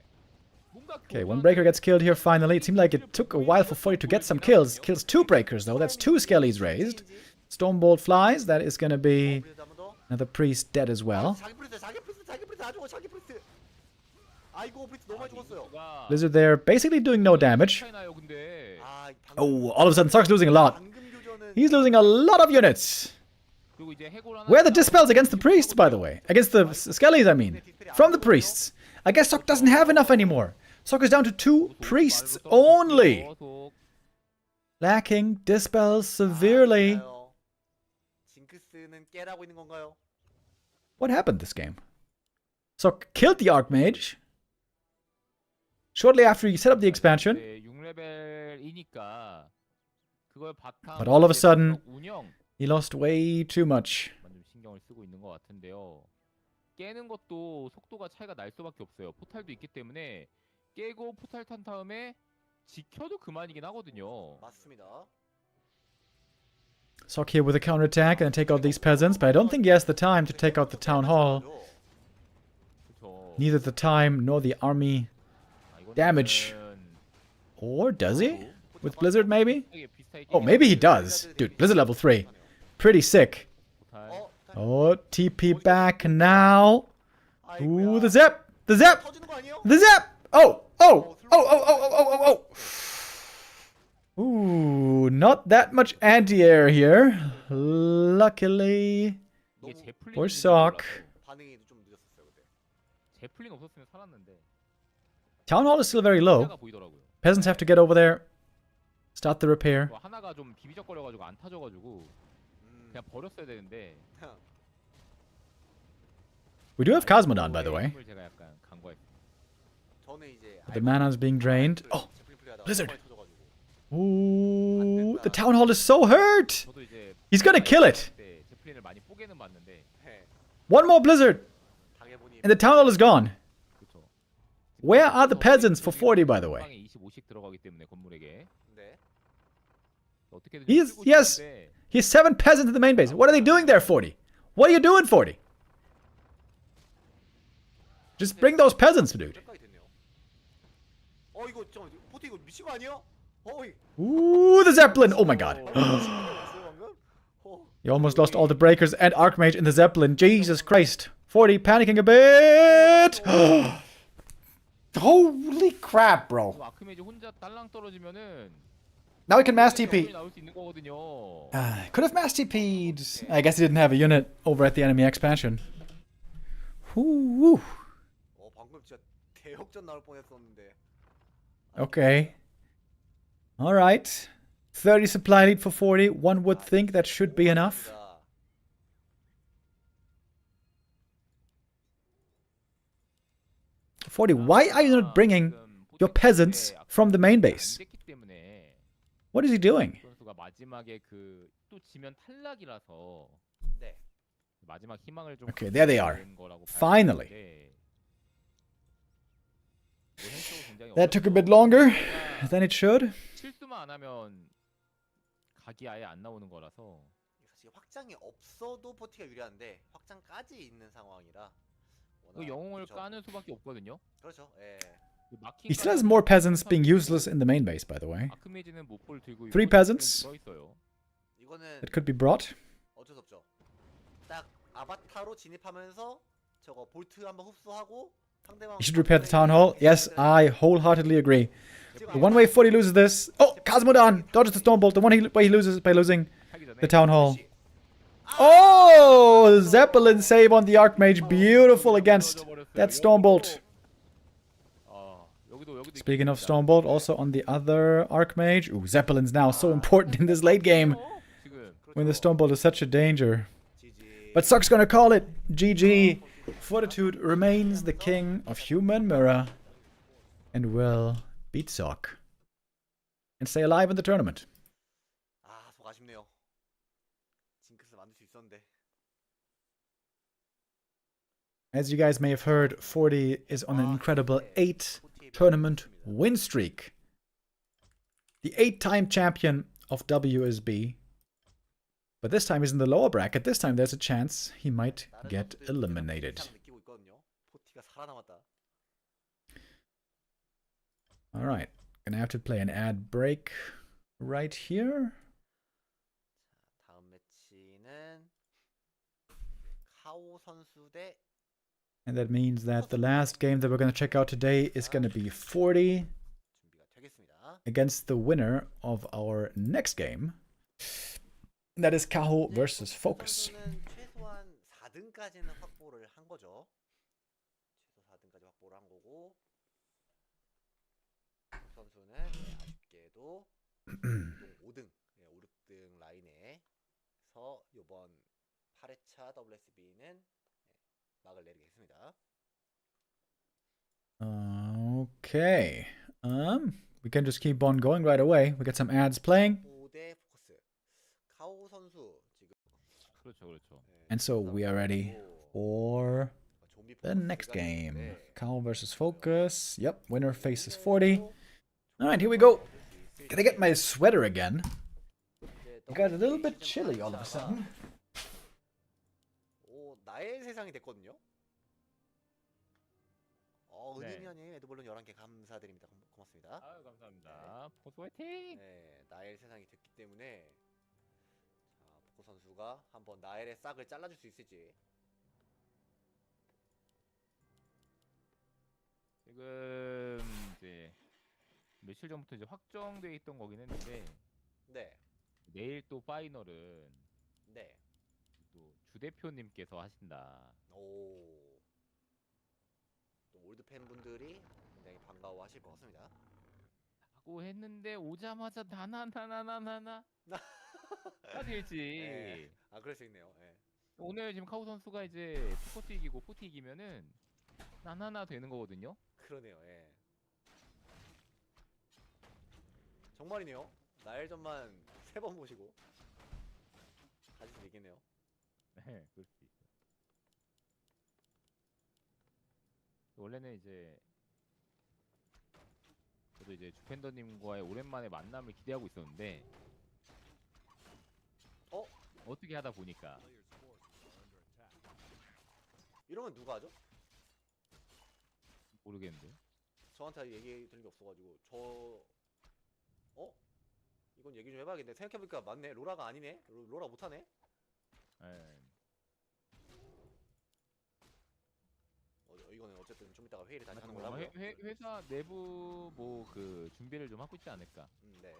뭔가 Okay, one breaker gets killed here finally. It seemed like it took a while for Forti to get some kills. Kills 2 breakers though. That's 2 skellies raised. Stormbolt flies. That is going to be 블리자드 한번 더. another priest dead as well. 자기 프리스 다 죽어. 자기 프리스. 아이고, 프리스 너무 많이 죽었어요. Blizzard there basically doing no damage. 차이나요 근데. 아, Oh, all of a sudden Sok's losing a lot. 방금 교전은 He's losing a lot of units. 그리고 이제 해골 하나 Where are the dispels against the priests, by the way? Against the skellies, I mean. From the priests. I guess Sok doesn't have enough anymore. Sok is down to 2 priests only. Lacking dispels severely. 아, 징크스는 깨라고 있는 건가요? What happened this game? Sok killed the Archmage. Shortly after he set up the expansion. 6레벨이니까 그걸 바탕. But all of a sudden, 운영 he lost way too much. 좀 신경을 쓰고 있는 것 같은데요. 깨는 것도 속도가 차이가 날 수밖에 없어요. 포탈도 있기 때문에 깨고 포탈 탄 다음에 지켜도 그만이긴 하거든요. 맞습니다. Sok here with a counterattack and take out these peasants, but I don't think he has the time to take out the town hall. 그쵸. Neither the time nor the army. 아, 이거는 damage. Or does he? With Blizzard maybe? 되게 비슷하게 Oh, maybe he does. Dude, Blizzard level 3. Pretty sick. 포탈. Oh, TP back now. 아이고야. Ooh, the zap! The zap! 터지는 거 아니에요? The zap! Oh! Oh! Oh, oh, oh, oh, oh, oh, oh! Ooh, not that much anti-air here. Luckily. 이게 제플린 Poor Sok. 반응이 좀 늦었어요, 그때. 제플린 없었으면 살았는데. Town hall is still very low. 하나가 보이더라고요. Peasants have to get over there. Start the repair. 하나가 좀 비비적거려가지고 안 타져가지고 그냥 버렸어야 되는데. We do have Cosmodon, by the way. 힘을 제가 약간 간과했어요. 저는 이제 But the mana's being drained. Oh, 제플린 플레이하다가 Blizzard. 너무 많이 터져가지고. ooh, the town hall is so hurt. 저도 이제 He's gonna kill it. 때 제플린을 많이 뽀개는 봤는데. 네. One more blizzard, 당해보니 and the town hall is gone. 그렇죠. Where are the peasants for 40, by the way? 방에 25씩 들어가기 때문에 건물에게 네. 어떻게든 Yes, yes. He's 7 peasants in the main base. What are they doing there, 40? What are you doing, Forti? Just bring those peasants, dude. 여기까지 됐네요. 이거 좀 포트 이거 미친 거 아니야? Ooh, the Zeppelin! Oh my god. 봤어요 방금? You almost lost all the breakers and Archmage in the Zeppelin. Jesus Christ. Forti panicking a bit. Holy crap, bro. 아크메이지 혼자 딸랑 떨어지면은 Now he can mass TP. 나올 수 있는 거거든요. Could have mass TP'd. I guess he didn't have a unit over at the enemy expansion. Whoo. 방금 진짜 대역전 나올 뻔했었는데. Okay. Alright. 30 supply lead for 40. One would think that should be enough. Forti, why are you not bringing your peasants from the main base? What is he doing? 선수가 마지막에 또 지면 탈락이라서 네. 마지막 희망을 좀 Okay, there they are. 가진 거라고 봐야 Finally. 되는데, 현실적으로 굉장히 That took a bit 어렵죠. longer than it should. 실수만 안 하면 각이 아예 안 나오는 거라서 사실 확장이 없어도 포티가 유리한데 확장까지 있는 상황이라. 영웅을 그렇죠. 까는 수밖에 없거든요. 그렇죠. 예. He still has more peasants being useless in the main base, by the way. 아크메이지는 못볼 들고 3 peasants 이거는 that could be brought. 어쩔 수 없죠. 딱 아바타로 진입하면서 저거 볼트 한번 흡수하고 상대방. He should repair the town hall. Yes, I wholeheartedly agree. The one way Forti loses this. Oh, Cosmodon dodges the Stormbolt. The way he loses by losing the town hall. Oh, Zeppelin save on the Archmage. Beautiful against that Stormbolt. Speaking of Stormbolt, also on the other Archmage. Ooh, Zeppelin's now so important in this late game when the Stormbolt is such a danger. But Sock's gonna call it. GG. Fortitude remains the king of human mirror and will beat Sock and stay alive in the tournament. 속 아쉽네요. 징크스 만들 수 있었는데. As you guys may have heard, Forti is on an incredible 8 tournament win streak. The 8-time champion of WSB. But this time he's in the lower bracket. This time there's a chance he might get eliminated. Alright, gonna have to play an ad break right here. 다음 매치는 카오 선수 대. And that means that the last game that we're gonna check out today is gonna be Forti against the winner of our next game. And that is Kaho versus FoCuS. 최소한 4등까지는 확보를 한 거죠. 최소 4등까지 확보를 한 거고. 선수는 아쉽게도 5등, 5, 6등 라인에서 이번 8회차 WSB는 막을 내리겠습니다. Okay. We can just keep on going right away. We got some ads playing. 카오 선수 지금. 그렇죠. And so we are ready for the next game. Kaho versus FoCuS. Yep, winner faces Forti. Alright, here we go. Gotta get my sweater again. It got a little bit chilly all of a sudden. 나의 세상이 됐거든요. 은은현님 에드볼론 11개 감사드립니다. 고맙습니다. 아유, 감사합니다. 포스 화이팅! 네, 나엘 세상이 됐기 때문에 자, 포코 선수가 한번 나엘의 싹을 잘라줄 수 있을지. 지금 이제 며칠 전부터 이제 확정돼 있던 거긴 했는데, 네, 내일 또 파이널은 네, 또 주 대표님께서 하신다. 오, 또 올드 팬분들이 굉장히 반가워하실 것 같습니다. 하고 했는데 오자마자 나나 될지. 네. 그럴 수 있네요. 네. 오늘 지금 카우 선수가 이제 스포트 이기고 포티 이기면은 나나나 되는 거거든요. 그러네요. 예. 정말이네요. 나엘전만 3번 모시고 가질 수 있겠네요. 네, 그럴 수 있어요. 원래는 이제 저도 이제 주펜더님과의 오랜만에 만남을 기대하고 있었는데 어떻게 하다 보니까 이런 건 누가 하죠? 모르겠는데. 저한테 얘기 들은 게 없어가지고 이건 얘기 좀 해봐야겠네. 생각해보니까 맞네. 로라가 아니네. 로라 못하네. 예. 이거는 어쨌든 좀 이따가 회의를 다시 하는 아마 걸로 하고요. 회사 내부 뭐 그 준비를 좀 하고 있지 않을까. 네.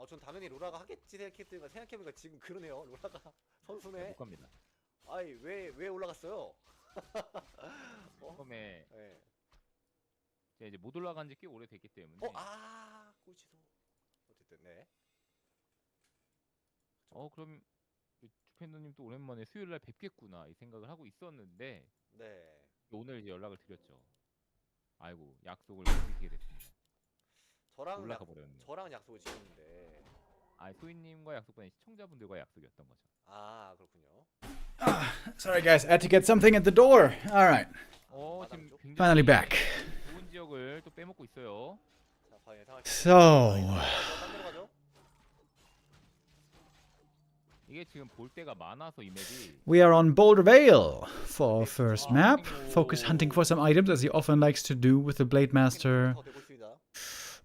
전 당연히 로라가 하겠지 생각해보니까 지금 그러네요. 로라가 선수네. 못 갑니다. 아이 왜 올라갔어요? 처음에 네. 제가 이제 못 올라간 지 꽤 오래됐기 때문에. 꼴찌소. 어쨌든 네. 그럼 주팬더님 또 오랜만에 수요일날 뵙겠구나 이 생각을 하고 있었는데 네. 오늘 이제 연락을 드렸죠. 아이고 약속을 못 지키게 됐습니다. 올라가 버렸네. 저랑 약속을 지켰는데. 소희님과 약속보다는 시청자분들과 약속이었던 거죠. 그렇군요. Sorry guys, I had to get something at the door. All right. 지금 굉장히 Finally back. 좋은 지역을 또 빼먹고 있어요. 자, 과연 상황. So, 딴 데로 가죠? 이게 지금 볼 때가 많아서 이 맵이 we are on Boulder Vale for first map. Focus hunting for some items as he often likes to do with the Blade Master 더 되고 있습니다.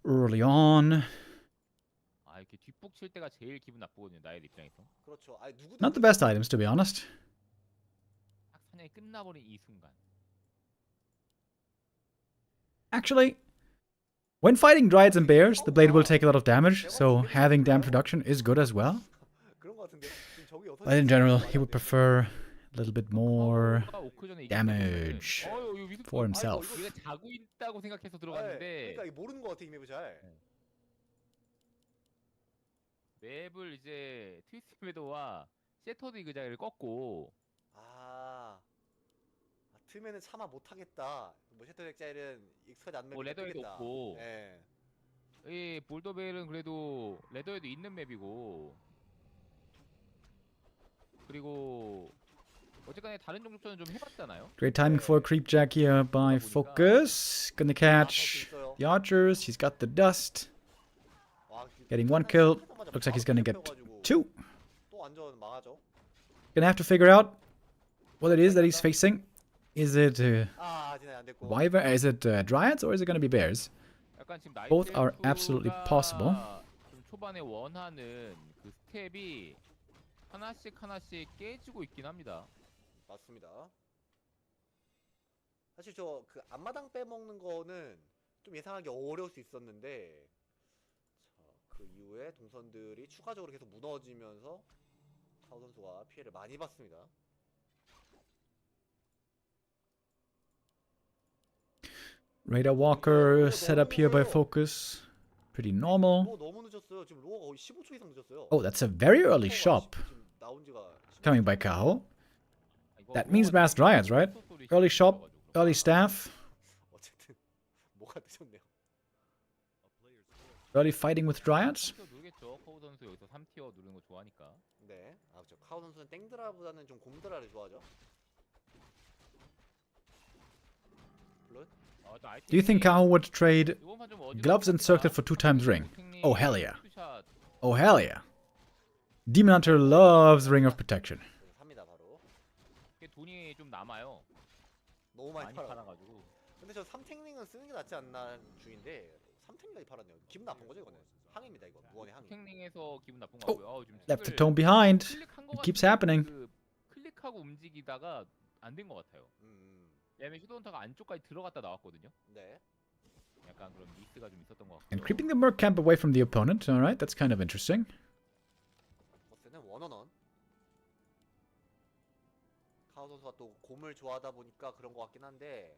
early on. 이렇게 뒷북 칠 때가 제일 기분 나쁘거든요. 나의 입장에서. 그렇죠. 누구도 Not the best items, to be honest. 딱 사냥이 끝나버린 이 순간. Actually, when fighting Dryads and Bears, the blade will take a lot of damage, so having damage reduction is good as well. 그런 거 같은데. 지금 저기 여섯 But in 시 general, 많이 he would 안 돼요. prefer a little bit more 파워가 오크전에 이기는 damage 거는, 이거 위습- for himself. 얘가 자고 있다고 생각해서 네, 들어갔는데 그러니까 이게 모르는 거 같아 이 맵을 잘. 맵을 이제 트위스트 매도와 셰터드 이그자를 꺾고 트면은 차마 못하겠다. 뭐 셔터 덱자일은 익숙하지 않은 맵이 레더에도 뜨겠다. 없고. 예. 이 볼더벨은 그래도 레더에도 있는 맵이고 그리고 어쨌거나 다른 종족전은 좀 해봤잖아요. Great timing for a creep jack here by FoCuS. Gonna catch the archers. He's got the dust. Getting one kill. Looks like he's gonna get two. 또 완전 망하죠. Gonna have to figure out what it is that he's facing. Is it 진짜 안 됐고. Wyvern? Is it Dryads or is it gonna be Bears? 약간 지금 Both are absolutely possible. 좀 초반에 원하는 그 스텝이 하나씩 깨지고 있긴 합니다. 맞습니다. 사실 저 그 앞마당 빼먹는 거는 좀 예상하기 어려울 수 있었는데 그 이후에 동선들이 추가적으로 계속 무너지면서 카우 선수가 피해를 많이 봤습니다. Radar Walker set up here by FoCuS. Pretty normal. 로어 너무 늦었어요. 지금 로어가 거의 15초 이상 늦었어요. Oh, that's a very early shop 지금 나온 지가 coming by Kao. That means mass Dryads, right? Early shop, early staff, 어쨌든 뭐가 늦었네요. early fighting with Dryads. 누르겠죠. 커우 선수 여기서 3티어 누르는 거 좋아하니까. 네, 그렇죠. 카우 선수는 땡드라보다는 좀 곰드라를 좋아하죠. 물론 Do you think Kao would trade gloves and circlet for 2 times ring? Oh, hell yeah. Oh, hell yeah. Demon Hunter loves Ring of Protection. 삽니다 바로. 돈이 좀 남아요. 너무 많이 많이 팔아. 팔아가지고. 근데 저 삼탱링은 쓰는 게 낫지 않나 중인데 삼탱링까지 팔았네요. 기분 나쁜 거죠 이거는. 항입니다 이거. 무언의 항이. 탱링에서 기분 나쁜 거 같고요. 지금 Left the 스택을 tome behind. 클릭한 거 It keeps 같은데 happening. 그 클릭하고 움직이다가 안 된 거 같아요. 왜냐면 슈도헌터가 안쪽까지 들어갔다 나왔거든요. 네. 약간 그런 미스가 좀 있었던 것 같고. And creeping the Merc camp away from the opponent. Alright, that's kind of interesting. 버스는 원어넌. 카우 선수가 또 곰을 좋아하다 보니까 그런 것 같긴 한데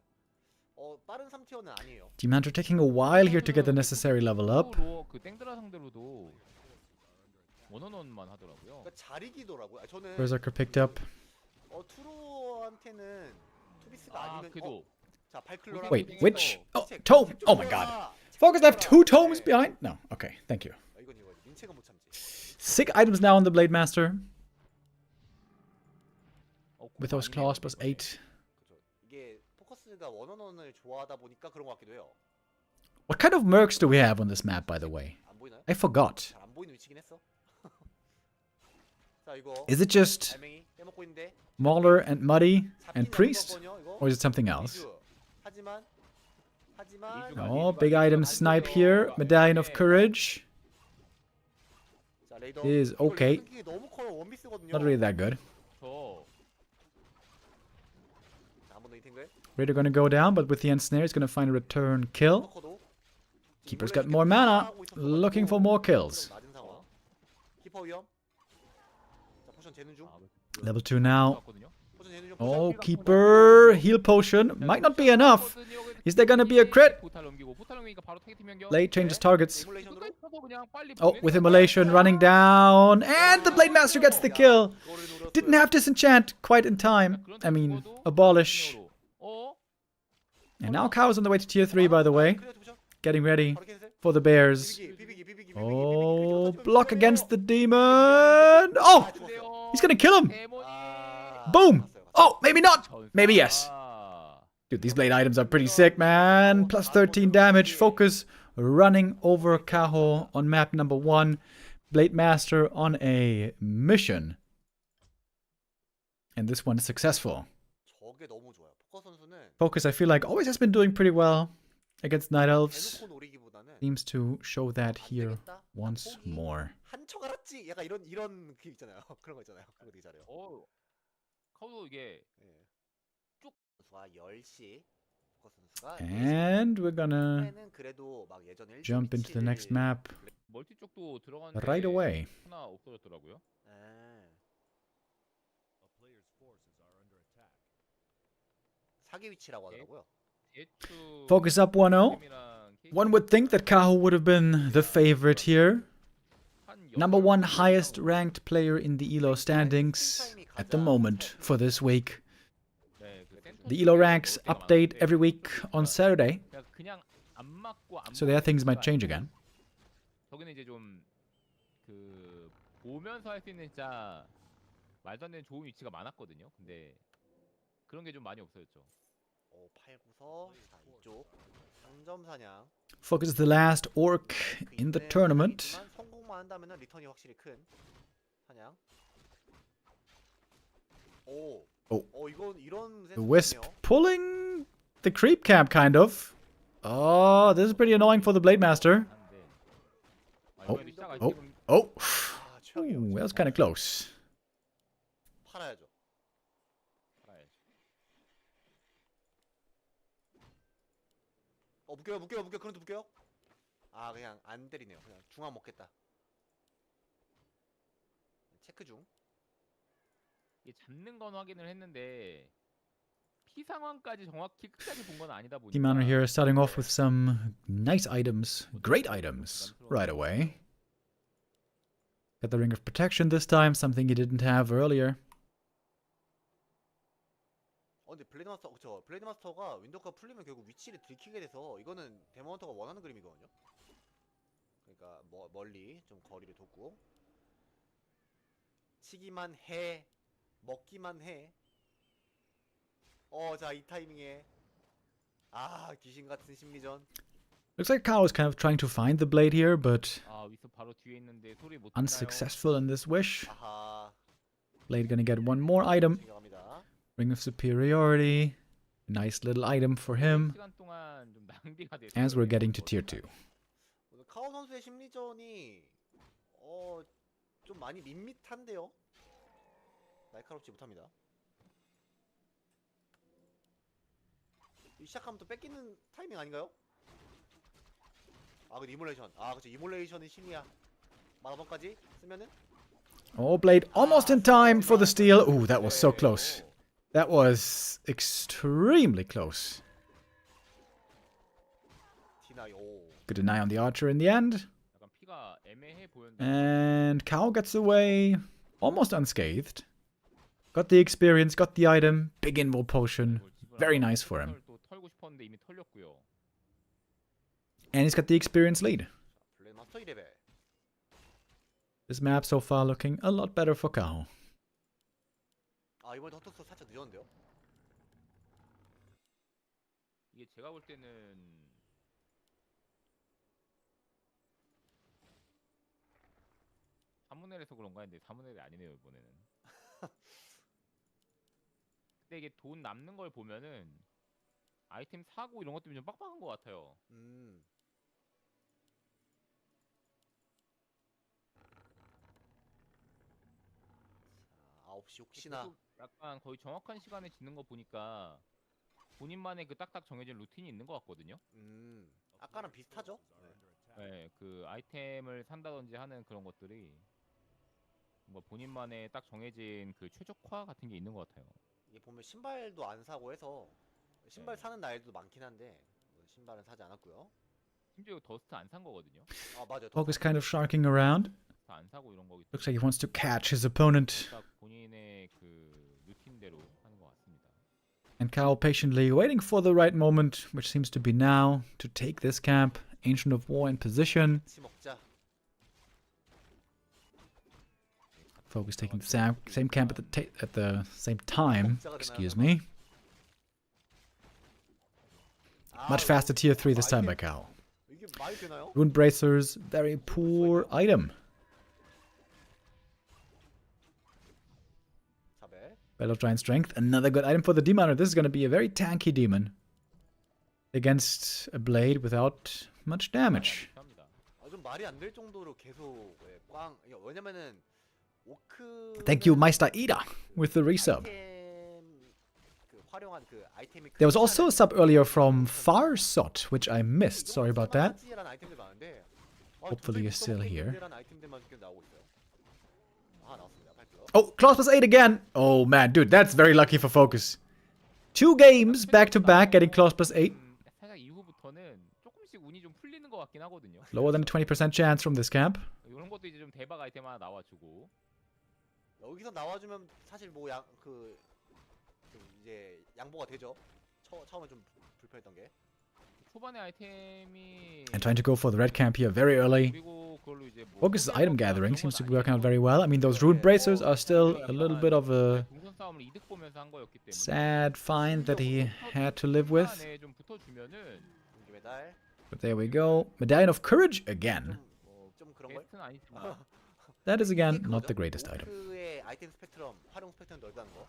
빠른 3티어는 아니에요. Demon Hunter taking a while here to get the necessary level up. 그 땡드라 상대로도 원원원만 하더라고요. 그러니까 잘 이기더라고요. 저는 Berserker picked up. 투로한테는 투비스가 아니면 그래도 자 발클로랑 Wait, which? Oh, tome! Oh my god. FoCuS left 2 tomes behind? No, okay, thank you. 이건 민체가 못 참지. 6 items now on the Blade Master. With those claws plus 8. 그렇죠. 이게 포커스가 원어넌을 좋아하다 보니까 그런 것 같기도 해요. What kind of mercs do we have on this map, by the way? 안 보이나요? I forgot. 잘 안 보이는 위치긴 했어. 자 이거 Is it just 알맹이 빼먹고 있는데 Mauler and Muddy and 잡긴 Priest? 잡았거든요, 이거. Or is it something else? 리주. 하지만 Oh, big item snipe here. Medallion of Courage 자, 레이더. is 이거 okay. 끊기기 너무 커요. 원비스거든요. Not really that good. 저 자, 한번 더 이팅글. Raider gonna go down, but with the ensnare, he's gonna find a return kill. 커도. Keeper's got more mana, looking for more kills. 낮은 상황. 키퍼 위험. 자, 포션 재는 중. Level 2 now. 포션 재는 중. Oh, Keeper, heal potion. Might not be enough. Is there gonna be a crit? Blade changes targets. Oh, with Immolation running down. And the Blade Master gets the kill. Didn't have Disenchant quite in time. I mean, Abolish. And now Cows on the way to tier 3, by the way. Getting ready for the Bears. Oh, block against the Demon. Oh, he's gonna kill him. Boom. Oh, maybe not. Maybe yes. Dude, these blade items are pretty sick, man. Plus 13 damage. FoCuS running over Kaho on map number 1. Blade Master on a mission. And this one is successful. 저게 너무 좋아요. 포커 선수는 FoCuS, I feel like, always has been doing pretty well against Night Elves. 대놓고 노리기보다는 Seems to show that 안 here 되겠다. once 포기. more. 한척 알았지. 약간 이런 그 있잖아요. 그런 거 있잖아요. 그런 거 되게 잘해요. 카우도 이게 선수가 10시. 포커 선수가 And we're gonna 4시에는 그래도 막 예전 1점 jump into the next map 멀티 쪽도 들어갔는데 right away. 하나 없어졌더라고요. 사기 위치라고 하더라고요. FoCuS up 1-0. One would think that Kaho would have been the favorite here. Number 1 highest ranked player in the ELO standings at the moment for this week. The ELO ranks update every week on Saturday, so there things might change again. 저기는 이제 좀 보면서 할 수 있는 진짜 말도 안 되는 좋은 위치가 많았거든요. 근데 그런 게 좀 많이 없어졌죠. 8구서 자 이쪽 상점 사냥. FoCuS is the last orc in the tournament. 성공만 한다면은 리턴이 확실히 큰 사냥. 이건 이런 The Wisp pulling the creep camp, kind of. Oh, this is pretty annoying for the Blade Master. Oh. Ooh, that was kind of close. 팔아야죠. 묶여요. 그런데 묶여요? 아, 그냥 안 때리네요. 그냥 중앙 먹겠다. 체크 중. 이게 잡는 건 확인을 했는데 피 상황까지 정확히 끝까지 본 건 아니다 보니까. Team Honor here starting off with some nice items, great items, right away. Got the Ring of Protection this time, something he didn't have earlier. 근데 블레이드 마스터가 윈도우가 풀리면 결국 위치를 들키게 돼서 이거는 데몬헌터가 원하는 그림이거든요. 그러니까 멀리 좀 거리를 뒀고 치기만 해, 먹기만 해. 자, 이 타이밍에 귀신 같은 심리전. Looks like Kao is kind of trying to find the blade here, but 위스 바로 뒤에 있는데 소리 못 unsuccessful in this wish. 아하. Blade gonna get one more item. 생각합니다. Ring of Superiority. Nice little item for him. 시간 동안 좀 낭비가 됐어요. As we're getting to tier 2. 오늘 카오 선수의 심리전이 좀 많이 밋밋한데요. 날카롭지 못합니다. 시작하면 또 뺏기는 타이밍 아닌가요? 근데 이몰레이션. 그렇죠. 이몰레이션이 신이야. 마라번까지 쓰면은. Oh, Blade almost in time for the steal. Ooh, that was so close. That was extremely close. Good deny on the archer in the end. 약간 피가 애매해 보였는데. And Kao gets away almost unscathed. Got the experience, got the item. Big invul potion. Very nice for him. 또 털고 싶었는데 이미 털렸고요. And he's got the experience lead. 블레이드 마스터 2레벨. This map so far looking a lot better for Kao. 이번에 헛토스 살짝 늦었는데요. 이게 제가 볼 때는 3분의 1에서 그런가 했는데 3분의 1이 아니네요 이번에는. 근데 이게 돈 남는 걸 보면은 아이템 사고 이런 것 때문에 좀 빡빡한 것 같아요. 자, 9시 혹시나. 계속 약간 거의 정확한 시간에 짓는 거 보니까 본인만의 그 딱딱 정해진 루틴이 있는 것 같거든요. 아까랑 비슷하죠? 네, 그 아이템을 산다든지 하는 그런 것들이 뭔가 본인만의 딱 정해진 그 최적화 같은 게 있는 것 같아요. 이게 보면 신발도 안 사고 해서 신발 네. 사는 날도 많긴 한데 신발은 사지 않았고요. 심지어 더스트 안 산 거거든요. 아 맞아요. Focus kind of sharking around. 더스트 안 사고 이런 거기 Looks like he 때문에 wants to catch his opponent. 딱 본인의 그 루틴대로 하는 것 같습니다. And Kao patiently waiting for the right moment, which seems to be now, to take this camp. Ancient of War in position. 같이 먹자. Focus taking the same camp at the same time. Excuse me. Much faster tier 3 this time by Kao. 이게 말이 되나요? Rune Bracers, very poor item. 자벨. Bell of Giant Strength, another good item for the Demon. This is going to be a very tanky demon against a blade without much damage. 합니다. 좀 말이 안 될 정도로 계속 꽝. 왜냐면은 오크. Thank you, Meister Ida, with the resub. 그 활용한 그 아이템이. There was also a sub earlier from Farsot, which I missed. Sorry about that. Hopefully you're still here. Oh, class plus 8 again! Oh man, dude, that's very lucky for FoCuS. 2 games back to back getting class plus 8. 살짝 이후부터는 조금씩 운이 좀 풀리는 것 같긴 하거든요. Lower than a 20% chance from this camp. 이런 것도 이제 좀 대박 아이템 하나 나와주고. 여기서 나와주면 사실 뭐 그 이제 양보가 되죠. 처음에 좀 불편했던 게. 초반에 아이템이 And trying to go for the red camp here very early. 그리고 그걸로 이제 뭐 FoCuS' item gathering seems to be working out very well. I mean, those rune bracers are still a little bit of a 동선 싸움을 이득 보면서 한 거였기 때문에 sad find that he had to live with. 초반에 좀 붙어주면은 메달. But there we go. Medallion of Courage again. 좀 그런 걸. 베스트는 아니지만 That is again not the greatest item. 오크의 아이템 스펙트럼 활용 스펙트럼 넓다는 거.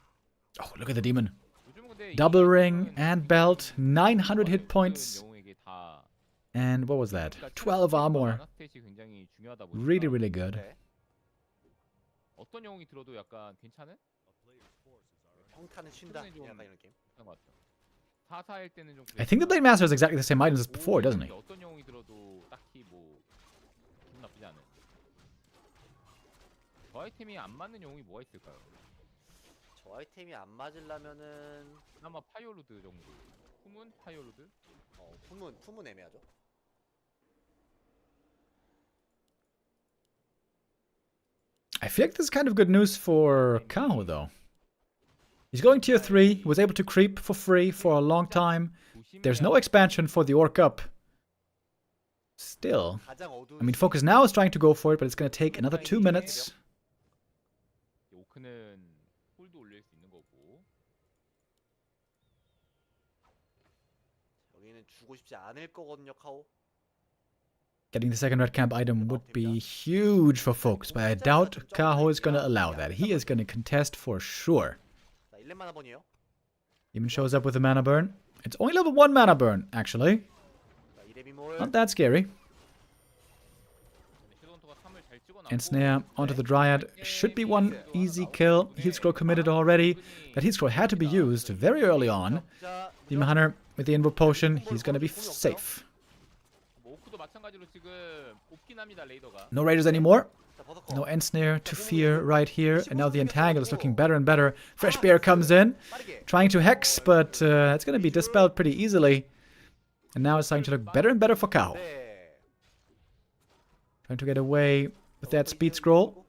Oh, look at the demon. 요즘은 근데 Double 이 ring 아이템은 and belt, 900 hit points. 영웅에게 다 And what was that? 그러니까 12 armor. 만화 스탯이 굉장히 중요하다 보니까 Really, really good. 네. 어떤 영웅이 들어도 약간 괜찮은 평타는 쉰다. 좀 약간 이런 게임. 그런 것 같아요. 4사일 때는 좀 I think the Blade Master has exactly the same items as before, doesn't he? 어떤 영웅이 들어도 딱히 뭐 기분 나쁘지 않은. 저 아이템이 안 맞는 영웅이 뭐가 있을까요? 저 아이템이 안 맞으려면은 아마 파이올루드 정도. 후문 파이올루드? 품은 애매하죠. I feel like this is kind of good news for Kao, though. He's going tier 3, he was able to creep for free for a long time. There's no expansion for the Orc Cup. Still, 가장 어두운 I mean, FoCuS now is trying to go for it, but it's going to take another 2 minutes. 오크는 홀도 올릴 수 있는 거고. 여기는 주고 싶지 않을 거거든요, 카오. Getting the second red camp item would be huge for FoCuS, but I doubt Kaho is going to allow that. He is going to contest for sure. 자, 1렙 만화 번이에요. Even shows up with a mana burn. It's only level 1 mana burn, actually. 자, 2렙 이몰. Not that scary. 섀도우헌터가 3을 잘 찍어놨고 Ensnare onto the Dryad should be one easy kill. Heal scroll committed already. That heal scroll had to be used very early on. 자, Demon Hunter with the invoke potion, he's going to be safe. 뭐 오크도 마찬가지로 지금 없긴 합니다 레이더가. No raiders anymore. 자, 버섯커. No ensnare to fear right here. And now the entangle is looking better and better. Fresh Bear comes in, 빠르게. trying to hex, but it's going to be dispelled pretty easily. And now it's starting to look better and better for Kao. 네. Trying to get away with that speed scroll.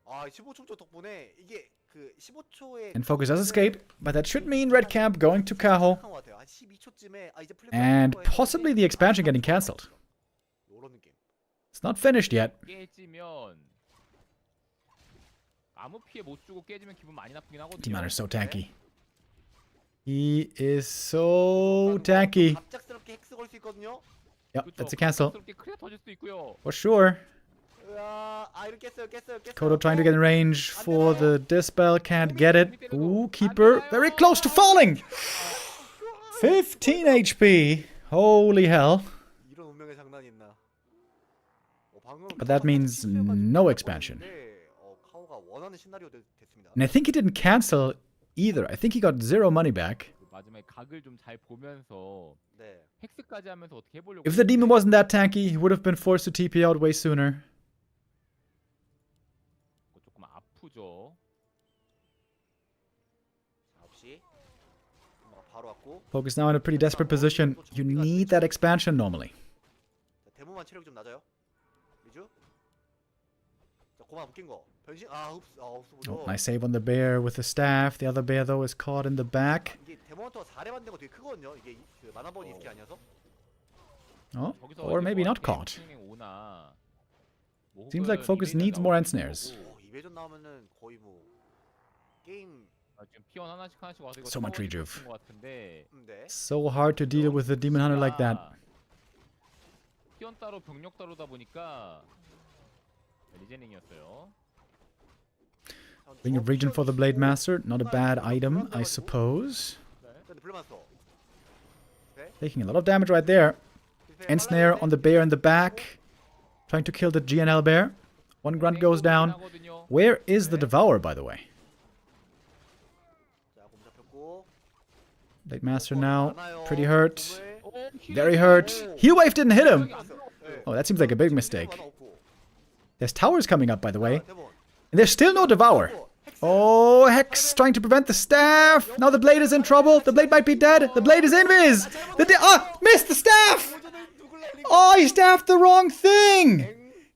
아, 15초 덕분에 이게 그 15초에 And FoCuS does escape, but that should mean red camp going to Kaho. 한 것 같아요. 한 12초쯤에 이제 플레이 And possibly the expansion getting cancelled. 요런 느낌. It's not finished yet. 깨지면 아무 피해 못 주고 깨지면 기분 많이 나쁘긴 하거든요. Demon is so tanky. He is so tanky. 갑작스럽게 헥스 걸 수 있거든요. Yep, that's a cancel. 크리아 터질 수도 있고요. For sure. 이렇게 깼어요. Kodo trying to get in range for the Dispel. Can't get it. Ooh, Keeper. Very close to falling. 15 HP. Holy hell. 이런 운명의 장난이 있나? But that means no expansion. 카오가 원하는 시나리오 됐습니다. And I think he didn't cancel either. I think he got 0 money back. 마지막에 각을 좀 잘 보면서 네. 헥스까지 하면서 어떻게 해보려고. If the demon wasn't that tanky, he would have been forced to TP out way sooner. 조금 아프죠. 9시. 바로 왔고. FoCuS now in a pretty desperate position. You need that expansion normally. 데모만 체력 좀 낮아요. 미주. 자, 고마 묶인 거. 변신. Oh, nice save on the bear with the staff. The other bear though is caught in the back. 이게 데모헌터가 4렙 만든 거 되게 크거든요. 이게 그 마나버니 이스킬 아니어서. Oh, or maybe not caught. Seems like FoCuS needs more end snares. 2배전 나오면은 거의 뭐 게임 So much rejuve. 네. So hard to deal with a demon hunter like that. 피언 따로 병력 따로다 보니까 리제닝이었어요. Ring of Region for the Blade Master. Not a bad item, I suppose. Taking a lot of damage right there. Ensnare on the bear in the back. Trying to kill the GNL bear. One grunt goes down. Where is the Devourer, by the way? Blade Master now. Pretty hurt. Very hurt. Heal Wave didn't hit him. Oh, that seems like a big mistake. There's towers coming up, by the way. And there's still no Devour. Oh, Hex trying to prevent the staff. Now the blade is in trouble. The blade might be dead. The blade is invis. Missed the staff. Oh, he staffed the wrong thing.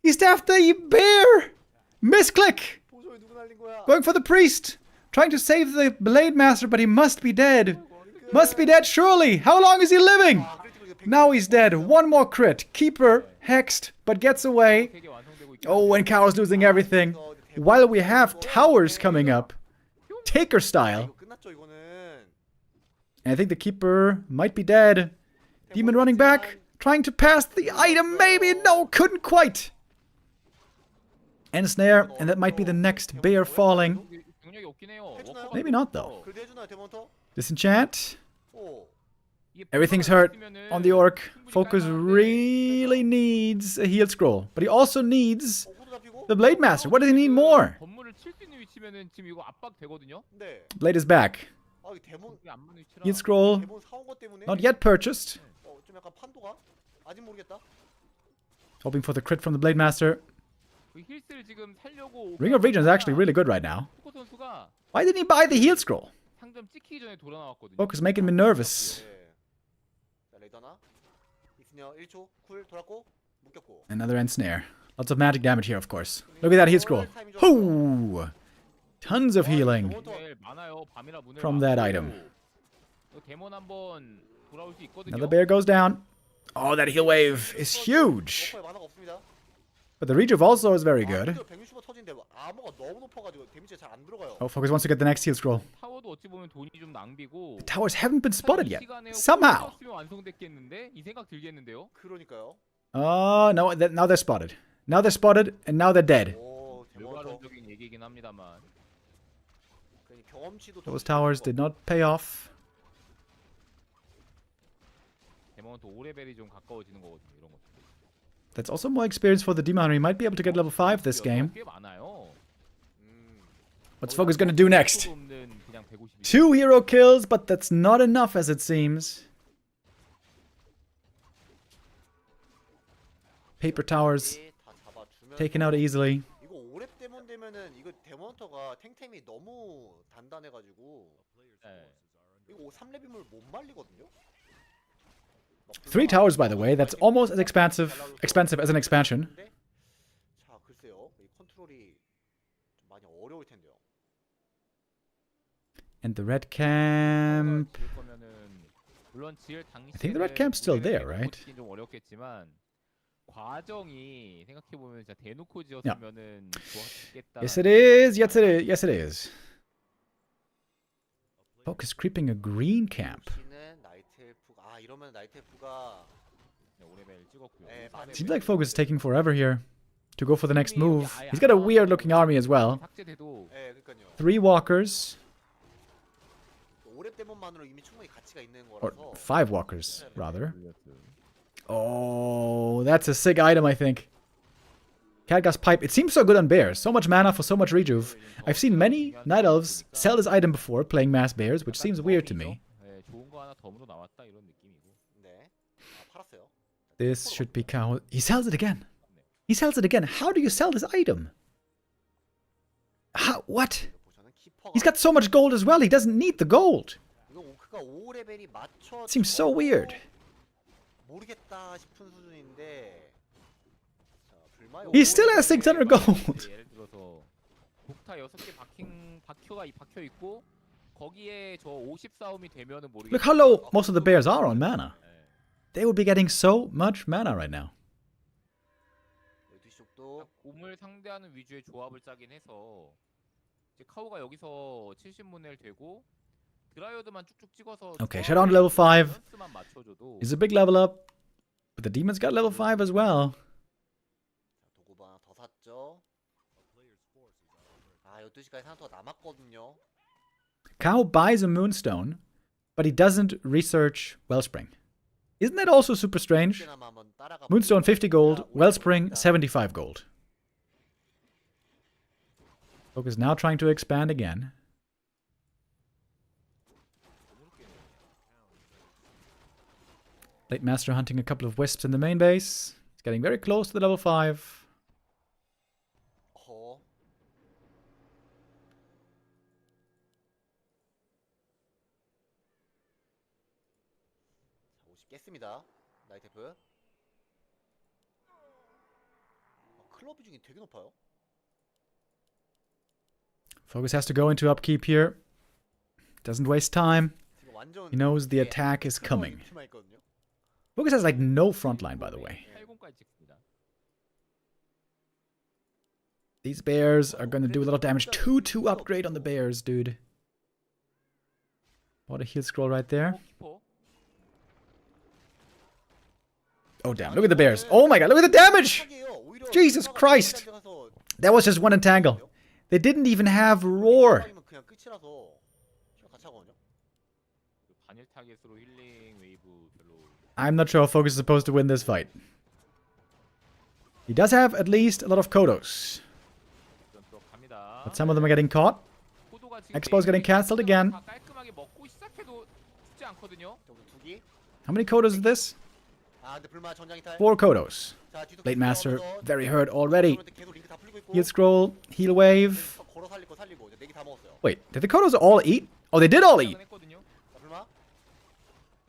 He staffed the bear. Misclick. Going for the priest. Trying to save the blade master, but he must be dead. Must be dead, surely. How long is he living? Now he's dead. One more crit. Keeper hexed, but gets away. Oh, and Kao's losing everything. While we have towers coming up, Taker style. And I think the Keeper might be dead. Demon running back, trying to pass the item, maybe. No, couldn't quite. Ensnare, and that might be the next bear falling. Maybe not, though. Disenchant. Everything's hurt on the Orc. FoCuS really needs a heal scroll. But he also needs the Blade Master. What does he need more? Blade is back. Heal scroll. Not yet purchased. Hoping for the crit from the Blade Master. Ring of Region is actually really good right now. Why didn't he buy the heal scroll? FoCuS making me nervous. Another ensnare. Lots of magic damage here, of course. Look at that heal scroll. Hoo! Tons of healing from that item. Another bear goes down. Oh, that heal wave is huge. But the rejuve also is very good. Oh, FoCuS wants to get the next heal scroll. The towers haven't been spotted yet. Somehow. Oh, no, now they're spotted. Now they're spotted, and now they're dead. Those towers did not pay off. That's also more experience for the Demon Hunter. He might be able to get level 5 this game. What's FoCuS gonna do next? 2 hero kills, but that's not enough as it seems. Paper towers taken out easily. Three towers, by the way. That's almost as expensive as an expansion. And the red camp. I think the red camp's still there, right? Yeah. Yes, it is. Yes, it is. Yes, it is. FoCuS creeping a green camp. Seems like FoCuS is taking forever here. to go for the next move. He's got a weird looking army as well. 삭제돼도 예, 그러니까요. 3 walkers. 오랩 데몬만으로 이미 충분히 가치가 있는 Or 거라서. 5 walkers, rather. Oh, that's a sick item, I think. Khadgar's Pipe. It seems so good on bears. So much mana for so much rejuve. I've seen many Night Elves sell this item before playing mass bears, which seems weird to me. 예, 좋은 거 하나 덤으로 나왔다 이런 느낌이고. 네. 아, 팔았어요. This should be cow. He sells it again. He sells it again. How do you sell this item? How? What? 보셔는 키퍼가 He's got so much gold as well. He doesn't need the gold. 이거 오크가 5레벨이 맞춰 It seems so weird. 모르겠다 싶은 수준인데. 자, 불마의 He still has 600 gold. 예를 들어서 독타 6개 박혀 있고 거기에 저 50 싸움이 되면은 모르겠어. Look how low most of the bears are on mana. They would be getting so much mana right now. 12시 쪽도 곰을 상대하는 위주의 조합을 짜긴 해서 이제 카오가 여기서 70문을 되고 드라이어드만 쭉쭉 찍어서 Okay, Shadowhunter level 5 밸런스만 맞춰줘도 is a big level up. But the demons got level 5 as well. 자, 도구바 하나 더 샀죠. 아, 12시까지 하나 더 남았거든요. Cow buys a moonstone, but he doesn't research Wellspring. Isn't that also super strange? 그때나마 한번 따라가 Moonstone 볼게요. 50 gold, 자, Wellspring 올라갑니다. 75 gold. FoCuS now trying to expand again. Late Master hunting a couple of wisps in the main base. He's getting very close to the level 5. 어허. 자, 50 깼습니다. 나이테프. 클럽 비중이 되게 높아요. FoCuS has to go into upkeep here. Doesn't waste time. 지금 완전 He knows the 예, attack is coming. 이렇게만 있거든요. FoCuS has like no front line, by the way. 80까지 찍습니다. These bears are gonna do a lot of damage. 2-2 upgrade on the bears, dude. What a heal scroll right there. 키퍼 Oh damn, look at the bears. Oh my god, look at the damage! Jesus Christ! That was just one entangle. They didn't even have roar. 그냥 끝이라서 피가 같이 하거든요. 반일 타겟으로 힐링 웨이브 별로 I'm not sure if FoCuS is supposed to win this fight. He does have at least a lot of Kodos, 들어갑니다. but some of them are getting caught. 포도가 지금 Expo's getting cancelled again. 다 깔끔하게 먹고 시작해도 쉽지 않거든요. 두기. How many Kodos is this? 아, 근데 불마 전장 이탈. 4 Kodos. 자, 뒤도 Late 계속 Master, 들어가면서 very hurt already. 계속 링크 다 풀리고 있고. Heal scroll, heal wave. 걸어 살리고 살리고 이제 4개 다 먹었어요. Wait, did the Kodos all eat? Oh, they did all eat. 했거든요. 자, 불마.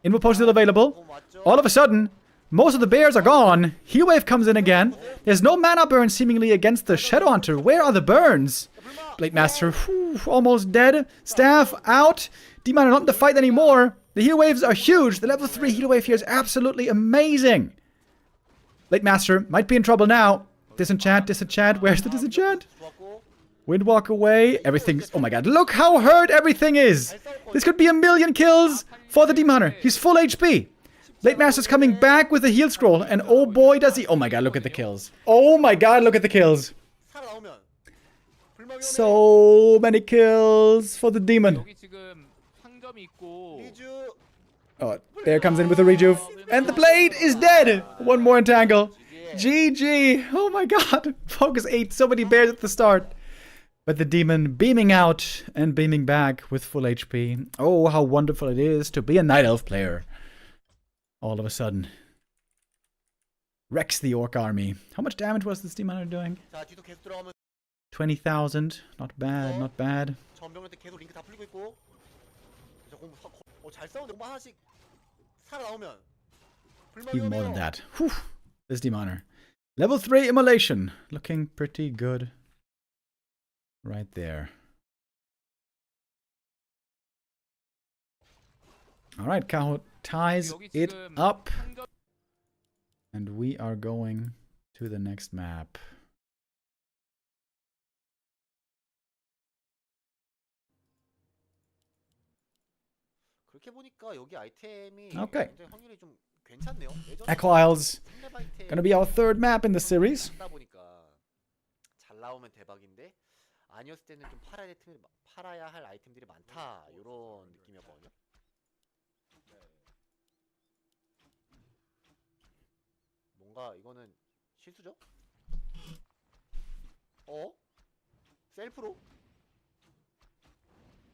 Invo potion still available. 공 왔죠. All of a sudden, most of the bears are gone. Heal wave comes in again. There's no mana burn seemingly against the Shadowhunter. Where are the burns? Blade Master, whew, almost dead. Staff out. Demon are not in the fight anymore. The heal waves are huge. The level 3 heal wave here is absolutely amazing. Blade Master might be in trouble now. Disenchant, disenchant. Where's the disenchant? 좋았고. Windwalk away. Everything's... Oh my god, look how hurt everything is. This could be a million kills for the Demon Hunter. He's full HP. Late Master's coming back with the heal scroll. And oh boy, does he... Oh my god, look at the kills. Oh my god, look at the kills. 살아나오면 불마 위험해. So many kills for the demon. 여기 지금 상점이 있고 리주. Oh, there comes in with a rejuve. And the blade is dead. One more entangle. GG. Oh my god. FoCuS ate so many bears at the start. But the demon beaming out and beaming back with full HP. Oh, how wonderful it is to be a Night Elf player. All of a sudden. Wrecks the Orc army. How much damage was this demon hunter doing? 자, 뒤도 계속 들어가면 20,000. Not bad, not bad. 전병한테 계속 링크 다 풀리고 있고. 저 공, 잘 싸우는데 공 하나씩 살아나오면 불마 Even more 위험해요. than that. Whew. This demon hunter. Level 3 immolation. Looking pretty good. Right there. Alright, Kaho ties 여기 it 지금 up. 상점 And we are going to the next map. 그렇게 보니까 여기 아이템이 오케이. 굉장히 확률이 좀 괜찮네요. 예전에 Echo Isles. 3렙 아이템 Gonna be our third map in the series. 하다 보니까 잘 나오면 대박인데 아니었을 때는 좀 팔아야 할 아이템들이 많다 이런 느낌이었거든요. 뭔가 이거는 실수죠? 셀프로?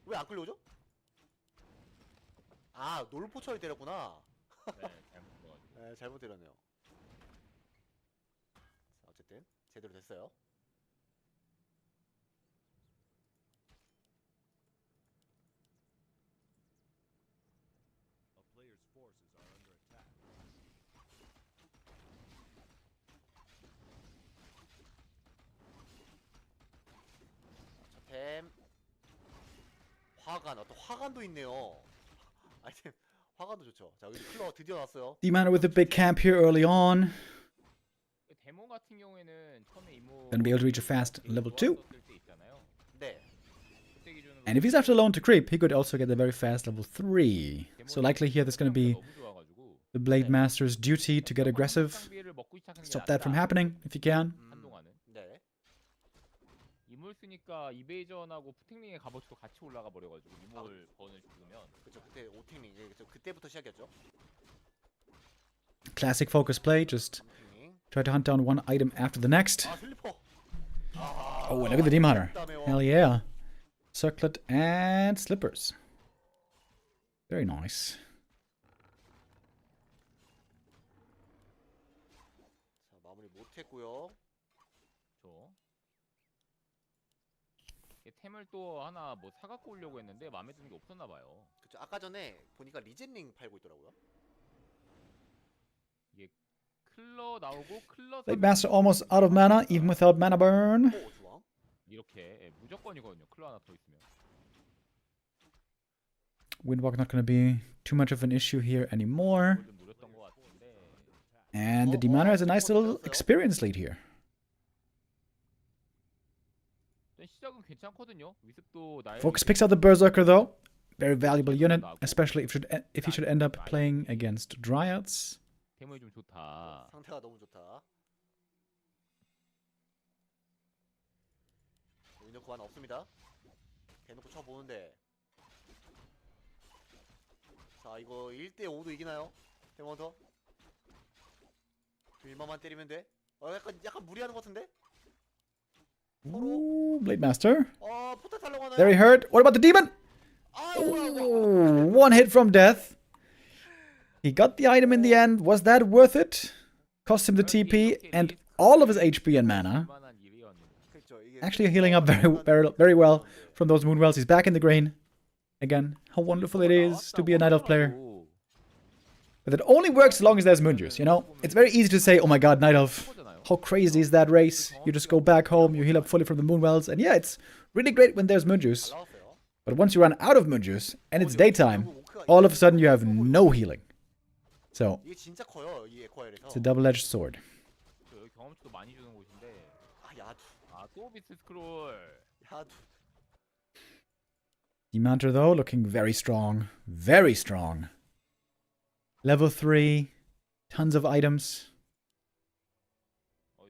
왜 안 끌려오죠? 아, 놀포 처리 때렸구나. 네, 잘못 들어가지고. 네, 잘못 때렸네요. 자, 어쨌든 제대로 됐어요. 템 화관, 어떤 화관도 있네요. 아이템 화관도 좋죠. 자, 여기 클러 드디어 나왔어요. Demon with a big camp here early on. 데몬 같은 경우에는 처음에 이모 Gonna be able to reach a fast level 2. 네. And if he's left alone to creep, he could also get a very fast level 3. So likely here there's gonna be the Blade Master's duty to get aggressive. Stop that from happening if you can. 한동안은. 네. 이몰 쓰니까 이베이전하고 푸팅링의 값어치도 같이 올라가 버려가지고 이몰 번을 죽으면. 그쵸, 그때 오팅링, 그때부터 시작이었죠. Classic focus play, just try to hunt down one item after the next. 아, 슬리퍼. Oh, and look at the Demon Hunter. Hell yeah. Circlet and slippers. Very nice. 자, 마무리 못했고요. 템을 또 하나 뭐 사갖고 오려고 했는데 마음에 드는 게 없었나 봐요. 그쵸, 아까 전에 보니까 리젠링 팔고 있더라고요. 이게 클러 나오고 클러 Blade Master almost out of mana, even without mana burn. 오, 좋아. 이렇게 무조건이거든요. 클러 하나 더 있으면. Windwalk not going to be too much of an issue here anymore. 좀 노렸던 것 같은데. And the Demon Hunter has a nice little experience lead here. 시작은 괜찮거든요. 위습도 나의 Focus picks out the Berserker though. Very valuable unit, especially if he should end up playing against Dryads. 템이 좀 좋다. 상태가 너무 좋다. 인력 구간 없습니다. 대놓고 쳐보는데. 자, 이거 1대5도 이기나요? 데몬터? 일만만 때리면 돼? 약간 무리하는 것 같은데? Ooh, Blade Master. 포탈 타려고 하나요? Very hurt. What about the Demon? Ooh, one hit from death. He got the item in the end. Was that worth it? Cost him the TP and all of his HP and mana. Actually healing up very well from those Moonwells. He's back in the green. Again, how wonderful it is to be a Night Elf player. But it only works as long as there's Moon Juice, you know? It's very easy to say, oh my god, Night Elf, how crazy is that race? You just go back home, you heal up fully from the Moonwells, and yeah, it's really great when there's Moon Juice. But once you run out of Moon Juice, and it's daytime, all of a sudden you have no healing. So, it's a double-edged sword. 경험치도 많이 주는 곳인데. 또 비트 스크롤. Demon Hunter, though, looking very strong. Very strong. Level 3. Tons of items.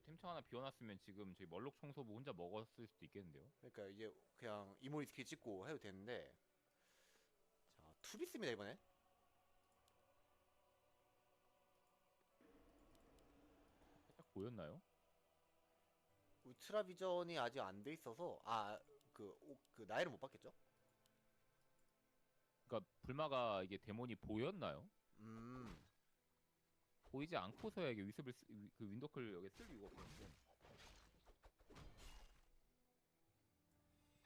템창 하나 비워놨으면 지금 저희 멀록 청소부 혼자 먹었을 수도 있겠는데요. 그러니까 이제 그냥 이모리 스킬 찍고 해도 되는데. 자, 투비스입니다 이번에. 살짝 보였나요? 울트라 비전이 아직 안 돼 있어서 그 나이를 못 받겠죠? 그러니까 불마가 이게 데몬이 보였나요? 보이지 않고서야 이게 위습을 그 윈도클 여기 쓸 이유가 없는데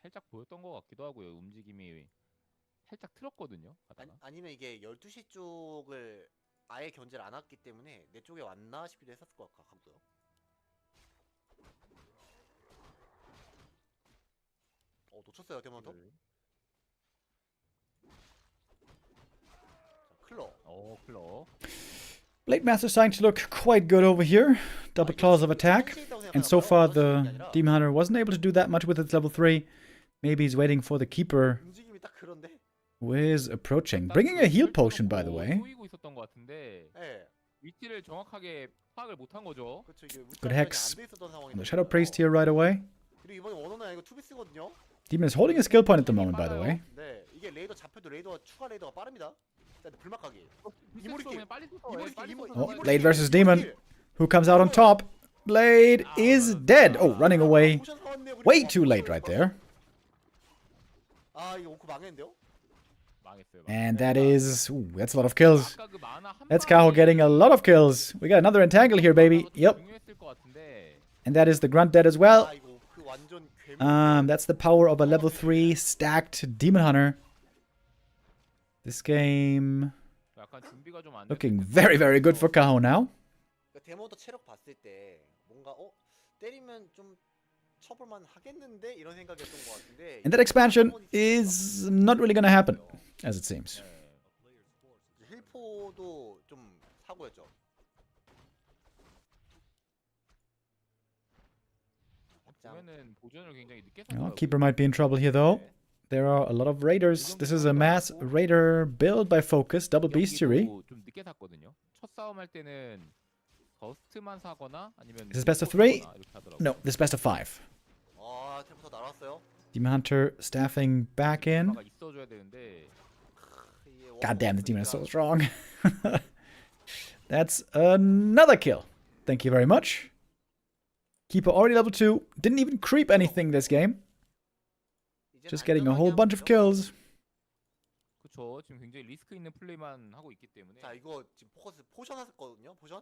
살짝 보였던 것 같기도 하고요. 움직임이 살짝 틀었거든요. 아니면 이게 12시 쪽을 아예 견제를 안 했기 때문에 내 쪽에 왔나 싶기도 했었을 것 같고요. 놓쳤어요 데몬터. 클러. 클러. Blade Master starting to look quite good over here. Double claws of attack. And so far the Demon Hunter wasn't able to do that much with its level 3. Maybe he's waiting for the Keeper 움직임이 딱 그런데. who is approaching. Bringing a heal potion, by the way. 보이고 있었던 것 같은데 위치를 정확하게 파악을 못한 거죠. Good hex on the Shadow Priest here right away. 그리고 이번에 원원은 아니고 투비스거든요. Demon is holding a skill point at the moment, by the way. 네, 이게 레이더 잡혀도 레이더 추가 레이더가 빠릅니다. 일단 불막하기. 이모리키. 그냥 빨리 쏘서 이모리키, 빨리 이모리키. 쏘서 Oh, 빨리 Blade 쏘서. versus Demon. Who comes out on top? Blade is dead. Oh, running away. Way too late right there. 아, 이거 오크 망했는데요? 망했어요. And that is... Ooh, that's a lot of kills. 아까 그 만화 한 That's Kaho getting a lot of kills. We got another entangle here, baby. Yep. 중요했을 것 같은데. And that is the grunt dead as well. 아, 이거 오크 완전 괴물. That's the power of a level 3 stacked Demon Hunter. This game 약간 준비가 좀 안 looking very, very good for Kaho now. 데모터 체력 봤을 때 뭔가 때리면 좀 쳐볼만 하겠는데 이런 생각이었던 것 같은데. And that expansion is not really gonna happen, as it seems. 힐포도 좀 사고였죠. 보면은 보존을 굉장히 늦게 Oh, 샀어요. Keeper might be in trouble here, though. There are a lot of raiders. This is a mass raider build by FoCuS, double bestiary. 좀 늦게 샀거든요. 첫 싸움 할 때는 버스트만 사거나 아니면 Is this best of 3? 이렇게 하더라고요. No, this is best of 5. 아, 템포터 날았어요. Demon Hunter staffing back in. 아까 있어줘야 되는데 God damn, the demon is so strong. That's another kill. Thank you very much. Keeper already level 2. Didn't even creep anything this game. Just getting a whole bunch of kills. 그렇죠. 지금 굉장히 리스크 있는 플레이만 하고 있기 때문에. 자, 이거 지금 포커스 포션 샀거든요. 포션.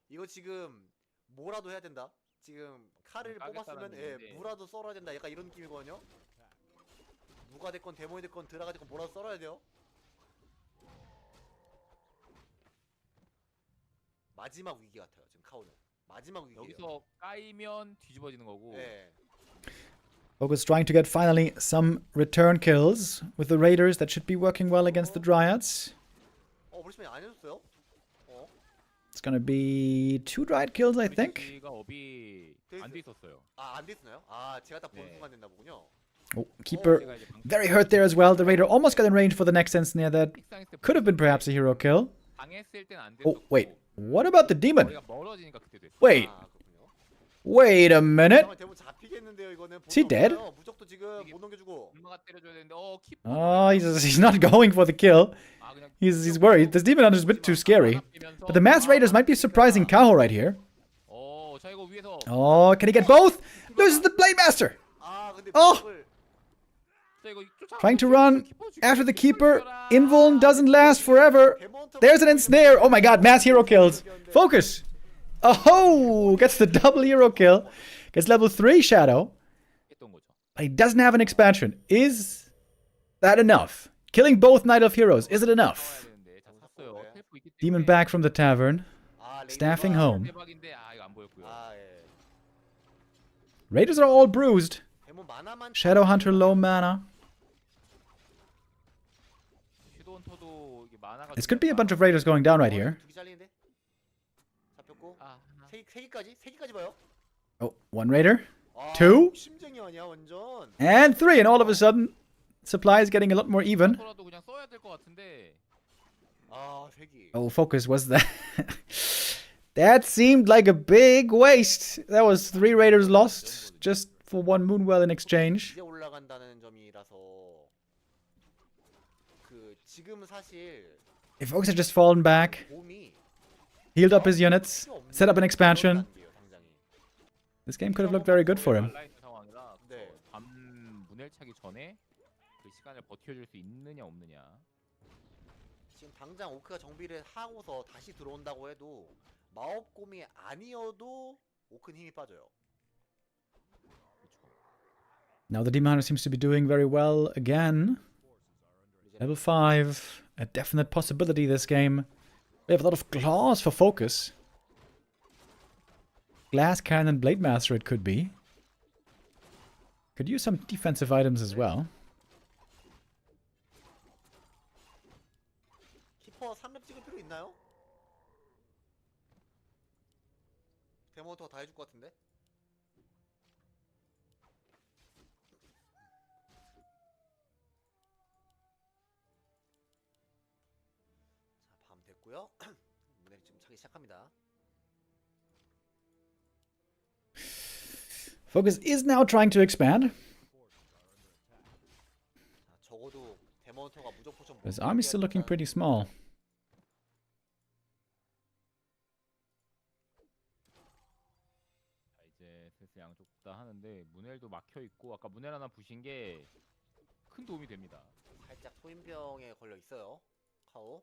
이거 지금 뭐라도 해야 된다. 지금 칼을 뽑았으면 무라도 썰어야 된다. 약간 이런 느낌이거든요. 누가 됐건 데몬이 됐건 드라가 됐건 뭐라도 썰어야 돼요. 마지막 위기 같아요. 지금 카오는 마지막 위기예요. 여기서 까이면 뒤집어지는 거고. 네. FoCuS trying to get finally some return kills with the raiders. That should be working well against the dryads. 브리스맨 안 해줬어요? It's gonna be 2 dryad kills, I think. 가 업이 안 돼 있었어요. 아, 안 됐나요? 아, 제가 딱 본 순간 됐나 보군요. Oh, Keeper very hurt there as well. The raider almost got in range for the next snare. That could have been perhaps a hero kill. 당했을 때는 안 Oh, 됐었고. wait. What about the demon? 거리가 멀어지니까 그때 됐어. Wait. 아, 그렇군요. Wait a minute. 데몬 잡히겠는데요, 이거는. Is he dead? 무적도 지금 못 넘겨주고. 얼마가 때려줘야 되는데 키퍼. Oh, he's not going for the kill. 아, 그냥 He's worried. This demon hunter is a bit too scary. But the mass raiders might be surprising Kaho right here. 자 이거 위에서 Oh, can he get both? Loses the Blade Master. 아, 근데 어! 무적을 자 이거 Trying to run after the keeper. Invuln doesn't last forever. There's an ensnare. Oh my god, mass hero kills. FoCuS. Oh, gets the double hero kill. Gets level 3 shadow. 했던 거죠. But he doesn't have an expansion. Is that enough? Killing both Night Elf heroes, is it enough? 자 샀어요. 텔포 있기 때문에. Demon back from the tavern. 아, 레이더가- Staffing home. 대박인데 이거 안 보였고요. 아, 예. Raiders are all bruised. 데몬 만화만 Shadow Hunter low mana. 섀도우 헌터도 이게 만화가 This could be a bunch of raiders going down right here. 두개 잘리는데? 잡혔고. 하나. 세 개까지 봐요. Oh, 1 raider. 아, 2. 심쟁이 아니야, 완전. And 3. And all of a sudden, supply is getting a lot more even. 라도 그냥 써야 될 것 같은데. 아, 세 개. Oh, FoCuS was that. That seemed like a big waste. That was 3 raiders lost just for 1 Moonwell in exchange. 이제 올라간다는 점이라서 지금 사실 If FoCuS had just fallen back, 곰이 healed up his units, set up an expansion, 당장이. this game could have looked very good for him. 말라 있는 상황이라 네. 밤 문을 차기 전에 그 시간을 버텨줄 수 있느냐 없느냐. 지금 당장 오크가 정비를 하고서 다시 들어온다고 해도 마법곰이 아니어도 오크는 힘이 빠져요. Now the Demon Hunter seems to be doing very well again. Level 5, a definite possibility this game. We have a lot of claws for FoCuS. Glass Cannon Blade Master it could be. Could use some defensive items as well. 키퍼 3렙 찍을 필요 있나요? 데모터 다 해줄 것 같은데? 자, 밤 됐고요. 문을 지금 차기 시작합니다. FoCuS is now trying to expand. 자, 적어도 데몬터가 무적 포션 His army's still looking pretty small. 자, 이제 슬슬 양쪽 다 하는데 문헬도 막혀 있고 아까 문헬 하나 부신 게 큰 도움이 됩니다. 살짝 소인병에 걸려 있어요. 카오.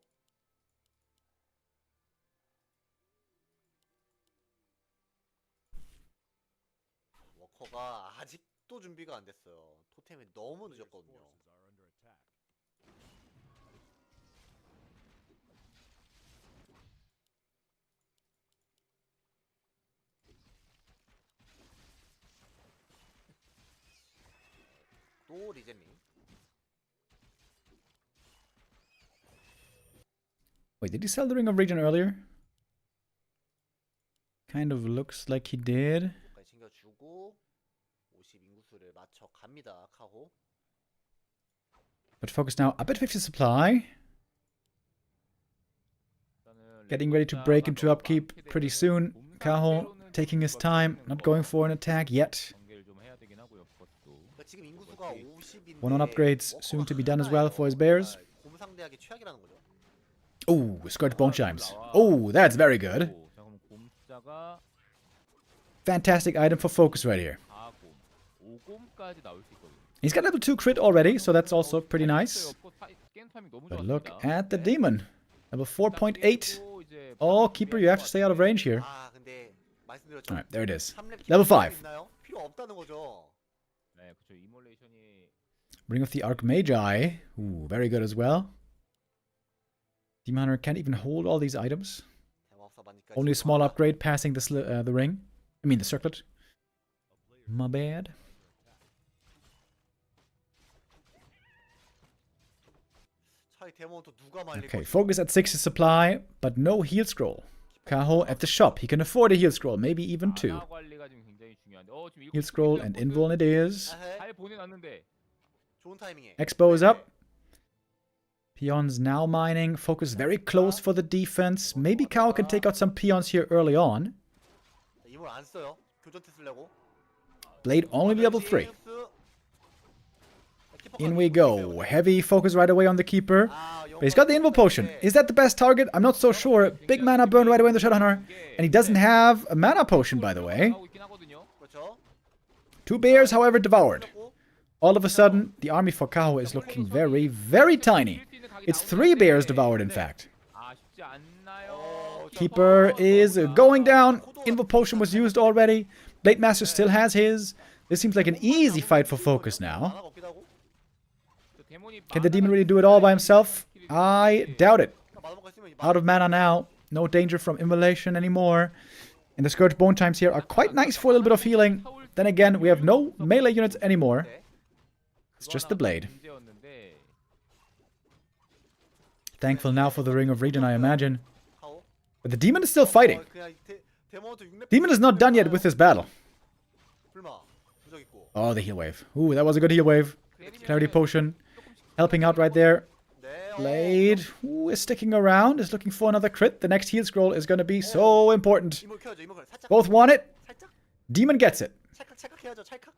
워커가 아직도 준비가 안 됐어요. 토템이 너무 늦었거든요. 또 리젠님. Wait, did he sell the Ring of Region earlier? Kind of looks like he did. 까지 챙겨주고 50 인구수를 맞춰 갑니다. 카호. But FoCuS now up at 50 supply. Getting ready to break into upkeep pretty soon. Kaho taking his time, not going for an attack yet. 그러니까 지금 인구수가 50인데 One on upgrades soon to be done as well for his bears. 곰상대하기 최악이라는 거죠. Oh, Scourge Bone Chimes. Oh, that's very good. 자, 그럼 곰자가 Fantastic item for FoCuS right here. 4곰, 5곰까지 나올 수 있거든요. He's got level 2 crit already, so that's also pretty nice. 게임 타이밍 너무 But look 좋았습니다. at the demon. Level 4.8. Oh, Keeper, you have to stay out of range here. 아, 근데 말씀드렸죠. Alright, there it is. 3렙 Level 5. 있나요? 필요 없다는 거죠. 네, 그렇죠. 이몰레이션이 Ring of the Archmagi. Ooh, very good as well. Demon Hunter can't even hold all these items. 대마법사 만니까 Only a small upgrade passing the ring. I mean the circlet. My bad. 차이 데몬터 누가 말릴 Okay, 거지? FoCuS at 60 supply, but no heal scroll. Kaho at the shop. He can afford a heal scroll, maybe even two. 만화 관리가 지금 굉장히 중요한데. 지금 Heal scroll and invuln it is. 아헤, 잘 보내놨는데. 좋은 타이밍에. Expo is up. Peons now mining. FoCuS very close for the defense. Maybe Kao can take out some peons here early on. 이물 안 써요. 교전 때 쓰려고. Blade only level 3. 키퍼 In we go. Heavy focus right away on the Keeper. 아, But he's got the Invul Potion. Is that the best target? I'm not so sure. Big mana burn right away on the Shadowhunter. And he doesn't have a mana potion, by the way. 하고 있긴 하거든요. 그렇죠. 2 bears, however, devoured. All of a sudden, the army for Kaho is looking very, very tiny. It's 3 bears devoured, in fact. 아, 쉽지 않나요? Keeper is going down. Invul Potion was used already. Blade Master still has his. This seems like an easy fight for FoCuS now. 만화가 없기도 하고. Can the demon really do it all by himself? I doubt it. 만화가 있으면 Out of mana now. No danger from immolation anymore. And the Scourge Bone Chimes here are quite nice for a little bit of healing. Then again, we have no melee units anymore. It's just the blade. 문제였는데. Thankful now for the Ring of Region, I imagine. 카오. But the demon is still fighting. 그냥 데몬터 6렙 Demon is not done yet with this battle. 불마. 무적 있고. Oh, the heal wave. Ooh, that was a good heal wave. Clarity Potion. Helping out right there. 네. Blade ooh, is sticking around, is looking for another crit. The next heal scroll is going to be so important. 이물 켜야죠. 이물 살짝. Both want it. 살짝. Demon gets it. 찰칵 해야죠. 찰칵.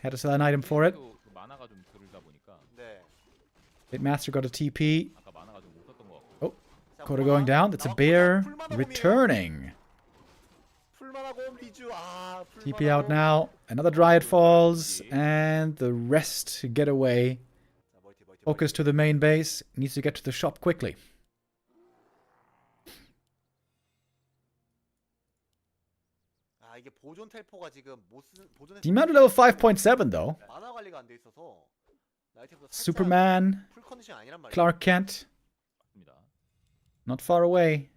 Had to sell an item for it. 그 만화가 좀 들다 보니까 네. Blade Master got a TP. 아까 만화가 좀 못 썼던 것 같고. Oh, Coda going down. That's a bear returning. 풀만화 곰 리주. 아, TP out now. Another Dryad falls. And the rest get away. FoCuS to the main base. Needs to get to the shop quickly. 아, 이게 보존 텔포가 지금 못 쓰는 보존 Demon level 5.7 though. 만화 관리가 안 돼 있어서 나이템도 살짝 Superman, 풀 컨디션 아니란 말이야. Clark Kent, 맞습니다. not far away.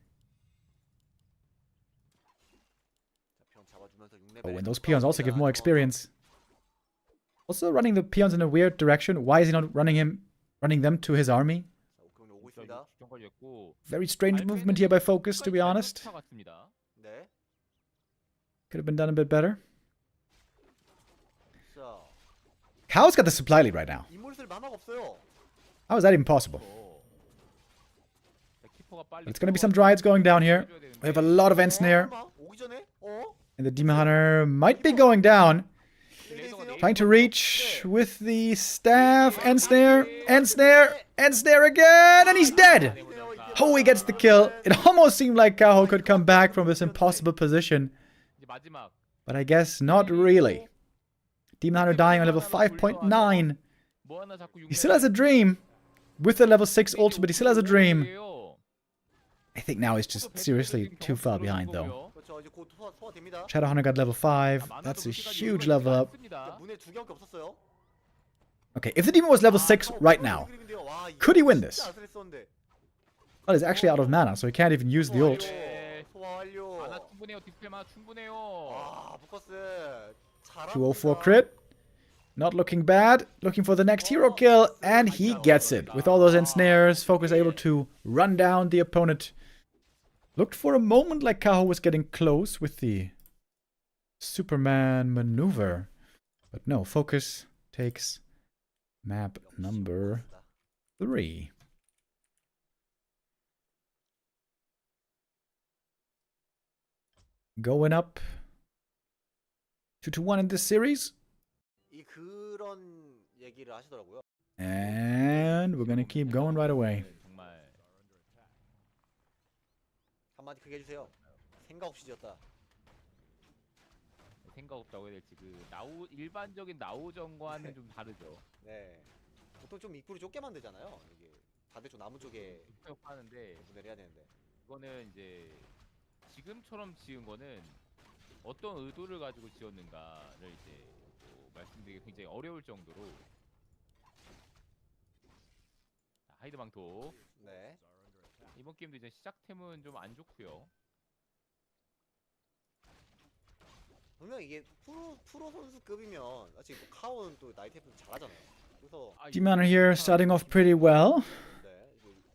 자, 병 잡아주면서 6레벨. Oh, and those peons also give more experience. Also running the peons in a weird direction. Why is he not running them to his army? 자, 오케이, 오고 있습니다. 주정까지 했고. Very strange movement here by FoCuS, to be honest. 같습니다. 네. Could have been done a bit better. 자, Kao's got the supply lead right now. 인물 쓸 만화가 없어요. How is that even possible? 키퍼가 빨리. But it's going to be some Dryads going down here. We have a lot of Ensnare. 설마? 오기 전에? 어? And the Demon Hunter might be going down. Trying to reach with the staff. End snare. End snare. End snare again. And he's dead. Oh, he gets the kill. It almost seemed like Kaho could come back from this impossible position. 이제 마지막. But I guess not really. Demon Hunter dying on level 5.9. 뭐 하나 자꾸 He still has a dream. With the level 6 ultimate, he still has a dream. I think now he's just seriously too far behind though. 그렇죠. 이제 곧 소화됩니다. Shadowhunter got level 5. That's a huge level up. 문에 두 개밖에 없었어요. Okay, if the demon was level 6 right now, could he win this? 진짜 아슬했었는데. Well, he's actually out of mana, so he can't even use the ult. 소화 완료. 하나 충분해요. 디스펠마 충분해요. 와, 포커스. 204 crit. Not looking bad. Looking for the next hero kill, and he gets it. With all those ensnares, FoCuS able to run down the opponent. Looked for a moment like Kaho was getting close with the Superman maneuver. But no, FoCuS takes map number 3. Going up 2-1 in this series. 이 그런 얘기를 하시더라고요. And we're gonna keep going right away. 정말 한마디 크게 해주세요. 생각 없이 지었다. 생각 없다고 해야 될지 그 나우 일반적인 나우전과는 좀 다르죠. 네. 보통 좀 입구를 좁게 만들잖아요. 이게 다들 좀 나무 쪽에 하는데 분해를 해야 되는데. 이거는 이제 지금처럼 지은 거는 어떤 의도를 가지고 지었는가를 이제 말씀드리기 굉장히 어려울 정도로. 자, 하이드 방토. 네. 이번 게임도 이제 시작템은 좀 안 좋고요. 분명 이게 프로 선수급이면 사실 뭐 카오는 또 나이테프 잘하잖아요. 그래서 Demon Hunter here starting off pretty well. 네,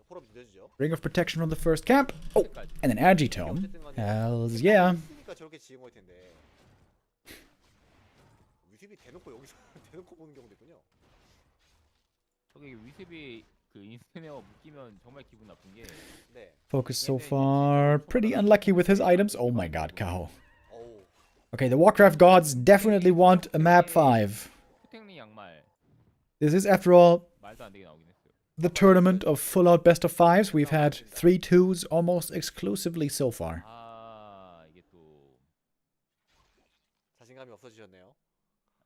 폴업이 늦어지죠. Ring of protection from the first camp. Oh, and an Agitome. Hells yeah. 그러니까 저렇게 지은 걸 텐데. 위습이 대놓고 여기서 대놓고 보는 경우도 있군요. 저기 위습이 그 인스테네어 묶이면 정말 기분 나쁜 게. 네. FoCuS so far pretty unlucky with his items. Oh my god, Kaho. 어우. Okay, the Warcraft gods definitely want a map 5. 후탱리 양말 This is, after all, 말도 안 되게 나오긴 했어요. the tournament of full-out best of 5s. We've had 3 2s almost exclusively so far. 아 이게 또 자신감이 없어지셨네요.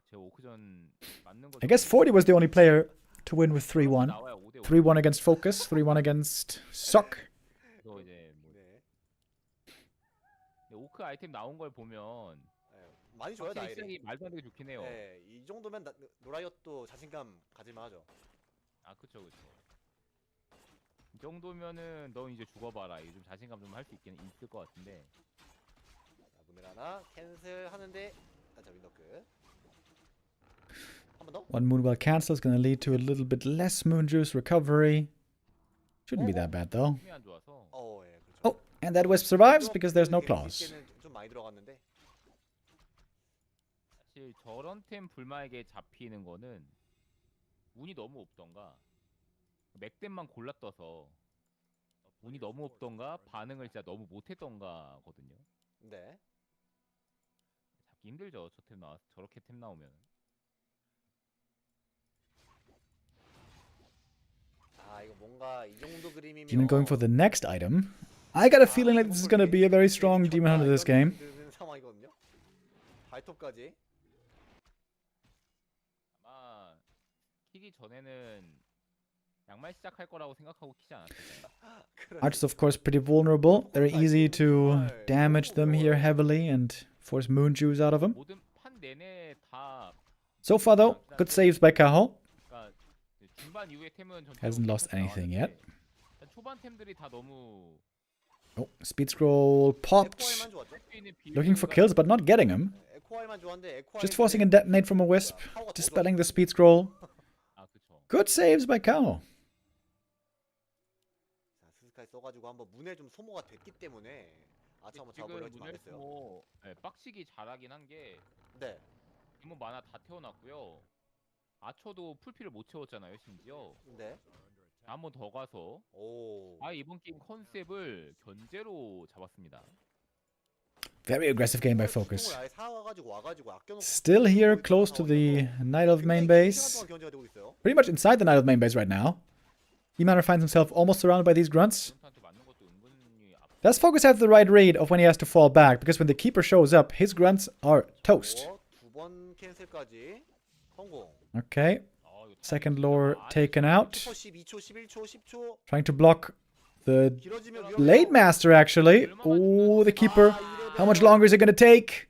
제 오크전 맞는 거. I guess Forti was the only player to win with 3-1. 나와요 5대5. 3-1 against FoCuS, 3-1 against Sok. 그래서 이제 뭐 네. 오크 아이템 나온 걸 보면 네. 많이 좋아요, 확실히 나이를. 시작이 말도 안 되게 좋긴 해요. 네, 이 정도면 노라이엇도 자신감 가질만 하죠. 아 그쵸. 이 정도면은 너 이제 죽어봐라. 이게 좀 자신감 좀 할 수 있긴 있을 것 같은데. 자, 문을 하나 캔슬 하는데 자, 윈더크. 한 번 더. One Moonwell cancel is going to lead to a little bit less Moon Juice recovery. Shouldn't be that bad though. 힘이 안 좋아서. 예, 그렇죠. Oh, and that Wisp survives because there's no claws. 좀 많이 들어갔는데. 사실 저런 템 불마에게 잡히는 거는 운이 너무 없던가 맥댐만 골라 떠서 운이 너무 없던가 반응을 진짜 너무 못했던가거든요. 네. 잡기 힘들죠. 저 템 나와 저렇게 템 나오면. 아, 이거 뭔가 이 정도 그림이면 Demon going for the next item. I got a feeling like this is going to be a very strong Demon Hunter this game. 상황이거든요. 발톱까지. 아마 키기 전에는 양말 시작할 거라고 생각하고 키지 않았을까요? Archers, of course, pretty vulnerable. Very easy to damage them here heavily and force Moon Juice out of them. 모든 판 내내 다 So far, though, good saves by Kaho. 그러니까 중반 이후의 템은 Hasn't lost anything yet. 초반 템들이 다 너무 Oh, speed scroll popped. 에코아이만 좋았죠. Looking for kills, but not getting them. 에코아이만 좋았는데 에코아이 Just forcing a detonate from a wisp, dispelling the speed scroll. 아 그쵸. Good saves by Kaho. 자, 스스카이 써가지고 한번 문에 좀 소모가 됐기 때문에 아차 한번 지금 잡아보려 했지만 안 문에서 됐어요. 뭐 빡시기 잘하긴 한 게 네. 이모 만화 다 태워놨고요. 아처도 풀피를 못 채웠잖아요 심지어. 네. 한 번 더 가서 오. 아 이번 게임 컨셉을 견제로 잡았습니다. Very aggressive game by FoCuS. 수송을 아예 사와가지고 와가지고 아껴놓고 Still here, close to the Night Elf main base. 굉장히 견제가 되고 있어요. Pretty much inside the Night Elf main base right now. Emanor finds himself almost surrounded by these grunts. 전투한테 맞는 것도 은근히 Does FoCuS have the right read of when he has to fall back? Because when the keeper shows up, his grunts are toast. 두번 캔슬까지 성공. Okay. Second lore taken out. 12초, 11초, 10초. Trying to block the 길어지면 위험해요. Blade Master, actually. Oh, the keeper. How much longer is it going to take?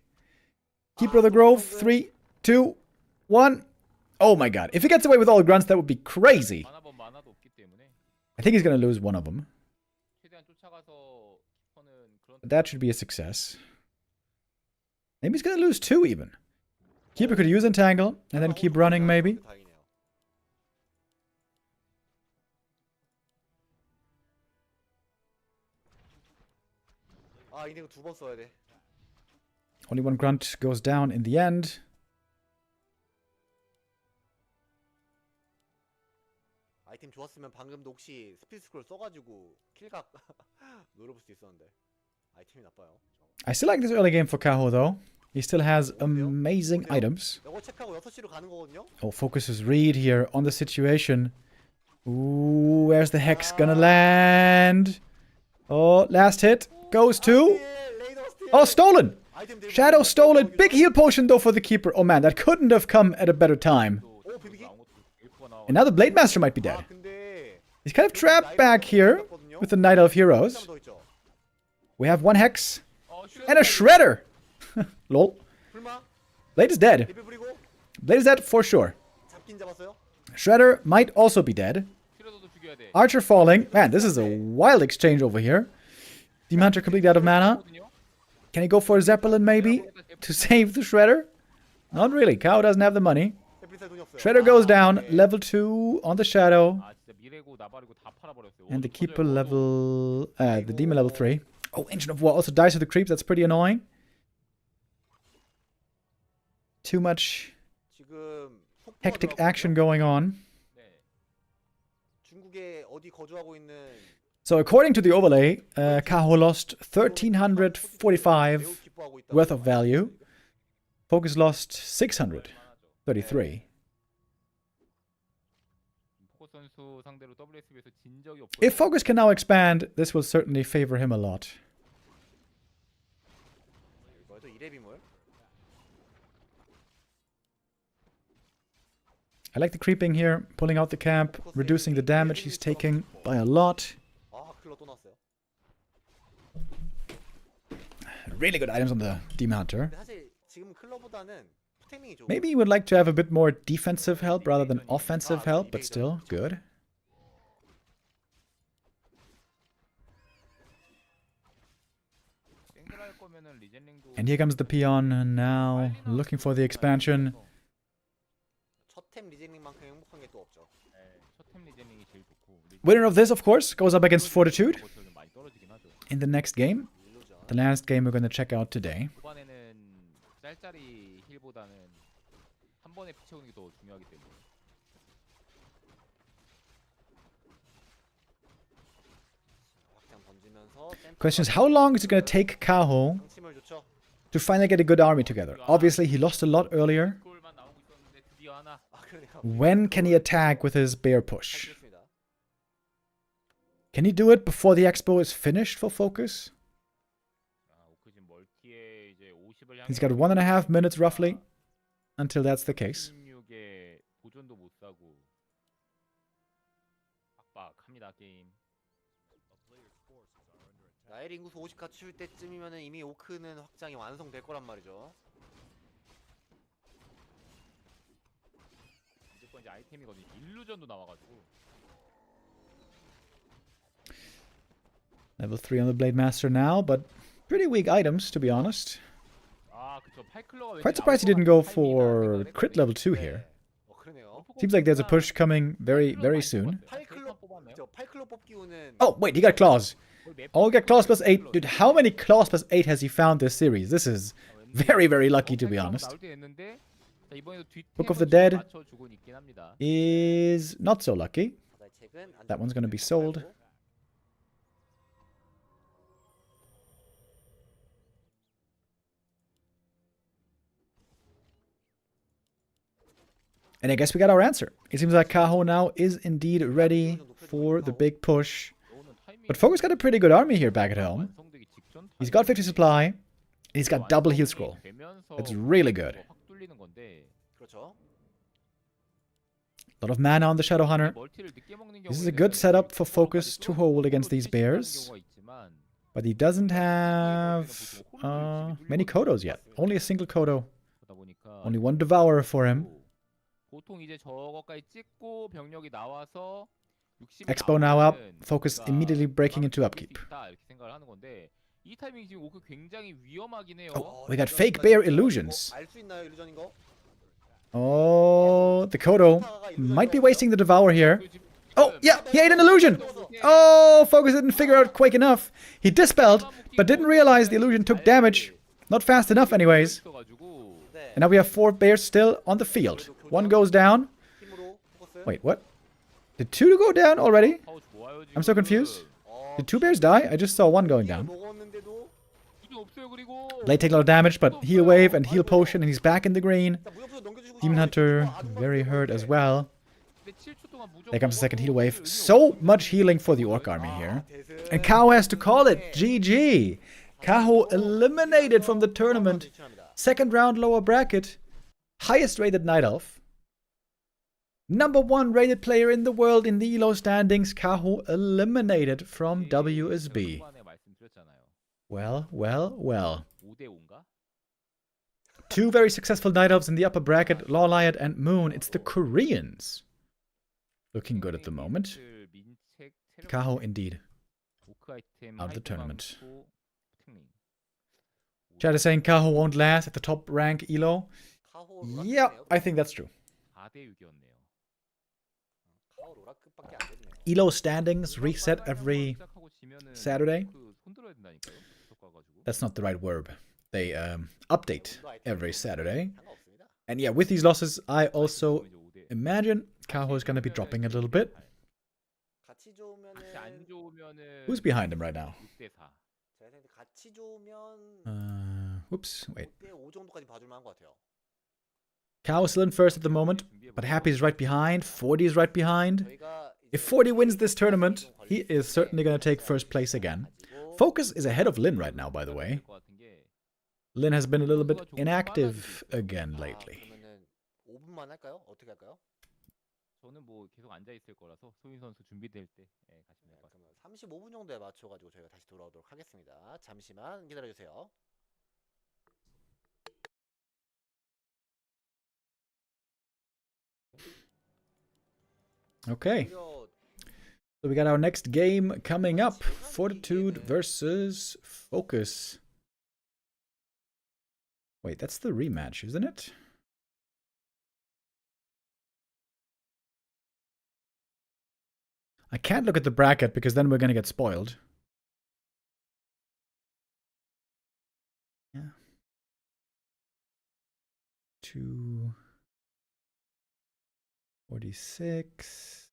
Keeper of the Grove. 3, 2, 1. Oh my god. If he gets away with all the grunts, that would be crazy. 만화범 만화도 없기 때문에 I think he's going to lose one of them. 최대한 쫓아가서 키퍼는 그런 But that should be a success. Maybe he's going to lose 2 even. Keeper could use Entangle and then keep running maybe. 다행이네요. 아, 이거 2번 써야 돼. Only one grunt goes down in the end. 아이템 좋았으면 방금도 혹시 스피드 스크롤 써가지고 킬각 노려볼 수 있었는데 아이템이 나빠요. I still like this early game for Kaho though. He still has amazing items. 이거 체크하고 6시로 가는 거거든요. Oh, FoCuS's read here on the situation. Ooh, where's the Hex gonna land? Oh, last hit. Goes to... Oh, stolen! Shadow stolen. Big heal potion though for the Keeper. Oh man, that couldn't have come at a better time. And now the Blade Master might be dead. He's kind of trapped back here with the Night Elf heroes. We have one Hex and a Shredder. Lol. Blade is dead. Blade is dead for sure. Shredder might also be dead. Archer falling. Man, this is a wild exchange over here. Demon Hunter completely out of mana. Can he go for a Zeppelin maybe to save the Shredder? Not really. Cow doesn't have the money. Shredder goes down. Level 2 on the Shadow. And the Keeper level... the Demon level 3. Oh, Ancient of War also dies to the creeps. That's pretty annoying. Too much hectic action going on. So according to the overlay, Kaho lost 1,345 worth of value. FoCuS lost 633. If FoCuS can now expand, this will certainly favor him a lot. I like the creeping here, pulling out the camp, reducing the damage he's taking by a lot. Really good items on the Demon Hunter. Maybe you would like to have a bit more defensive help rather than offensive help, but still good. And here comes the peon now, looking for the expansion. Winner of this, of course, goes up against Fortitude in the next game. The last game we're going to check out today. Question is, how long is it going to take Kaho to finally get a good army together? Obviously, he lost a lot earlier. When can he attack with his bear push? Can he do it before the expo is finished for FoCuS? He's got 1.5 minutes roughly until that's the case. 나엘 인구수 50 갖출 때쯤이면 이미 오크는 확장이 완성될 거란 말이죠. 무조건 이제 아이템이거든요. 일루전도 나와가지고. Level 3 on the Blade Master now, but pretty weak items to be honest. Quite surprised he didn't go for crit level 2 here. Seems like there's a push coming very, very soon. Oh, wait, he got claws. Oh, he got claws plus 8. Dude, how many claws plus 8 has he found this series? This is very, very lucky to be honest. Book of the Dead is not so lucky. That one's going to be sold. And I guess we got our answer. It seems like Kaho now is indeed ready for the big push. But FoCuS got a pretty good army here back at home. He's got 50 supply. And he's got double heal scroll. That's really good. 그렇죠. A lot of mana on the Shadow Hunter. This is a good setup for FoCuS to hold against these bears. But he doesn't have many Kodos yet. Only a single Kodo. Only one Devourer for him. Expo now up. FoCuS immediately breaking into upkeep. Oh, we got fake bear illusions. 알 수 있나요, 일루전인 거? Oh, the Kodo might be wasting the Devour here. Oh, yeah, he ate an illusion. Oh, FoCuS didn't figure out quick enough. He dispelled, but didn't realize the illusion took damage. Not fast enough anyways. And now we have 4 bears still on the field. One goes down. 힘으로 포커스. Wait, what? Did 2 go down already? I'm so confused. Did 2 bears die? I just saw 1 going down. 먹었는데도 Blade take a lot of damage, but heal wave and heal potion, and he's back in the green. 무협수 넘겨주고 Demon Hunter 아둔 very 것 hurt 같은데. as well. There comes the second heal wave. So much healing for the Orc army here. And Kaho has to call it. GG. Kaho eliminated from the tournament. Second round lower bracket. Highest rated Night Elf. Number 1 rated player in the world in the ELO standings. Kaho eliminated from WSB. Well, well, well. 2 very successful Night Elves in the upper bracket. LawLiet and Moon. It's the Koreans. Looking good at the moment. Kaho indeed. Out of the tournament. Chat is saying Kaho won't last at the top rank ELO. 카호 Yeah, 로라크네요. I think that's true. 카호 로라크밖에 안 됐네요. ELO standings reset every Saturday. That's not the right verb. They update every Saturday. 상관없습니다. And yeah, with these losses, I also imagine Kaho is going to be dropping a little bit. 같이 좋으면은 Who's behind him right now? 제가 생각에 같이 좋으면 Whoops, wait. 6대5 정도까지 봐줄 만한 것 같아요. Kaho is still in first at the moment, but Happy is right behind. Forti is right behind. 저희가 If Forti wins this tournament, he is certainly going to take first place again. FoCuS is ahead of Lin right now, by the way. Lin has been a little bit inactive again lately. 그러면은 5분만 할까요? 어떻게 할까요? 저는 뭐 계속 앉아 있을 거라서 소인 선수 준비될 때 가시면 될 것 같아요. 그러면 35분 정도에 맞춰가지고 저희가 다시 돌아오도록 하겠습니다. 잠시만 기다려주세요. Okay, 그리고 so we got our next game coming up. Fortitude versus FoCuS. Wait, that's the rematch, isn't it? I can't look at the bracket because then we're going to get spoiled. Yeah. 246.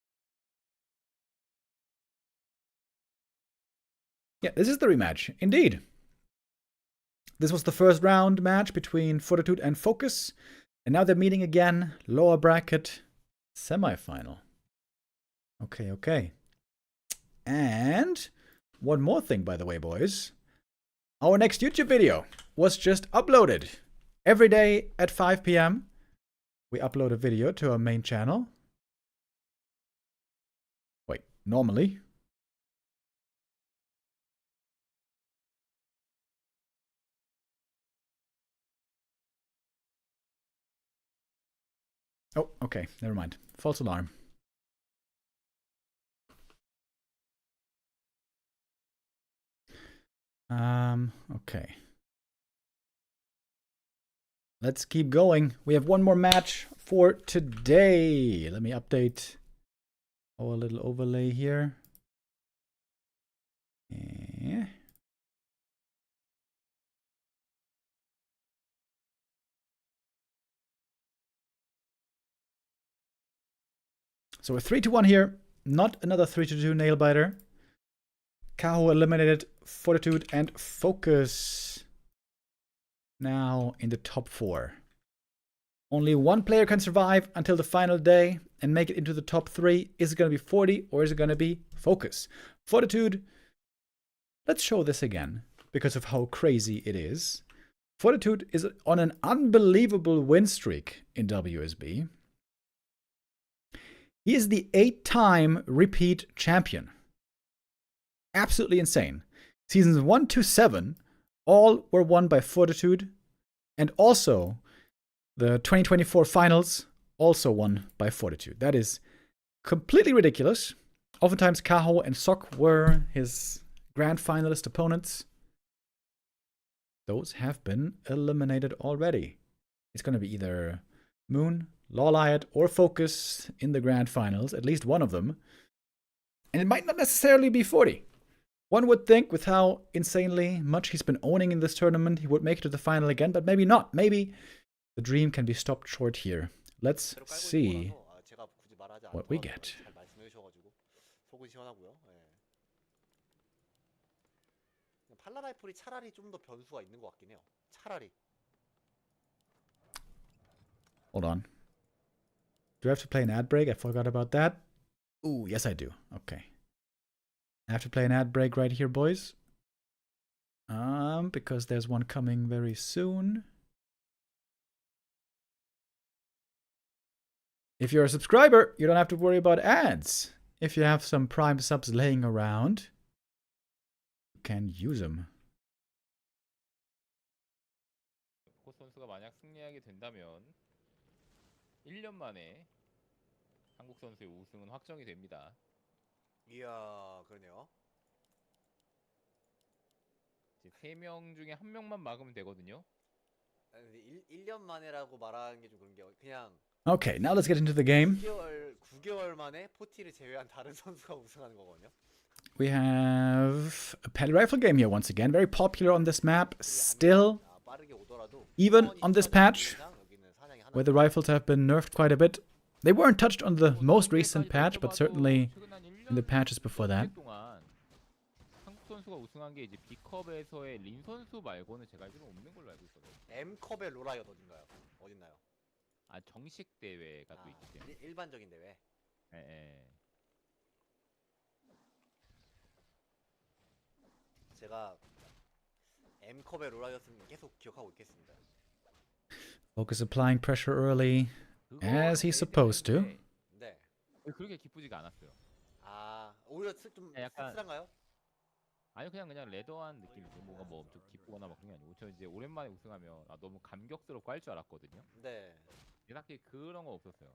Yeah, this is the rematch, indeed. This was the first round match between Fortitude and FoCuS, and now they're meeting again, lower bracket, semi-final. Okay, okay. And one more thing, by the way, boys. Our next YouTube video was just uploaded. Every day at 5 p.m. we upload a video to our main channel. Wait, normally. Oh, okay, never mind. False alarm. Okay. Let's keep going. We have one more match for today. Let me update our little overlay here. Yeah. So a 3-1 here. Not another 3-2 nail biter. Kaho eliminated Fortitude and FoCuS now in the top 4. Only one player can survive until the final day and make it into the top 3. Is it going to be Forti or is it going to be FoCuS? Fortitude. Let's show this again because of how crazy it is. Fortitude is on an unbelievable win streak in WSB. He is the 8-time repeat champion. Absolutely insane. Seasons 1 to 7 all were won by Fortitude, and also the 2024 finals also won by Fortitude. That is completely ridiculous. Oftentimes Kaho and Sok were his grand finalist opponents. Those have been eliminated already. It's going to be either Moon, LawLiet, or FoCuS in the grand finals, at least one of them. And it might not necessarily be Forti. One would think with how insanely much he's been owning in this tournament, he would make it to the final again, but maybe not. Maybe the dream can be stopped short here. Let's see what we get. 팔라 라이플이 차라리 좀 더 변수가 있는 것 같긴 해요. 차라리. Hold on. Do I have to play an ad break? I forgot about that. Ooh, yes I do. Okay. I have to play an ad break right here, boys. Because there's one coming very soon. If you're a subscriber, you don't have to worry about ads. If you have some Prime subs laying around, you can use them. FoCuS 선수가 만약 승리하게 된다면 1년 만에 한국 선수의 우승은 확정이 됩니다. 이야, 그러네요. 이제 3명 중에 1명만 막으면 되거든요. 1년 만에라고 말하는 게 좀 그런 게 그냥 Okay, now let's get into the game. 9개월 만에 포티를 제외한 다른 선수가 우승하는 거거든요. We have a petty rifle game here once again. Very popular on this map. Still, even on this patch, where the rifles have been nerfed quite a bit. They weren't touched on the most recent patch, but certainly in the patches before that. 한국 선수가 우승한 게 이제 B컵에서의 린 선수 말고는 제가 알기로는 없는 걸로 알고 있거든요. M컵의 로라이엇 어딘가요? 아, 정식 대회가 또 있기 때문에. 일반적인 대회. 예. 제가 M컵의 로라이엇은 계속 기억하고 있겠습니다. FoCuS applying pressure early, as he's supposed to. 네. 그렇게 기쁘지가 않았어요. 아, 오히려 좀 약간 씁쓸한가요? 아니 그냥 레더한 느낌이죠. 뭔가 뭐 엄청 기쁘거나 막 그런 게 아니고 저 이제 오랜만에 우승하면 너무 감격스럽고 할 줄 알았거든요. 네. 딱히 그런 거 없었어요.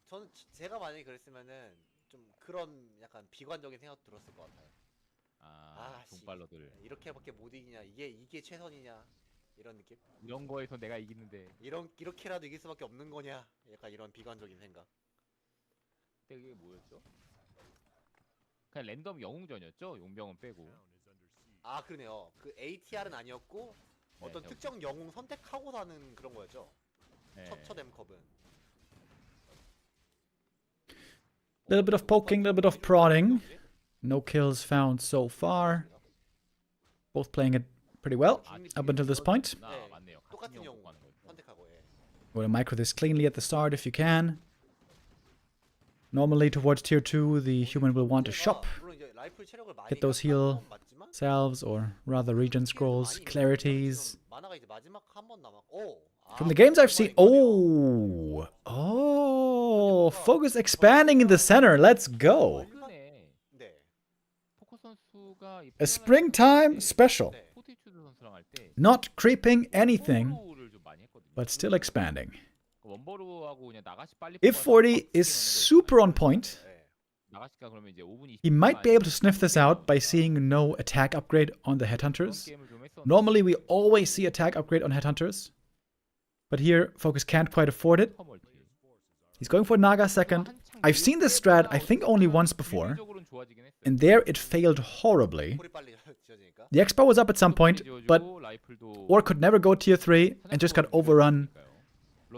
저는 제가 만약에 그랬으면은 좀 그런 약간 비관적인 생각 들었을 것 같아요. 종발러들 이렇게밖에 못 이기냐? 이게 최선이냐? 이런 느낌? 이런 거에서 내가 이기는데 이렇게라도 이길 수밖에 없는 거냐? 약간 이런 비관적인 생각. 그때 그게 뭐였죠? 그냥 랜덤 영웅전이었죠? 용병은 빼고. 아, 그러네요. 그 ATR은 아니었고 어떤 특정 영웅 선택하고 사는 그런 거였죠. 첫 M컵은. Little bit of poking, little bit of prodding. No kills found so far. Both playing it pretty well up until this point. 똑같은 영웅 선택하고. Go to micro this cleanly at the start if you can. Normally towards tier 2, the human will want to shop. Get those heal salves, or rather regen scrolls, clarities. From the games I've seen... Oh! FoCuS expanding in the center. Let's go! A springtime special. Not creeping anything, but still expanding. If Forti is super on point, he might be able to sniff this out by seeing no attack upgrade on the Headhunters. Normally we always see attack upgrade on Headhunters, but here FoCuS can't quite afford it. He's going for Naga second. I've seen this strat I think only once before, and there it failed horribly. The Expo was up at some point, but Or could never go tier 3 and just got overrun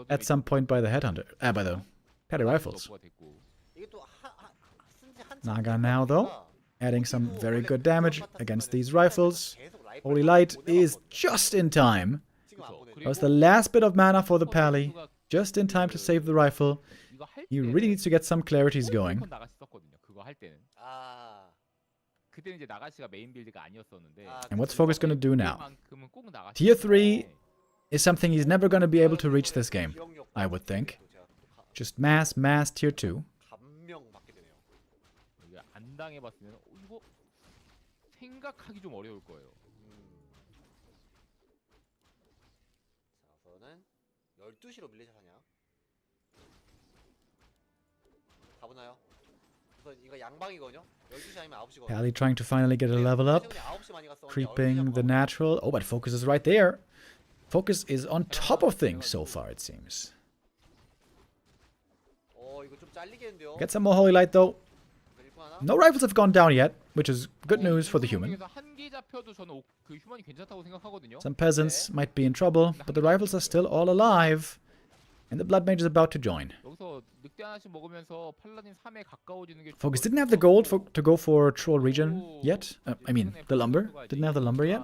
at some point by the Headhunter, by the petty rifles. Naga now though, adding some very good damage against these rifles. Holy Light is just in time 지금 안 그쵸. 보내죠. That was the last bit of mana for the Pally. Just in time to save the rifle. 이거 할 He 때는 really needs to get some clarities going. 폴콘 나가시 썼거든요. 그거 할 때는. 아, 그때는 이제 나가시가 메인 빌드가 아니었었는데. And what's FoCuS gonna do now? 그만큼은 꼭 나가시. Tier 3 is something he's never gonna be able to reach this game, I would think. Just mass tier 2. 감명 받게 되네요. 이게 안 당해봤으면 이거 생각하기 좀 어려울 거예요. 자, 우선은 12시로 밀리자 사냥. 가보나요? 우선 이거 양방이거든요. 12시 아니면 9시거든요. Pally trying to finally get a level up. Creeping the natural. Oh, but FoCuS is right there. FoCuS is on top of things so far, it seems. 이거 좀 잘리겠는데요. Get some more Holy Light, though. 일꾼 하나? No rifles have gone down yet, which is good news for the human. 한개 잡혀도 저는 그 휴먼이 괜찮다고 생각하거든요. Some peasants might be in trouble, but the rifles are still all alive. And the Blood Mage is about to join. 여기서 늑대 하나씩 먹으면서 팔라딘 3에 가까워지는 게 FoCuS didn't have the gold to go for Troll Region yet. I mean, the lumber. Didn't have the lumber yet.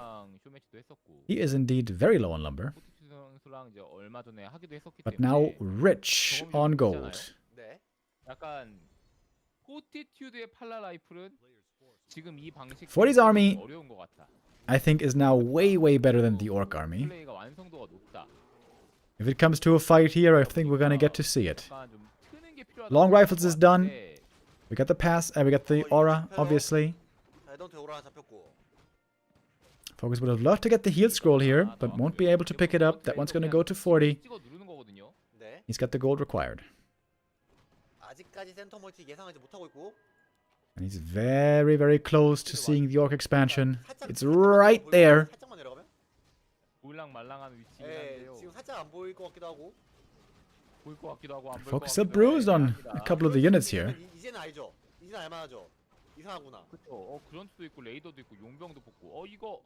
He is indeed very low on lumber. But now rich on gold. 네. 약간 포티튜드의 팔라 라이플은 지금 이 방식 Forti's army, 어려운 것 같다. I think, is now way better than the Orc army. 플레이가 완성도가 높다. If it comes to a fight here, I think we're gonna get to see it. 약간 좀 트는 게 필요하다. Long rifles is done. We got the pass, and we got the aura, obviously. 자, 에던트 오라 잡혔고. FoCuS would have loved to get the heal scroll here, but won't be able to pick it up. That one's gonna go to 40. 찍어 누르는 거거든요. 네. He's got the gold required. 아직까지 센터 멀티 예상하지 못하고 있고. And he's very close to seeing the Orc expansion. It's right there. 살짝만 내려가면? 보일랑 말랑한 위치긴 네, 한데요. 지금 살짝 안 보일 것 같기도 하고. 보일 것 같기도 하고 안 보일 것 FoCuS still 같기도 bruised 하고 on a couple of the units here. 이제는 알죠. 이제는 알만하죠. 이상하구나. 그쵸. 그런 수도 있고 레이더도 있고 용병도 뽑고. 이거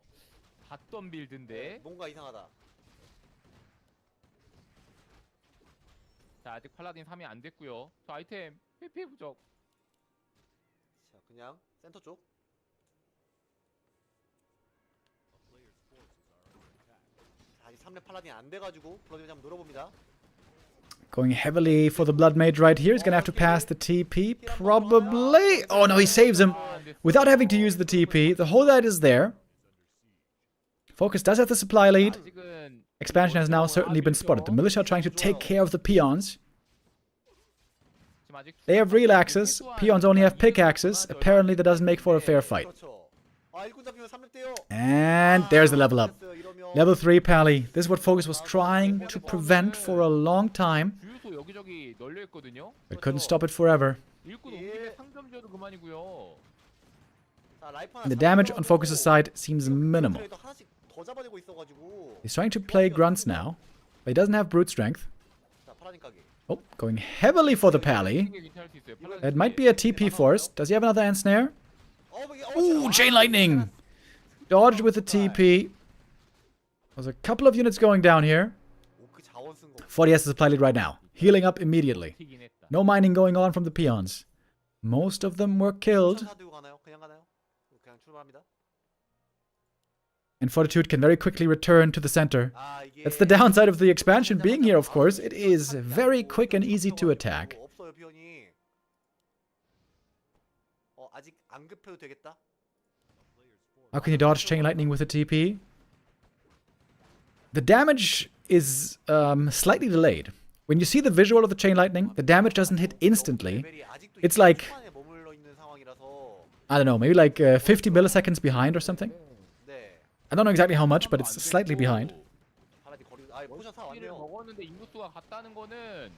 봤던 빌드인데. 뭔가 이상하다. 자, 아직 팔라딘 3이 안 됐고요. 저 아이템 회피 부족. 자, 그냥 센터 쪽. 자, 아직 3렙 팔라딘 안 돼가지고 블러드 한번 노려봅니다. Going heavily for the Blood Mage right here. He's gonna have to pass the TP. Probably. Oh no, he saves him. Without having to use the TP. The whole light is there. FoCuS does have the supply lead. 아직은 Expansion has now certainly been spotted. The militia are trying to take care of the peons. 지금 아직 They have real axes. Peons only have pickaxes. Apparently that doesn't make for a fair fight. 그렇죠. 아, 일꾼 잡히면 3렙 돼요. And there's the level up. 이러면 Level 3 Pally. This is what FoCuS was trying to prevent for a long time. 주유소 여기저기 널려 있거든요. But couldn't stop it forever. 일꾼 옮기면 상점 지어도 그만이고요. 자, 라이프 하나 And the damage on 잡고 FoCuS's side seems minimal. 그래도 하나씩 더 잡아내고 있어가지고. He's trying to play grunts now. But he doesn't have brute strength. 자, 파라딘 가게. Oh, going heavily for the Pally. 이게 괜찮을 수 있어요. 팔라딘 That might be a TP force. Does he have another ant-snare? Ooh, chain lightning! Dodged with the TP. There's a couple of units going down here. 그 자원 쓴 거. 40 has the supply lead right now. Healing up immediately. 튀긴 했다. No mining going on from the peons. Most of them were killed. 차 들고 가나요? 그냥 가나요? 그냥 출발합니다. And Fortitude can very quickly return to the center. 아, 이게 That's the downside of the expansion being here, of course. It is very quick and easy to attack. 없어요, 비언이. 아직 안 급해도 되겠다. How can you dodge chain lightning with a TP? The damage is slightly delayed. When you see the visual of the chain lightning, the damage doesn't hit instantly. It's like, I don't know, maybe like 50 milliseconds behind or something. I don't know exactly how much, but it's slightly behind. 먹었는데 인구수가 같다는 거는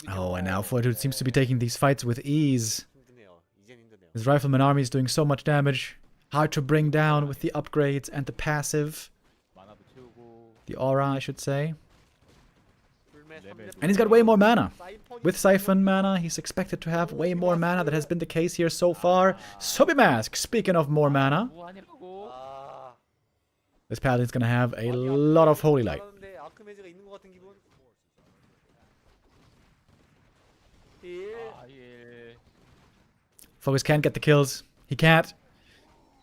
Oh, and now Fortitude seems to be taking these fights with ease. 힘드네요. 이젠 힘드네요. His rifleman army is doing so much damage. Hard to bring down with the upgrades and the passive. 만화도 채우고 The aura, I should say. And he's got way more mana. With Siphon mana, he's expected to have way more mana. That has been the case here so far. Subimask, speaking of more mana. 뭐 하냐고. This paladin's gonna have a lot of Holy Light. 아크메즈가 있는 것 같은 기분. 예. FoCuS can't get the kills. He can't.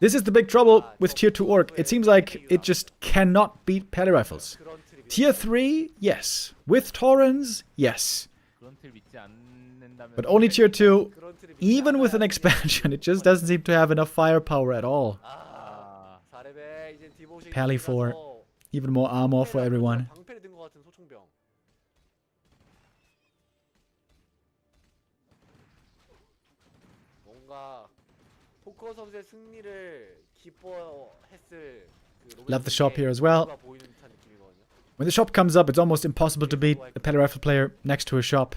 This is the big trouble with Tier 2 Orc. It seems like it just cannot beat Pally Rifles. 그런 트립이 Tier 3, yes. With Taurens, yes. 그런 틀 믿지 않는다면 But only Tier 2, 그런 트립이 even with an expansion, it just doesn't seem to have enough firepower at all. 아, 4레벨 이제 디보션이 Pally 4. Even more armor for everyone. 방패를 든 것 같은 소총병. 뭔가 포커 선수의 승리를 기뻐했을 그 Love the shop here as well. 로봇이 보이는 듯한 느낌이거든요. When the shop comes up, it's almost impossible to beat a Pally Rifle player next to a shop.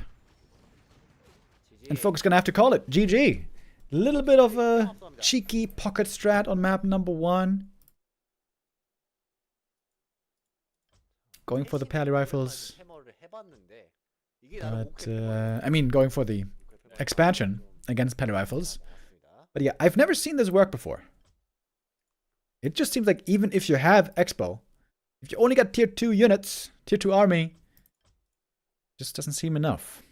And FoCuS gonna have to call it. GG. Little bit of a cheeky pocket strat on map number 1. Going for the Pally Rifles. 해머를 해봤는데 이게 나름 But, I mean, going for the expansion against Pally Rifles. But yeah, I've never seen this work before. It just seems like even if you have Expo, if you only got Tier 2 units, Tier 2 army, just doesn't seem enough.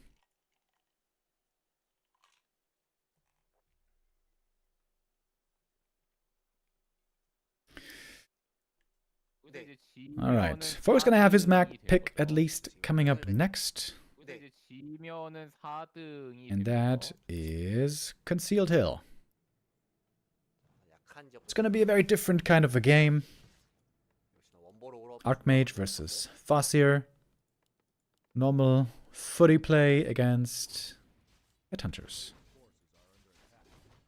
Alright, FoCuS gonna have his Mac pick at least coming up next. And that is Concealed Hill. It's gonna be a very different kind of a game. Archmage versus Farseer. Normal footy play against Headhunters.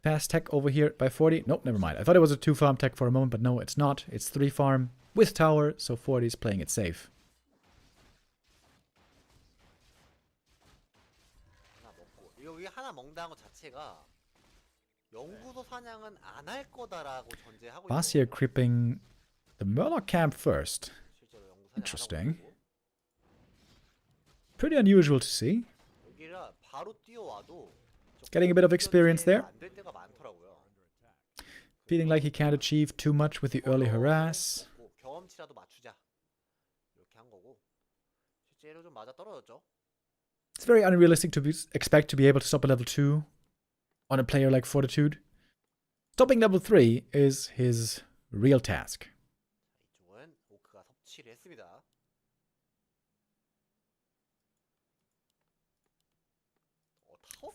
Fast tech over here by Forti. Nope, never mind. I thought it was a 2-farm tech for a moment, but no, it's not. It's 3-farm with tower, so Forti is playing it safe. 여기 하나 먹는다는 것 자체가 연구소 사냥은 안 할 거다라고 전제하고 Farseer creeping the Murloc camp first. 실제로 연구 사냥 Interesting. Pretty unusual to see. 여기라 바로 뛰어와도 Getting a bit of experience there. 안될 때가 많더라고요. Feeling like he can't achieve too much with the early harass. 경험치라도 맞추자 이렇게 한 거고 실제로 좀 맞아 떨어졌죠. It's very unrealistic to expect to be able to stop a level 2 on a player like Fortitude. Stopping level 3 is his real task. 이쪽은 오크가 섭취를 했습니다.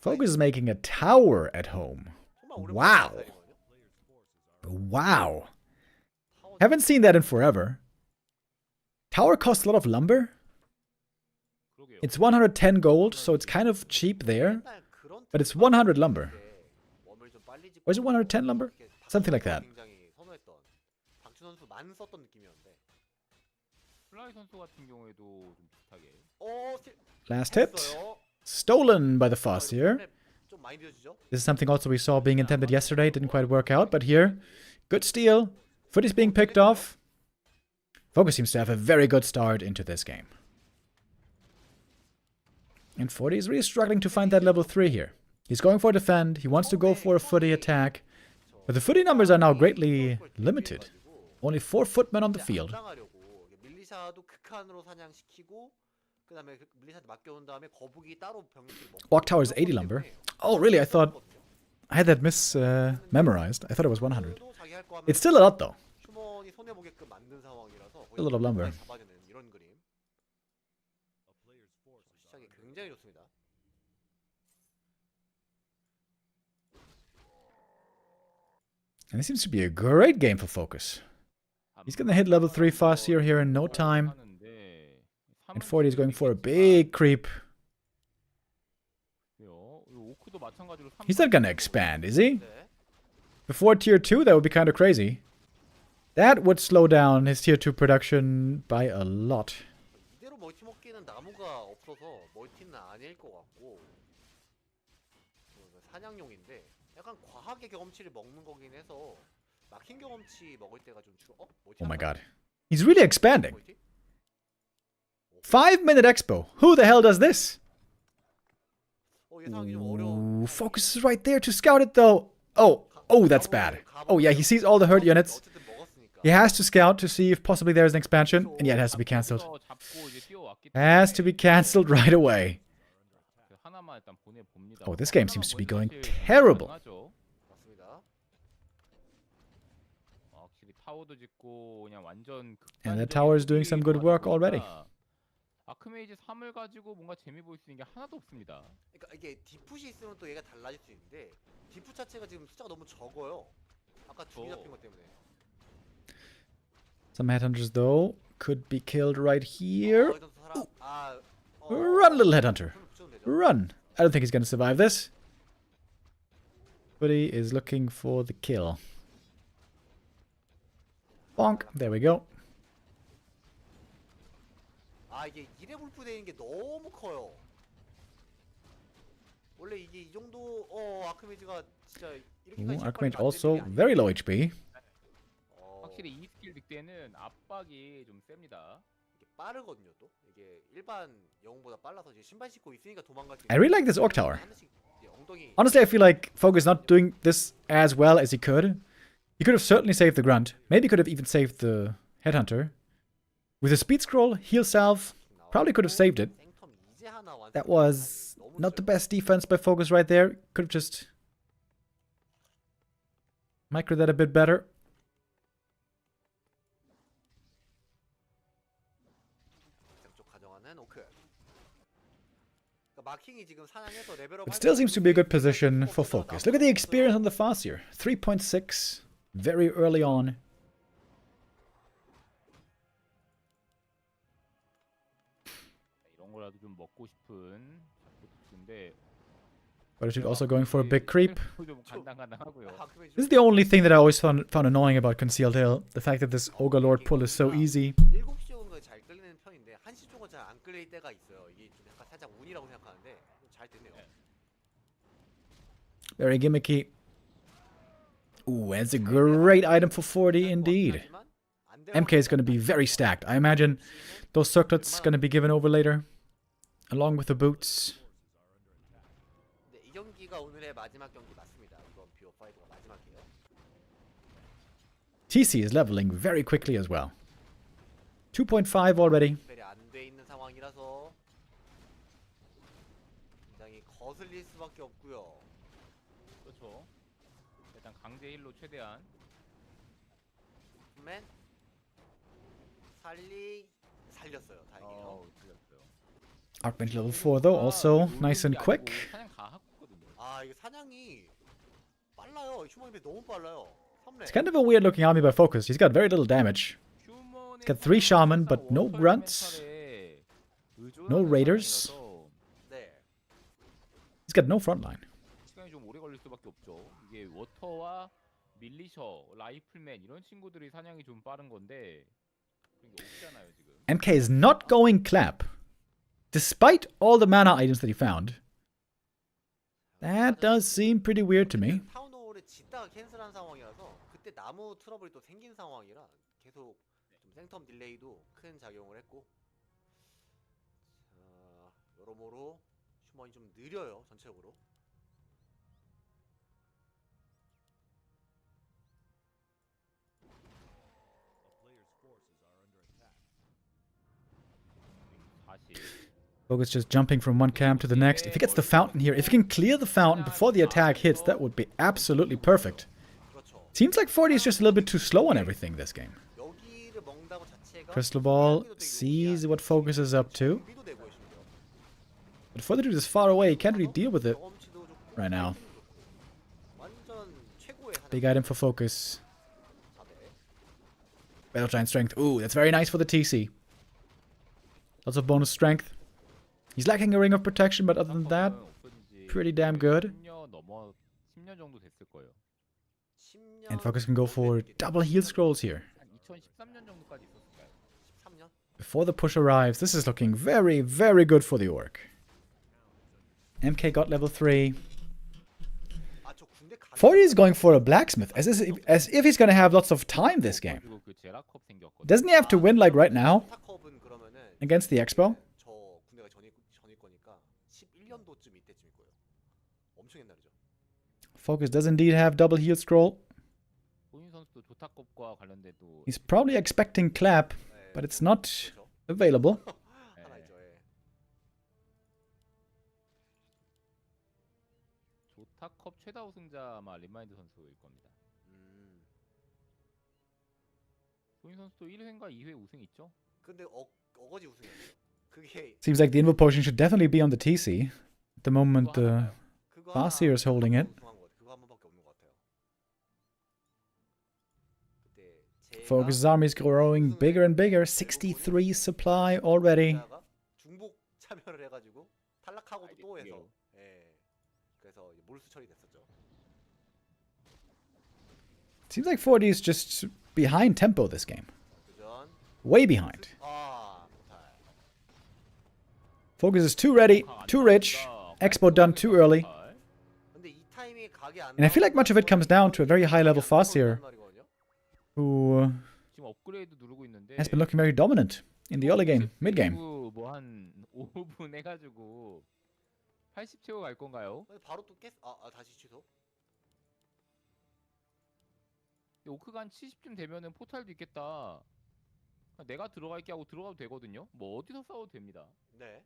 FoCuS is making a tower at home. Wow. Wow. Haven't seen that in forever. Tower costs a lot of lumber. It's 110 gold, so it's kind of cheap there. But it's 100 lumber. Or is it 110 lumber? Something like that. Last hit. Stolen by the Farseer. This is something also we saw being attempted yesterday. Didn't quite work out, but here, good steal. Footy's being picked off. FoCuS seems to have a very good start into this game. And Forti is really struggling to find that level 3 here. He's going for a defend. He wants to go for a footy attack. But the footy numbers are now greatly limited. Only 4 footmen on the field. Walk tower is 80 lumber. Oh, really? I thought I had that memorized. I thought it was 100. It's still a lot, though. A lot of lumber. And this seems to be a great game for FoCuS. He's gonna hit level 3 Farseer here in no time. And Forti is going for a big creep. He's not gonna expand, is he? Before tier 2, that would be kind of crazy. That would slow down his tier 2 production by a lot. Oh my god. He's really expanding. 5-minute expo. Who the hell does this? Ooh, FoCuS is right there to scout it though. Oh, that's bad. Oh yeah, he sees all the hurt units. He has to scout to see if possibly there's an expansion. And yeah, it has to be cancelled. Has to be cancelled right away. Oh, this game seems to be going terrible. 확실히 타워도 짓고 그냥 완전 And the 극단적인 tower is doing some good 수비로 work 하다 already. 보니까 아크메이지 3을 가지고 뭔가 재미 볼 수 있는 게 하나도 없습니다. 그러니까 이게 디풋이 있으면 또 얘가 달라질 수 있는데 디풋 자체가 지금 숫자가 너무 적어요. 아까 두개 잡힌 것 때문에. Some headhunters though could be killed right here. 일단 또 살아. 아, Run, little headhunter. 손을 붙여도 되죠. Run. I don't think he's going to survive this. But he is looking for the kill. Bonk. There we go. 아 이게 1회 불프되는 게 너무 커요. 원래 이게 이 정도 아크메이지가 진짜 이렇게까지 Archmage also very low HP. 확실히 이 스킬 늑대는 압박이 좀 셉니다. 이게 빠르거든요 또. 이게 일반 영웅보다 빨라서 이제 신발 신고 있으니까 도망갈 수 I really like this Orc Tower. 하나씩 이제 엉덩이. Honestly, I feel like FoCuS not doing this as well as he could. He could have certainly saved the Grunt. Maybe could have even saved the Headhunter. With a speed scroll, heal salve, probably could have saved it. That was not the best defense by FoCuS right there. Could have just microed that a bit better. It still seems to be a good position for FoCuS. Look at the experience on the Farseer. 3.6, very early on. 이런 거라도 좀 먹고 싶은 근데 But it's also going for a big creep. 좀 간당간당하고요. This is the only thing that I always found annoying about Concealed Hill. The fact that this Ogre Lord pull is so easy. 7시 쪽은 잘 끌리는 편인데 1시 쪽은 잘 안 끌릴 때가 있어요. 이게 좀 약간 살짝 운이라고 생각하는데 잘 되네요. Very gimmicky. Ooh, it's a great item for Forti indeed. MK is going to be very stacked. I imagine those circlets going to be given over later, along with the boots. 이 경기가 오늘의 마지막 경기 맞습니다. 이번 BO5가 마지막이에요. TC is leveling very quickly as well. 2.5 already. 안돼 있는 상황이라서 굉장히 거슬릴 수밖에 없고요. 그렇죠. 일단 강제 힐로 최대한. 맨 살렸어요. 다행이에요. Archmage level 4 though, also nice and quick. 사냥 다 하거든요. 아 이게 사냥이 빨라요. 휴먼인데 너무 빨라요. It's kind of a weird looking army by FoCuS. He's got very little damage. He's got 3 shaman, but no grunts, no raiders. 네. He's got no frontline. 시간이 좀 오래 걸릴 수밖에 없죠. 이게 워터와 밀리셔, 라이플맨 이런 친구들이 사냥이 좀 빠른 건데 그런 게 없잖아요 지금. MK is not going clap, despite all the mana items that he found. That does seem pretty weird to me. 타운홀을 짓다가 캔슬한 상황이라서 그때 나무 트러블이 또 생긴 상황이라 계속 좀 생텀 딜레이도 큰 작용을 했고 여러모로 휴먼이 좀 느려요 전체적으로. FoCuS just jumping from one camp to the next. If he gets the fountain here, if he can clear the fountain before the attack hits, that would be absolutely perfect. Seems like Forti is just a little bit too slow on everything this game. Crystal Ball sees what FoCuS is up to. But Fortitude is far away, he can't really deal with it right now. Big item for FoCuS. Battle Giant Strength. Ooh, that's very nice for the TC. Lots of bonus strength. He's lacking a ring of protection, but other than that, pretty damn good. And FoCuS can go for double heal scrolls here. Before the push arrives, this is looking very, very good for the Orc. MK got level 3. Forti is going for a blacksmith, as if he's going to have lots of time this game. Doesn't he have to win like right now? Against the Expo? FoCuS does indeed have double heal scroll. He's probably expecting clap, but it's not available. 조타컵 최다 우승자 아마 리마인드 선수일 겁니다. 본인 선수도 1회인가 2회 우승 있죠? 근데 어거지 우승이었어요. 그게 Seems like the Invo potion should definitely be on the TC. At the moment, 그거 하나가요? 그거 Farseer is holding it. 우승한 것 같아요. 그거 한 번밖에 없는 것 같아요. 그때 제가 FoCuS' army is growing bigger and bigger. 63 supply already. 중복 참여를 해가지고 탈락하고도 또 해서 알겠고요. 예. 그래서 이제 몰수 처리됐었죠. Seems like Forti is just behind tempo this game. 그전 Way behind. 못할. FoCuS is too ready, too rich. Expo done too early. 근데 이 타이밍에 각이 안 And I feel like much of it comes down to a very high level Farseer who 지금 업그레이드 누르고 있는데 has been looking very dominant in the early game, mid game. 뭐한 5분 해가지고 80 채워 갈 건가요? 근데 바로 또 다시 취소. 오크가 한 70쯤 되면은 포탈도 있겠다. 내가 들어갈게 하고 들어가도 되거든요. 뭐 어디서 싸워도 됩니다. 네.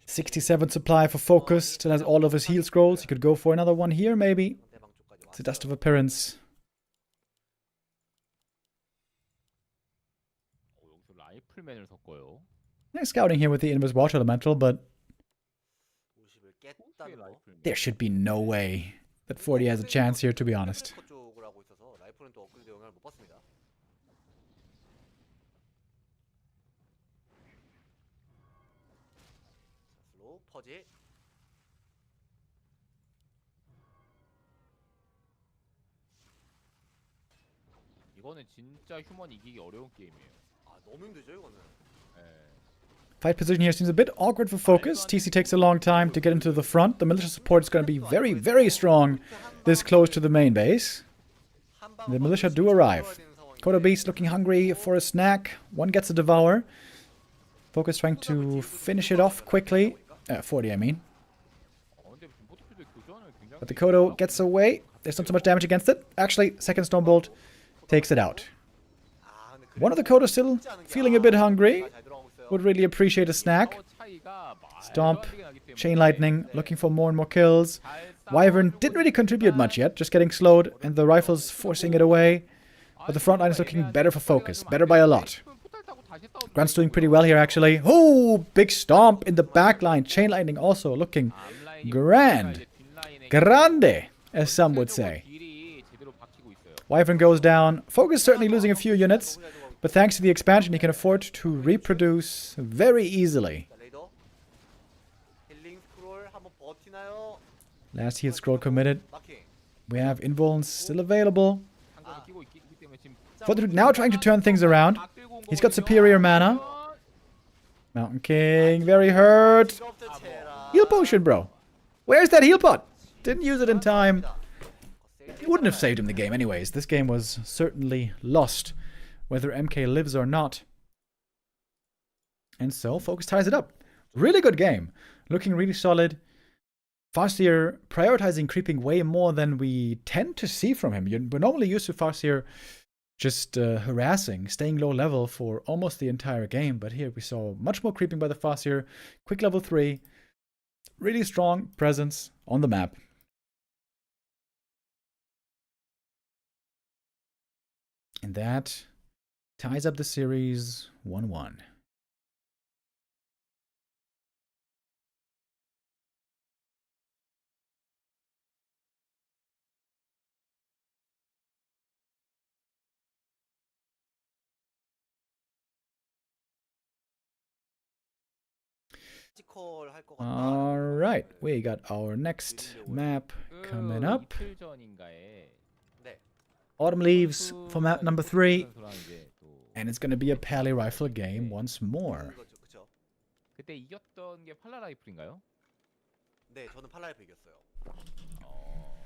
$67 supply for FoCuS. Still has all of his heal scrolls. He could go for another one here, maybe. 상대방 쪽까지 It's a dust of appearance. 여기서 라이플맨을 섞어요. They're scouting here with the Invis Water Elemental, but 50을 깼다는 거. 라이플맨. there should be no way that Forti has a chance here, to be honest. 쪽을 하고 있어서 라이프는 또 업그레이드 영향을 못 받습니다. 슬로우 퍼지. 이거는 진짜 휴먼 이기기 어려운 게임이에요. 너무 힘들죠 이거는. 예. Fight position here seems a bit awkward for FoCuS. TC takes a long time to get into the front. The militia support is going to be very, very strong this close to the main base. The militia do arrive. Kodo Beast looking hungry for a snack. One gets a devour. FoCuS trying to finish it off quickly. 40, I mean. 근데 모토필드 교전을 굉장히 But the Kodo gets away. There's not so much damage against it. Actually, second Stormbolt takes it out. One of the Kodo still feeling a bit hungry. Would really appreciate a snack. Stomp, Chain Lightning, looking for more and more kills. Wyvern didn't really contribute much yet, just getting slowed, and the rifles forcing it away. But the front line is looking better for FoCuS, better by a lot. Grunt's doing pretty well here, actually. Oh, big stomp in the back line. Chain Lightning also looking grand. Grande, as some would say. Wyvern goes down. FoCuS certainly losing a few units, but thanks to the expansion, he can afford to reproduce very easily. 레이더. 힐링 스크롤 한번 버티나요? Last heal scroll committed. 마킹. We have invulns still available. 한거를 끼고 있기 때문에 지금 Forti now trying to turn things around. He's got superior mana. Mountain King, very hurt. Heal potion, bro. Where's that heal pot? Didn't use it in time. It wouldn't have saved him the game anyways. This game was certainly lost, whether MK lives or not. And so, FoCuS ties it up. Really good game. Looking really solid. Farseer prioritizing creeping way more than we tend to see from him. We're normally used to Farseer just harassing, staying low level for almost the entire game. But here we saw much more creeping by the Farseer. Quick level 3. Really strong presence on the map. And that ties up the series 1-1. All right, we got our next map coming up. 이틀 전인가에 Autumn Leaves for map number 3. And it's going to be a Pally Rifle game once more. 그때 이겼던 게 팔라 라이플인가요? 네, 저는 팔라라이프 이겼어요.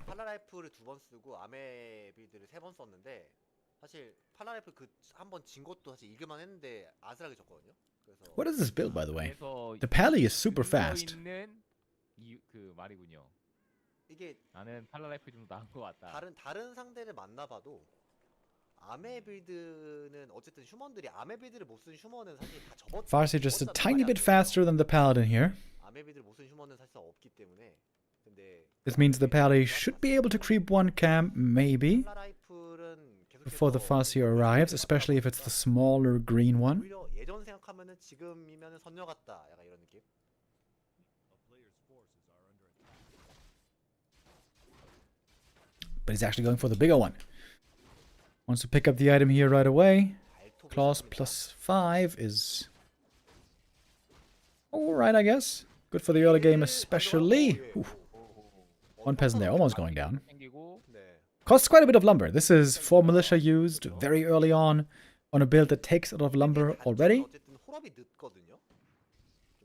팔라라이프를 2번 쓰고 아메 빌드를 3번 썼는데 사실 팔라라이프 그 한 번 진 것도 사실 이길만 했는데 아슬하게 졌거든요. 그래서 What is this build, by the way? 그래서 The Pally is super fast. 있는 그 말이군요. 이게 나는 팔라 라이플이 좀 나은 것 같다. 다른 상대를 만나봐도 아메 빌드는 어쨌든 휴먼들이 아메 빌드를 못 쓴 휴먼은 사실 다 접었. Farsi just a tiny bit faster than the Paladin here. 아메 빌드를 못 쓴 휴먼은 사실 없기 때문에. 근데 This means the Pally should be able to creep one camp, maybe, 라이플은 before the Farsi arrives, especially if it's the smaller green one. 오히려 예전 생각하면은 지금이면은 선녀 같다. 약간 이런 느낌. But he's actually going for the bigger one. Wants to pick up the item here right away. Claws plus 5 is alright, I guess. Good for the early game especially. Ooh. One peasant there, almost going down. 생기고 Costs quite a bit of lumber. This is 4 militia used very early on a build that takes a lot of lumber already. 어쨌든 호랍이 늦거든요.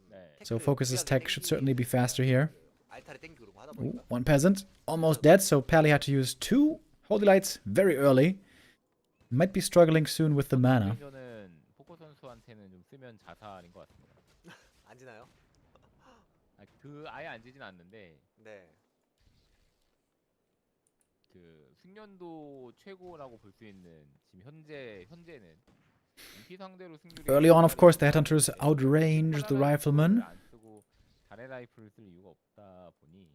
네. So FoCuS's tech should certainly be faster here. 알타를 땡기고 하다 Ooh, 보니까. one peasant, almost dead, so Pally had to use 2 Holy Lights very early. Might be struggling soon with the mana. 저는 포커 선수한테는 좀 쓰면 자살인 것 같습니다. 안 지나요? 그 아예 안 지진 않는데 네. 그 숙련도 최고라고 볼 수 있는 지금 현재는 MP 상대로 승률이 Early on, of course, the headhunters outranged the riflemen. 안 쓰고 자네 라이플을 쓸 이유가 없다 보니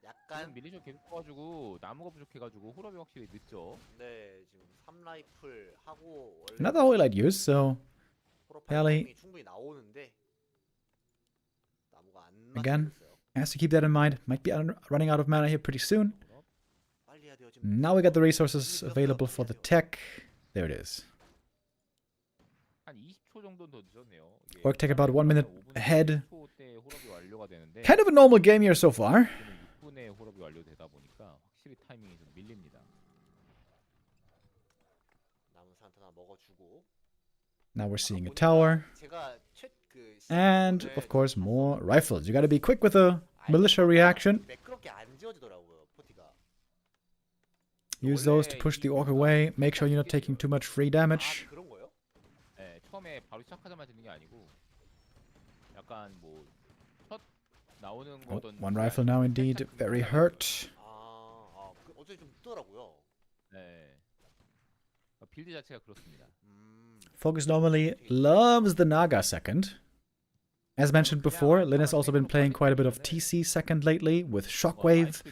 약간 밀리셔 계속 써가지고 나무가 부족해가지고 홀업이 확실히 늦죠. 네 지금 3라이플 하고 원래 Another Holy Light use, so Pally 이 충분히 나오는데 나무가 안 again 맞았어요. has to keep that in mind. Might be running out of mana here pretty soon. 빨리 해야 돼요 지금. Now we got the resources available for the tech. There it is. 한 20초 정도 더 늦었네요. Work tech about 1 minute ahead. 5초 때 홀업이 완료가 되는데 Kind of a normal game here so far. 6분에 홀업이 완료되다 보니까 확실히 타이밍이 좀 밀립니다. 나무 산타나 먹어주고. Now we're seeing a tower. 제가 And, of course, more rifles. You gotta be quick with a militia reaction. 매끄럽게 안 지어지더라고요 포티가. Use those to push the orc away. Make sure you're not taking too much free damage. 그런 거요? 네, 처음에 바로 시작하자마자 되는 게 아니고 약간 뭐 첫 나오는 Oh, 거던 one rifle now indeed very hurt. 어제 좀 늦더라고요. 네. 빌드 자체가 그렇습니다. FoCuS normally loves the Naga second. As mentioned before, Lin has also been playing quite a bit of TC second lately with Shockwave,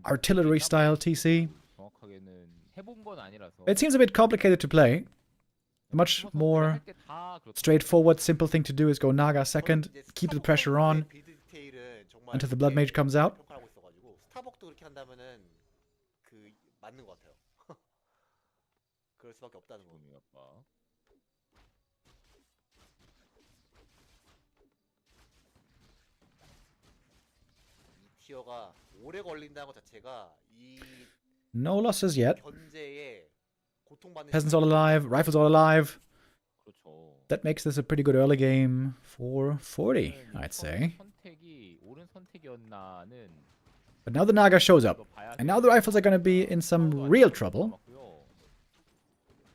artillery style TC. 정확하게는 해본 건 아니라서 It seems a bit complicated to play. The much more straightforward, simple thing to do is go Naga second, keep the pressure on until the Blood Mage comes out. 평가하고 있어가지고 스타벅도 그렇게 한다면은 그 맞는 것 같아요. 그럴 수밖에 없다는 거. 이 티어가 오래 걸린다는 것 자체가 이 No losses yet. 견제에 고통받는 Peasants all alive, rifles all alive. 그렇죠. That makes this a pretty good early game for Forti, I'd say. 선택이 옳은 선택이었나는 But now the Naga shows up, and now the rifles are gonna be in some real trouble.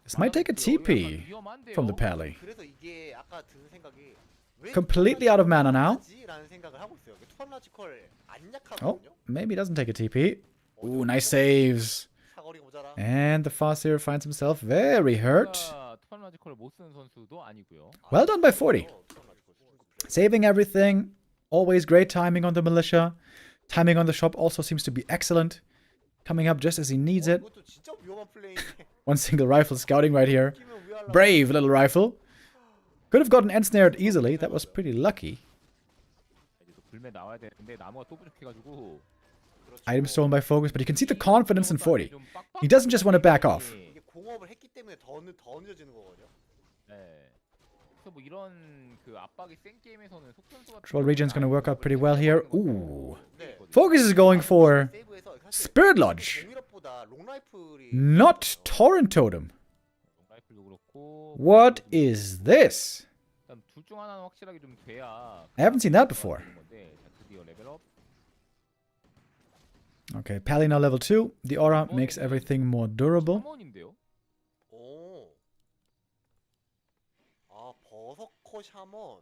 This might take a TP from the Pally. 그래서 이게 아까 든 생각이 왜 Completely out of mana now. 라는 생각을 하고 있어요. 투안라지컬 안 Oh, 약하거든요. maybe he doesn't take a TP. Ooh, nice saves. 사거리가 모자라. And the Farseer finds himself very hurt. 투안라지컬을 못 쓰는 선수도 아니고요. Well done by Forti. Saving everything. Always great timing on the militia. Timing on the shop also seems to be excellent. Coming up just as he needs it. 이것도 진짜 위험한 플레이인데. One single rifle scouting right here. 끼면 위험하려고. Brave little rifle. Could have gotten ensnared easily. That was pretty lucky. 이제 또 불매 나와야 되는데 나무가 또 부족해가지고 Item stolen by FoCuS, but you can see the confidence in Forti. He doesn't just want to back off. 이게 공업을 했기 때문에 더 늦어지는 거거든요. 네. 그래서 뭐 이런 그 압박이 센 게임에서는 속선수가 Troll region's gonna work out pretty well here. Ooh. 네. FoCuS is going for 세이브에서 사실 Spirit Lodge, 공일업보다 롱라이플이 not Torrent Totem. 라이플도 그렇고 What is this? 일단 둘 중 하나는 확실하게 좀 돼야 I haven't seen that before. 되는 건데, 자, 드디어 레벨업. Okay, Pally now level 2. The aura makes everything more durable. 샤먼인데요? 오. 아 버섯커 샤먼.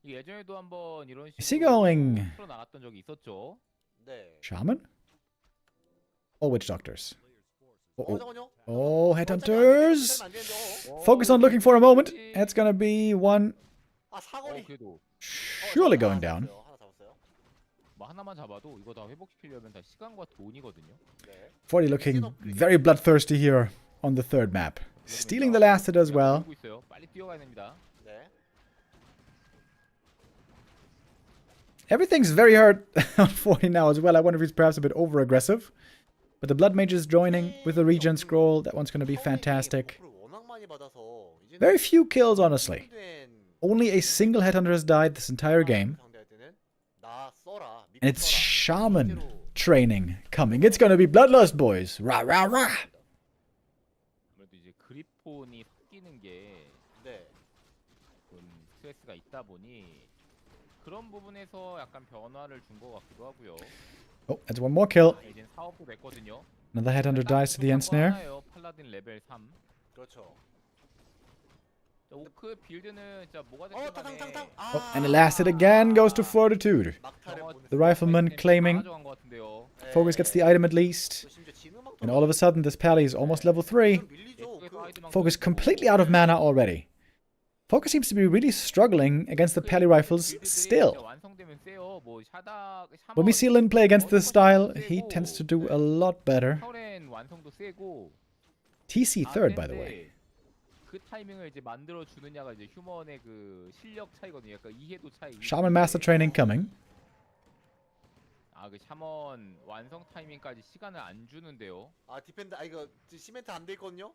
이게 예전에도 한번 이런 Is he 식으로 going 풀어 나갔던 적이 있었죠. 네. Shaman? Or Witch Doctors? Oh, 잠깐요. oh, headhunters. Focus on looking for a moment. It's gonna be one 아 사거리. 그래도 surely going down. 하나 잡았어요. 뭐 하나만 잡아도 이거 다 회복시키려면 다 시간과 돈이거든요. 네. Forti looking very bloodthirsty here on the third map. Stealing the last hit as well. 돌고 있어요. 빨리 뛰어가야 됩니다. 네. Everything's very hard on Forti now as well. I wonder if he's perhaps a bit over-aggressive. But the Blood Mage is joining with the regen scroll. That one's going to be fantastic. 워낙 많이 받아서 이제는 Very few kills, honestly. 된 Only a single headhunter has died this entire game. 상대할 때는 나 써라. 믿고 And it's 써라. Shaman 실제로 training coming. It's going to be Bloodlust, boys. Rah, rah, rah. 아무래도 이제 그리폰이 섞이는 게 네. 좀 스트레스가 있다 보니 그런 부분에서 약간 변화를 준 것 같기도 하고요. Oh, that's one more kill. 이제 사업도 됐거든요. Another headhunter dies to the ensnare. 팔라딘 레벨 3. 그렇죠. 오크 빌드는 진짜 뭐가 탕탕탕. 됐든 간에 Oh, and the last hit again goes to Fortitude. 막타를 보냈어요. The rifleman claiming. 가져간 것 같은데요. Focus gets the item at least. 심지어 진음망도 And all of a sudden, this pally is almost level 3. 밀리죠. Focus completely out of mana already. Focus seems to be really struggling against the pally rifles still. 완성되면 세요. 뭐 샤다 When we see Lin play against this style, he tends to do a lot better. 혈엔 완성도 세고 TC third, by the way. 그 타이밍을 이제 만들어 주느냐가 이제 휴먼의 그 실력 차이거든요. 약간 이해도 차이. Shaman Master training coming. 그 샤먼 완성 타이밍까지 시간을 안 주는데요. 아 디펜드 아 이거 시멘트 안 돼 있거든요.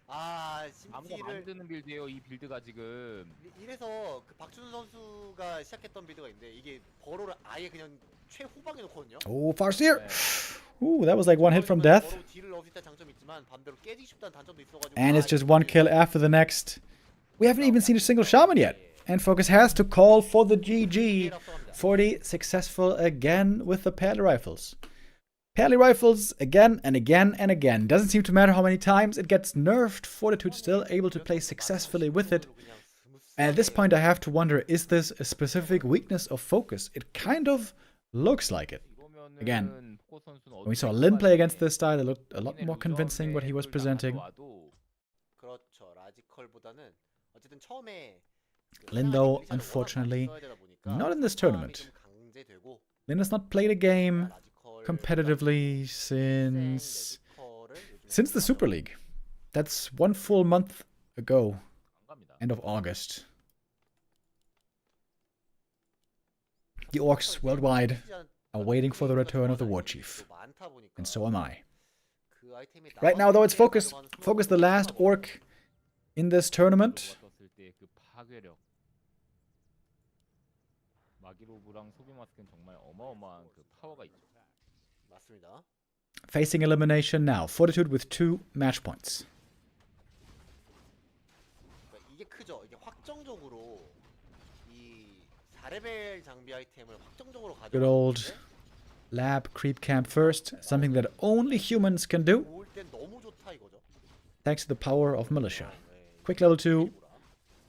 아 아무거 심지를 만드는 빌드예요. 이 빌드가 지금. 이래서 그 박준호 선수가 시작했던 빌드가 있는데 이게 버로를 아예 그냥 최후방에 놓거든요. Oh, Farseer! Ooh, that was like one hit from death. 버로 딜을 넣을 수 있다는 장점이 있지만 반대로 깨지기 쉽다는 단점도 있어가지고. And it's just one kill after the next. We haven't even seen a single Shaman yet. And Focus has to call for the GG. 40 successful again with the Pally Rifles. Pally Rifles again and again and again. Doesn't seem to matter how many times it gets nerfed. Fortitude still able to play successfully with it. And at this point I have to wonder, is this a specific weakness of Focus? It kind of looks like it. Again, when we saw Lin play against this style, it looked a lot more convincing what he was presenting. 그렇죠. 라지컬보다는 어쨌든 처음에 Lin, though, unfortunately, not in this tournament. Lin has not played a game competitively since the Super League. That's one full month ago, end of August. The orcs worldwide are waiting for the return of the War Chief, and so am I. Right now, though, it's Focus. Focus, the last orc in this tournament. Facing elimination now. Fortitude with 2 match points. 이게 크죠. 이게 확정적으로 이 4레벨 장비 아이템을 확정적으로 가져. Good old lab creep camp first. Something that only humans can do. 올 땐 너무 좋다 이거죠. Thanks to the power of militia. Quick level 2.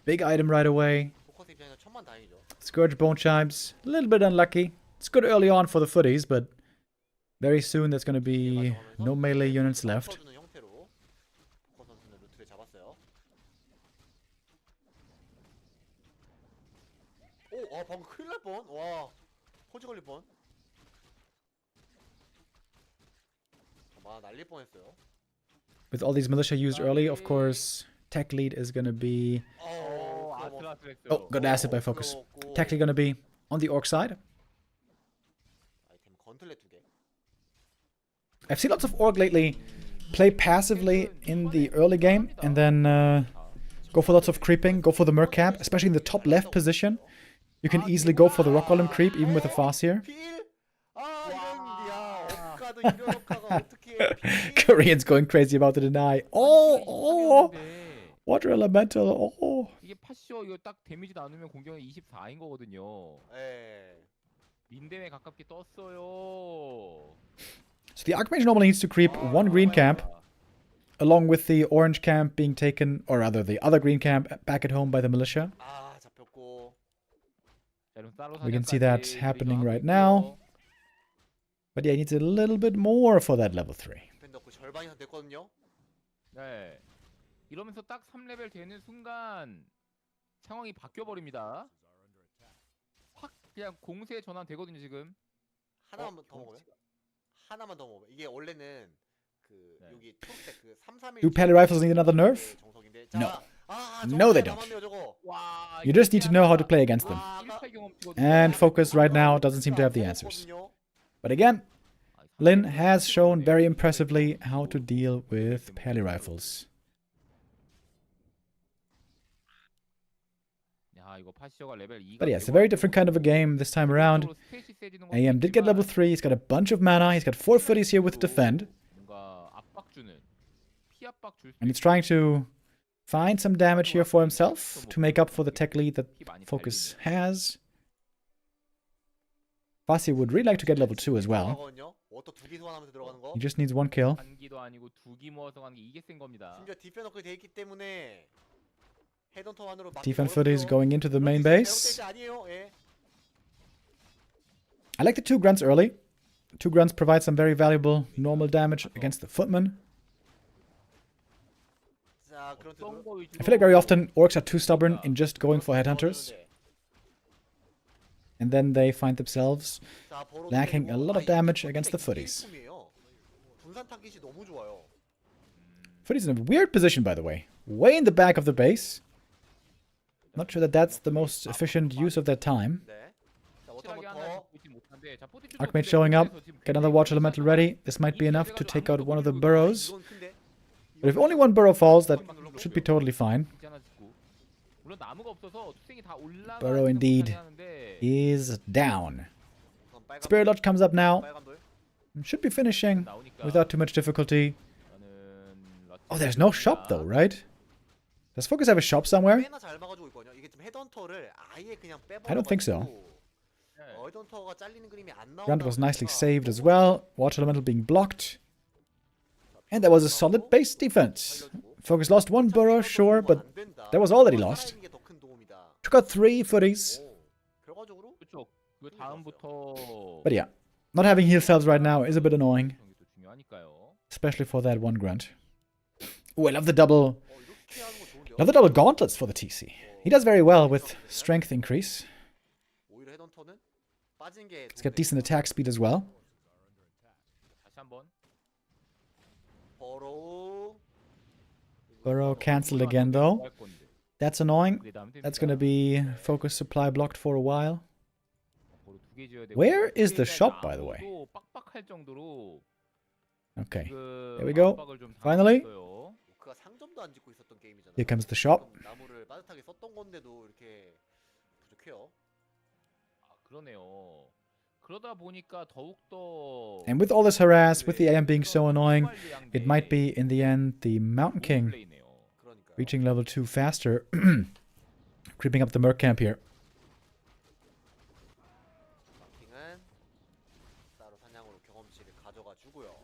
Big item right away. 포커스 입장에서 천만다행이죠. Scourge bone chimes. A little bit unlucky. It's good early on for the footies, but very soon there's going to be no melee units left. 쳐주는 형태로 포커 선수는 루트를 잡았어요. 오, 방금 큰일 날 뻔. 와, 포지 걸릴 뻔. 난릴 뻔했어요. With all these militia used early, of course, tech lead is going to be... Oh, got acid by Focus. Tech lead going to be on the orc side. I've seen lots of orc lately play passively in the early game and then go for lots of creeping, go for the merc camp, especially in the top left position. You can easily go for the rock golem creep even with a Farseer. Koreans going crazy about the deny. Oh! Water elemental. Oh! 이게 파시오 이거 딱 데미지 나누면 공격이 24인 거거든요. 민댐에 가깝게 떴어요. So the Archmage normally needs to creep one green camp, along with the orange camp being taken, or rather the other green camp back at home by the militia. We can see that happening right now. But yeah, he needs a little bit more for that level 3. 절반 이상 됐거든요. 네. 이러면서 딱 3레벨 되는 순간 상황이 바뀌어 버립니다. 확 그냥 공세 전환 되거든요, 지금. 하나만 더 먹으면? 하나만 더 먹으면. 이게 원래는 그 네. 여기 초록색 그 331 Do pally rifles need another nerf? 정석인데. No. 자, 아, No, they 정확하게 don't. 남았네요, 저거. 와, You just need to know how to play against them. 아, 아까 1차 경험치거든요. And FoCuS right now doesn't seem to have the answers. But again, Lin has shown very impressively how to deal with pally rifles. 야, 이거 파시오가 레벨 2가 But yeah, it's a very different kind of a game this time around. AM did get level 3, he's got a bunch of mana, he's got 4 footies here with defend. 뭔가 압박 주는 피 압박 줄 And he's trying to find some damage here for himself to make up for the tech lead that FoCuS has. Forti would really like to get level 2 as well. He just needs 1 kill. 한기도 아니고 두기 모아서 가는 게 이게 센 겁니다. 심지어 디펜더까지 돼 있기 때문에 헤드헌터만으로 막기 Defense footies 어렵고요. going into the main 그렇지, base. 잘못될 때 아니에요. 예. I like the 2 grunts early. 2 grunts provide some very valuable normal damage against the footman. 자, 그런 어떤 뜻으로 거 위주로 I feel like very often orcs are too stubborn in just going for headhunters. And then they find themselves 자, 버로 lacking a lot of 때리고, damage 이게 against the 이게 footies. 일품이에요. 분산 타깃이 너무 좋아요. Footy's in a weird position, by the way. Way in the back of the base. Not sure that that's the most efficient use of their time. 네. 자, 확실하게 워터 하나 더. 보이진 못한데, 자, 포티슈도 Archmage 근데 showing up. 그래서 지금 Get another 굉장히 Watch Elemental 빠르잖아요. ready. This might be enough to take out one of the burrows. 이건 큰데. But if only 1 burrow falls, that should be totally fine. 진짜 하나 짓고. 물론 나무가 없어서 투생이 다 올라가지는 Burrow indeed 못하긴 하는데 is down. 우선 빨간 Spirit 불, Lodge comes up now. 빨간 불. Should be finishing 나오니까 without too much difficulty. 나는 Oh, there's no shop though, right? Does FoCuS have a shop somewhere? 꽤나 잘 막아주고 있거든요. 이게 지금 헤드헌터를 아예 그냥 빼버려. I don't think so. 헤드헌터가 잘리는 그림이 안 나온다. Grunt was nicely saved as well. Watch Elemental being blocked. And there was a solid base defense. FoCuS lost 1 burrow, sure, but that was all that he lost. Took out 3 footies. 결과적으로 그렇죠. 그 다음부터 But yeah, not having heal cells right now is a bit annoying. 또 중요하니까요. Especially for that 1 grunt. Oh, I love the double 이렇게 하는 거 좋은데요. Love the double gauntlets for the TC. He does very well with strength increase. 오히려 헤드헌터는 빠진 게 He's got decent attack speed as well. 다시 한번 버로우. Burrow cancelled again though. 할 건데. That's annoying. 그래, 나면 됩니다. That's gonna be FoCuS supply blocked for a while. 버로 2개 지어야 되고, Where is the 투게이트에 shop, by the way? 나무도 빡빡할 정도로 Okay, 그 there we go. 압박을 좀 Finally. 당했어요. 오크가 상점도 안 짓고 있었던 게임이잖아요. here comes the shop. 나무를 빠듯하게 썼던 건데도 이렇게 부족해요. 아, 그러네요. 그러다 보니까 더욱 더 And with all this harass, with the AM being so annoying, it might be in the end the Mountain King 그러니까요. reaching level 2 faster. Creeping up the Merc camp here. 마킹은 따로 사냥으로 경험치를 가져가 주고요.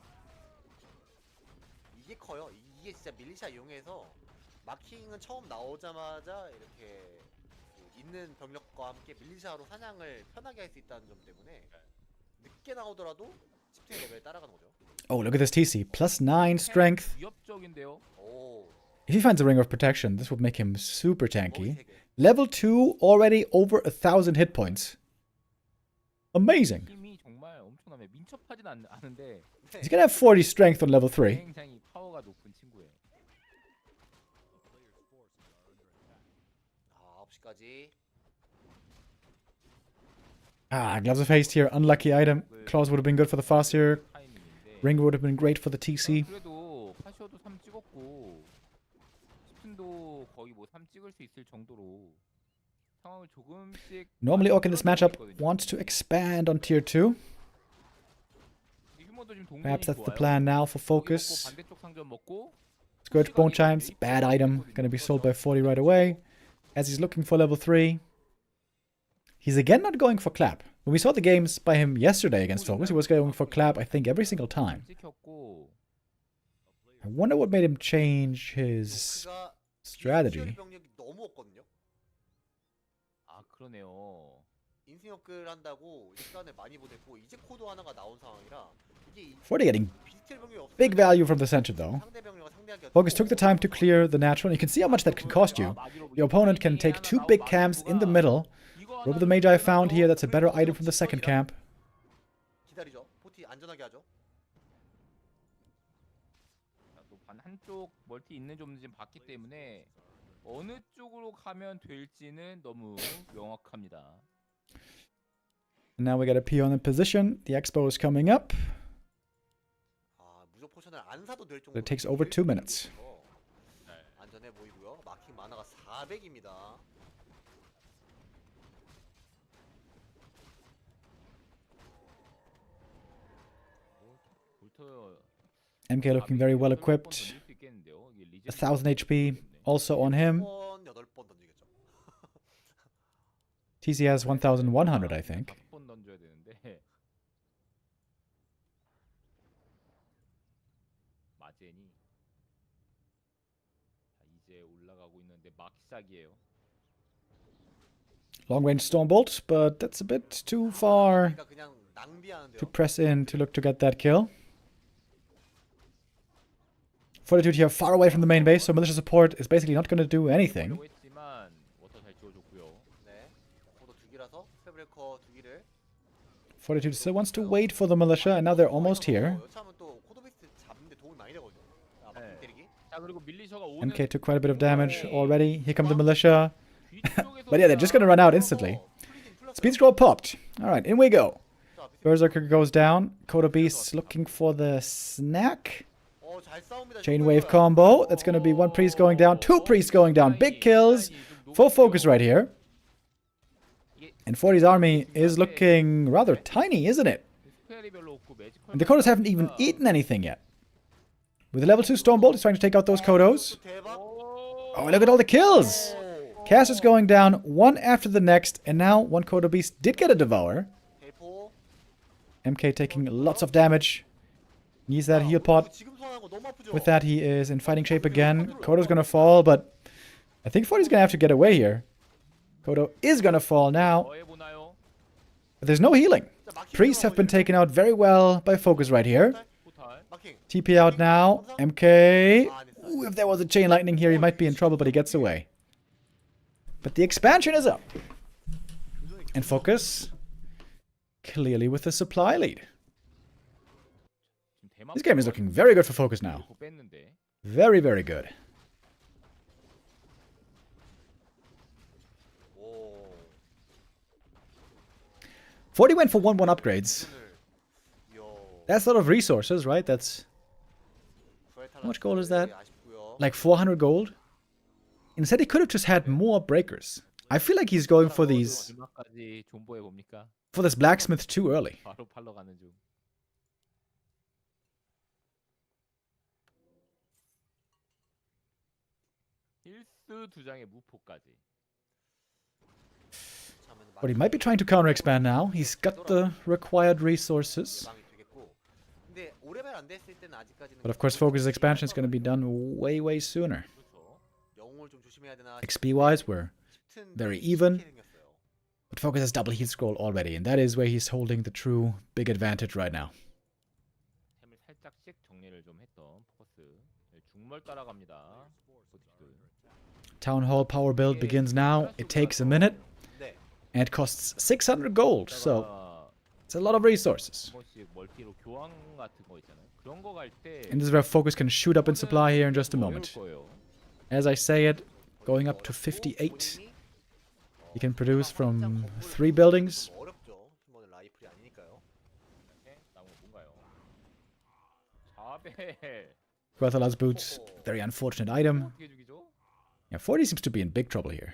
이게 커요. 이게 진짜 밀리샤 이용해서 마킹은 처음 나오자마자 이렇게 그 있는 병력과 함께 밀리샤로 사냥을 편하게 할 수 있다는 점 때문에 늦게 나오더라도 10층 레벨 따라가는 거죠. Oh, look at this TC. Plus 9 strength. 위협적인데요. 오, If he finds a Ring of Protection, this would make him super tanky. 머리 3개. Level 2, already over 1,000 hit points. Amazing. 힘이 정말 엄청나요. 민첩하진 않은데 He's gonna have 40 strength on level 3. 굉장히 파워가 높은 친구예요. 아, 9시까지. Ah, Gloves of Haste here. Unlucky item. Claws would have been good for the Farseer. 타이밍인데 Ring would have been great for the TC. 그래도 파시오도 3 찍었고 스푼도 거의 뭐 3 찍을 수 있을 정도로 상황을 조금씩 Normally, Orc in this matchup wants to expand on tier 2. 휴머도 지금 동선이 Perhaps that's the 좋아요. plan now for 여기 먹고 FoCuS. 반대쪽 상점 먹고 Scourge Bone Chimes, bad item. Gonna be sold by 40 right away. As he's looking for level 3. He's again not going for Clap. When we saw the games by him yesterday against FoCuS, he was going for Clap, I think, every single time. 찍혔고 I wonder what made him change his 오크가 strategy. 병력이 너무 없거든요. 아 그러네요. 인생 업글 한다고 시간을 많이 보냈고 이제 코드 하나가 나온 상황이라 이게 Forti getting 비스텔 병력이 없으면 big value from the center though. 상대 병력과 상대하기가 FoCuS took the time to clear the natural, and you can see how much that can cost you. Your opponent can take 2 big camps in the middle. Rope the Magi found here, that's a better item from the second camp. 기다리죠. 포티 안전하게 하죠. 한쪽 멀티 있는 좀 지금 봤기 때문에 어느 쪽으로 가면 될지는 너무 명확합니다. And now we got a peon in position. The expo is coming up. 아, 무적 포션을 안 사도 될 정도로 It takes over 2 minutes. 안전해 보이고요. 마킹 만화가 400입니다. MK looking very well equipped. 1000 HP also on him. 8번 던지겠죠. TC has 1100, I think. 5번 던져야 되는데 마젠이 자, 이제 올라가고 있는데 막 시작이에요. Long range Stormbolt, but that's a bit too far 그러니까 그냥 낭비하는데요. to press in to look to get that kill. Fortitude here far away from the main base, so militia support is basically not going to do anything. 했지만 워터 잘 지워줬고요. 네. 코드 2기라서 스페브레커 2기를 Fortitude still wants to wait for the militia, and now they're almost here. 여차하면 또 코드 베이스 잡는데 도움이 많이 되거든요. 아, 마킹 때리기. 자 그리고 밀리셔가 오는 MK took quite a bit of damage already. Here come the militia. But yeah, they're just going to run out instantly. Speed scroll popped. Alright, in we go. Berserker goes down. Coda Beast looking for the snack. 잘 싸웁니다. Chainwave combo. That's going to be 1 priest going down, 2 priests going down. Big kills. Full focus right here. And 40's army is looking rather tiny, isn't it? And the Kodos haven't even eaten anything yet. With the level 2 Stormbolt, he's trying to take out those Kodos. 대박. Oh, look at all the kills! Casters going down one after the next, and now one Coda Beast did get a Devour. 대포. MK taking lots of damage. Needs that heal pot. 지금 소환한 거 너무 아프죠? With that, he is in fighting shape again. Kodo's gonna fall, but I think 40's gonna have to get away here. Kodo is gonna fall now. But there's no healing. Priests have been taken out very well by FoCuS right here. 마킹. TP out now. MK. Ooh, if there was a chain lightning here, he might be in trouble, but he gets away. But the expansion is up. And FoCuS clearly with the supply lead. This game is looking very good for FoCuS now. Very, very good. 오. 40 went for 1-1 upgrades. 이야. That's a lot of resources, right? That's how much gold is that? Like 400 gold? Instead, he could have just had more breakers. I feel like he's going for these for this blacksmith too early. 바로 팔러 가는 중. 힐스 2장의 무포까지. But he might be trying to counter expand now. He's got the required resources. But of course, FoCuS expansion is going to be done way, way sooner. XP wise, we're very even. But FoCuS has double heat scroll already, and that is where he's holding the true big advantage right now. 템을 살짝씩 정리를 좀 했던 포커스. 중멀 따라갑니다. Town Hall power build begins now. It takes a minute. And it costs 600 gold, so it's a lot of resources. And this is where FoCuS can shoot up in supply here in just a moment. As I say it, going up to 58. He can produce from 3 buildings. Guathala's boots, very unfortunate item. Yeah, 40 seems to be in big trouble here.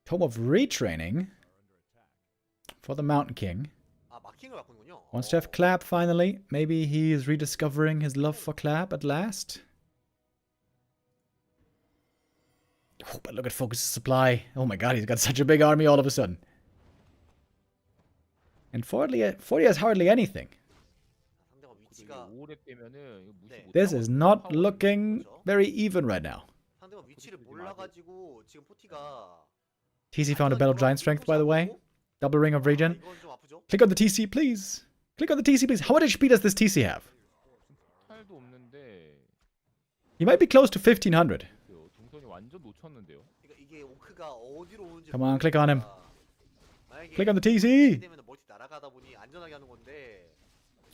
Tome of Retraining for the Mountain King. Wants to have Clap finally. Maybe he is rediscovering his love for Clap at last. Oh, but look at FoCuS' supply. Oh my god, he's got such a big army all of a sudden. And 40 has hardly anything. 위치가 5렙 되면은 이거 무시 네. 못 This is not 하거든요. looking very even right now. 상대방 위치를 몰라가지고 지금 포티가 TC found a bell of giant strength, by the way. Double ring of regen. 이건 좀 아프죠? Click on the TC, please. Click on the TC, please. How much HP does this TC have? 탈도 없는데 He might be close to 1500. 동선이 완전 놓쳤는데요. 그러니까 이게 오크가 어디로 오는지 Come on, click on him. 만약에 Click on the TC. 되면 멀티 날아가다 보니 안전하게 하는 건데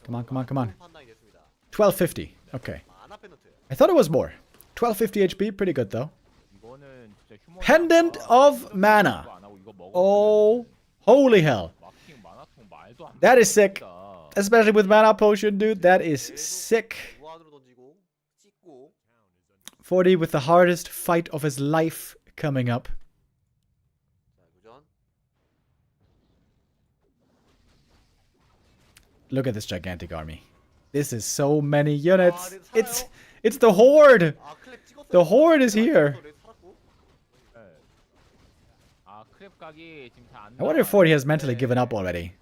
Come on, come on, come on. 판단이 됐습니다. 1250. Okay. 아나 페너트. I thought it was more. 1250 HP, pretty good though. 이거는 진짜 휴먼 Pendant of mana. Oh, holy hell. 마킹 마나통 말도 안 That is sick. 됩니다. Especially with mana potion, dude. That is sick. 무한으로 던지고 찍고 40 with the hardest fight of his life coming up. 자, 교전. Look at this gigantic army. This is so many units. It's the horde. 아, 클랩 찍었어요. The horde is here. 살았고. 네. 아 크랩 각이 지금 다안 I wonder if Forti has mentally given up already.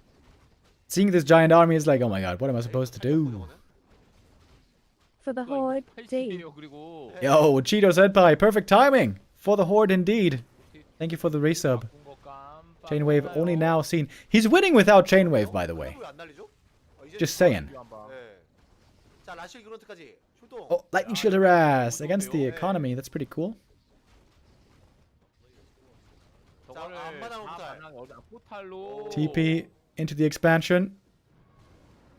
Seeing this giant army is like, oh my god, what am I supposed to do? For the horde, D. 그리고 Yo, Cheeto Senpai, perfect timing for the horde indeed. Thank you for the resub. Chainwave only now seen. He's winning without Chainwave, by the way. 왜안 날리죠? 이제 Just saying. 네. 자, 라실 그런트까지 출동. Oh, Lightning Shield Harass against the economy. That's pretty cool. 저거를 앞마당 포탈로 TP into the expansion.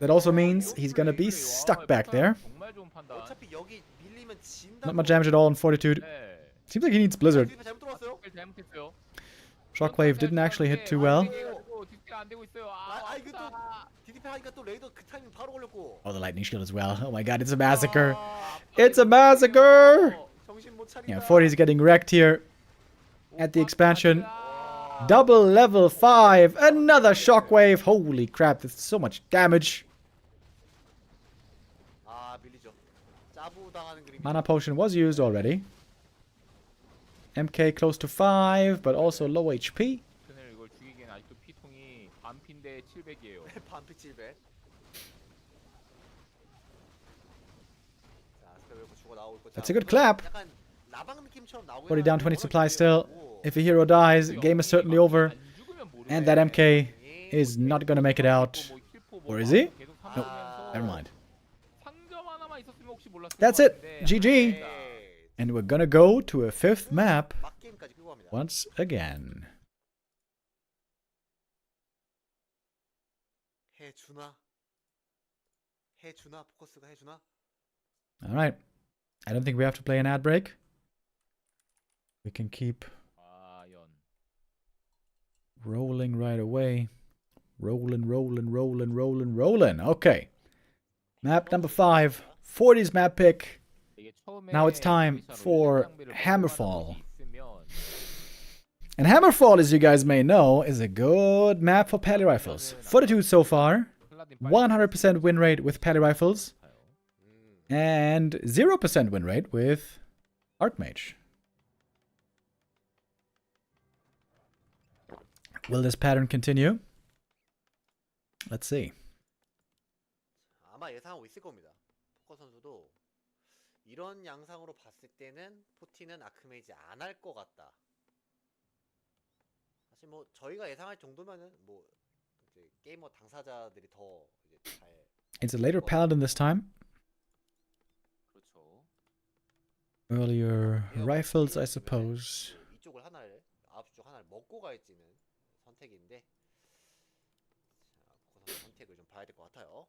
That also means he's gonna be stuck back there. 정말 좋은 판단. 어차피 여기 밀리면 진다. Not much damage at all in Fortitude. 네. Seems like he needs Blizzard. 잘못 들어왔어요. 잘못했어요. Shockwave didn't actually hit too well. 뒷뒤가 안 되고 있어요. 아, 이거 또 DDP 하니까 또 레이더 그 타이밍 바로 걸렸고. Oh, the Lightning Shield as well. Oh my god, it's a massacre. It's a massacre! 정신 못 차린다. Yeah, 40's getting wrecked here at the expansion. Double level 5. Another Shockwave. Holy crap, that's so much damage. 아, 밀리죠. 짜부 당하는 그림. Mana Potion was used already. MK close to 5, but also low HP. 오늘 이걸 죽이기엔 아직도 피통이 반피인데 700이에요. 반피 700. 자, 스페셜 주고 나올 거. That's a good clap. 약간 라방 느낌처럼 나오긴 40 down 20 하는데 supply 이게 still. 뭐 If a hero dies, game is certainly over. And that MK is not gonna make it out. Or is he? Nope. Never mind. That's it. GG. And we're gonna go to a 5th map 막 게임까지 끌고 갑니다. once again. 해주나? 해주나? 포커스가 해주나? Alright. I don't think we have to play an ad break. We can keep rolling right away. Rolling. Okay. Map number 5. 40's map pick. Now it's time for Hammerfall. And Hammerfall, as you guys may know, is a good map for pally rifles. Fortitude so far. 100% win rate with pally rifles. And 0% win rate with Archmage. Will this pattern continue? Let's see. 아마 예상하고 있을 겁니다. 포커 선수도 이런 양상으로 봤을 때는 포티는 아크메이지 안 할 것 같다. 사실 뭐 저희가 예상할 정도면은 뭐 이제 게이머 당사자들이 더 이제 잘. It's a later paladin this time. Earlier rifles, I suppose. 이쪽을 하나를 9시 쪽 하나를 먹고 갈지는 선택인데 자, 선택을 좀 봐야 될 것 같아요.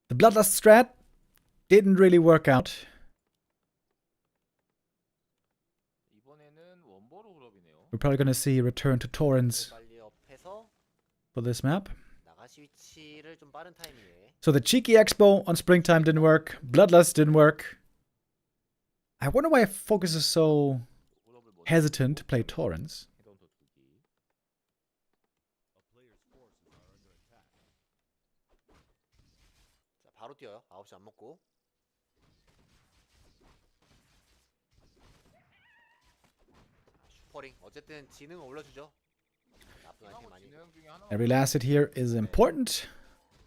The Bloodlust strat didn't really work out. We're probably going to see a return to Torrens 빨리 옆에서 for this map. 나가시 위치를 좀 빠른 타이밍에. So the Cheeky Expo on Springtime didn't work. Bloodlust didn't work. I wonder why FoCuS is so hesitant to play Torrens. 자, 바로 뛰어요. 9시 안 먹고. 슈퍼링 어쨌든 지능을 올려주죠. 나쁜 아이템 많이. Every last hit here is important.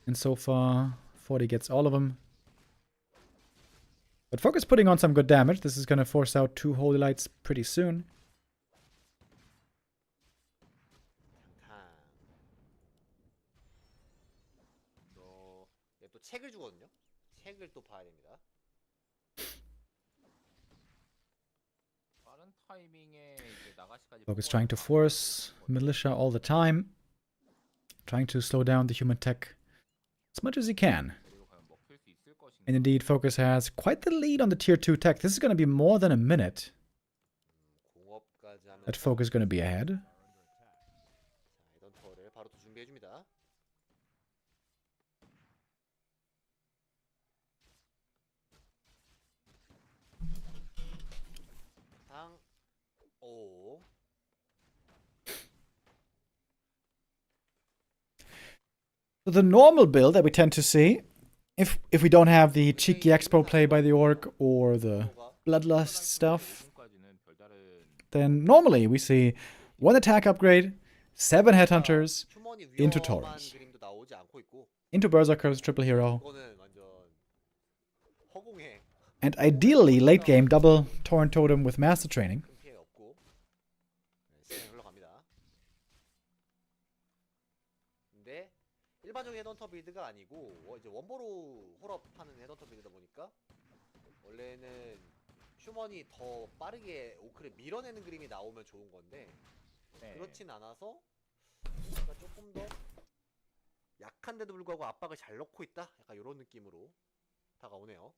And so far, Forti gets all of them. But FoCuS putting on some good damage. This is going to force out 2 Holy Lights pretty soon. 또 책을 주거든요. 책을 또 봐야 됩니다. 빠른 타이밍에 이제 나가시까지 FoCuS trying to force militia all the time. Trying to slow down the human tech as much as he can. 그리고 과연 먹힐 수 있을 것인가? And indeed, FoCuS has quite the lead on the tier 2 tech. This is going to be more than a minute 공업까지 하면 that FoCuS is going to be ahead. 이던 터를 바로 또 준비해 줍니다. 상 5. So the normal build that we tend to see, if we don't have the cheeky expo play by the orc or the bloodlust stuff, 지금까지는 별다른 then normally we see 1 attack upgrade, 7 headhunters, into Taurens, 그림도 나오지 않고 있고 into Berserkers, triple hero, 이거는 완전 허공에 and ideally late game double Tauren Totem with master training. 큰 피해가 없고 시간이 흘러갑니다. 근데 일반적인 헤드헌터 빌드가 아니고 이제 원보로 홀업하는 헤드헌터 빌드다 보니까 원래는 휴먼이 더 빠르게 오크를 밀어내는 그림이 나오면 좋은 건데 네. 그렇진 않아서 뭔가 조금 더 약한데도 불구하고 압박을 잘 넣고 있다? 약간 이런 느낌으로 다가오네요.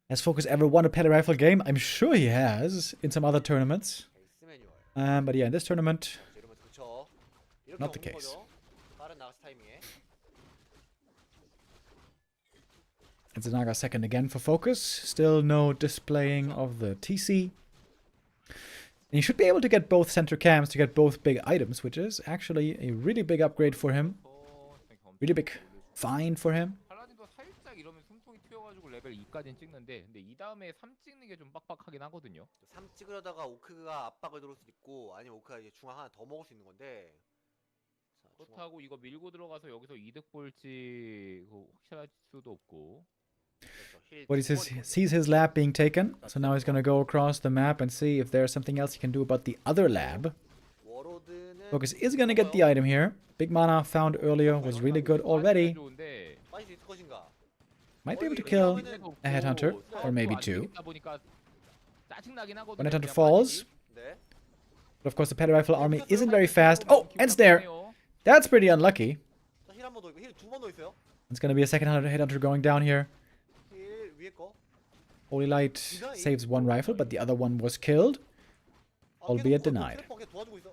Has FoCuS ever won a Pele Rifle game? I'm sure he has in some other tournaments. 헬스 매뉴얼. But yeah, in this tournament, 이러면서 그쵸. 이렇게 Not the 오는 case. 거죠. 빠른 나가스 타이밍에. it's a Naga second again for FoCuS. Still no displaying of the TC. And you should be able to get both center cams to get both big items, which is actually a really big upgrade for him. Really big find for him. 팔라딘도 살짝 이러면 숨통이 튀어가지고 레벨 2까지는 찍는데 근데 이 다음에 3 찍는 게 좀 빡빡하긴 하거든요. 3 찍으려다가 오크가 압박을 들어올 수도 있고 아니면 오크가 이제 중앙 하나 더 먹을 수 있는 건데 자, 중앙. 그렇다고 이거 밀고 들어가서 여기서 이득 볼지 그거 확실할 수도 없고. 그렇죠. 힐 What he 두 says, 번이거든요. sees his lab being taken, so now he's gonna go across the map and see if there's something else he can do about the other lab. 워로드는 FoCuS is gonna get the item here. Big mana found earlier was really good already. 좋은데 빠질 수 있을 것인가? Might be able to kill a headhunter, or maybe 2. When headhunter falls, 네. but of course the Pele Rifle army isn't very fast. Oh, ensnare! That's pretty unlucky. 자, 힐 한 번 더 있고 힐 두 번 더 있어요. It's gonna be a second headhunter going down here. 힐 위에 거. Holy Light saves 1 rifle, but the other one was killed. Albeit denied. 트래퍼 계속 도와주고 있어.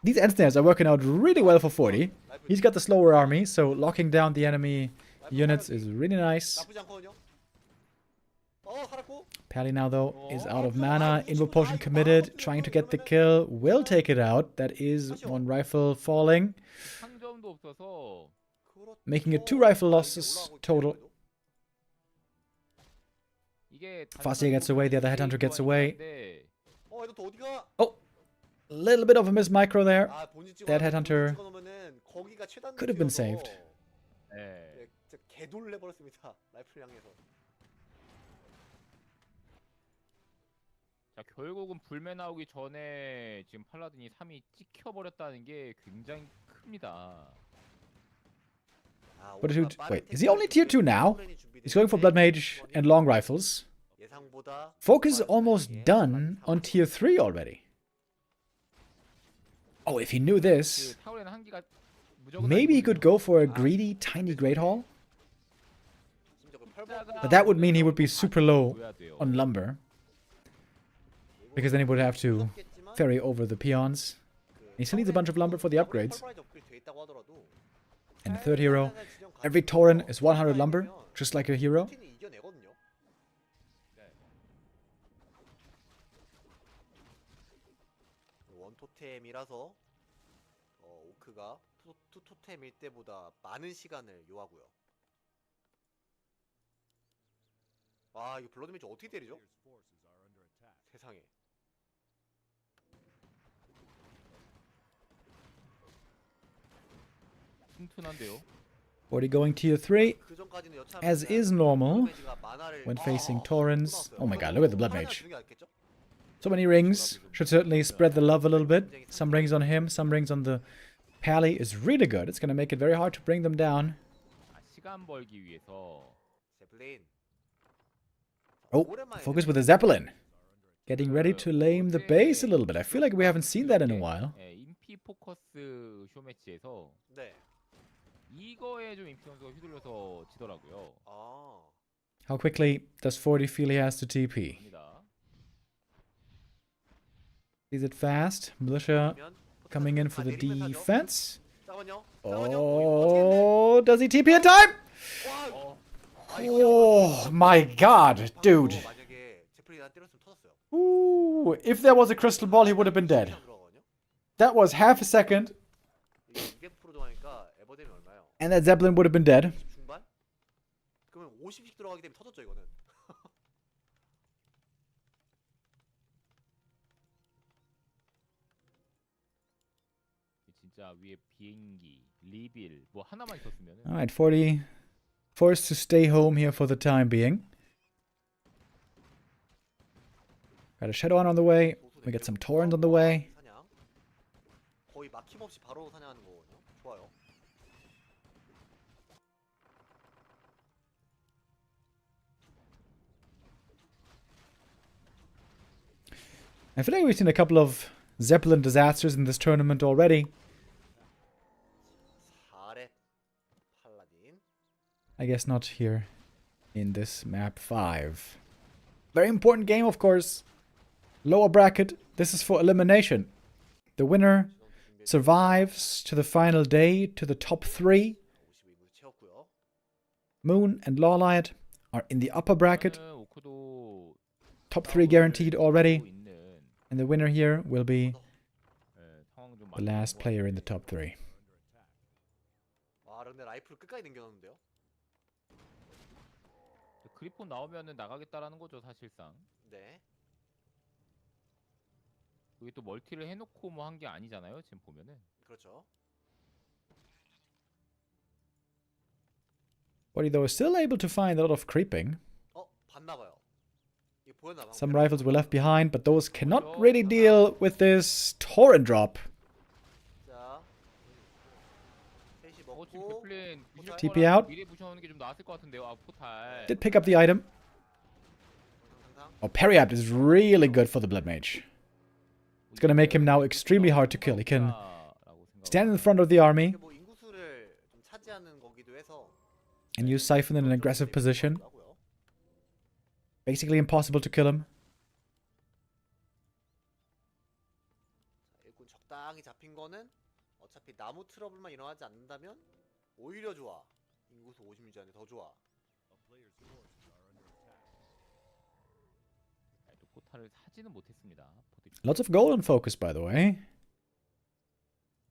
These ensnares are working out really well for Forti. He's got the slower army, so locking down the enemy units is really nice. 나쁘지 않거든요. 살았고. Pally now though is out of mana. Invo potion committed, trying to get the kill. Will take it out. That is 1 rifle falling, 상점도 없어서 making it 2 rifle losses total. 이게 Fastia gets away, the other headhunter gets away. 얘도 또 어디가? Oh, a little bit of a miss micro there. 본진 찍어. That headhunter 찍어놓으면은 거기가 최단 could have been 위치여서 saved. 네. 진짜 개돌을 해버렸습니다. 라이플 향해서. 자 결국은 불매 나오기 전에 지금 팔라딘이 3이 찍혀버렸다는 게 굉장히 큽니다. But dude, wait, is he only tier 2 now? He's going for Blood Mage and long rifles. FoCuS is almost done on tier 3 already. Oh, if he knew this, 그 타워에는 한기가 무조건 maybe he could go for a greedy, tiny Great Hall. But that would mean he would be super low on lumber. Because then he would have to ferry over the peons. He still needs a bunch of lumber for the upgrades. And the third hero, every Tauren is 100 lumber, just like a hero. 원토템이라서 오크가 투토템일 때보다 많은 시간을 요하고요. 와 이거 블러드 매치 어떻게 때리죠? 세상에. 튼튼한데요. Forti going tier 3, 그 전까지는 여차하면 as 그냥 is normal 데미지가 만화를 when facing 또 Torrents. 나왔어요. Oh my god, look at the Blood 하나 Mage. 주는 게 낫겠죠? So many rings. Should certainly spread the love a little bit. Some rings on him, some rings on the Pally is really good. It's going to make it very hard to bring them down. 아, 시간 벌기 위해서 제플린. Oh, focus with the Zeppelin. Getting ready to lame the base a little bit. I feel like we haven't seen that in a while. 예, 인피 포커스 쇼 매치에서 네. 이거에 좀 인피 선수가 휘둘려서 지더라고요. 아. How quickly does Forti feel he has to TP? 입니다. Is it fast? Militia 그러면 coming in for the defense. 잠깐만요. Oh, does he TP in time? 와. Oh my god, dude. 만약에 제플린 안 때렸으면 터졌어요. Ooh, if there was a crystal ball, he would have been dead. 들어가거든요. That was half a second, 이게 200% 들어가니까 에버뎀이 얼마예요? and that Zeppelin would have been dead. 50 중반? 그러면 50씩 들어가기 때문에 터졌죠, 이거는. 진짜 위에 비행기, 리빌 뭐 하나만 있었으면은 Alright, 40 forced to stay home here for the time being. Got a Shadow on the way. We get some Torrent on the way. 사냥. 거의 막힘없이 바로 사냥하는 거거든요. 좋아요. I feel like we've seen a couple of Zeppelin disasters in this tournament already. 4렙 팔라딘. I guess not here in this map 5. Very important game, of course. Lower bracket. This is for elimination. The winner survives to the final day, to the top 3. 52무 채웠고요. Moon and LawLiet are in the upper bracket. 오크도 Top 3 guaranteed already. 있는 And the winner here will be 상황 좀 the last player in the top 3. 와, 근데 라이프를 끝까지 남겨놨는데요. 그리폰 나오면은 나가겠다라는 거죠 사실상. 네. 그게 또 멀티를 해놓고 뭐 한 게 아니잖아요 지금 보면은. 그렇죠. Forti though is still able to find a lot of creeping. 봤나 봐요. 이게 보였나 봐. Some rifles were left behind, but those cannot really deal with this torrent drop. 자. 셋이 지금 먹고 데플린 부실 TP 거라면 out. 미래 부셔오는 게 좀 나았을 것 같은데요. 아 포탈. Did pick up the item. 상상. Oh, parry apt is really good for the Blood Mage. It's gonna make him now extremely hard to kill. He can stand in front of the army 이게 뭐 인구수를 좀 차지하는 거기도 해서 and use Siphon in an aggressive position. 하고요. Basically impossible to kill him. 자, 일꾼 적당히 잡힌 거는 어차피 나무 트러블만 일어나지 않는다면 오히려 좋아. 인구수 50 유지하는데 더 좋아. 또 포탈을 사지는 못했습니다. Lots of gold on focus, by the way.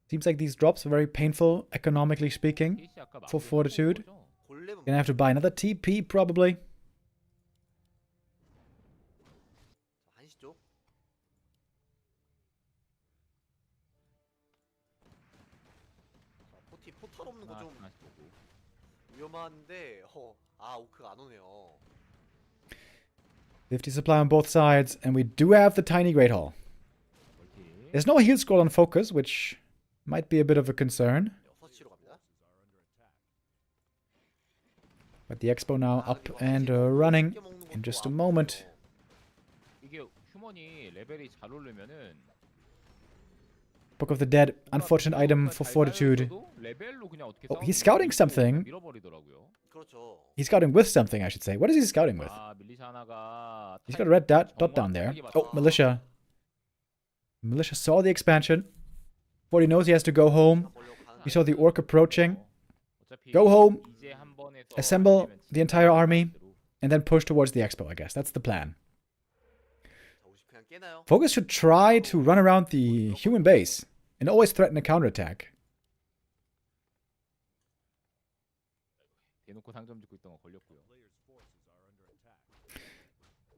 Seems like these drops are very painful, economically speaking, for Fortitude. 골렘은 Gonna have to buy another TP, probably. 한시 쪽. 자, 포티 포탈 없는 거 좀 위험한데 오크가 안 오네요. 50 supply on both sides, and we do have the tiny Great Hall. There's no heal scroll on focus, which might be a bit of a concern. 6시로 갑니다. But the Expo now up and running in just a moment. 이게 휴먼이 레벨이 잘 오르면은 Book of the Dead, unfortunate item for Fortitude. Oh, he's scouting something. 밀어버리더라고요. 그렇죠. He's scouting with something, I should say. What is he scouting with? 아 밀리샤 하나가 He's got a red dot down there. Oh, Militia. Militia saw the expansion. Forti knows he has to go home. He saw the orc approaching. Go home, assemble the entire army, and then push towards the Expo, I guess. That's the plan. 자, 50 그냥 깨나요? Focus should try to run around the human base and always threaten a counterattack. 대놓고 상점 짓고 있던 거 걸렸고요.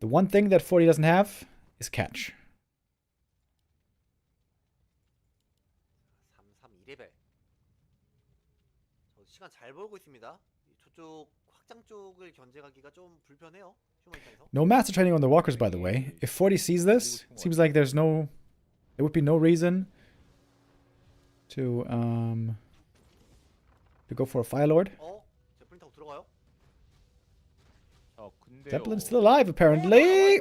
The one thing that Forti doesn't have is catch. 33 2레벨. 시간 잘 벌고 있습니다. 저쪽 확장 쪽을 견제하기가 좀 불편해요. 휴먼 입장에서. No master training on the walkers, by the way. If Forti sees this, seems like there would be no reason to go for a Fire Lord. 제플린 타고 들어가요? 근데요. Zeppelin's still alive, apparently.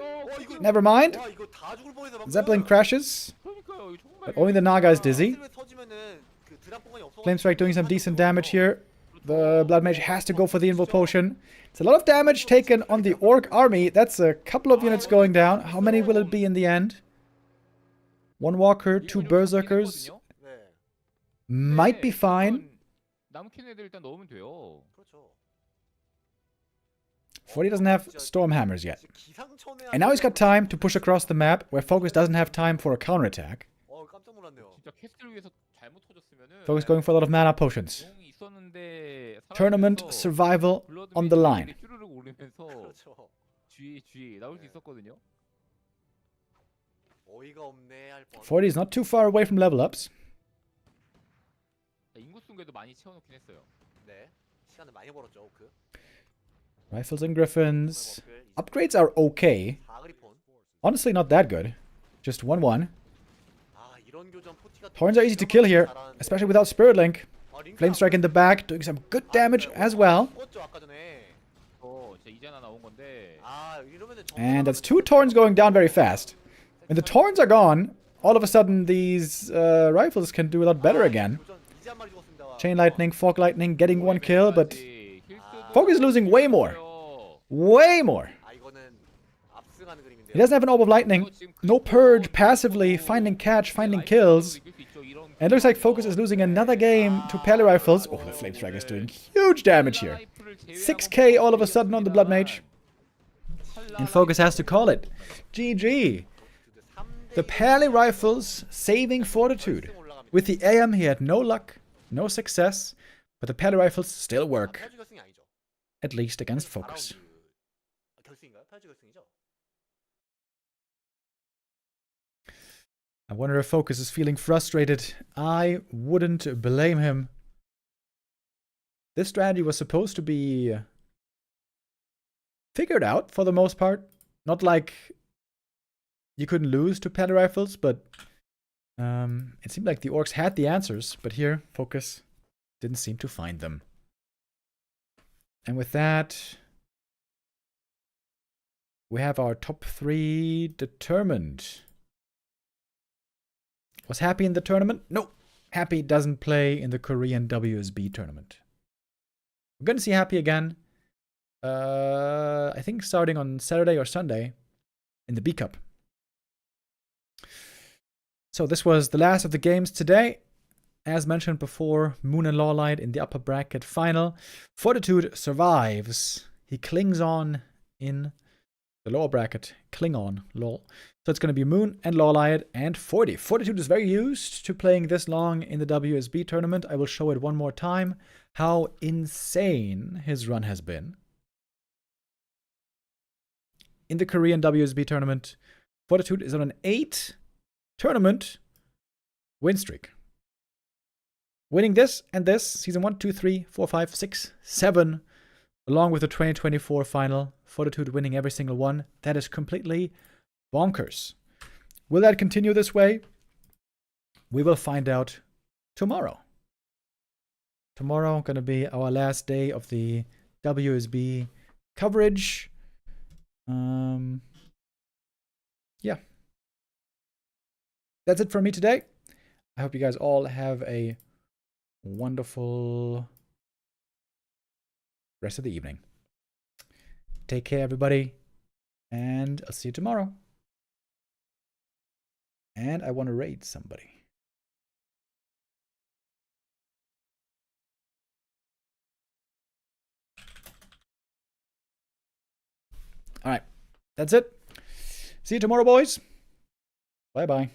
Never mind. 와, 이거 다 죽을 뻔했어, 방금. Zeppelin crashes, 그러니까요. 이거 정말 but only the Naga is dizzy. 실루엣 터지면은 그 드랍 공간이 없어가지고 Flame Strike doing some decent damage here. The Blood Mage has to go for the Invul Potion. It's a lot of damage taken on the Orc army. That's a couple of units going down. How many will it be in the end? One Walker, two Berserkers. 네. Might be fine. 남캐는 애들 일단 넣으면 돼요. 그렇죠. Forti doesn't have Storm Hammers yet. 기상천외한 And now he's got time to push across the map, where FoCuS doesn't have time for a counterattack. 깜짝 놀랐네요. 진짜 캐스트를 위해서 잘못 터졌으면은 FoCuS going for a lot of mana potions. 용이 있었는데 Tournament 살아나면서 survival 블러드 on the line. 메이저들이 쭈르륵 오르면서 그렇죠. G 나올 수 있었거든요. 어이가 없네 할 뻔. Forti is not too far away from level ups. 인구 순계도 많이 채워놓긴 했어요. 네. 시간을 많이 벌었죠, 오크. Rifles and Griffins. Upgrades are okay. 4그리폰. Honestly, not that good. Just 1-1. 아, 이런 교전 포티가 Horns are easy to kill here, especially without Spirit Link. Flame Strike in the back, doing some good damage as well. 죽었죠, 아까 전에. 진짜 이제 하나 나온 건데. 아, 이러면은 And that's 2 Torns going down very fast. When the Torns are gone, all of a sudden these rifles can do a lot better again. 이제 한 마리 죽었습니다. Chain Lightning, Fog Lightning, getting 1 kill, but FoCuS is losing way more. Way more. 아, 이거는 압승하는 그림인데요. He doesn't have an Orb of Lightning. No Purge, passively finding catch, finding kills. And it looks like FoCuS is losing another game to Pally Rifles. Oh, the Flame Strike is doing huge damage here. 6k all of a sudden on the Blood Mage. And FoCuS has to call it. GG. The Pally Rifles saving Fortitude. With the AM, he had no luck, no success, but the Pally Rifles still work. 패즈 결승이 아니죠. At least against FoCuS. 결승인가요? 패즈 결승이죠. I wonder if FoCuS is feeling frustrated. I wouldn't blame him. This strategy was supposed to be figured out for the most part. Not like you couldn't lose to Pally Rifles, but it seemed like the Orcs had the answers, but here FoCuS didn't seem to find them. And with that, we have our top 3 determined. Was Happy in the tournament? No. Happy doesn't play in the Korean WSB tournament. We're going to see Happy again. I think starting on Saturday or Sunday in the B Cup. So this was the last of the games today. As mentioned before, Moon and LawLiet in the upper bracket final. Fortitude survives. He clings on in the lower bracket. Cling on, lol. So it's going to be Moon and LawLiet and Forti. Fortitude is very used to playing this long in the WSB tournament. I will show it one more time how insane his run has been. In the Korean WSB tournament, Fortitude is on an 8 tournament win streak. Winning this and this, season 1, 2, 3, 4, 5, 6, 7, along with the 2024 final. Fortitude winning every single one. That is completely bonkers. Will that continue this way? We will find out tomorrow. Tomorrow going to be our last day of the WSB coverage. Yeah. That's it from me today. I hope you guys all have a wonderful rest of the evening. Take care, everybody, and I'll see you tomorrow. And I want to raid somebody. All right, that's it. See you tomorrow, boys. Bye-bye.